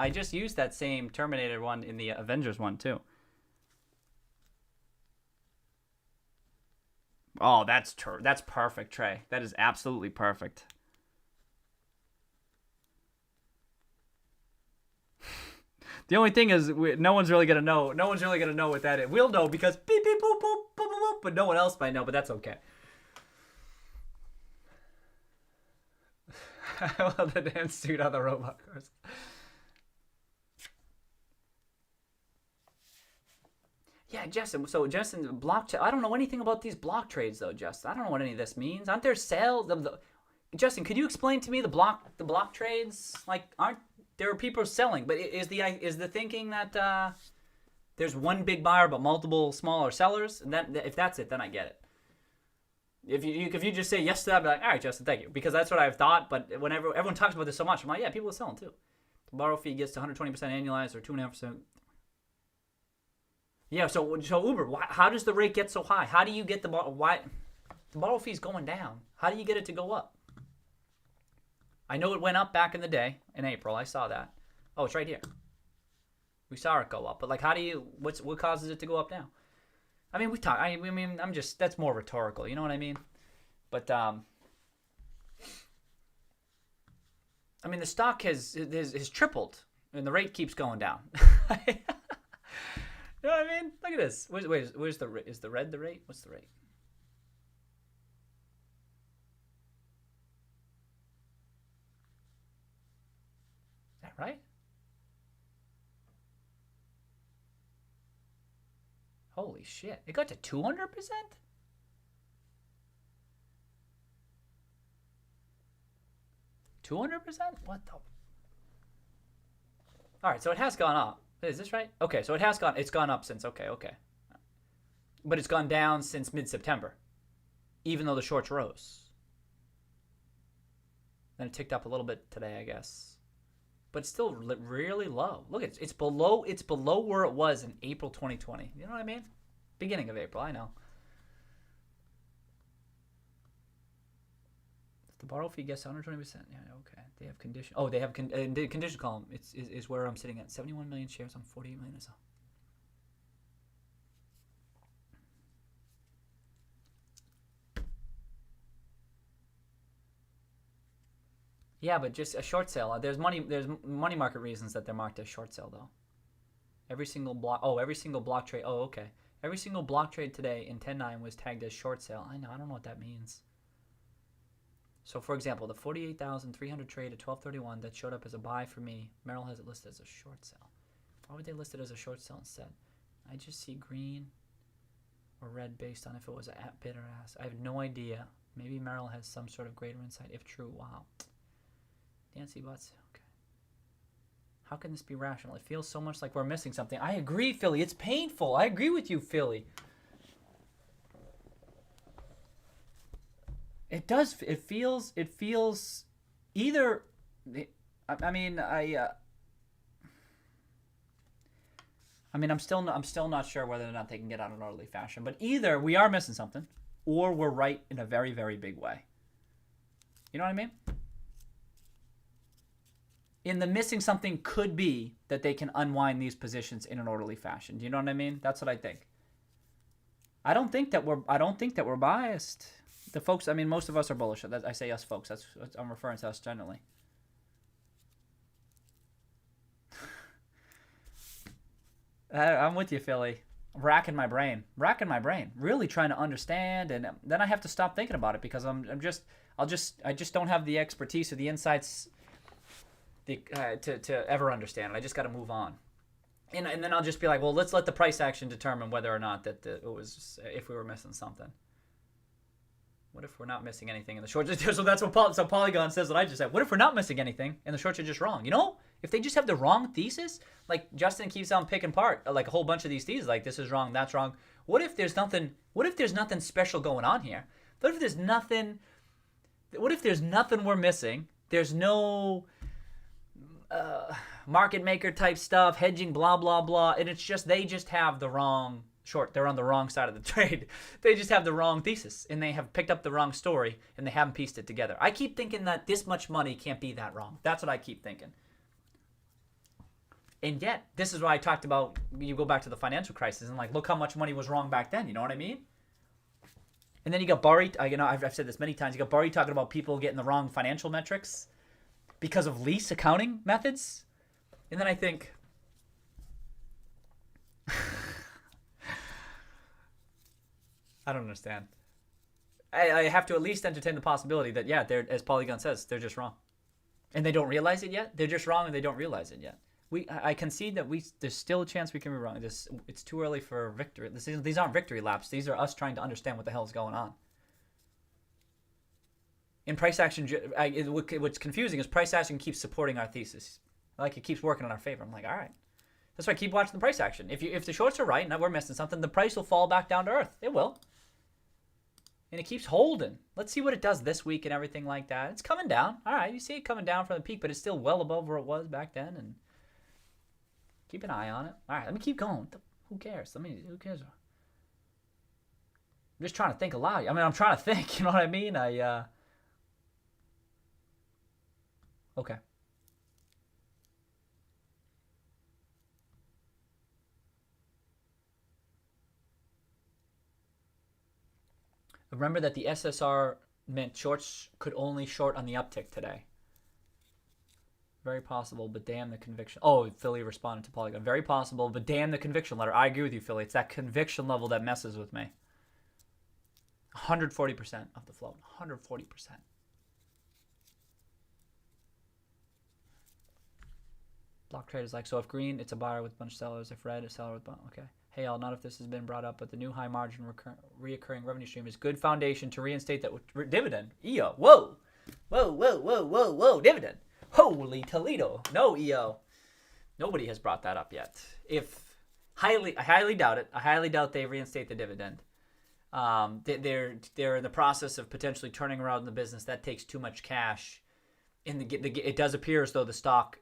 Terminator one in the Avengers one too. Oh, that's perfect, Trey. That is absolutely perfect. The only thing is, no one's really gonna know. No one's really gonna know what that is. We'll know because beep beep boop boop boop boop boop, but no one else might know. But that's okay. I love the dance suit on the robot cars. Yeah, Justin. So Justin, block. I don't know anything about these block trades though, Justin. I don't know what any of this means. Aren't there sales of the? Justin, could you explain to me the block trades? Like, aren't there are people selling? But is the thinking that there's one big buyer but multiple smaller sellers? And that if that's it, then I get it. If you just say yes to that, I'd be like, all right, Justin, thank you, because that's what I've thought. But whenever everyone talks about this so much, I'm like, yeah, people are selling too. The borrow fee gets to 120% annualized or 2.5%. Yeah, so Uber, how does the rate get so high? How do you get the borrow fee's going down? How do you get it to go up? I know it went up back in the day in April. I saw that. Oh, it's right here. We saw it go up, but like, how do you? What causes it to go up now? I mean, we talk. I mean, I'm just that's more rhetorical. You know what I mean? But I mean, the stock has tripled, and the rate keeps going down. You know what I mean? Look at this. Where's the rate? Is the red the rate? What's the rate? Is that right? Holy shit. It got to 200%? $200%? What the? All right, so it has gone up. Is this right? Okay, so it's gone up since, okay. But it's gone down since mid-September, even though the shorts rose. Then it ticked up a little bit today, I guess. But it's still really low. Look, it's below where it was in April 2020. You know what I mean? Beginning of April, I know. The borrow fee gets 120%. Yeah, okay. They have condition. Oh, they have the condition column. Is where I'm sitting at. 71 million shares on 48 million or so. Yeah, but just a short sale. There's money market reasons that they're marked as short sale though. Every single block trade. Oh, okay. Every single block trade today in 10.9 was tagged as short sale. I know. I don't know what that means. So, for example, the 48,300 trade at 12:31 that showed up as a buy for me, Merrill has it listed as a short sale. Why would they list it as a short sale instead? I just see green or red based on if it was a bid or ask. I have no idea. Maybe Merrill has some sort of greater insight. If true, wow. Nancy Butts. Okay. How can this be rational? It feels so much like we're missing something. I agree, Philly. It's painful. I agree with you, Philly. It does. It feels either. I mean, I'm still not sure whether or not they can get out in an orderly fashion. But either we are missing something, or we're right in a very, very big way. You know what I mean? In the missing something could be that they can unwind these positions in an orderly fashion. Do you know what I mean? That's what I think. I don't think that we're biased. The folks, I mean, most of us are bullish. I say us folks. That's I'm referring to us generally. I'm with you, Philly. Racking my brain, really trying to understand, and then I have to stop thinking about it because I just don't have the expertise or the insights to ever understand it. I just got to move on, and then I'll just be like, well, let's let the price action determine whether or not that it was if we were missing something. What if we're not missing anything in the short? So that's what Polygon says. What I just said. What if we're not missing anything and the shorts are just wrong? You know, if they just have the wrong thesis, like Justin keeps on picking apart like a whole bunch of these theses, like this is wrong, that's wrong. What if there's nothing? What if there's nothing special going on here? What if there's nothing? What if there's nothing we're missing? There's no market maker type stuff, hedging, blah blah blah, and it's just they just have the wrong short. They're on the wrong side of the trade. They just have the wrong thesis, and they have picked up the wrong story, and they haven't pieced it together. I keep thinking that this much money can't be that wrong. That's what I keep thinking. And yet, this is why I talked about, you go back to the financial crisis, and like, look how much money was wrong back then. You know what I mean? And then you got Barry, I've said this many times, you got Barry talking about people getting the wrong financial metrics because of lease accounting methods. And then I think, I don't understand. I have to at least entertain the possibility that, yeah, they're, as Polygon says, they're just wrong. And they don't realize it yet. They're just wrong and they don't realize it yet. I concede that there's still a chance we can be wrong. It's too early for victory. These aren't victory laps. These are us trying to understand what the hell is going on. In price action, what's confusing is price action keeps supporting our thesis. Like it keeps working in our favor. I'm like, all right. That's why I keep watching the price action. If the shorts are right and we're missing something, the price will fall back down to earth. It will. And it keeps holding. Let's see what it does this week and everything like that. It's coming down. All right, you see it coming down from the peak, but it's still well above where it was back then. And keep an eye on it. All right, let me keep going. Who cares? Who cares? I'm just trying to think aloud. I mean, I'm trying to think. You know what I mean? Okay. Remember that the SSR meant shorts could only short on the uptick today. Very possible, but damn the conviction. Oh, Philly responded to Polygon. Very possible, but damn the conviction letter. I agree with you, Philly. It's that conviction level that messes with me. 140% of the float. 140%. Block traders like, so if green, it's a buyer with a bunch of sellers. If red, a seller with a bunch. Okay. Hey, all, not if this has been brought up, but the new high margin reoccurring revenue stream is good foundation to reinstate that dividend. EO. Whoa. Whoa, whoa, whoa, whoa, whoa. Dividend. Holy Toledo. No, EO. Nobody has brought that up yet. I highly doubt it. I highly doubt they reinstate the dividend. They're in the process of potentially turning around the business. That takes too much cash. It does appear as though the stock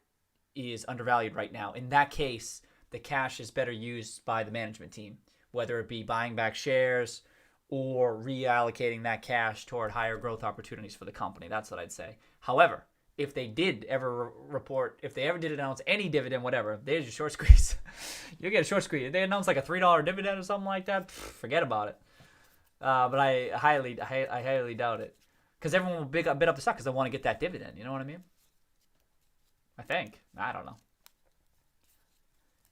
is undervalued right now. In that case, the cash is better used by the management team, whether it be buying back shares or reallocating that cash toward higher growth opportunities for the company. That's what I'd say. However, if they did ever if they ever did announce any dividend, whatever, there's your short squeeze. You get a short squeeze. If they announce like a $3 dividend or something like that, forget about it. But I highly doubt it, because everyone will bid up the stock because they want to get that dividend. You know what I mean? I think. I don't know.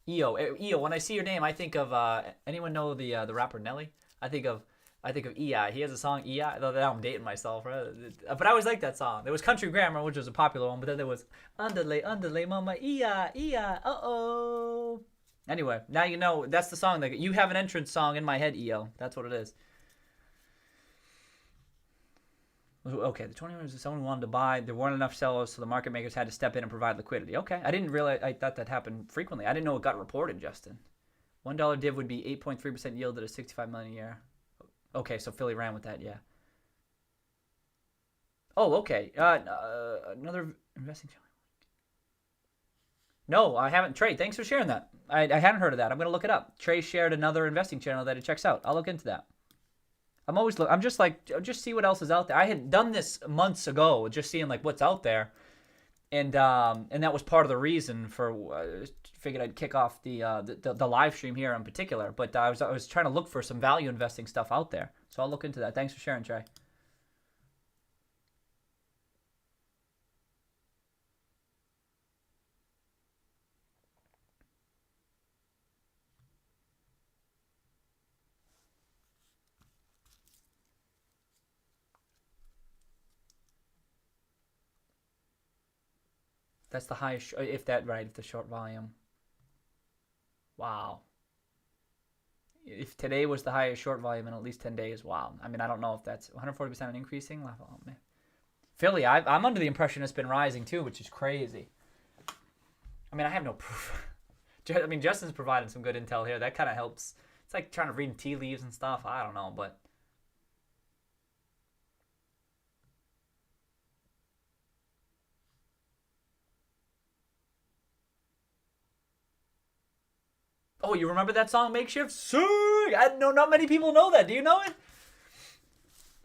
EO. When I see your name, I think of anyone know the rapper Nelly? I think of EI. He has a song EI. Though now I'm dating myself, right? But I always liked that song. There was Country Grammar, which was a popular one, but then there was Underlay, Mama EI, uh-oh. Anyway, now you know that's the song. You have an entrance song in my head, EO. That's what it is. Okay, the 20 was someone who wanted to buy. There weren't enough sellers, so the market makers had to step in and provide liquidity. Okay, I didn't realize. I thought that happened frequently. I didn't know it got reported, Justin. $1 div would be 8.3% yield at a $65 million a year. Okay, so Philly ran with that, yeah. Oh, okay. Another investing channel. No, I haven't. Trey, thanks for sharing that. I hadn't heard of that. I'm going to look it up. Trey shared another investing channel that it checks out. I'll look into that. I'm just see what else is out there. I had done this months ago, just seeing like what's out there, and that was part of the reason for figured I'd kick off the live stream here in particular. But I was trying to look for some value investing stuff out there, so I'll look into that. Thanks for sharing, Trey. That's the highest, if the short volume. Wow. if today was the highest short volume in at least 10 days, wow. I mean, I don't know if that's 140% increasing. Oh, man. Philly, I'm under the impression it's been rising too, which is crazy. I mean, I have no proof. I mean, Justin's providing some good intel here. That kind of helps. It's like trying to read tea leaves and stuff. I don't know, but... Oh, you remember that song, Makeshift? Sick! I know not many people know that. Do you know it?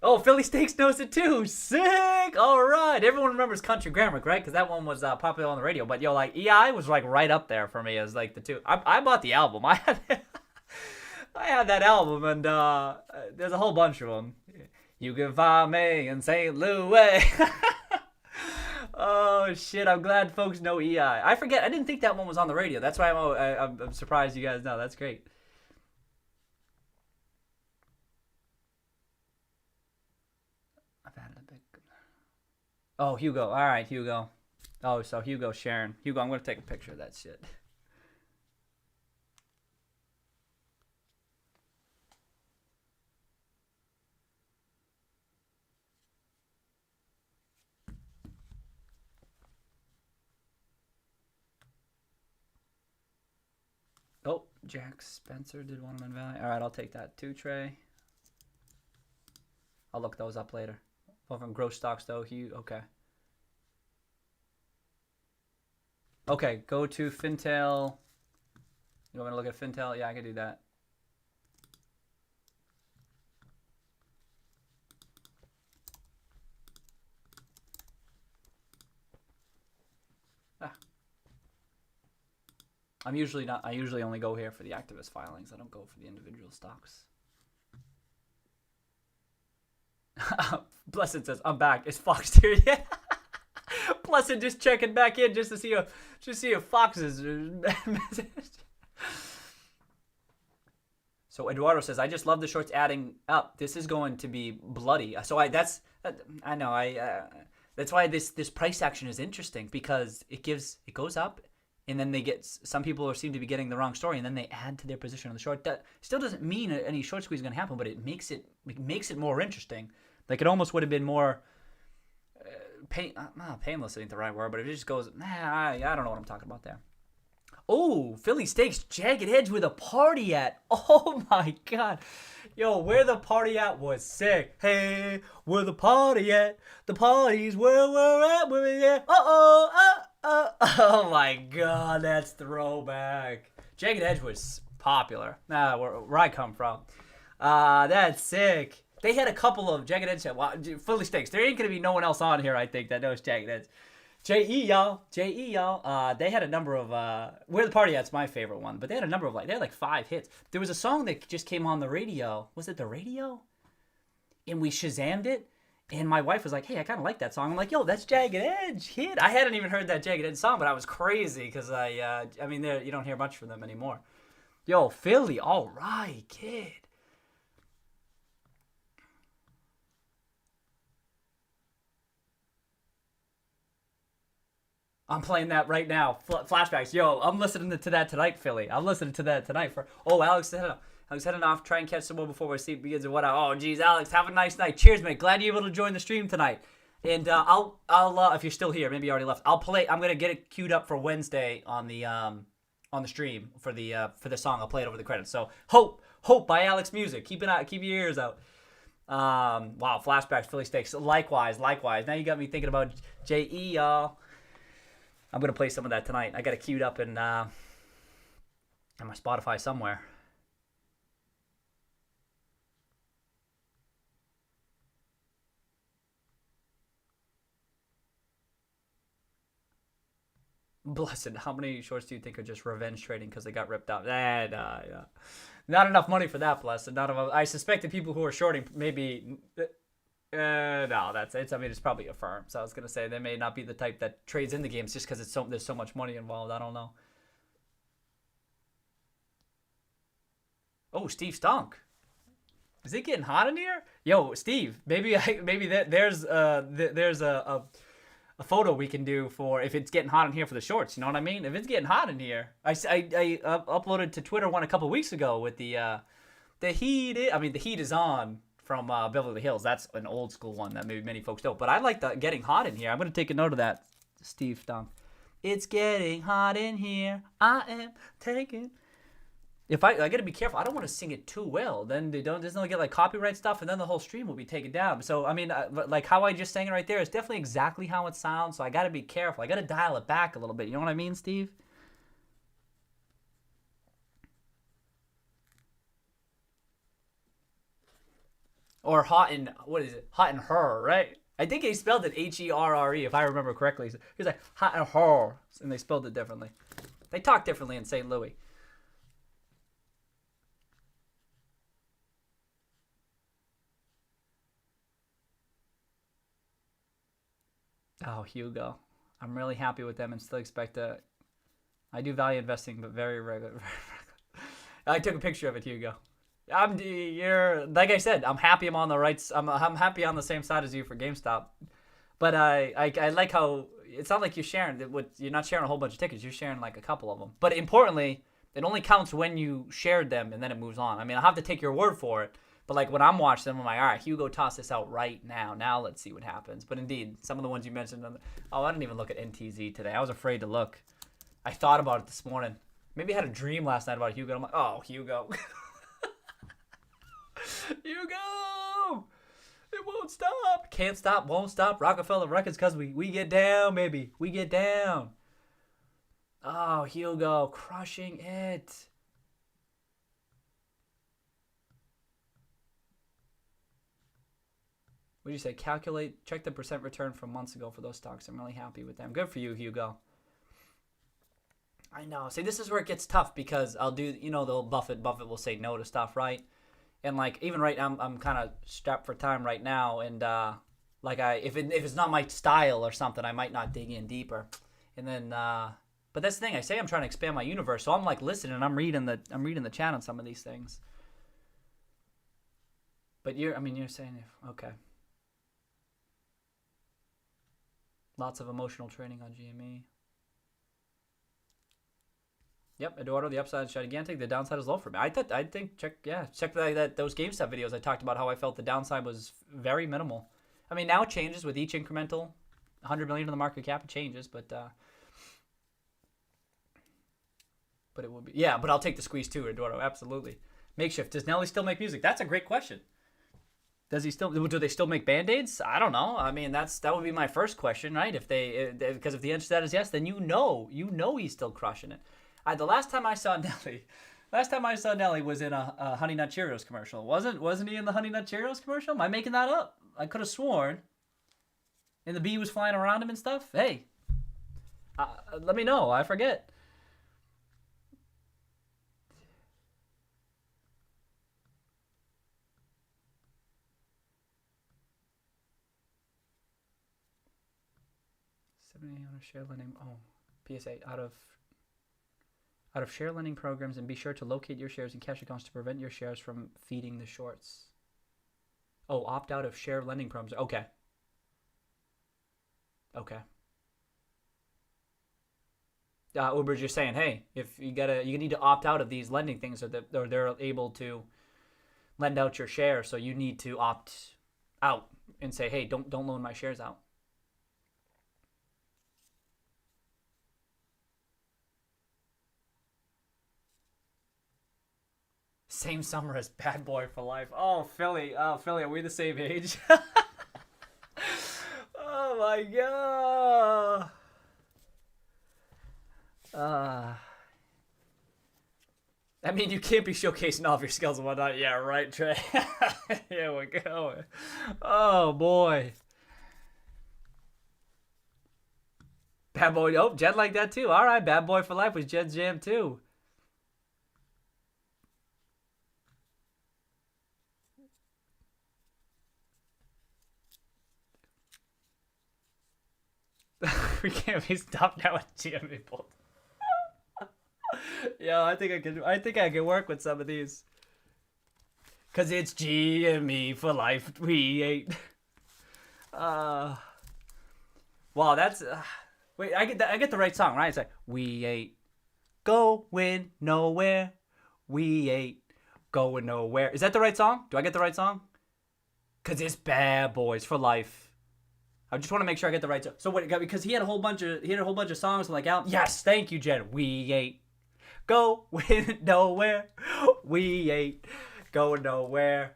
Oh, Philly Steaks knows it too. Sick! All right. Everyone remembers Country Grammar, right? Because that one was popular on the radio. But, yo, like, EI was, like, right up there for me as, like, the two. I bought the album. I had that album, and there's a whole bunch of them. You can find me in St. Louis. Oh, shit. I'm glad folks know EI. I forget. I didn't think that one was on the radio. That's why I'm surprised you guys know. That's great. I've had a big... Oh, Hugo. All right, Hugo. Oh, so Hugo's sharing. Hugo, I'm going to take a picture of that shit. Oh, Jack Spencer did one of them in Valley. All right, I'll take that too, Trey. I'll look those up later. Well, from gross stocks, though, okay. Okay, go to Fintel. You want me to look at Fintel? Yeah, I can do that. I usually only go here for the activist filings. I don't go for the individual stocks. Blessed says, I'm back. It's Fox here. Yeah. Blessed just checking back in just to see if Fox's message. So Eduardo says, I just love the shorts adding up. This is going to be bloody. So that's why this price action is interesting, because it goes up. And then some people seem to be getting the wrong story, and then they add to their position on the short. That still doesn't mean any short squeeze is going to happen, but it makes it more interesting. Like, it almost would have been more painless ain't the right word, but if it just goes, I don't know what I'm talking about there. Oh, Philly Steaks, Jagged Edge with a party at. Oh my God. Yo, where the party at was sick. Hey, where the party at? The party's where we're at, where we at. Oh my God, that's throwback. Jagged Edge was popular. Where I come from. That's sick. They had a couple of Jagged Edge. Wow, Philly Steaks. There ain't gonna be no one else on here, I think, that knows Jagged Edge. J.E. y'all. They had a number of Where the Party At's my favorite one, but they had a number of they had like 5 hits. There was a song that just came on the radio. Was it the radio? And we Shazammed it. And my wife was like, hey, I kind of like that song. I'm like, yo, that's Jagged Edge. Hit. I hadn't even heard that Jagged Edge song, but I was crazy because I mean, you don't hear much from them anymore. Yo, Philly, all right, kid. I'm playing that right now. Flashbacks. Yo, I'm listening to that tonight, Philly. I'm listening to that tonight. Alex heading off. Try and catch some more before our sleep begins and whatnot. Oh, geez, Alex, have a nice night. Cheers, mate. Glad you're able to join the stream tonight. And I'll if you're still here, maybe you already left. I'm gonna get it queued up for Wednesday on the stream for the song. I'll play it over the credits. So Hope by Alex Music. Keep your ears out. Wow, flashbacks, Philly Steaks. Likewise. Now you got me thinking about J.E. y'all. I'm going to play some of that tonight. I got it queued up in my Spotify somewhere. Blessed. How many shorts do you think are just revenge trading because they got ripped out? Not enough money for that, Blessed. I suspect the people who are shorting maybe... no, that's it. I mean, it's probably a firm. So I was gonna say they may not be the type that trades in the games just because there's so much money involved. I don't know. Oh, Steve Stunk. Is it getting hot in here? Yo, Steve, maybe there's a photo we can do for if it's getting hot in here for the shorts. You know what I mean? If it's getting hot in here, I uploaded to Twitter one a couple weeks ago with the The heat is, I mean, the heat is on from Beverly Hills. That's an old school one that maybe many folks don't. But I like the getting hot in here. I'm going to take a note of that, Steve Dom. It's getting hot in here. I am taking. If I got to be careful. I don't want to sing it too well. Then they don't. There's no get like copyright stuff, and then the whole stream will be taken down. So I mean, like how I just sang it right there is definitely exactly how it sounds. So I got to be careful. I got to dial it back a little bit. You know what I mean, Steve? Or hot in, what is it? Hot in her, right? I think he spelled it Herre, if I remember correctly. He's like, hot in her, and they spelled it differently. They talk differently in St. Louis. Oh, Hugo. I'm really happy with them and still expect to. I do value investing, but very regular. I took a picture of it, Hugo. You're like I said. I'm happy. I'm on the right. I'm happy on the same side as you for GameStop. But I like how it's not like you're sharing. You're not sharing a whole bunch of tickets. You're sharing like a couple of them. But importantly, it only counts when you shared them and then it moves on. I mean, I'll have to take your word for it. But like when I'm watching them, I'm like, all right, Hugo, toss this out right now. Now let's see what happens. But indeed, some of the ones you mentioned. Oh, I didn't even look at NTZ today. I was afraid to look. I thought about it this morning. Maybe I had a dream last night about Hugo. I'm like, oh, Hugo. Hugo! It won't stop. Can't stop, won't stop. Rockefeller Records, because we get down, baby. We get down. Oh, Hugo, crushing it. What did you say? Calculate, check the percent return from months ago for those stocks. I'm really happy with them. Good for you, Hugo. I know. See, this is where it gets tough because I'll do, the old Buffett will say no to stuff, right? And like even right now, I'm kind of strapped for time right now, and if it's not my style or something, I might not dig in deeper. And then, but that's the thing. I say I'm trying to expand my universe, so I'm like listening, and I'm reading the chat on some of these things. But you're saying okay. Lots of emotional training on GME. Yep, Eduardo, the upside is gigantic. The downside is low for me. Check those GameStop videos. I talked about how I felt the downside was very minimal. I mean, now it changes with each incremental 100 million in the market cap. It changes, but it will be But I'll take the squeeze too, Eduardo. Absolutely. Makeshift. Does Nelly still make music? That's a great question. Does he still? Do they still make Band-Aids? I don't know. I mean, that would be my first question, right? Because if the answer to that is yes, then you know he's still crushing it. The last time I saw Nelly was in a Honey Nut Cheerios commercial. Wasn't he in the Honey Nut Cheerios commercial? Am I making that up? I could have sworn. And the bee was flying around him and stuff. Hey, let me know. I forget. $70 share lending. Oh, PSA out of share lending programs, and be sure to locate your shares in cash accounts to prevent your shares from feeding the shorts. Oh, opt out of share lending programs. Okay. Uber's just saying, hey, if you need to opt out of these lending things, or they're able to lend out your shares, so you need to opt out and say, hey, don't loan my shares out. Same summer as Bad Boy for Life. Oh, Philly, are we the same age? Oh my god. I mean, you can't be showcasing all of your skills and whatnot. Yeah, right, Trey. Here we go. Oh boy. Bad Boy. Oh, Jed like that too. All right, Bad Boy for Life was Jed's jam too. We can't be stopped now at GME Bolt. Yeah, I think I can work with some of these. Cause it's GME for life. We ain't. Wow, that's. Wait, I get the right song, right? It's like we ain't going nowhere. We ain't Going nowhere. Is that the right song? Do I get the right song? Cause it's Bad Boys for Life. I just want to make sure I get the right song. So what? Because he had a whole bunch of songs like out. Yes, thank you, Jen. We ain't going nowhere. We ain't going nowhere.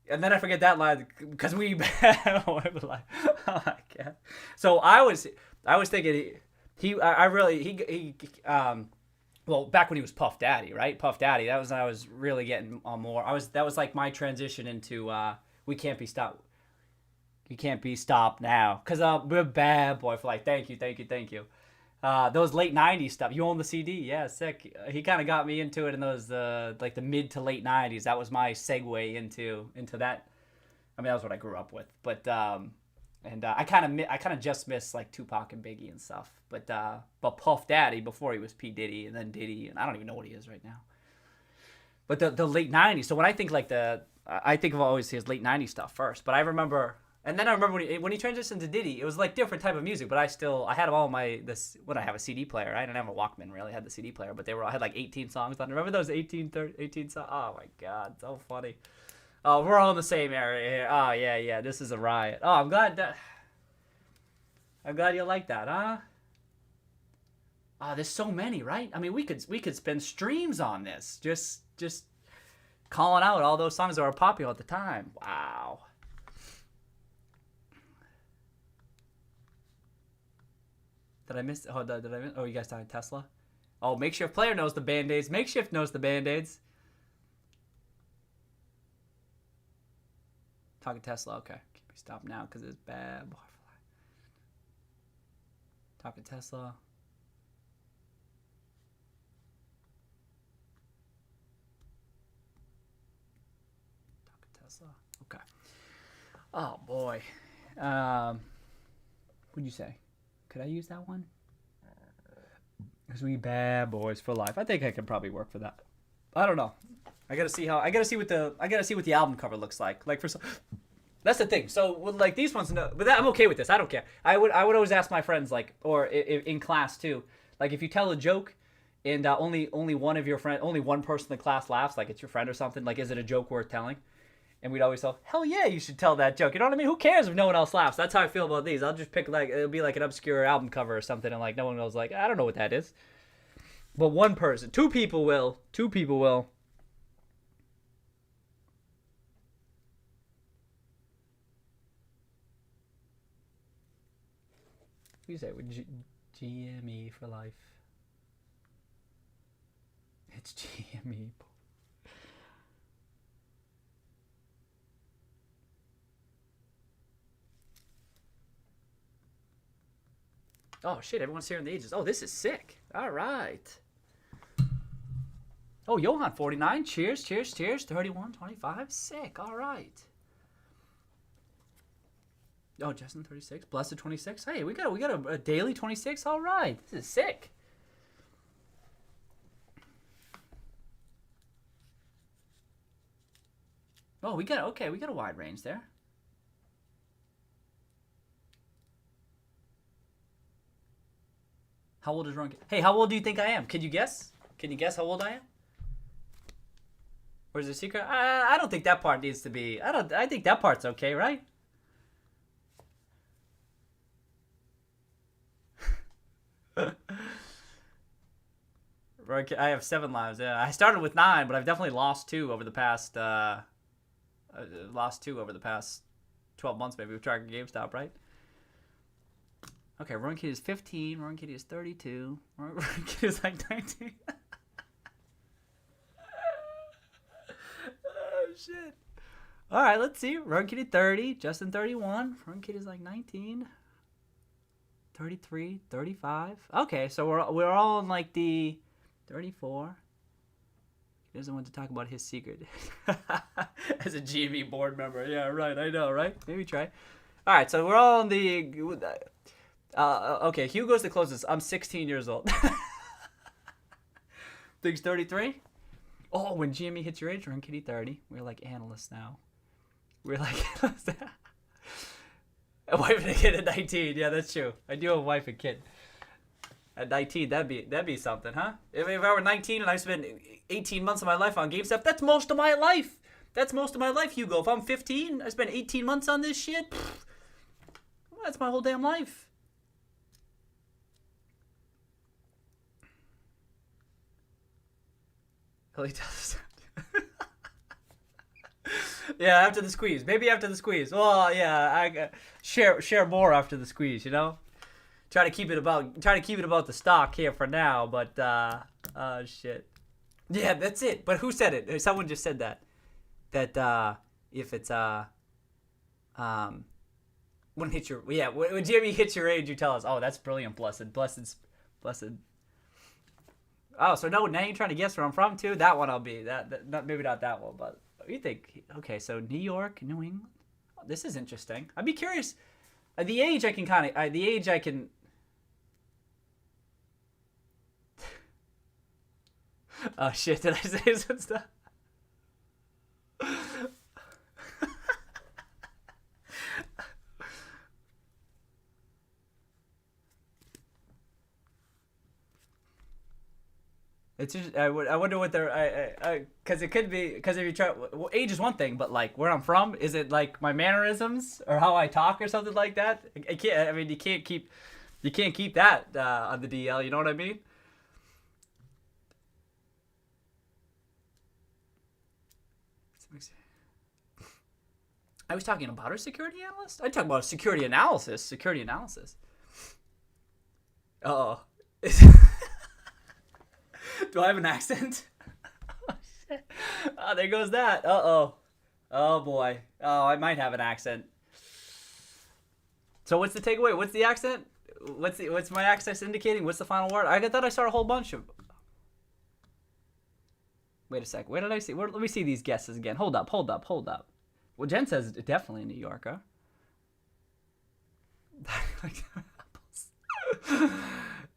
And then I forget that line because we. Oh my god. So I was thinking well, back when he was Puff Daddy, right? Puff Daddy. That was when I was really getting on more. That was like my transition into we can't be stopped. You can't be stopped now. Cause we're Bad Boy for Life. Thank you. Those late '90s stuff. You own the CD? Yeah, sick. He kind of got me into it in those like the mid to late '90s. That was my segue into that. I mean, that was what I grew up with. But I kind of just missed like Tupac and Biggie and stuff. But Puff Daddy before he was P Diddy and then Diddy, and I don't even know what he is right now. But the late '90s. So when I think like I think of always his late '90s stuff first. But I remember. And then I remember when he transitioned to Diddy, it was like different type of music, but I had all I have a CD player. I didn't have a Walkman really, I had the CD player, but I had like 18 songs on. Remember those 18 songs? Oh my god, so funny. Oh, we're all in the same area here. Oh yeah, this is a riot. Oh, I'm glad you like that, huh? Oh, there's so many, right? I mean, we could spend streams on this, just calling out all those songs that were popular at the time. Wow. Did I miss? Oh, did I miss? Oh, you guys talking Tesla? Oh, Makeshift Player knows the Band-Aids. Makeshift knows the Band-Aids. Talking Tesla. Okay. Can we stop now because it's bad. Talking Tesla. Talking Tesla. Okay. Oh, boy. What'd you say? Could I use that one? Because we Bad Boys for Life. I think I could probably work for that. I don't know. I gotta see what the album cover looks like. Like for some, that's the thing. So with like these ones, no, but I'm okay with this. I don't care. I would always ask my friends like, or in class too, like if you tell a joke, and only one person in the class laughs, like it's your friend or something. Like, is it a joke worth telling? And we'd always say, hell yeah, you should tell that joke. You know what I mean? Who cares if no one else laughs? That's how I feel about these. I'll just pick, like, it'll be like an obscure album cover or something, and, like, no one knows, like, I don't know what that is. But one person. Two people will. What do you say? GME for life. It's GME. Oh, shit, everyone's here in the ages. Oh, this is sick. All right. Oh, Johan, 49. Cheers. 31, 25. Sick. All right. Oh, Justin, 36. Blessed, 26. Hey, we got a daily 26. All right. This is sick. Oh, we got a wide range there. How old is Ron? Hey, how old do you think I am? Can you guess? Can you guess how old I am? Or is it a secret? I don't think that part needs to be. I think that part's okay, right? I have 7 lives. Yeah, I started with 9, but I've definitely lost 2 over the past. 12 months, maybe. We've tried GameStop, right? Okay, Run Kitty is 15. Run Kitty is 32. Run Kitty is like 19. Oh, shit. All right, let's see. Run Kitty 30. Justin 31. Run Kitty is like 19. 33. 35. Okay, so we're all in like the 34. He doesn't want to talk about his secret. As a GME board member. Yeah, right. I know, right? Maybe try. All right, so we're all in the... okay, Hugo's the closest. I'm 16 years old. Thinks 33? Oh, when GME hits your age, we're in Kitty 30. We're like analysts now. We're like analysts now. A wife and a kid at 19. Yeah, that's true. I do have a wife and kid. At 19, that'd be something, huh? If I were 19 and I spent 18 months of my life on GameStop, that's most of my life. That's most of my life, Hugo. If I'm 15, I spent 18 months on this shit. Well, that's my whole damn life. Yeah, after the squeeze. Maybe after the squeeze. Well, yeah, I share more after the squeeze, you know? Try to keep it about the stock here for now, but shit. Yeah, that's it. But who said it? Someone just said that. That if it's when hit your when GME hits your age, you tell us. Oh, that's brilliant, blessed. Oh, so no, now you're trying to guess where I'm from too. That one I'll be. That not, maybe not that one, but you think? Okay, so New York, New England. Oh, this is interesting. I'd be curious. The age I can kind of. The age I can. Oh shit! Did I say some stuff? It's just, I wonder what they're because it could be because if you try age is one thing, but like where I'm from, is it like my mannerisms or how I talk or something like that? I can't. I mean, you can't keep that on the DL. You know what I mean? I was talking about a security analyst. I talk about security analysis. Security analysis. Oh. Do I have an accent? Oh, shit. Oh, there goes that. Uh-oh. Oh, boy. Oh, I might have an accent. So what's the takeaway? What's the accent? What's my accent indicating? What's the final word? I thought I saw a whole bunch of... Wait a sec. Where did I see? Let me see these guesses again. Hold up. Well, Jen says definitely New York, huh?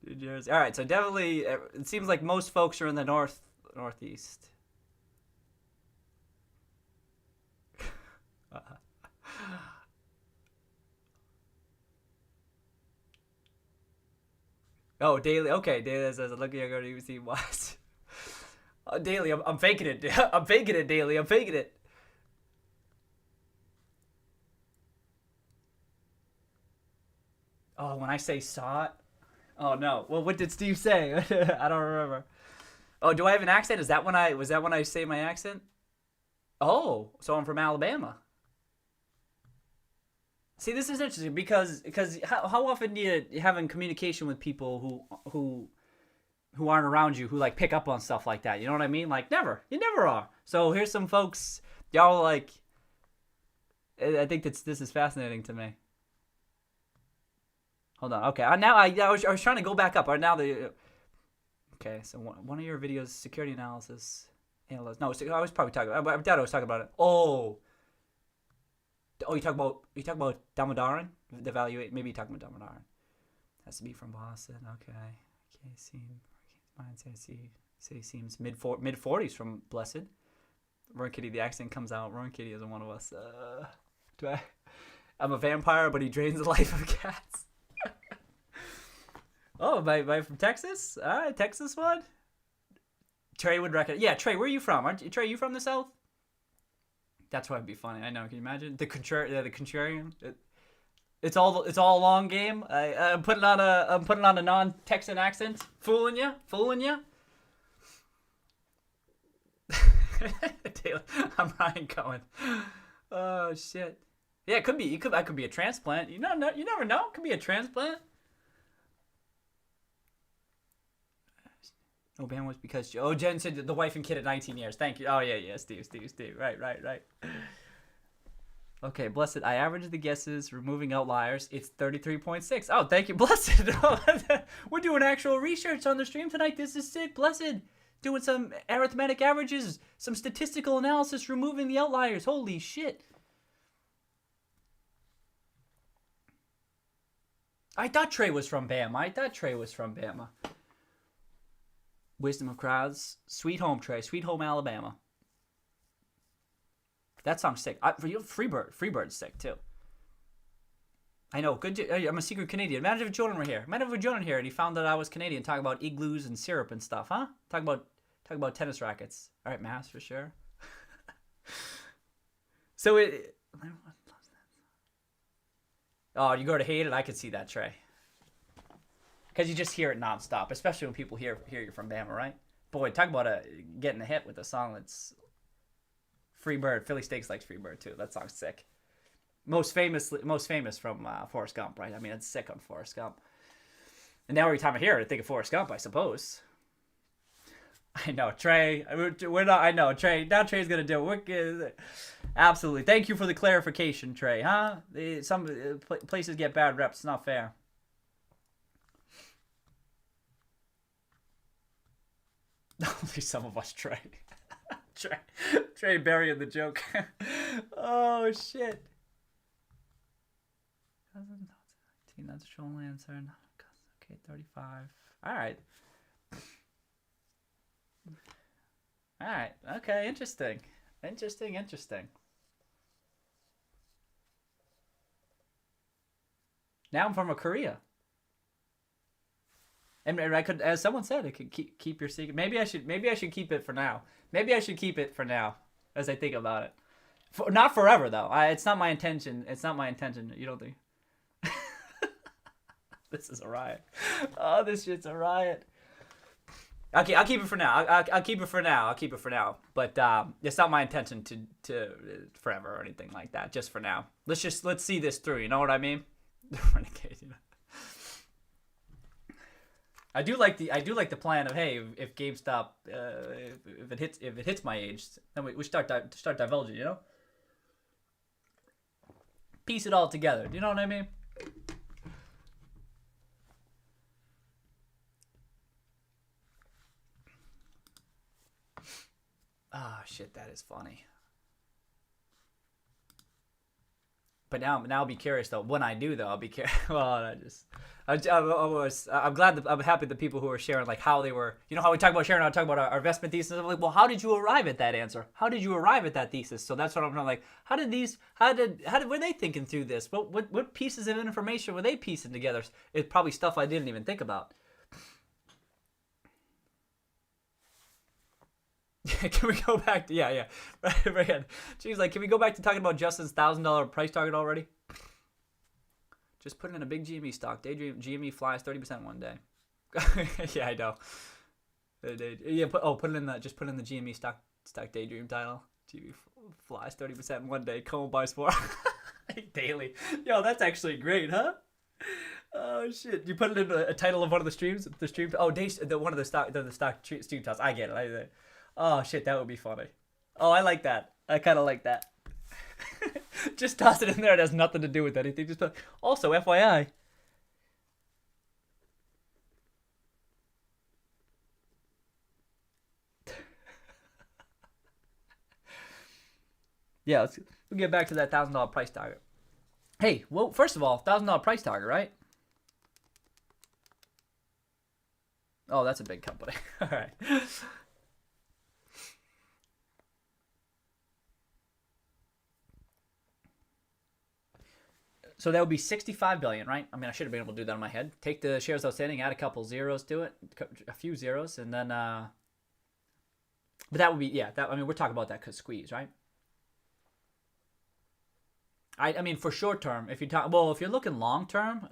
New Jersey. All right, so definitely, it seems like most folks are in the northeast. Oh, daily. Okay, daily says looking at you see what. Daily, I'm faking it. I'm faking it, daily. I'm faking it. Oh, when I say saw it. Oh no. Well, what did Steve say? I don't remember. Oh, do I have an accent? Was that when I say my accent? Oh, so I'm from Alabama. See, this is interesting because how often do you have in communication with people who aren't around you who like pick up on stuff like that? You know what I mean? Like never. You never are. So here's some folks. Y'all like. I think this is fascinating to me. Hold on. Okay. Now I was trying to go back up. Now the. Okay. So one of your videos, security analysis, analyst. No, I was probably talking. I doubt I was talking about it. Oh, you talk about Damodaran? The evaluate. Maybe you talking about Damodaran. Has to be from Boston. Okay. Okay. Say seems mid 40s from Blessed. Run Kitty. The accent comes out. Run Kitty isn't one of us. I'm a vampire, but he drains the life of cats. Oh, by from Texas? All right, Texas one. Trey would reckon. Yeah, Trey, where are you from? Aren't you, Trey? You from the South? That's why it'd be funny. I know. Can you imagine the contrarian? It's all a long game. I'm putting on a non-Texan accent, fooling you. I'm Ryan Cohen. Oh shit. Yeah, it could be. I could be a transplant. You never know. It could be a transplant. Obama was because Jen said the wife and kid at 19 years. Thank you. Oh yeah, Steve. Right. Okay, Blessed. I averaged the guesses, removing outliers. It's 33.6. Oh, thank you, Blessed. We're doing actual research on the stream tonight. This is sick, Blessed. Doing some arithmetic averages, some statistical analysis, removing the outliers. Holy shit. I thought Trey was from Bama. Wisdom of Crowds. Sweet Home, Trey. Sweet Home, Alabama. That song's sick. For you, Freebird's sick, too. I know. Good. I'm a secret Canadian. Imagine if Jordan were here. Imagine if Jordan here and he found that I was Canadian, talking about igloos and syrup and stuff, huh? Talk about tennis rackets. All right, Mass for sure. So it. Oh, you go to hate it. I could see that, Trey. Because you just hear it nonstop, especially when people hear you're from Bama, right? Boy, talk about getting a hit with a song that's Free Bird. Philly Steaks likes Free Bird too. That song's sick. Most famous from Forrest Gump, right? I mean, it's sick on Forrest Gump. And now every time I hear it, I think of Forrest Gump, I suppose. I know, Trey. We're not. I know, Trey. Now Trey's gonna do it. Absolutely. Thank you for the clarification, Trey. Huh? Some places get bad reps. It's not fair. Only some of us, Trey. Trey burying the joke. Oh shit. That's a troll answer. Okay, 35. All right. Okay, interesting. Now I'm from Korea. And I could, as someone said, it could keep your secret. Maybe I should keep it for now. As I think about it. Not forever though. It's not my intention. You don't think? This is a riot. Oh, this shit's a riot. Okay, I'll keep it for now. I'll keep it for now. But it's not my intention to forever or anything like that. Just for now. Let's see this through. You know what I mean? Renegade. You know? I do like the plan of, hey, if GameStop if it hits my age, then we start divulging. You know? Piece it all together. Do you know what I mean? Ah, shit, that is funny. But now I'll be curious though. When I do though, I'll be curious. Well, I'm happy the people who are sharing like how they were. You know how we talk about sharing. I talk about our investment thesis. I'm like, well, how did you arrive at that answer? How did you arrive at that thesis? So that's what I'm like. How were they thinking through this? What pieces of information were they piecing together? It's probably stuff I didn't even think about. Can we go back to right. She's like, can we go back to talking about Justin's $1,000 price target already? Just put in a big GME stock. Daydream GME flies 30% one day. Yeah, I know. Yeah, put it in the GME stock daydream title. GME flies 30% in one day. Como buys 4 daily. Yo, that's actually great, huh? Oh shit! You put it in a title of one of the streams. The stream. Oh, one of the stock stream titles. I get it. Oh shit, that would be funny. Oh, I like that. I kind of like that. Just toss it in there. It has nothing to do with anything. Just also, FYI. Yeah, we'll get back to that $1,000 price target. Hey, well, first of all, $1,000 price target, right? Oh, that's a big company. All right. So that would be 65 billion, right? I mean, I should have been able to do that in my head. Take the shares outstanding, add a couple zeros to it, a few zeros, and then. But that would be I mean, we're talking about that because squeeze, right? I mean, for short term, if you're looking long term,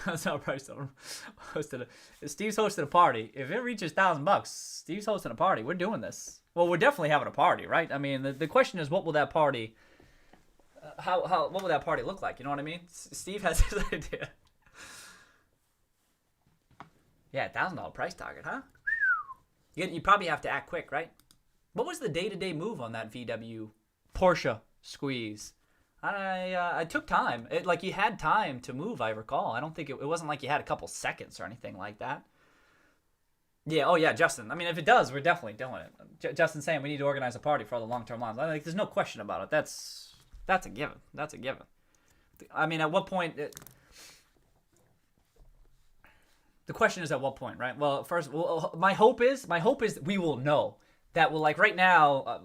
that's not price. Steve's hosting a party. If it reaches $1,000, Steve's hosting a party. We're doing this. Well, we're definitely having a party, right? I mean, the question is, what will that party? What will that party look like? You know what I mean? Steve has his idea. Yeah, $1,000 price target, huh? You probably have to act quick, right? What was the day-to-day move on that VW Porsche squeeze? I took time. You had time to move, I recall. I don't think it wasn't like you had a couple seconds or anything like that. Yeah, oh yeah, Justin. I mean, if it does, we're definitely doing it. Justin's saying we need to organize a party for all the long-term lines. There's no question about it. That's a given. That's a given. I mean, at what point? The question is at what point, right? Well, first, my hope is we will know that right now,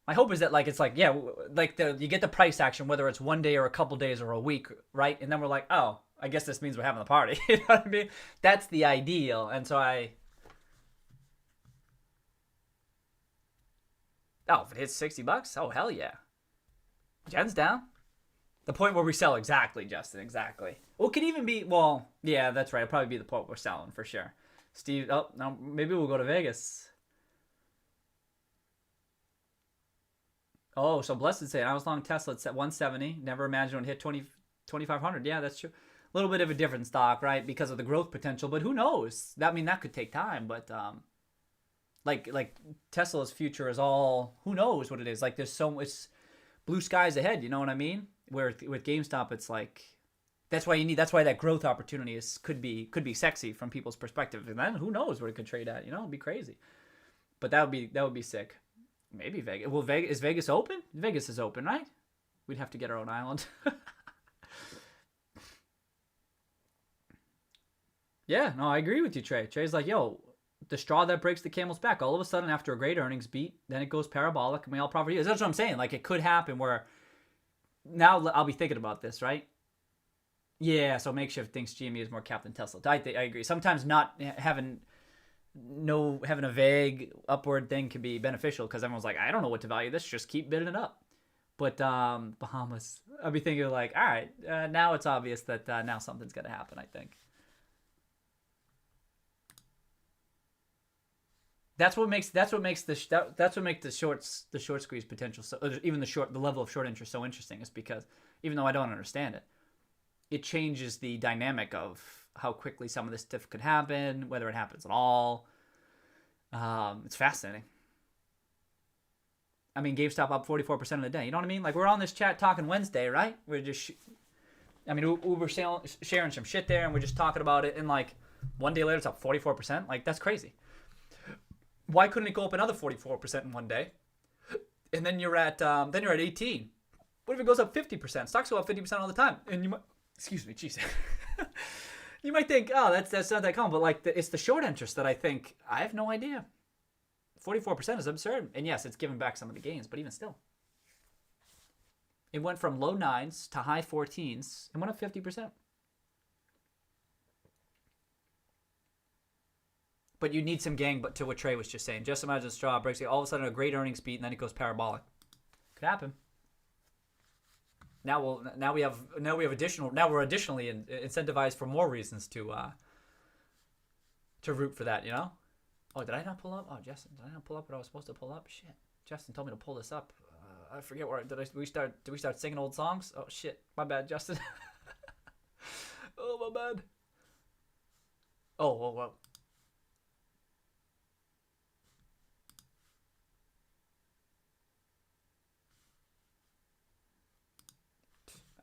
My hope is that like it's like yeah, like you get the price action whether it's one day or a couple days or a week, right? And then we're like, oh, I guess this means we're having the party. You know what I mean? That's the ideal. And so if it hits $60, oh hell yeah, Jen's down. The point where we sell, exactly, Justin, exactly. Well, it could even be, well, yeah, that's right. It'll probably be the point we're selling for sure. Steve, oh no, maybe we'll go to Vegas. Oh, so Blessed saying I was long Tesla at 170. Never imagined it would hit 2,500. Yeah, that's true. A little bit of a different stock, right? Because of the growth potential, but who knows? I mean, that could take time, but like Tesla's future is all, who knows what it is? Like there's so much blue skies ahead, you know what I mean? Where with GameStop, it's like that's why that growth opportunity could be sexy from people's perspective, and then who knows where it could trade at? You know, it'd be crazy. But that would be sick. Maybe Vegas. Well, is Vegas open? Vegas is open, right? We'd have to get our own island. Yeah, no, I agree with you, Trey. Trey's like, yo, the straw that breaks the camel's back. All of a sudden, after a great earnings beat, then it goes parabolic, and we all probably is. That's what I'm saying. Like, it could happen where now I'll be thinking about this, right? Yeah, so Makeshift thinks GME is more capped than Tesla. I agree. Sometimes not having a vague upward thing can be beneficial because everyone's like, I don't know what to value this. Just keep bidding it up. But Bahamas, I'll be thinking like, all right, now it's obvious that now something's gonna happen. I think. That's what makes the short squeeze potential so even the level of short interest so interesting is because even though I don't understand it, it changes the dynamic of how quickly some of this stuff could happen, whether it happens at all. It's fascinating. I mean, GameStop up 44% of the day. You know what I mean? Like we're on this chat talking Wednesday, right? We're just, Uber sharing some shit there, and we're just talking about it, and like one day later it's up 44%. Like that's crazy. Why couldn't it go up another 44% in one day? And then you're at 18. What if it goes up 50%? Stocks go up 50% all the time. And you might, excuse me, jeez. You might think, oh, that's not that common, but like it's the short interest that I think I have no idea. 44% is absurd. And yes, it's given back some of the gains, but even still. It went from low 9s to high 14s and went up 50%. But you need some gang, but to what Trey was just saying. Just imagine straw breaks it, all of a sudden a great earnings beat, and then it goes parabolic. Could happen. Now we're additionally incentivized for more reasons to root for that, you know? Oh, did I not pull up? Oh, Justin, did I not pull up what I was supposed to pull up? Shit. Justin told me to pull this up. I forget where did we start singing old songs? Oh shit. My bad, Justin. Oh, my bad. Oh, well.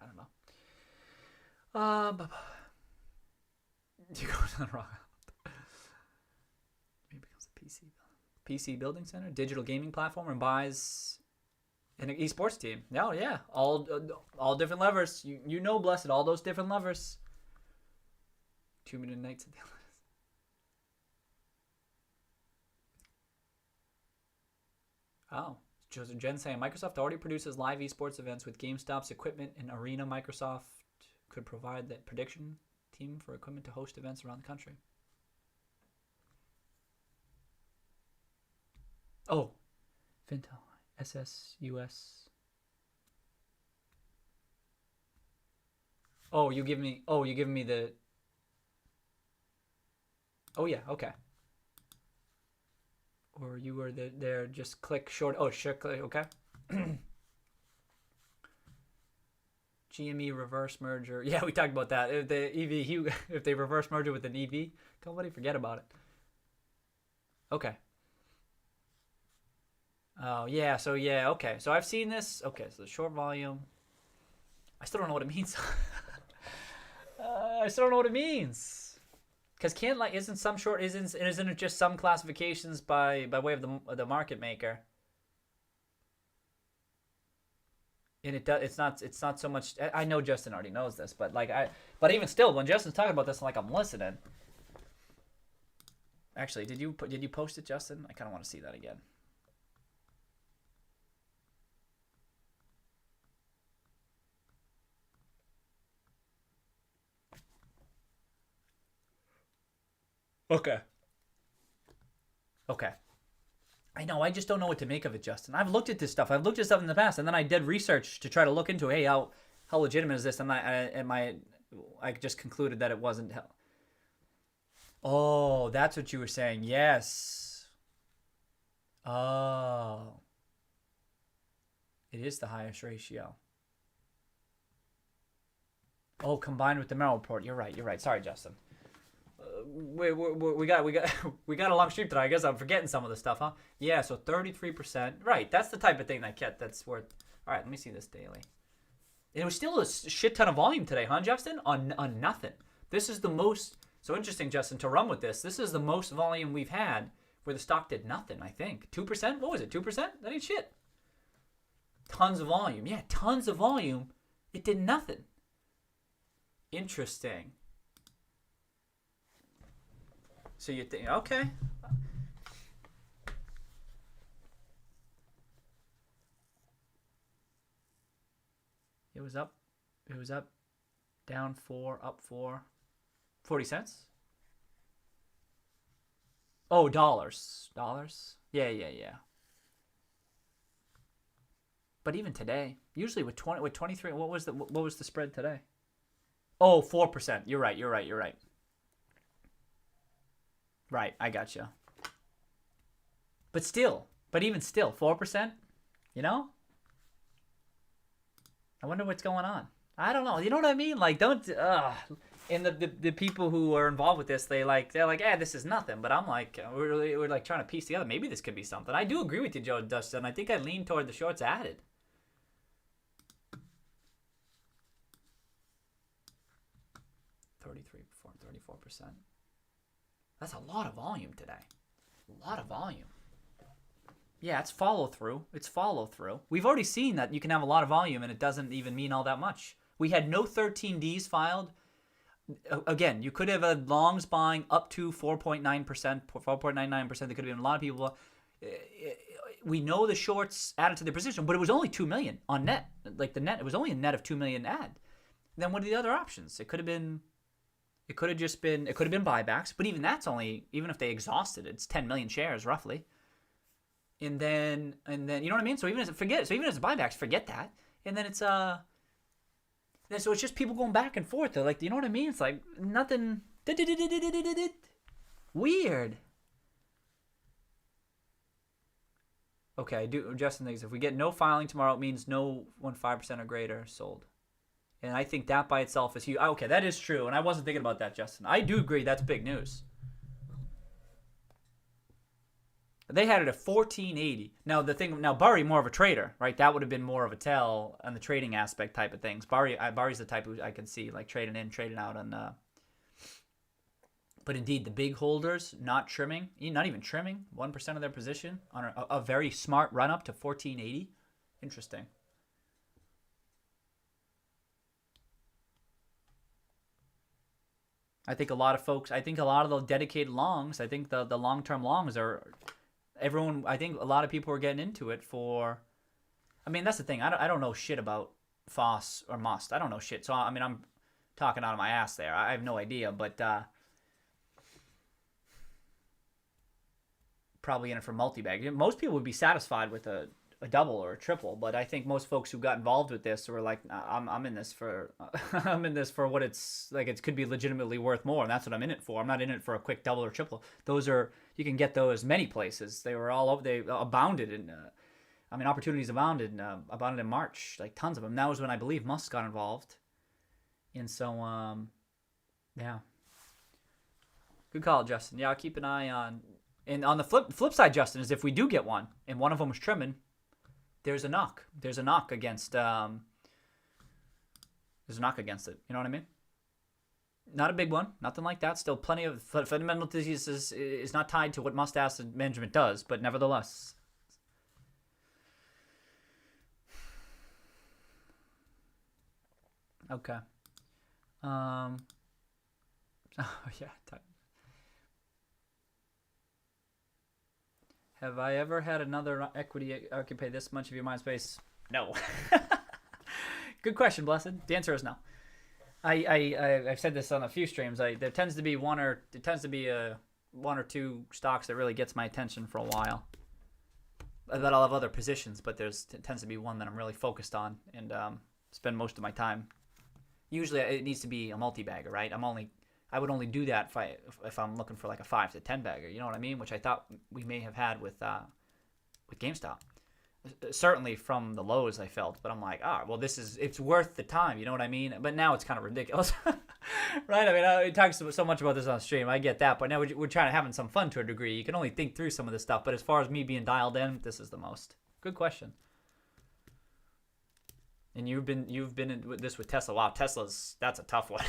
I don't know. You go down the wrong. Maybe it becomes a PC building center, digital gaming platform, and buys an esports team. Oh yeah, all different levers. You know, Blessed, all those different levers. 2-minute nights at the Oh. Jen saying Microsoft already produces live esports events with GameStop's equipment and Arena. Microsoft could provide that prediction team for equipment to host events around the country. Oh, Fintel, SSUS. Oh, you give me the. Oh yeah, okay. Or you were there, just click short. Oh, sure, click, okay. GME reverse merger. Yeah, we talked about that. If the if they reverse merger with an EV company, forget about it. Okay. Oh, yeah, so yeah, okay. So I've seen this. Okay, so the short volume. I still don't know what it means. I still don't know what it means. Because isn't it just some classifications by way of the market maker? And it's not so much. I know Justin already knows this, but but even still, when Justin's talking about this, I'm listening. Actually, did you post it, Justin? I kind of want to see that again. Okay. Okay. I know. I just don't know what to make of it, Justin. I've looked at this stuff. I've looked at stuff in the past, and then I did research to try to look into, hey, how legitimate is this? And I just concluded that it wasn't. Oh, that's what you were saying. Yes. Oh. It is the highest ratio. Oh, combined with the Merrill report. You're right. You're right. Sorry, Justin. We got a long stream today. I guess I'm forgetting some of the stuff, huh? Yeah, so 33%. Right, that's the type of thing that's worth. All right, let me see this daily. It was still a shit ton of volume today, huh, Justin? On nothing. This is the most. So interesting, Justin, to run with this. This is the most volume we've had where the stock did nothing. I think 2%. What was it? 2%? That ain't shit. Tons of volume. Yeah, tons of volume. It did nothing. Interesting. So you think, okay. It was up, down 4, up 4. 40 cents? Oh, dollars. Yeah. But even today, usually with 23, what was the spread today? Oh, 4%. You're right. Right, I got you. But even still, 4%, you know? I wonder what's going on. I don't know. You know what I mean? Like, don't, and the people who are involved with this, they're like, this is nothing. But I'm like, we're like trying to piece together. Maybe this could be something. I do agree with you, Joe Dustin. I think I lean toward the shorts added. $34 percent. That's a lot of volume today. A lot of volume. Yeah, it's follow through. We've already seen that you can have a lot of volume and it doesn't even mean all that much. We had no 13Ds filed. Again, you could have had longs buying up to 4.9%, 4.99%. There could have been a lot of people. We know the shorts added to the position, but it was only 2 million on net. Like the net, it was only a net of 2 million add. Then what are the other options? It could have been buybacks, but even that's only, even if they exhausted it, it's 10 million shares roughly. And then you know what I mean? So even as buybacks, forget that. And then so it's just people going back and forth. They're like, you know what I mean? It's like nothing weird. Okay, Justin thinks if we get no filing tomorrow, it means no 5% or greater sold. And I think that by itself is huge. Okay, that is true. And I wasn't thinking about that, Justin. I do agree. That's big news. They had it at 1480. Now Barry more of a trader, right? That would have been more of a tell on the trading aspect type of things. Barry's the type who I can see like trading in, trading out on. But indeed, the big holders not even trimming 1% of their position on a very smart run up to 1480. Interesting. I think a lot of the dedicated longs, I think the long-term longs are everyone. I think a lot of people are getting into it for. I mean, that's the thing. I don't know shit about FOSS or Must. I don't know shit. So I mean, I'm talking out of my ass there. I have no idea, but probably in it for multi-bag. Most people would be satisfied with a double or a triple, but I think most folks who got involved with this were like, I'm in this for I'm in this for what it's like. It could be legitimately worth more, and that's what I'm in it for. I'm not in it for a quick double or triple. You can get those many places. They were all over. They abounded in. Opportunities abounded in March, like tons of them. That was when I believe Musk got involved, and so yeah. Good call, Justin. Yeah, I'll keep an eye on. And on the flip side, Justin, is if we do get one and one of them is trimming, there's a knock. There's a knock against. There's a knock against it. You know what I mean? Not a big one, nothing like that. Still plenty of fundamental thesis is not tied to what Must Asset Management does, but nevertheless. Okay. Oh yeah. Have I ever had another equity occupy this much of your mind space? No. Good question, Blessed. The answer is no. I've said this on a few streams. There tends to be one or two stocks that really gets my attention for a while. That I'll have other positions, but it tends to be one that I'm really focused on and spend most of my time. Usually, it needs to be a multi-bagger, right? I would only do that if I'm looking for like a 5 to 10 bagger. You know what I mean? Which I thought we may have had with GameStop. Certainly from the lows I felt, but I'm like, it's worth the time. You know what I mean? But now it's kind of ridiculous, right? I mean, we talk so much about this on stream. I get that, but now we're trying to having some fun to a degree. You can only think through some of this stuff, but as far as me being dialed in, this is the most. Good question. And you've been in this with Tesla. Wow, that's a tough one.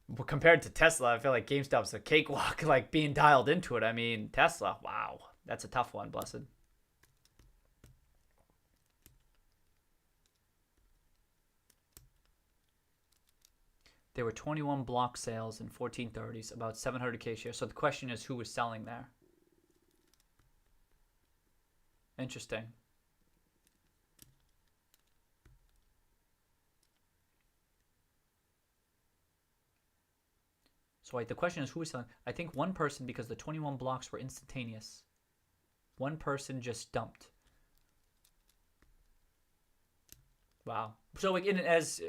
But compared to Tesla, I feel like GameStop's a cakewalk. Like being dialed into it. I mean, Tesla, wow, that's a tough one, blessed. There were 21 block sales in 1430s, about 700K shares. So the question is, who was selling there? Interesting. So the question is, who was selling? I think one person, because the 21 blocks were instantaneous. One person just dumped. Wow. So like as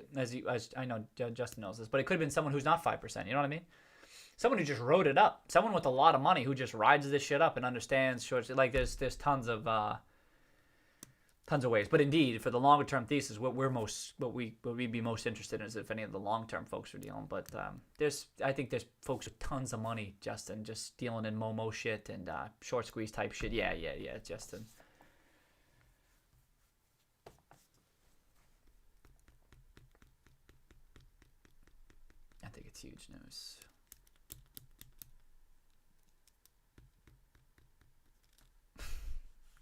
I know Justin knows this, but it could have been someone who's not 5%. You know what I mean? Someone who just wrote it up. Someone with a lot of money who just rides this shit up and understands shorts. Like there's tons of ways. But indeed, for the longer term thesis, what we'd be most interested in is if any of the long term folks are dealing. But I think there's folks with tons of money, Justin, just dealing in Momo shit and short squeeze type shit. Yeah, Justin. I think it's huge news.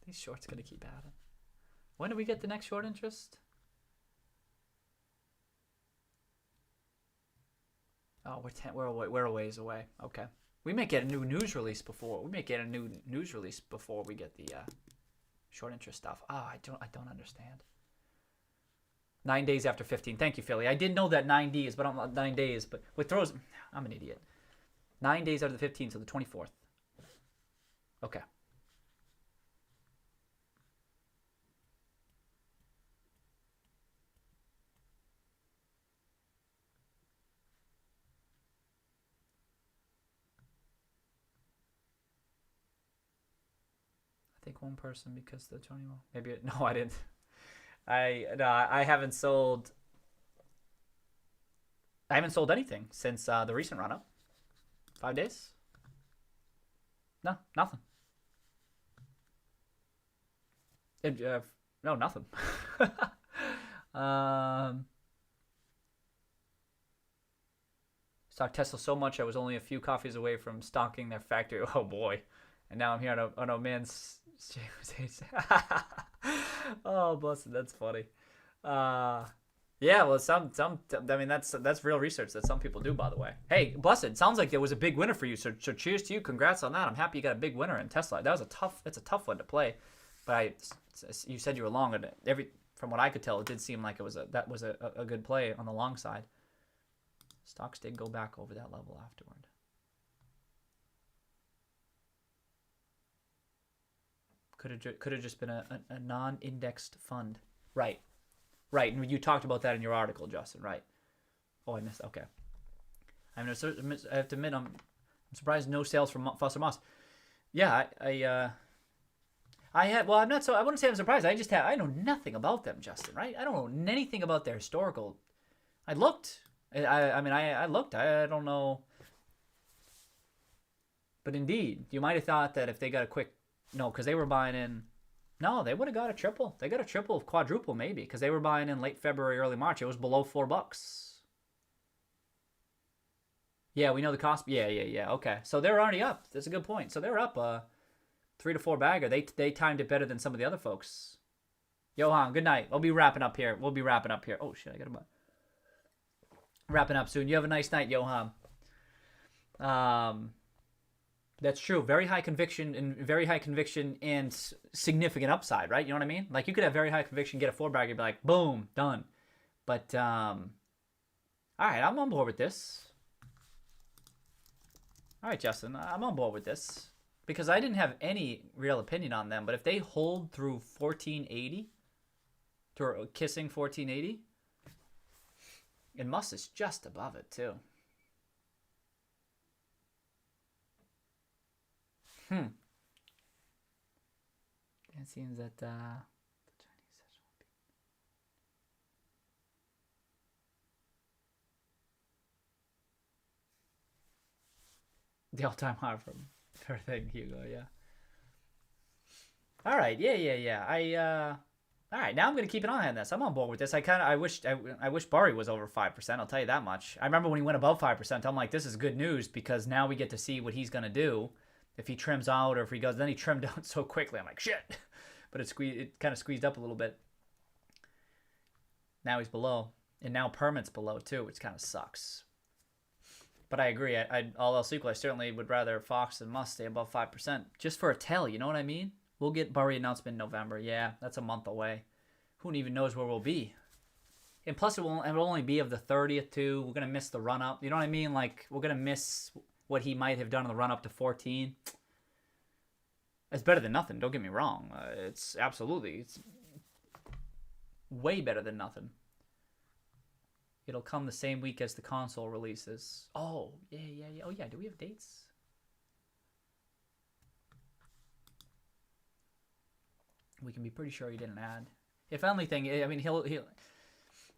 These shorts gonna keep adding. When do we get the next short interest? Oh, we're a ways away. Okay, we may get a new news release before. We get the short interest stuff. I don't understand. 9 days after 15. Thank you, Philly. I did know that 9 days, but I'm 9 days. But what throws? I'm an idiot. 9 days out of the 15th, so the 24th. Okay. I think one person because the 21. Maybe no, I didn't. I haven't sold. I haven't sold anything since the recent run up. 5 days. No, nothing. No, nothing. Stock Tesla so much I was only a few coffees away from stocking their factory. Oh boy. And now I'm here on a man's. Oh, blessed. That's funny. Yeah, well, I mean, that's real research that some people do, by the way. Hey, blessed. Sounds like there was a big winner for you. So cheers to you. Congrats on that. I'm happy you got a big winner in Tesla. That's a tough one to play. But you said you were long, and from what I could tell, it did seem like that was a good play on the long side. Stocks did go back over that level afterward. Could have just been a non-indexed fund. Right. And you talked about that in your article, Justin, right? Oh, I missed. Okay. I have to admit, I'm surprised no sales from Foster Moss. Yeah, I had. Well, I'm not so. I wouldn't say I'm surprised. I know nothing about them, Justin. Right? I don't know anything about their historical. I looked. I looked. I don't know. But indeed, you might have thought that if they got a quick. No, because they were buying in. No, they would have got a triple. They got a triple, quadruple maybe, because they were buying in late February, early March. It was below $4. Yeah, we know the cost. Yeah. Okay, so they're already up. That's a good point. So they're up 3 to 4 bagger. They timed it better than some of the other folks. Johan, good night. We'll be wrapping up here. Oh shit, I got a wrapping up soon. You have a nice night, Johan. That's true. Very high conviction and significant upside, right? You know what I mean? Like you could have very high conviction, get a 4 bagger, be like, boom, done. But all right, I'm on board with this. All right, Justin, I'm on board with this because I didn't have any real opinion on them. But if they hold through 1480, to kissing 1480, and Musk is just above it too. It seems that the Chinese session will be the all-time high for everything, Hugo. Yeah. All right. Yeah. All right. Now I'm gonna keep an eye on this. I'm on board with this. I wish Bari was over 5%. I'll tell you that much. I remember when he went above 5%. I'm like, this is good news because now we get to see what he's gonna do. If he trims out or if he goes, then he trimmed out so quickly. I'm like, shit. But it kind of squeezed up a little bit. Now he's below. And now permit's below too, which kind of sucks. But I agree. All else equal, I certainly would rather Fox and Musk stay above 5%. Just for a tell, you know what I mean? We'll get Bari announcement in November. Yeah, that's a month away. Who even knows where we'll be? And plus, it will only be of the 30th too. We're going to miss the run-up. You know what I mean? Like, we're going to miss what he might have done in the run-up to 14. It's better than nothing, don't get me wrong. It's way better than nothing. It'll come the same week as the console releases. Oh, yeah. Oh, yeah, do we have dates? We can be pretty sure he didn't add. If anything, I mean,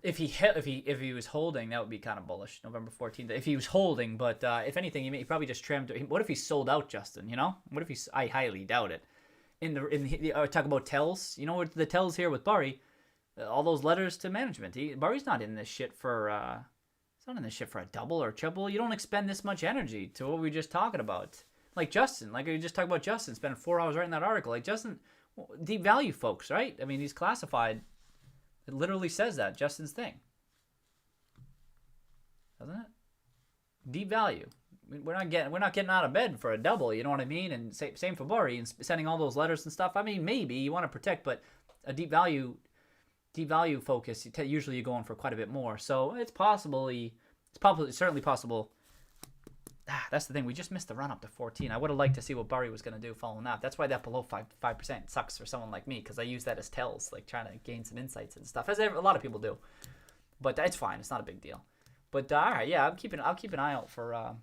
if he was holding, that would be kind of bullish. November 14th. If he was holding, but if anything, he probably just trimmed. What if he sold out, Justin? You know, what if he? I highly doubt it. Talk about tells. You know what the tells here with Bari? All those letters to management. Bari's not in this shit for. He's not in this shit for a double or triple. You don't expend this much energy to what we were just talking about. Like Justin, like we just talked about Justin spending 4 hours writing that article. Like Justin, deep value folks, right? I mean, he's classified. It literally says that, Justin's thing. Doesn't it? Deep value. I mean, we're not getting out of bed for a double, you know what I mean? And same for Bari and sending all those letters and stuff. I mean, maybe you want to protect, but a deep value focus, usually you're going for quite a bit more. So it's certainly possible. That's the thing. We just missed the run up to 14. I would have liked to see what Bari was going to do following that. That's why that below 5% sucks for someone like me, because I use that as tells, like trying to gain some insights and stuff, as a lot of people do. But it's fine. It's not a big deal. But all right, yeah, I'll keep an eye out for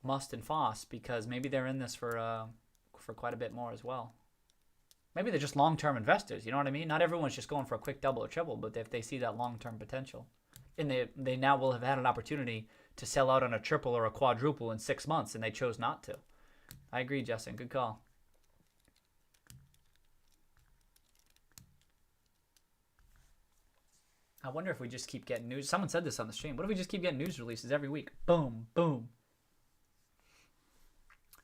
Must and Foss, because maybe they're in this for quite a bit more as well. Maybe they're just long-term investors. You know what I mean? Not everyone's just going for a quick double or triple, but if they see that long-term potential. And they now will have had an opportunity to sell out on a triple or a quadruple in 6 months, and they chose not to. I agree, Justin. Good call. I wonder if we just keep getting news. Someone said this on the stream. What if we just keep getting news releases every week? Boom, boom.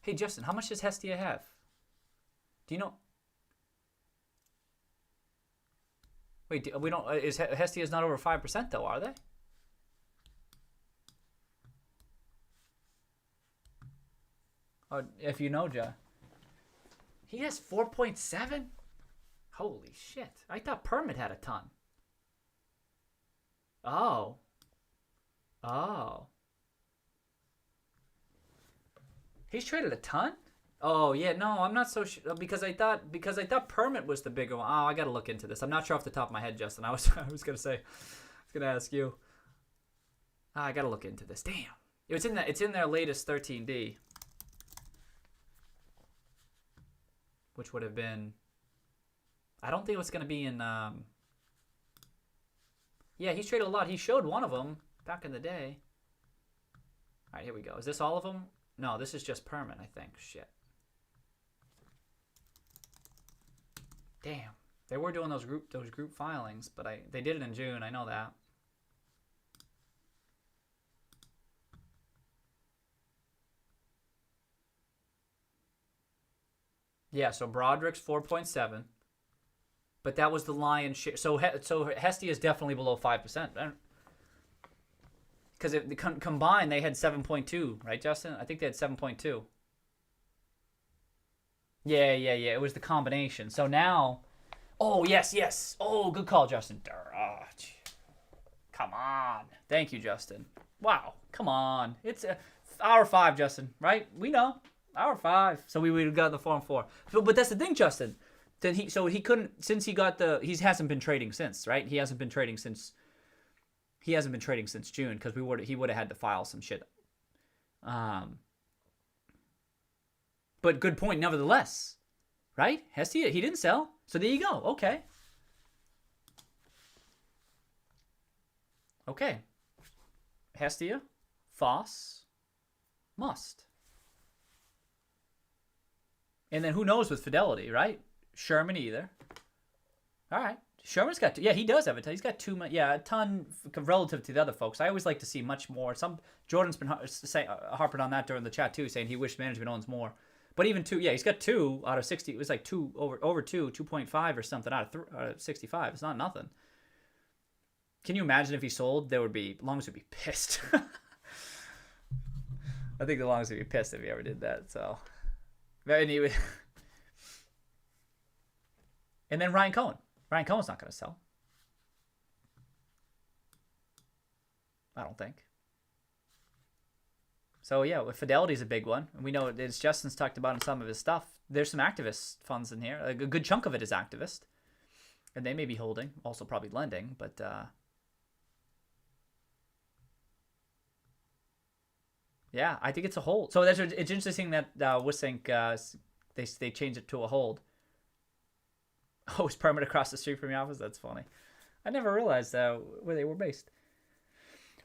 Hey, Justin, how much does Hestia have? Do you know? Wait, we don't. Hestia's not over 5% though, are they? If you know, Joe. He has 4.7? Holy shit. I thought Permit had a ton. Oh. He's traded a ton? Oh, yeah, no, I'm not so sure, because I thought Permit was the bigger one. Oh, I got to look into this. I'm not sure off the top of my head, Justin. I was going to ask you. I got to look into this. Damn. It's in their latest 13D. Which would have been, I don't think it was going to be in, yeah, he's traded a lot. He showed one of them back in the day. All right, here we go. Is this all of them? No, this is just Permit, I think. Shit. Damn. They were doing those group filings, but they did it in June. I know that. Yeah, so Broderick's 4.7, but that was the lion's share. So Hestia is definitely below 5%. Because combined, they had 7.2, right, Justin? I think they had 7.2. Yeah. It was the combination. So now, oh, yes. Oh, good call, Justin. Come on. Thank you, Justin. Wow. Come on. It's hour 5, Justin, right? We know. Hour 5. So we would have gotten the 4 and 4. But that's the thing, Justin. Then he couldn't, since he got he hasn't been trading since, right? He hasn't been trading since June, because he would have had to file some shit. But good point nevertheless, right? Hestia, he didn't sell. So there you go. Okay. Okay. Hestia, Foss, must. And then who knows with Fidelity, right? Sherman either. All right. Sherman's got, he does have a ton. He's got a ton relative to the other folks. I always like to see much more. Jordan's been harping on that during the chat too, saying he wished management owns more. But even 2, he's got 2 out of 60. It was like 2 over 2, 2.5 or something out of 65. It's not nothing. Can you imagine if he sold? Longs would be pissed. I think the Longs would be pissed if he ever did that. So, anyway. And then Ryan Cohen. Ryan Cohen's not going to sell. I don't think. So yeah, Fidelity's a big one. And we know, as Justin's talked about in some of his stuff, there's some activist funds in here. A good chunk of it is activist. And they may be holding, also probably lending, but yeah, I think it's a hold. So it's interesting that Wissink, they changed it to a hold. Oh, it's permit across the street from your office? That's funny. I never realized where they were based.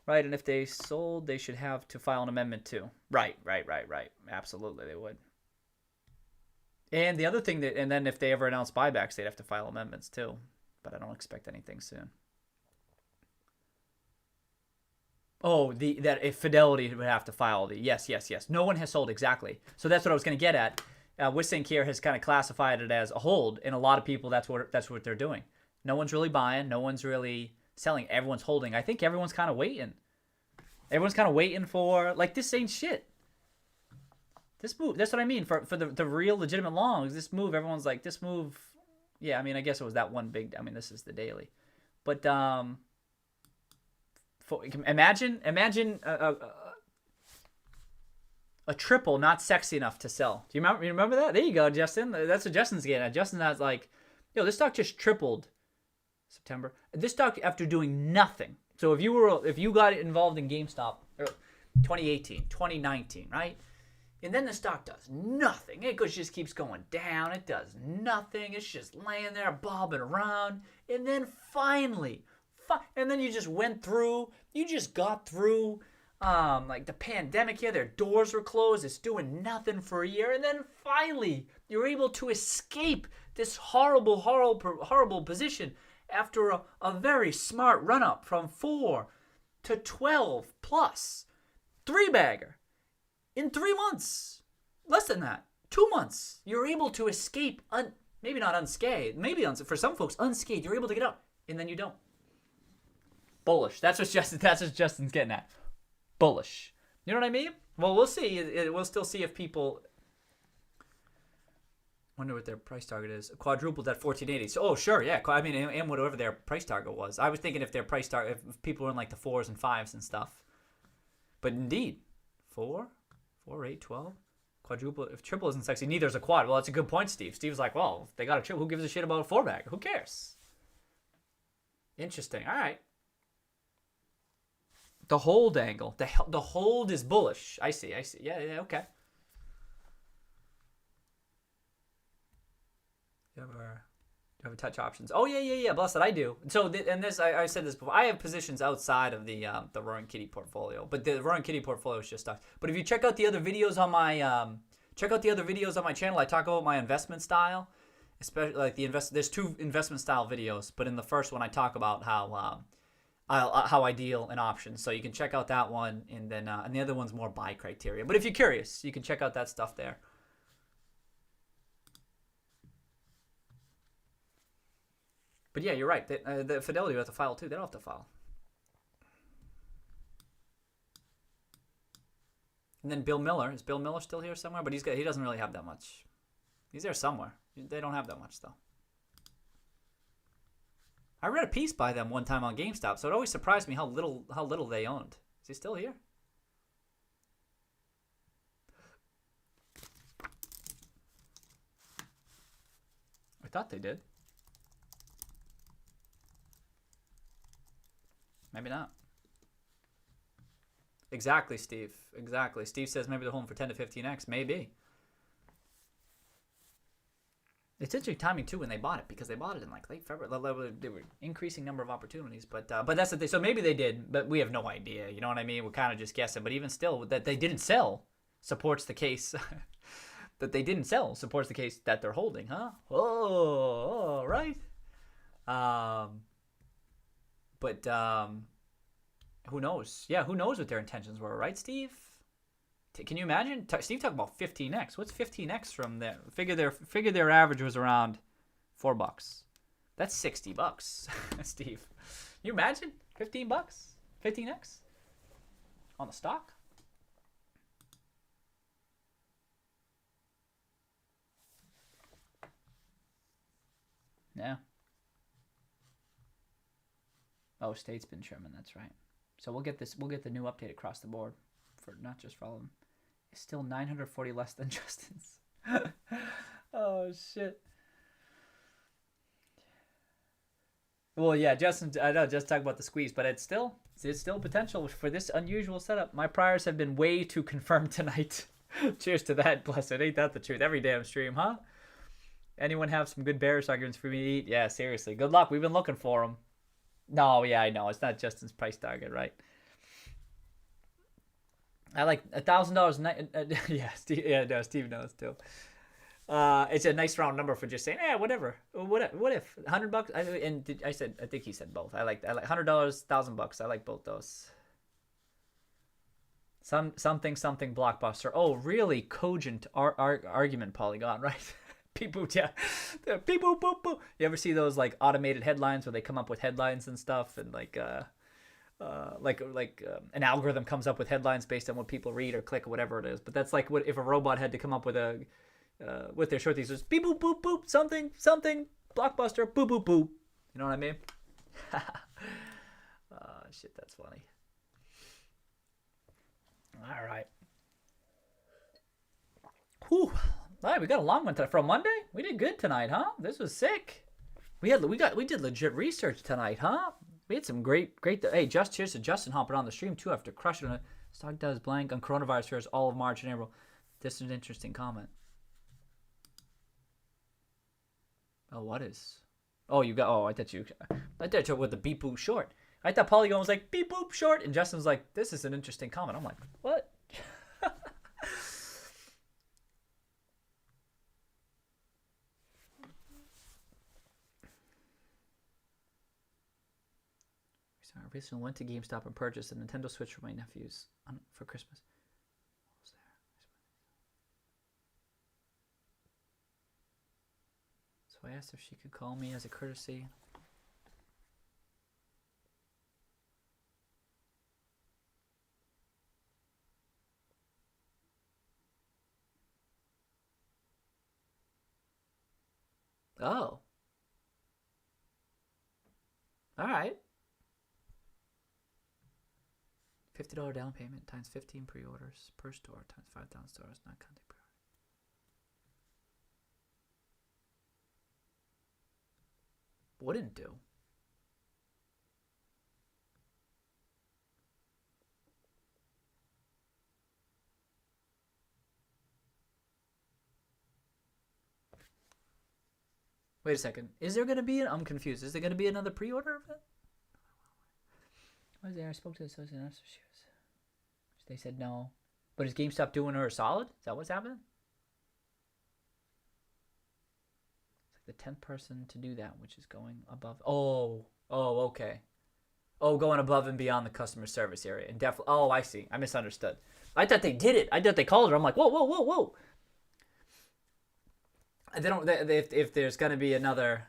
Right, and if they sold, they should have to file an amendment too. Right. Absolutely, they would. And the other thing and then if they ever announce buybacks, they'd have to file amendments too. But I don't expect anything soon. Oh, that if Fidelity would have to file yes. No one has sold, exactly. So that's what I was going to get at. Wissink here has kind of classified it as a hold, and a lot of people that's what they're doing. No one's really buying, no one's really selling, everyone's holding. I think everyone's kind of waiting. Everyone's kind of waiting for, like, this ain't shit. This move, that's what I mean, for the real legitimate longs, this move, everyone's like, this move, yeah, I mean, I guess it was that one big, I mean, this is the daily. But imagine a triple not sexy enough to sell. Do you remember that? There you go, Justin. That's what Justin's getting at. Justin has like, yo, this stock just tripled September. This stock after doing nothing. So if you got involved in GameStop 2018, 2019, right? And then the stock does nothing. It just keeps going down. It does nothing. It's just laying there bobbing around. And then finally, and then you just got through like the pandemic here. Their doors were closed. It's doing nothing for a year. And then finally, you're able to escape this horrible position after a very smart run-up from 4 to 12 plus. 3-bagger. In 3 months. Less than that. 2 months. You're able to escape, maybe not unscathed. Maybe for some folks, unscathed. You're able to get out. And then you don't. Bullish. That's what Justin's getting at. Bullish. You know what I mean? Well, we'll see. We'll still see if people... Wonder what their price target is. Quadrupled at 1480. So, oh, sure, yeah. I mean, and whatever their price target was. I was thinking if their price target, if people were in like the 4s and 5s and stuff. But indeed, 4, 8, 12. Quadruple. If triple isn't sexy, neither is a quad. Well, that's a good point, Steve. Steve's like, well, if they got a triple, who gives a shit about a 4-bagger? Who cares? Interesting. All right. The hold angle. The hold is bullish. I see. Yeah, okay. You have a touch options. Oh, yeah. Blessed, I do. So, I said this before. I have positions outside of the Roaring Kitty portfolio, but the Roaring Kitty portfolio is just stocks. But if you check out the other videos on my channel, I talk about my investment style, especially like there's 2 investment style videos, but in the first one I talk about how I deal in options. So you can check out that one, and then and the other one's more buy criteria. But if you're curious, you can check out that stuff there. But yeah, you're right. The Fidelity have to file too. They don't have to file. And then Bill Miller. Is Bill Miller still here somewhere? But he doesn't really have that much. He's there somewhere. They don't have that much though. I read a piece by them one time on GameStop, so it always surprised me how little they owned. Is he still here? I thought they did. Maybe not. Exactly, Steve. Exactly. Steve says maybe they're holding for 10 to 15x. Maybe. It's interesting timing too when they bought it, because they bought it in like late February. They were increasing number of opportunities, but that's the thing. So maybe they did, but we have no idea. You know what I mean? We're kind of just guessing. But even still, that they didn't sell supports the case. That they didn't sell supports the case that they're holding, huh? Oh, right. But who knows? Yeah, who knows what their intentions were, right, Steve? Can you imagine? Steve talked about 15x. What's 15x from there? Figure their average was around $4. That's $60, Steve. Can you imagine? $15, 15x on the stock. Yeah. Oh, State's been Sherman. That's right. So we'll get this. We'll get the new update across the board for not just for all of them. It's still 940 less than Justin's. Oh shit. Well, yeah, Justin. I know. Just talk about the squeeze, but it's still potential for this unusual setup. My priors have been way too confirmed tonight. Cheers to that. Blessed. Ain't that the truth? Every damn stream, huh? Anyone have some good bearish arguments for me to eat? Yeah, seriously. Good luck. We've been looking for them. No, yeah, I know. It's not Justin's price target, right? I like $1,000. Yeah, Steve, yeah, no, Steve knows too. It's a nice round number for just saying, whatever. What if $100? I think he said both. I like $100, $1,000. I like both those. Something blockbuster. Oh, really cogent argument, Polygon, right? Beep boop, yeah. Beep boop boop boop. You ever see those like automated headlines where they come up with headlines and stuff, and like an algorithm comes up with headlines based on what people read or click or whatever it is. But that's like what if a robot had to come up with with their short thesis, beep boop boop boop, something blockbuster, boop boop boop. You know what I mean? Shit, that's funny. All right. Whew. All right, we got a long one for a Monday. We did good tonight, huh? This was sick. We did legit research tonight, huh? We had some great. Hey, cheers to Justin hopping on the stream too after crushing it. Stock does blank on coronavirus fears all of March and April. This is an interesting comment. Oh, what is? Oh, you got. Oh, I thought you with the beep boop short. I thought Polygon was like beep boop short, and Justin was like, "This is an interesting comment." I'm like, what? I recently went to GameStop and purchased a Nintendo Switch for my nephews for Christmas. What was there? So I asked if she could call me as a courtesy. Oh. All right. $50 down payment times 15 pre-orders per store times 5,000 stores, not counting pre-order. Wouldn't do. Wait a second. Is there going to be I'm confused. Is there going to be another pre-order of it? I was there. I spoke to the associate. They said no. But is GameStop doing her a solid? Is that what's happening? It's like the 10th person to do that, which is going above. Oh, okay. Oh, going above and beyond the customer service area. And definitely. Oh, I see. I misunderstood. I thought they did it. I thought they called her. I'm like, whoa. They don't. If there's gonna be another,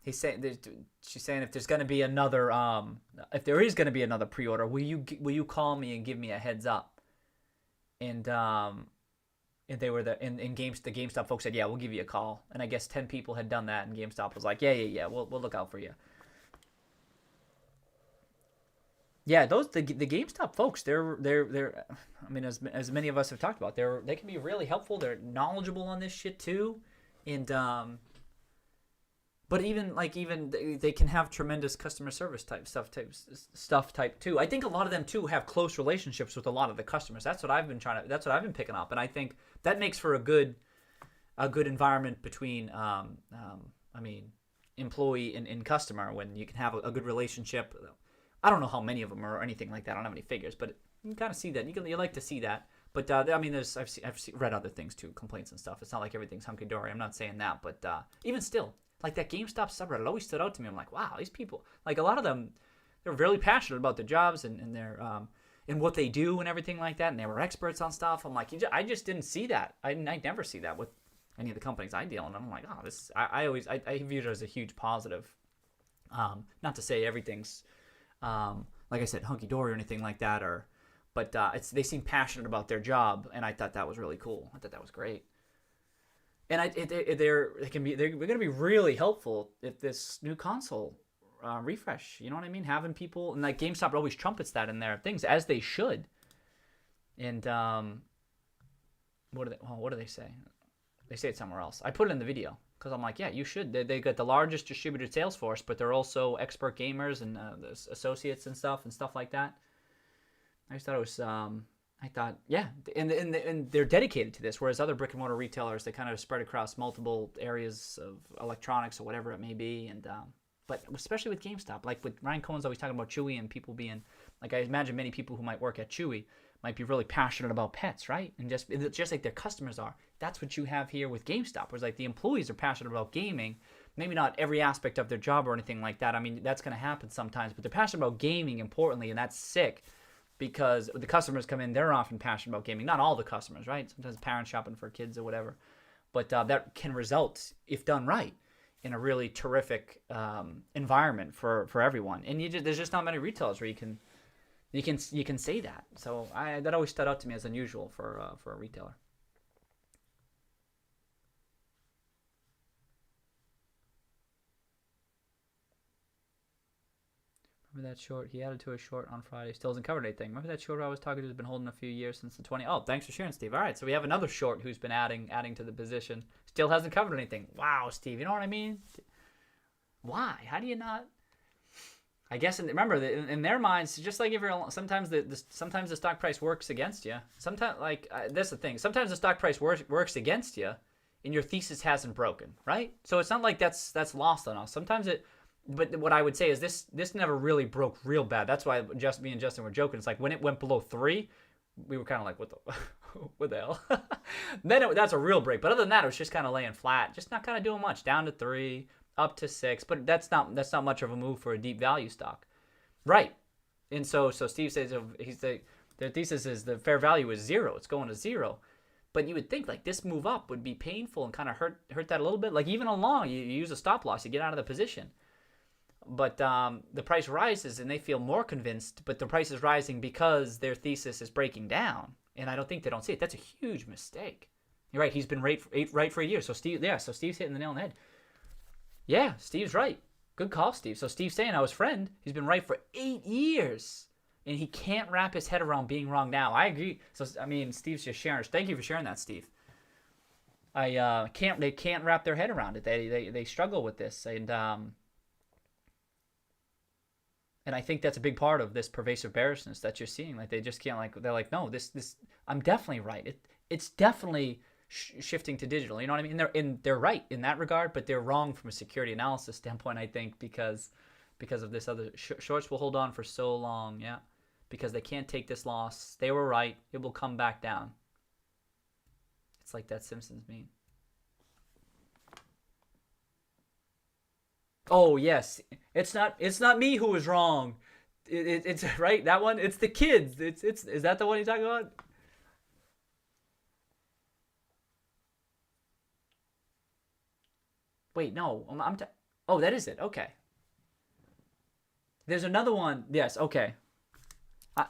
she's saying if there's gonna be another, if there is gonna be another pre-order, will you call me and give me a heads up? And they were the GameStop folks said, yeah, we'll give you a call. And I guess 10 people had done that, and GameStop was like, yeah, we'll look out for you. Yeah, the GameStop folks, they're I mean, as many of us have talked about, they can be really helpful. They're knowledgeable on this shit too, and but even they can have tremendous customer service type too. I think a lot of them too have close relationships with a lot of the customers. That's what I've been picking up, and I think that makes for a good environment between I mean, employee and customer, when you can have a good relationship. I don't know how many of them or anything like that. I don't have any figures, but you can kind of see that. You like to see that. But I mean, I've read other things too, complaints and stuff. It's not like everything's hunky dory. I'm not saying that, but even still, like that GameStop subreddit always stood out to me. I'm like, wow, these people, like a lot of them, they're really passionate about their jobs and their and what they do and everything like that, and they were experts on stuff. I'm like, I just didn't see that. I never see that with any of the companies I deal in. I'm like, oh, this. I view it as a huge positive. Not to say everything's like I said, hunky dory or anything like that, but they seem passionate about their job, and I thought that was really cool. I thought that was great. And they're going to be really helpful if this new console refresh. You know what I mean? Having people, and like GameStop always trumpets that in their things, as they should. And what do they say? They say it somewhere else. I put it in the video because I'm like, yeah, you should. They got the largest distributed sales force, but they're also expert gamers and associates and stuff like that. I just thought it was. I thought, yeah, and they're dedicated to this, whereas other brick and mortar retailers, they kind of spread across multiple areas of electronics or whatever it may be, and but especially with GameStop, like with Ryan Cohen's always talking about Chewy and people being, like I imagine many people who might work at Chewy might be really passionate about pets, right? And just like their customers are. That's what you have here with GameStop, where it's like the employees are passionate about gaming, maybe not every aspect of their job or anything like that. I mean, that's going to happen sometimes, but they're passionate about gaming, importantly, and that's sick. Because the customers come in, they're often passionate about gaming. Not all the customers, right? Sometimes parents shopping for kids or whatever. But that can result, if done right, in a really terrific environment for everyone. And there's just not many retailers where you can say that. So that always stood out to me as unusual for a retailer. Remember that short? He added to a short on Friday. Still hasn't covered anything. Remember that short I was talking to who's been holding a few years since the 20? Oh, thanks for sharing, Steve. All right, so we have another short who's been adding to the position. Still hasn't covered anything. Wow, Steve, you know what I mean? Why? How do you not? I guess remember in their minds, just like if you're sometimes the stock price works against you. Sometimes that's the thing. Sometimes the stock price works against you, and your thesis hasn't broken, right? So it's not like that's lost on us. Sometimes it. But what I would say is this never really broke real bad. That's why me and Justin were joking. It's like when it went below 3, we were kind of like, what the hell? Then that's a real break. But other than that, it was just kind of laying flat, just not kind of doing much. Down to 3, up to 6. But that's not much of a move for a deep value stock, right? And so Steve says their thesis is the fair value is 0. It's going to 0. But you would think like this move up would be painful and kind of hurt that a little bit. Like even along, you use a stop loss, you get out of the position. But the price rises and they feel more convinced, but the price is rising because their thesis is breaking down. And I don't think they don't see it. That's a huge mistake. You're right. He's been right for a year. So Steve's hitting the nail on the head. Yeah, Steve's right. Good call, Steve. So Steve's saying, his friend, he's been right for 8 years. And he can't wrap his head around being wrong now. I agree. So, I mean, Steve's just sharing. Thank you for sharing that, Steve. They can't wrap their head around it. They struggle with this. And I think that's a big part of this pervasive bearishness that you're seeing. Like they just can't they're like, no, this I'm definitely right. It's definitely shifting to digital. You know what I mean? And they're right in that regard, but they're wrong from a security analysis standpoint. I think because of this other shorts will hold on for so long. Yeah, because they can't take this loss. They were right. It will come back down. It's like that Simpsons meme. Oh yes, it's not me who was wrong. It's right, that one. It's the kids. Is that the one you're talking about? Wait, no. Oh, that is it. Okay. There's another one. Yes. Okay.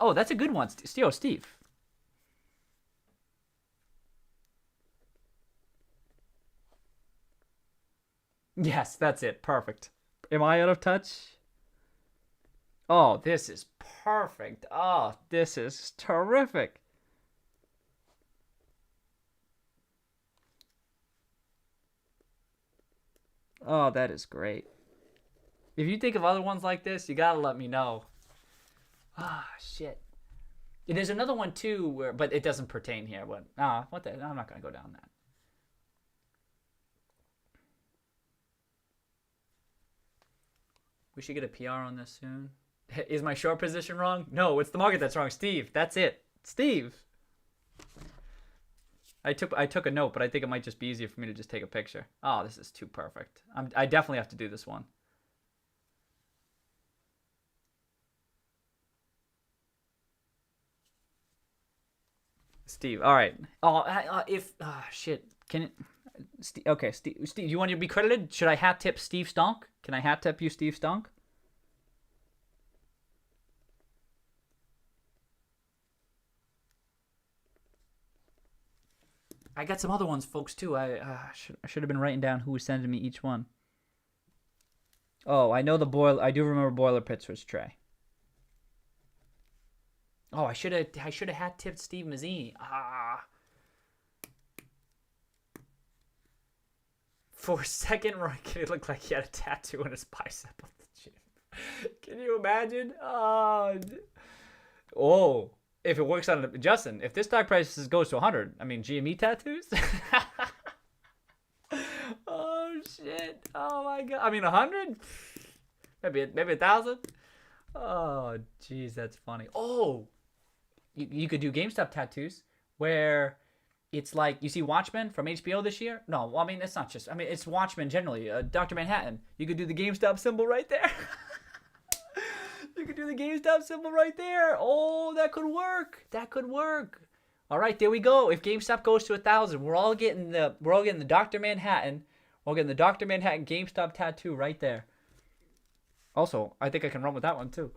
Oh, that's a good one. Steve. Yes, that's it. Perfect. Am I out of touch? Oh, this is perfect. Oh, this is terrific. Oh, that is great. If you think of other ones like this, you gotta let me know. Ah, shit. There's another one too, where, but it doesn't pertain here. What? What the? I'm not gonna go down that. We should get a PR on this soon. Is my short position wrong? No, it's the market that's wrong. Steve, that's it. Steve. I took a note, but I think it might just be easier for me to just take a picture. Oh, this is too perfect. I definitely have to do this one. Steve, all right. Oh, shit. Can it? Okay, Steve, you want to be credited? Should I hat tip Steve Stonk? Can I hat tip you, Steve Stonk? I got some other ones, folks, too. I should have been writing down who was sending me each one. Oh, I know the boiler. I do remember Boiler Pits was Trey. Oh, I should have hat tipped Steve Mazzini. For a second, Roy, it looked like he had a tattoo on his bicep of the gym. Can you imagine? Oh, if it works on Justin, if this stock price goes to 100, I mean, GME tattoos? Oh, shit. Oh, my God. I mean, 100? Maybe 1,000? Oh, jeez, that's funny. Oh, you could do GameStop tattoos where it's like, you see Watchmen from HBO this year? No, well, I mean, it's not just, I mean, it's Watchmen generally. Dr. Manhattan. You could do the GameStop symbol right there. You could do the GameStop symbol right there. Oh, that could work. That could work. All right, there we go. If GameStop goes to 1,000, we're all getting the Dr. Manhattan. We're getting the Dr. Manhattan GameStop tattoo right there. Also, I think I can run with that one too.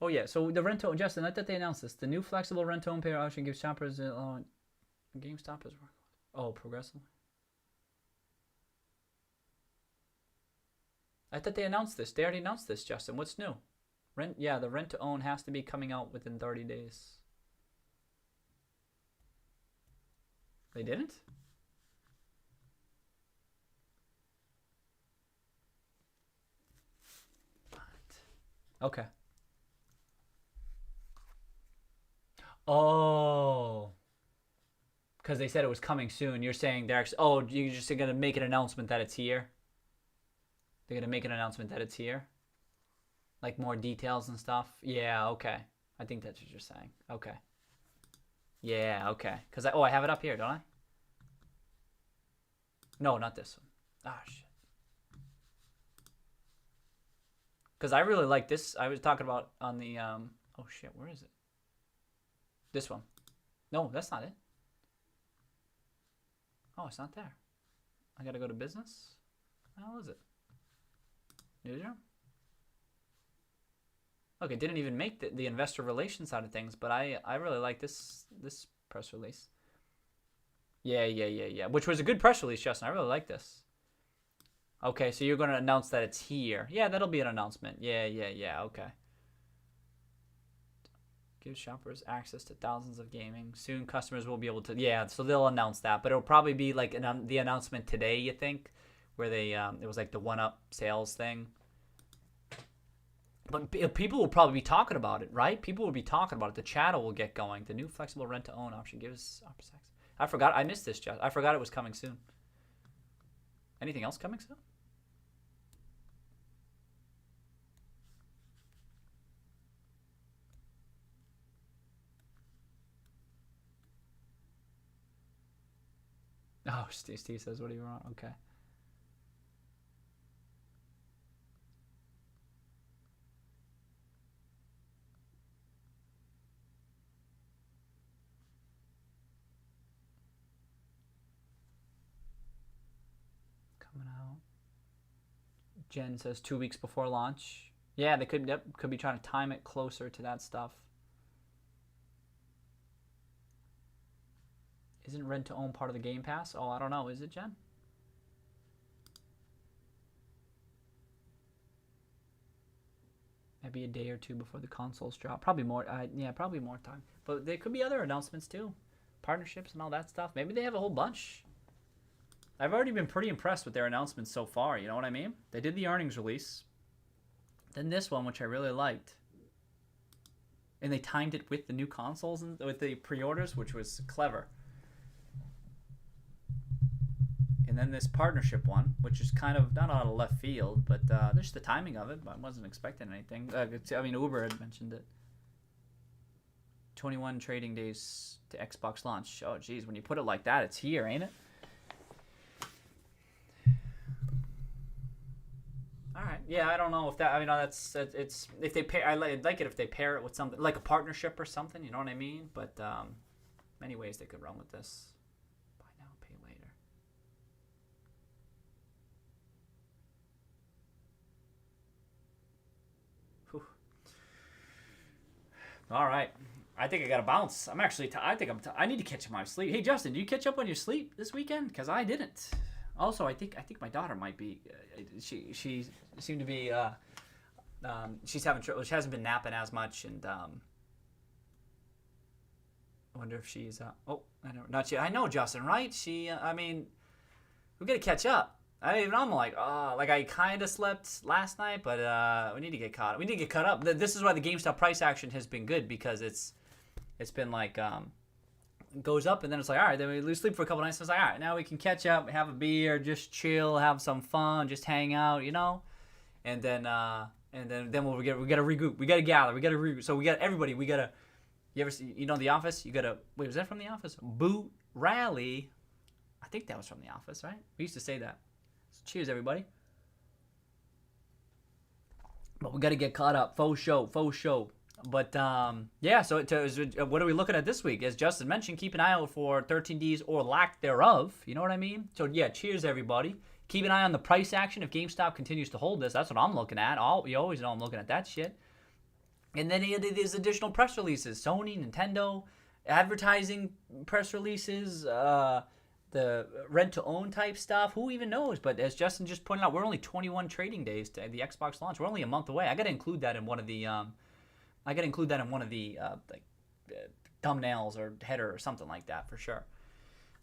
Oh yeah, so the rent-to-own, Justin, I thought they announced this. The new flexible rent-to-own pay option gives shoppers GameStop is progressively. I thought they announced this. They already announced this, Justin. What's new? The rent-to-own has to be coming out within 30 days. They didn't? What? Okay. Oh. Because they said it was coming soon. You're saying they're actually... Oh, you're just going to make an announcement that it's here? They're going to make an announcement that it's here? Like more details and stuff? Yeah, okay. I think that's what you're saying. Okay. Yeah, okay. Because I have it up here, don't I? No, not this one. Ah, shit. Because I really like this. I was talking about on the... Oh, shit. Where is it? This one. No, that's not it. Oh, it's not there. I gotta go to business? How is it? Newsroom? Look, it didn't even make the investor relations side of things, but I really like this press release. Yeah. Which was a good press release, Justin. I really like this. Okay, so you're going to announce that it's here. Yeah, that'll be an announcement. Yeah. Okay. Give shoppers access to thousands of gaming. Soon customers will be able to... Yeah, so they'll announce that. But it'll probably be like the announcement today, you think? Where they... it was like the one-up sales thing. But people will probably be talking about it, right? People will be talking about it. The channel will get going. The new flexible rent-to-own option gives... I forgot. I missed this, Jeff. I forgot it was coming soon. Anything else coming soon? Oh, Steve says, what do you want? Okay. Coming out. Jen says 2 weeks before launch. Yeah, they could be trying to time it closer to that stuff. Isn't rent to own part of the Game Pass? Oh, I don't know. Is it, Jen? Maybe a day or two before the consoles drop. Probably more. Yeah, probably more time. But there could be other announcements too. Partnerships and all that stuff. Maybe they have a whole bunch. I've already been pretty impressed with their announcements so far. You know what I mean? They did the earnings release. Then this one, which I really liked. And they timed it with the new consoles and with the pre-orders, which was clever. And then this partnership one, which is kind of not out of left field, but just the timing of it. I wasn't expecting anything. I mean, Uber had mentioned it. 21 trading days to Xbox launch. Oh, geez, when you put it like that, it's here, ain't it? All right. Yeah, I don't know if that. I mean, it's if they pair. I'd like it if they pair it with something like a partnership or something. You know what I mean? But many ways they could run with this. Buy now, pay later. Whew. All right. I think I got to bounce. I'm actually. I need to catch up on my sleep. Hey, Justin, do you catch up on your sleep this weekend? Because I didn't. Also, I think my daughter might be. She seemed to be. She's having trouble. She hasn't been napping as much, and I wonder if she's. Oh, I know. Not yet. I know, Justin. Right? She. I mean, we gotta catch up. I'm like, I kind of slept last night, but we need to get caught up. We need to get caught up. This is why the GameStop price action has been good, because it's been like goes up and then it's like, all right, then we lose sleep for a couple nights. So it's like, all right, now we can catch up, have a beer, just chill, have some fun, just hang out, you know, and then we gotta regroup, we gotta gather, we gotta regroup. So we got everybody. We gotta. You ever see, The Office? You gotta. Wait, was that from The Office? Boot rally. I think that was from The Office, right? We used to say that. So cheers, everybody. But we got to get caught up. Faux show. But, yeah, so what are we looking at this week? As Justin mentioned, keep an eye out for 13Ds or lack thereof. You know what I mean? So, yeah, cheers, everybody. Keep an eye on the price action. If GameStop continues to hold this, that's what I'm looking at. You always know I'm looking at that shit. And then these additional press releases. Sony, Nintendo, advertising press releases, the rent-to-own type stuff. Who even knows? But as Justin just pointed out, we're only 21 trading days to the Xbox launch. We're only a month away. I got to include that in one of the thumbnails or header or something like that for sure.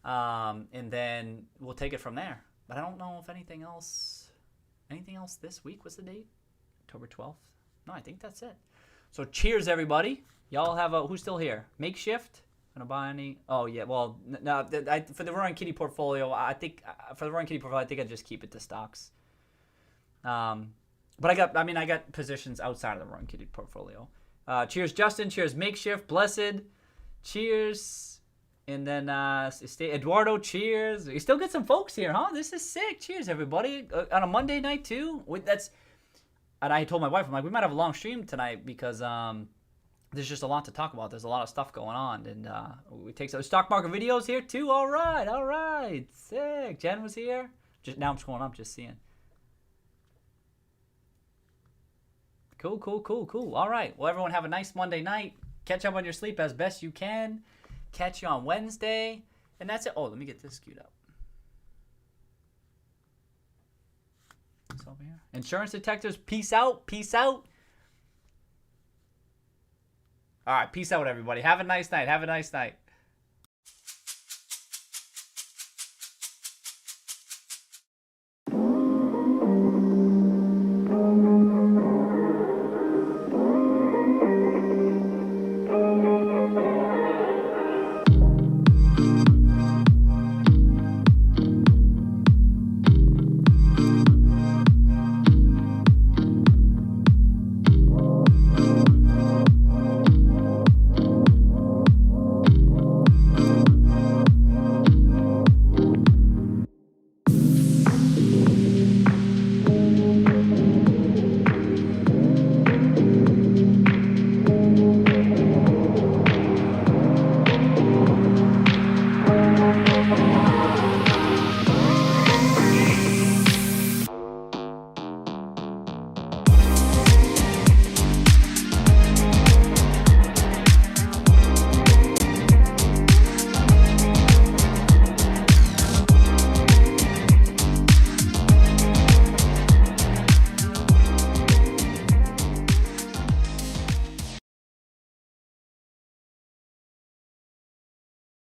And then we'll take it from there. But I don't know if anything else this week. What's the date? October 12th? No, I think that's it. So cheers, everybody. Y'all have who's still here? Makeshift? Gonna buy any? Oh yeah. Well, no. For the Roaring Kitty portfolio, I think I just keep it to stocks. But I got positions outside of the Roaring Kitty portfolio. Cheers, Justin. Cheers, Makeshift. Blessed. Cheers. And then Eduardo. Cheers. You still get some folks here, huh? This is sick. Cheers, everybody. On a Monday night too. And I told my wife, I'm like, we might have a long stream tonight because there's just a lot to talk about. There's a lot of stuff going on, and we take some stock market videos here too. All right, sick. Jen was here. Now I'm scrolling up, just seeing. Cool. All right. Well, everyone have a nice Monday night. Catch up on your sleep as best you can. Catch you on Wednesday, and that's it. Oh, let me get this queued up. It's over here. Insurance detectives, peace out. All right, peace out, everybody. Have a nice night.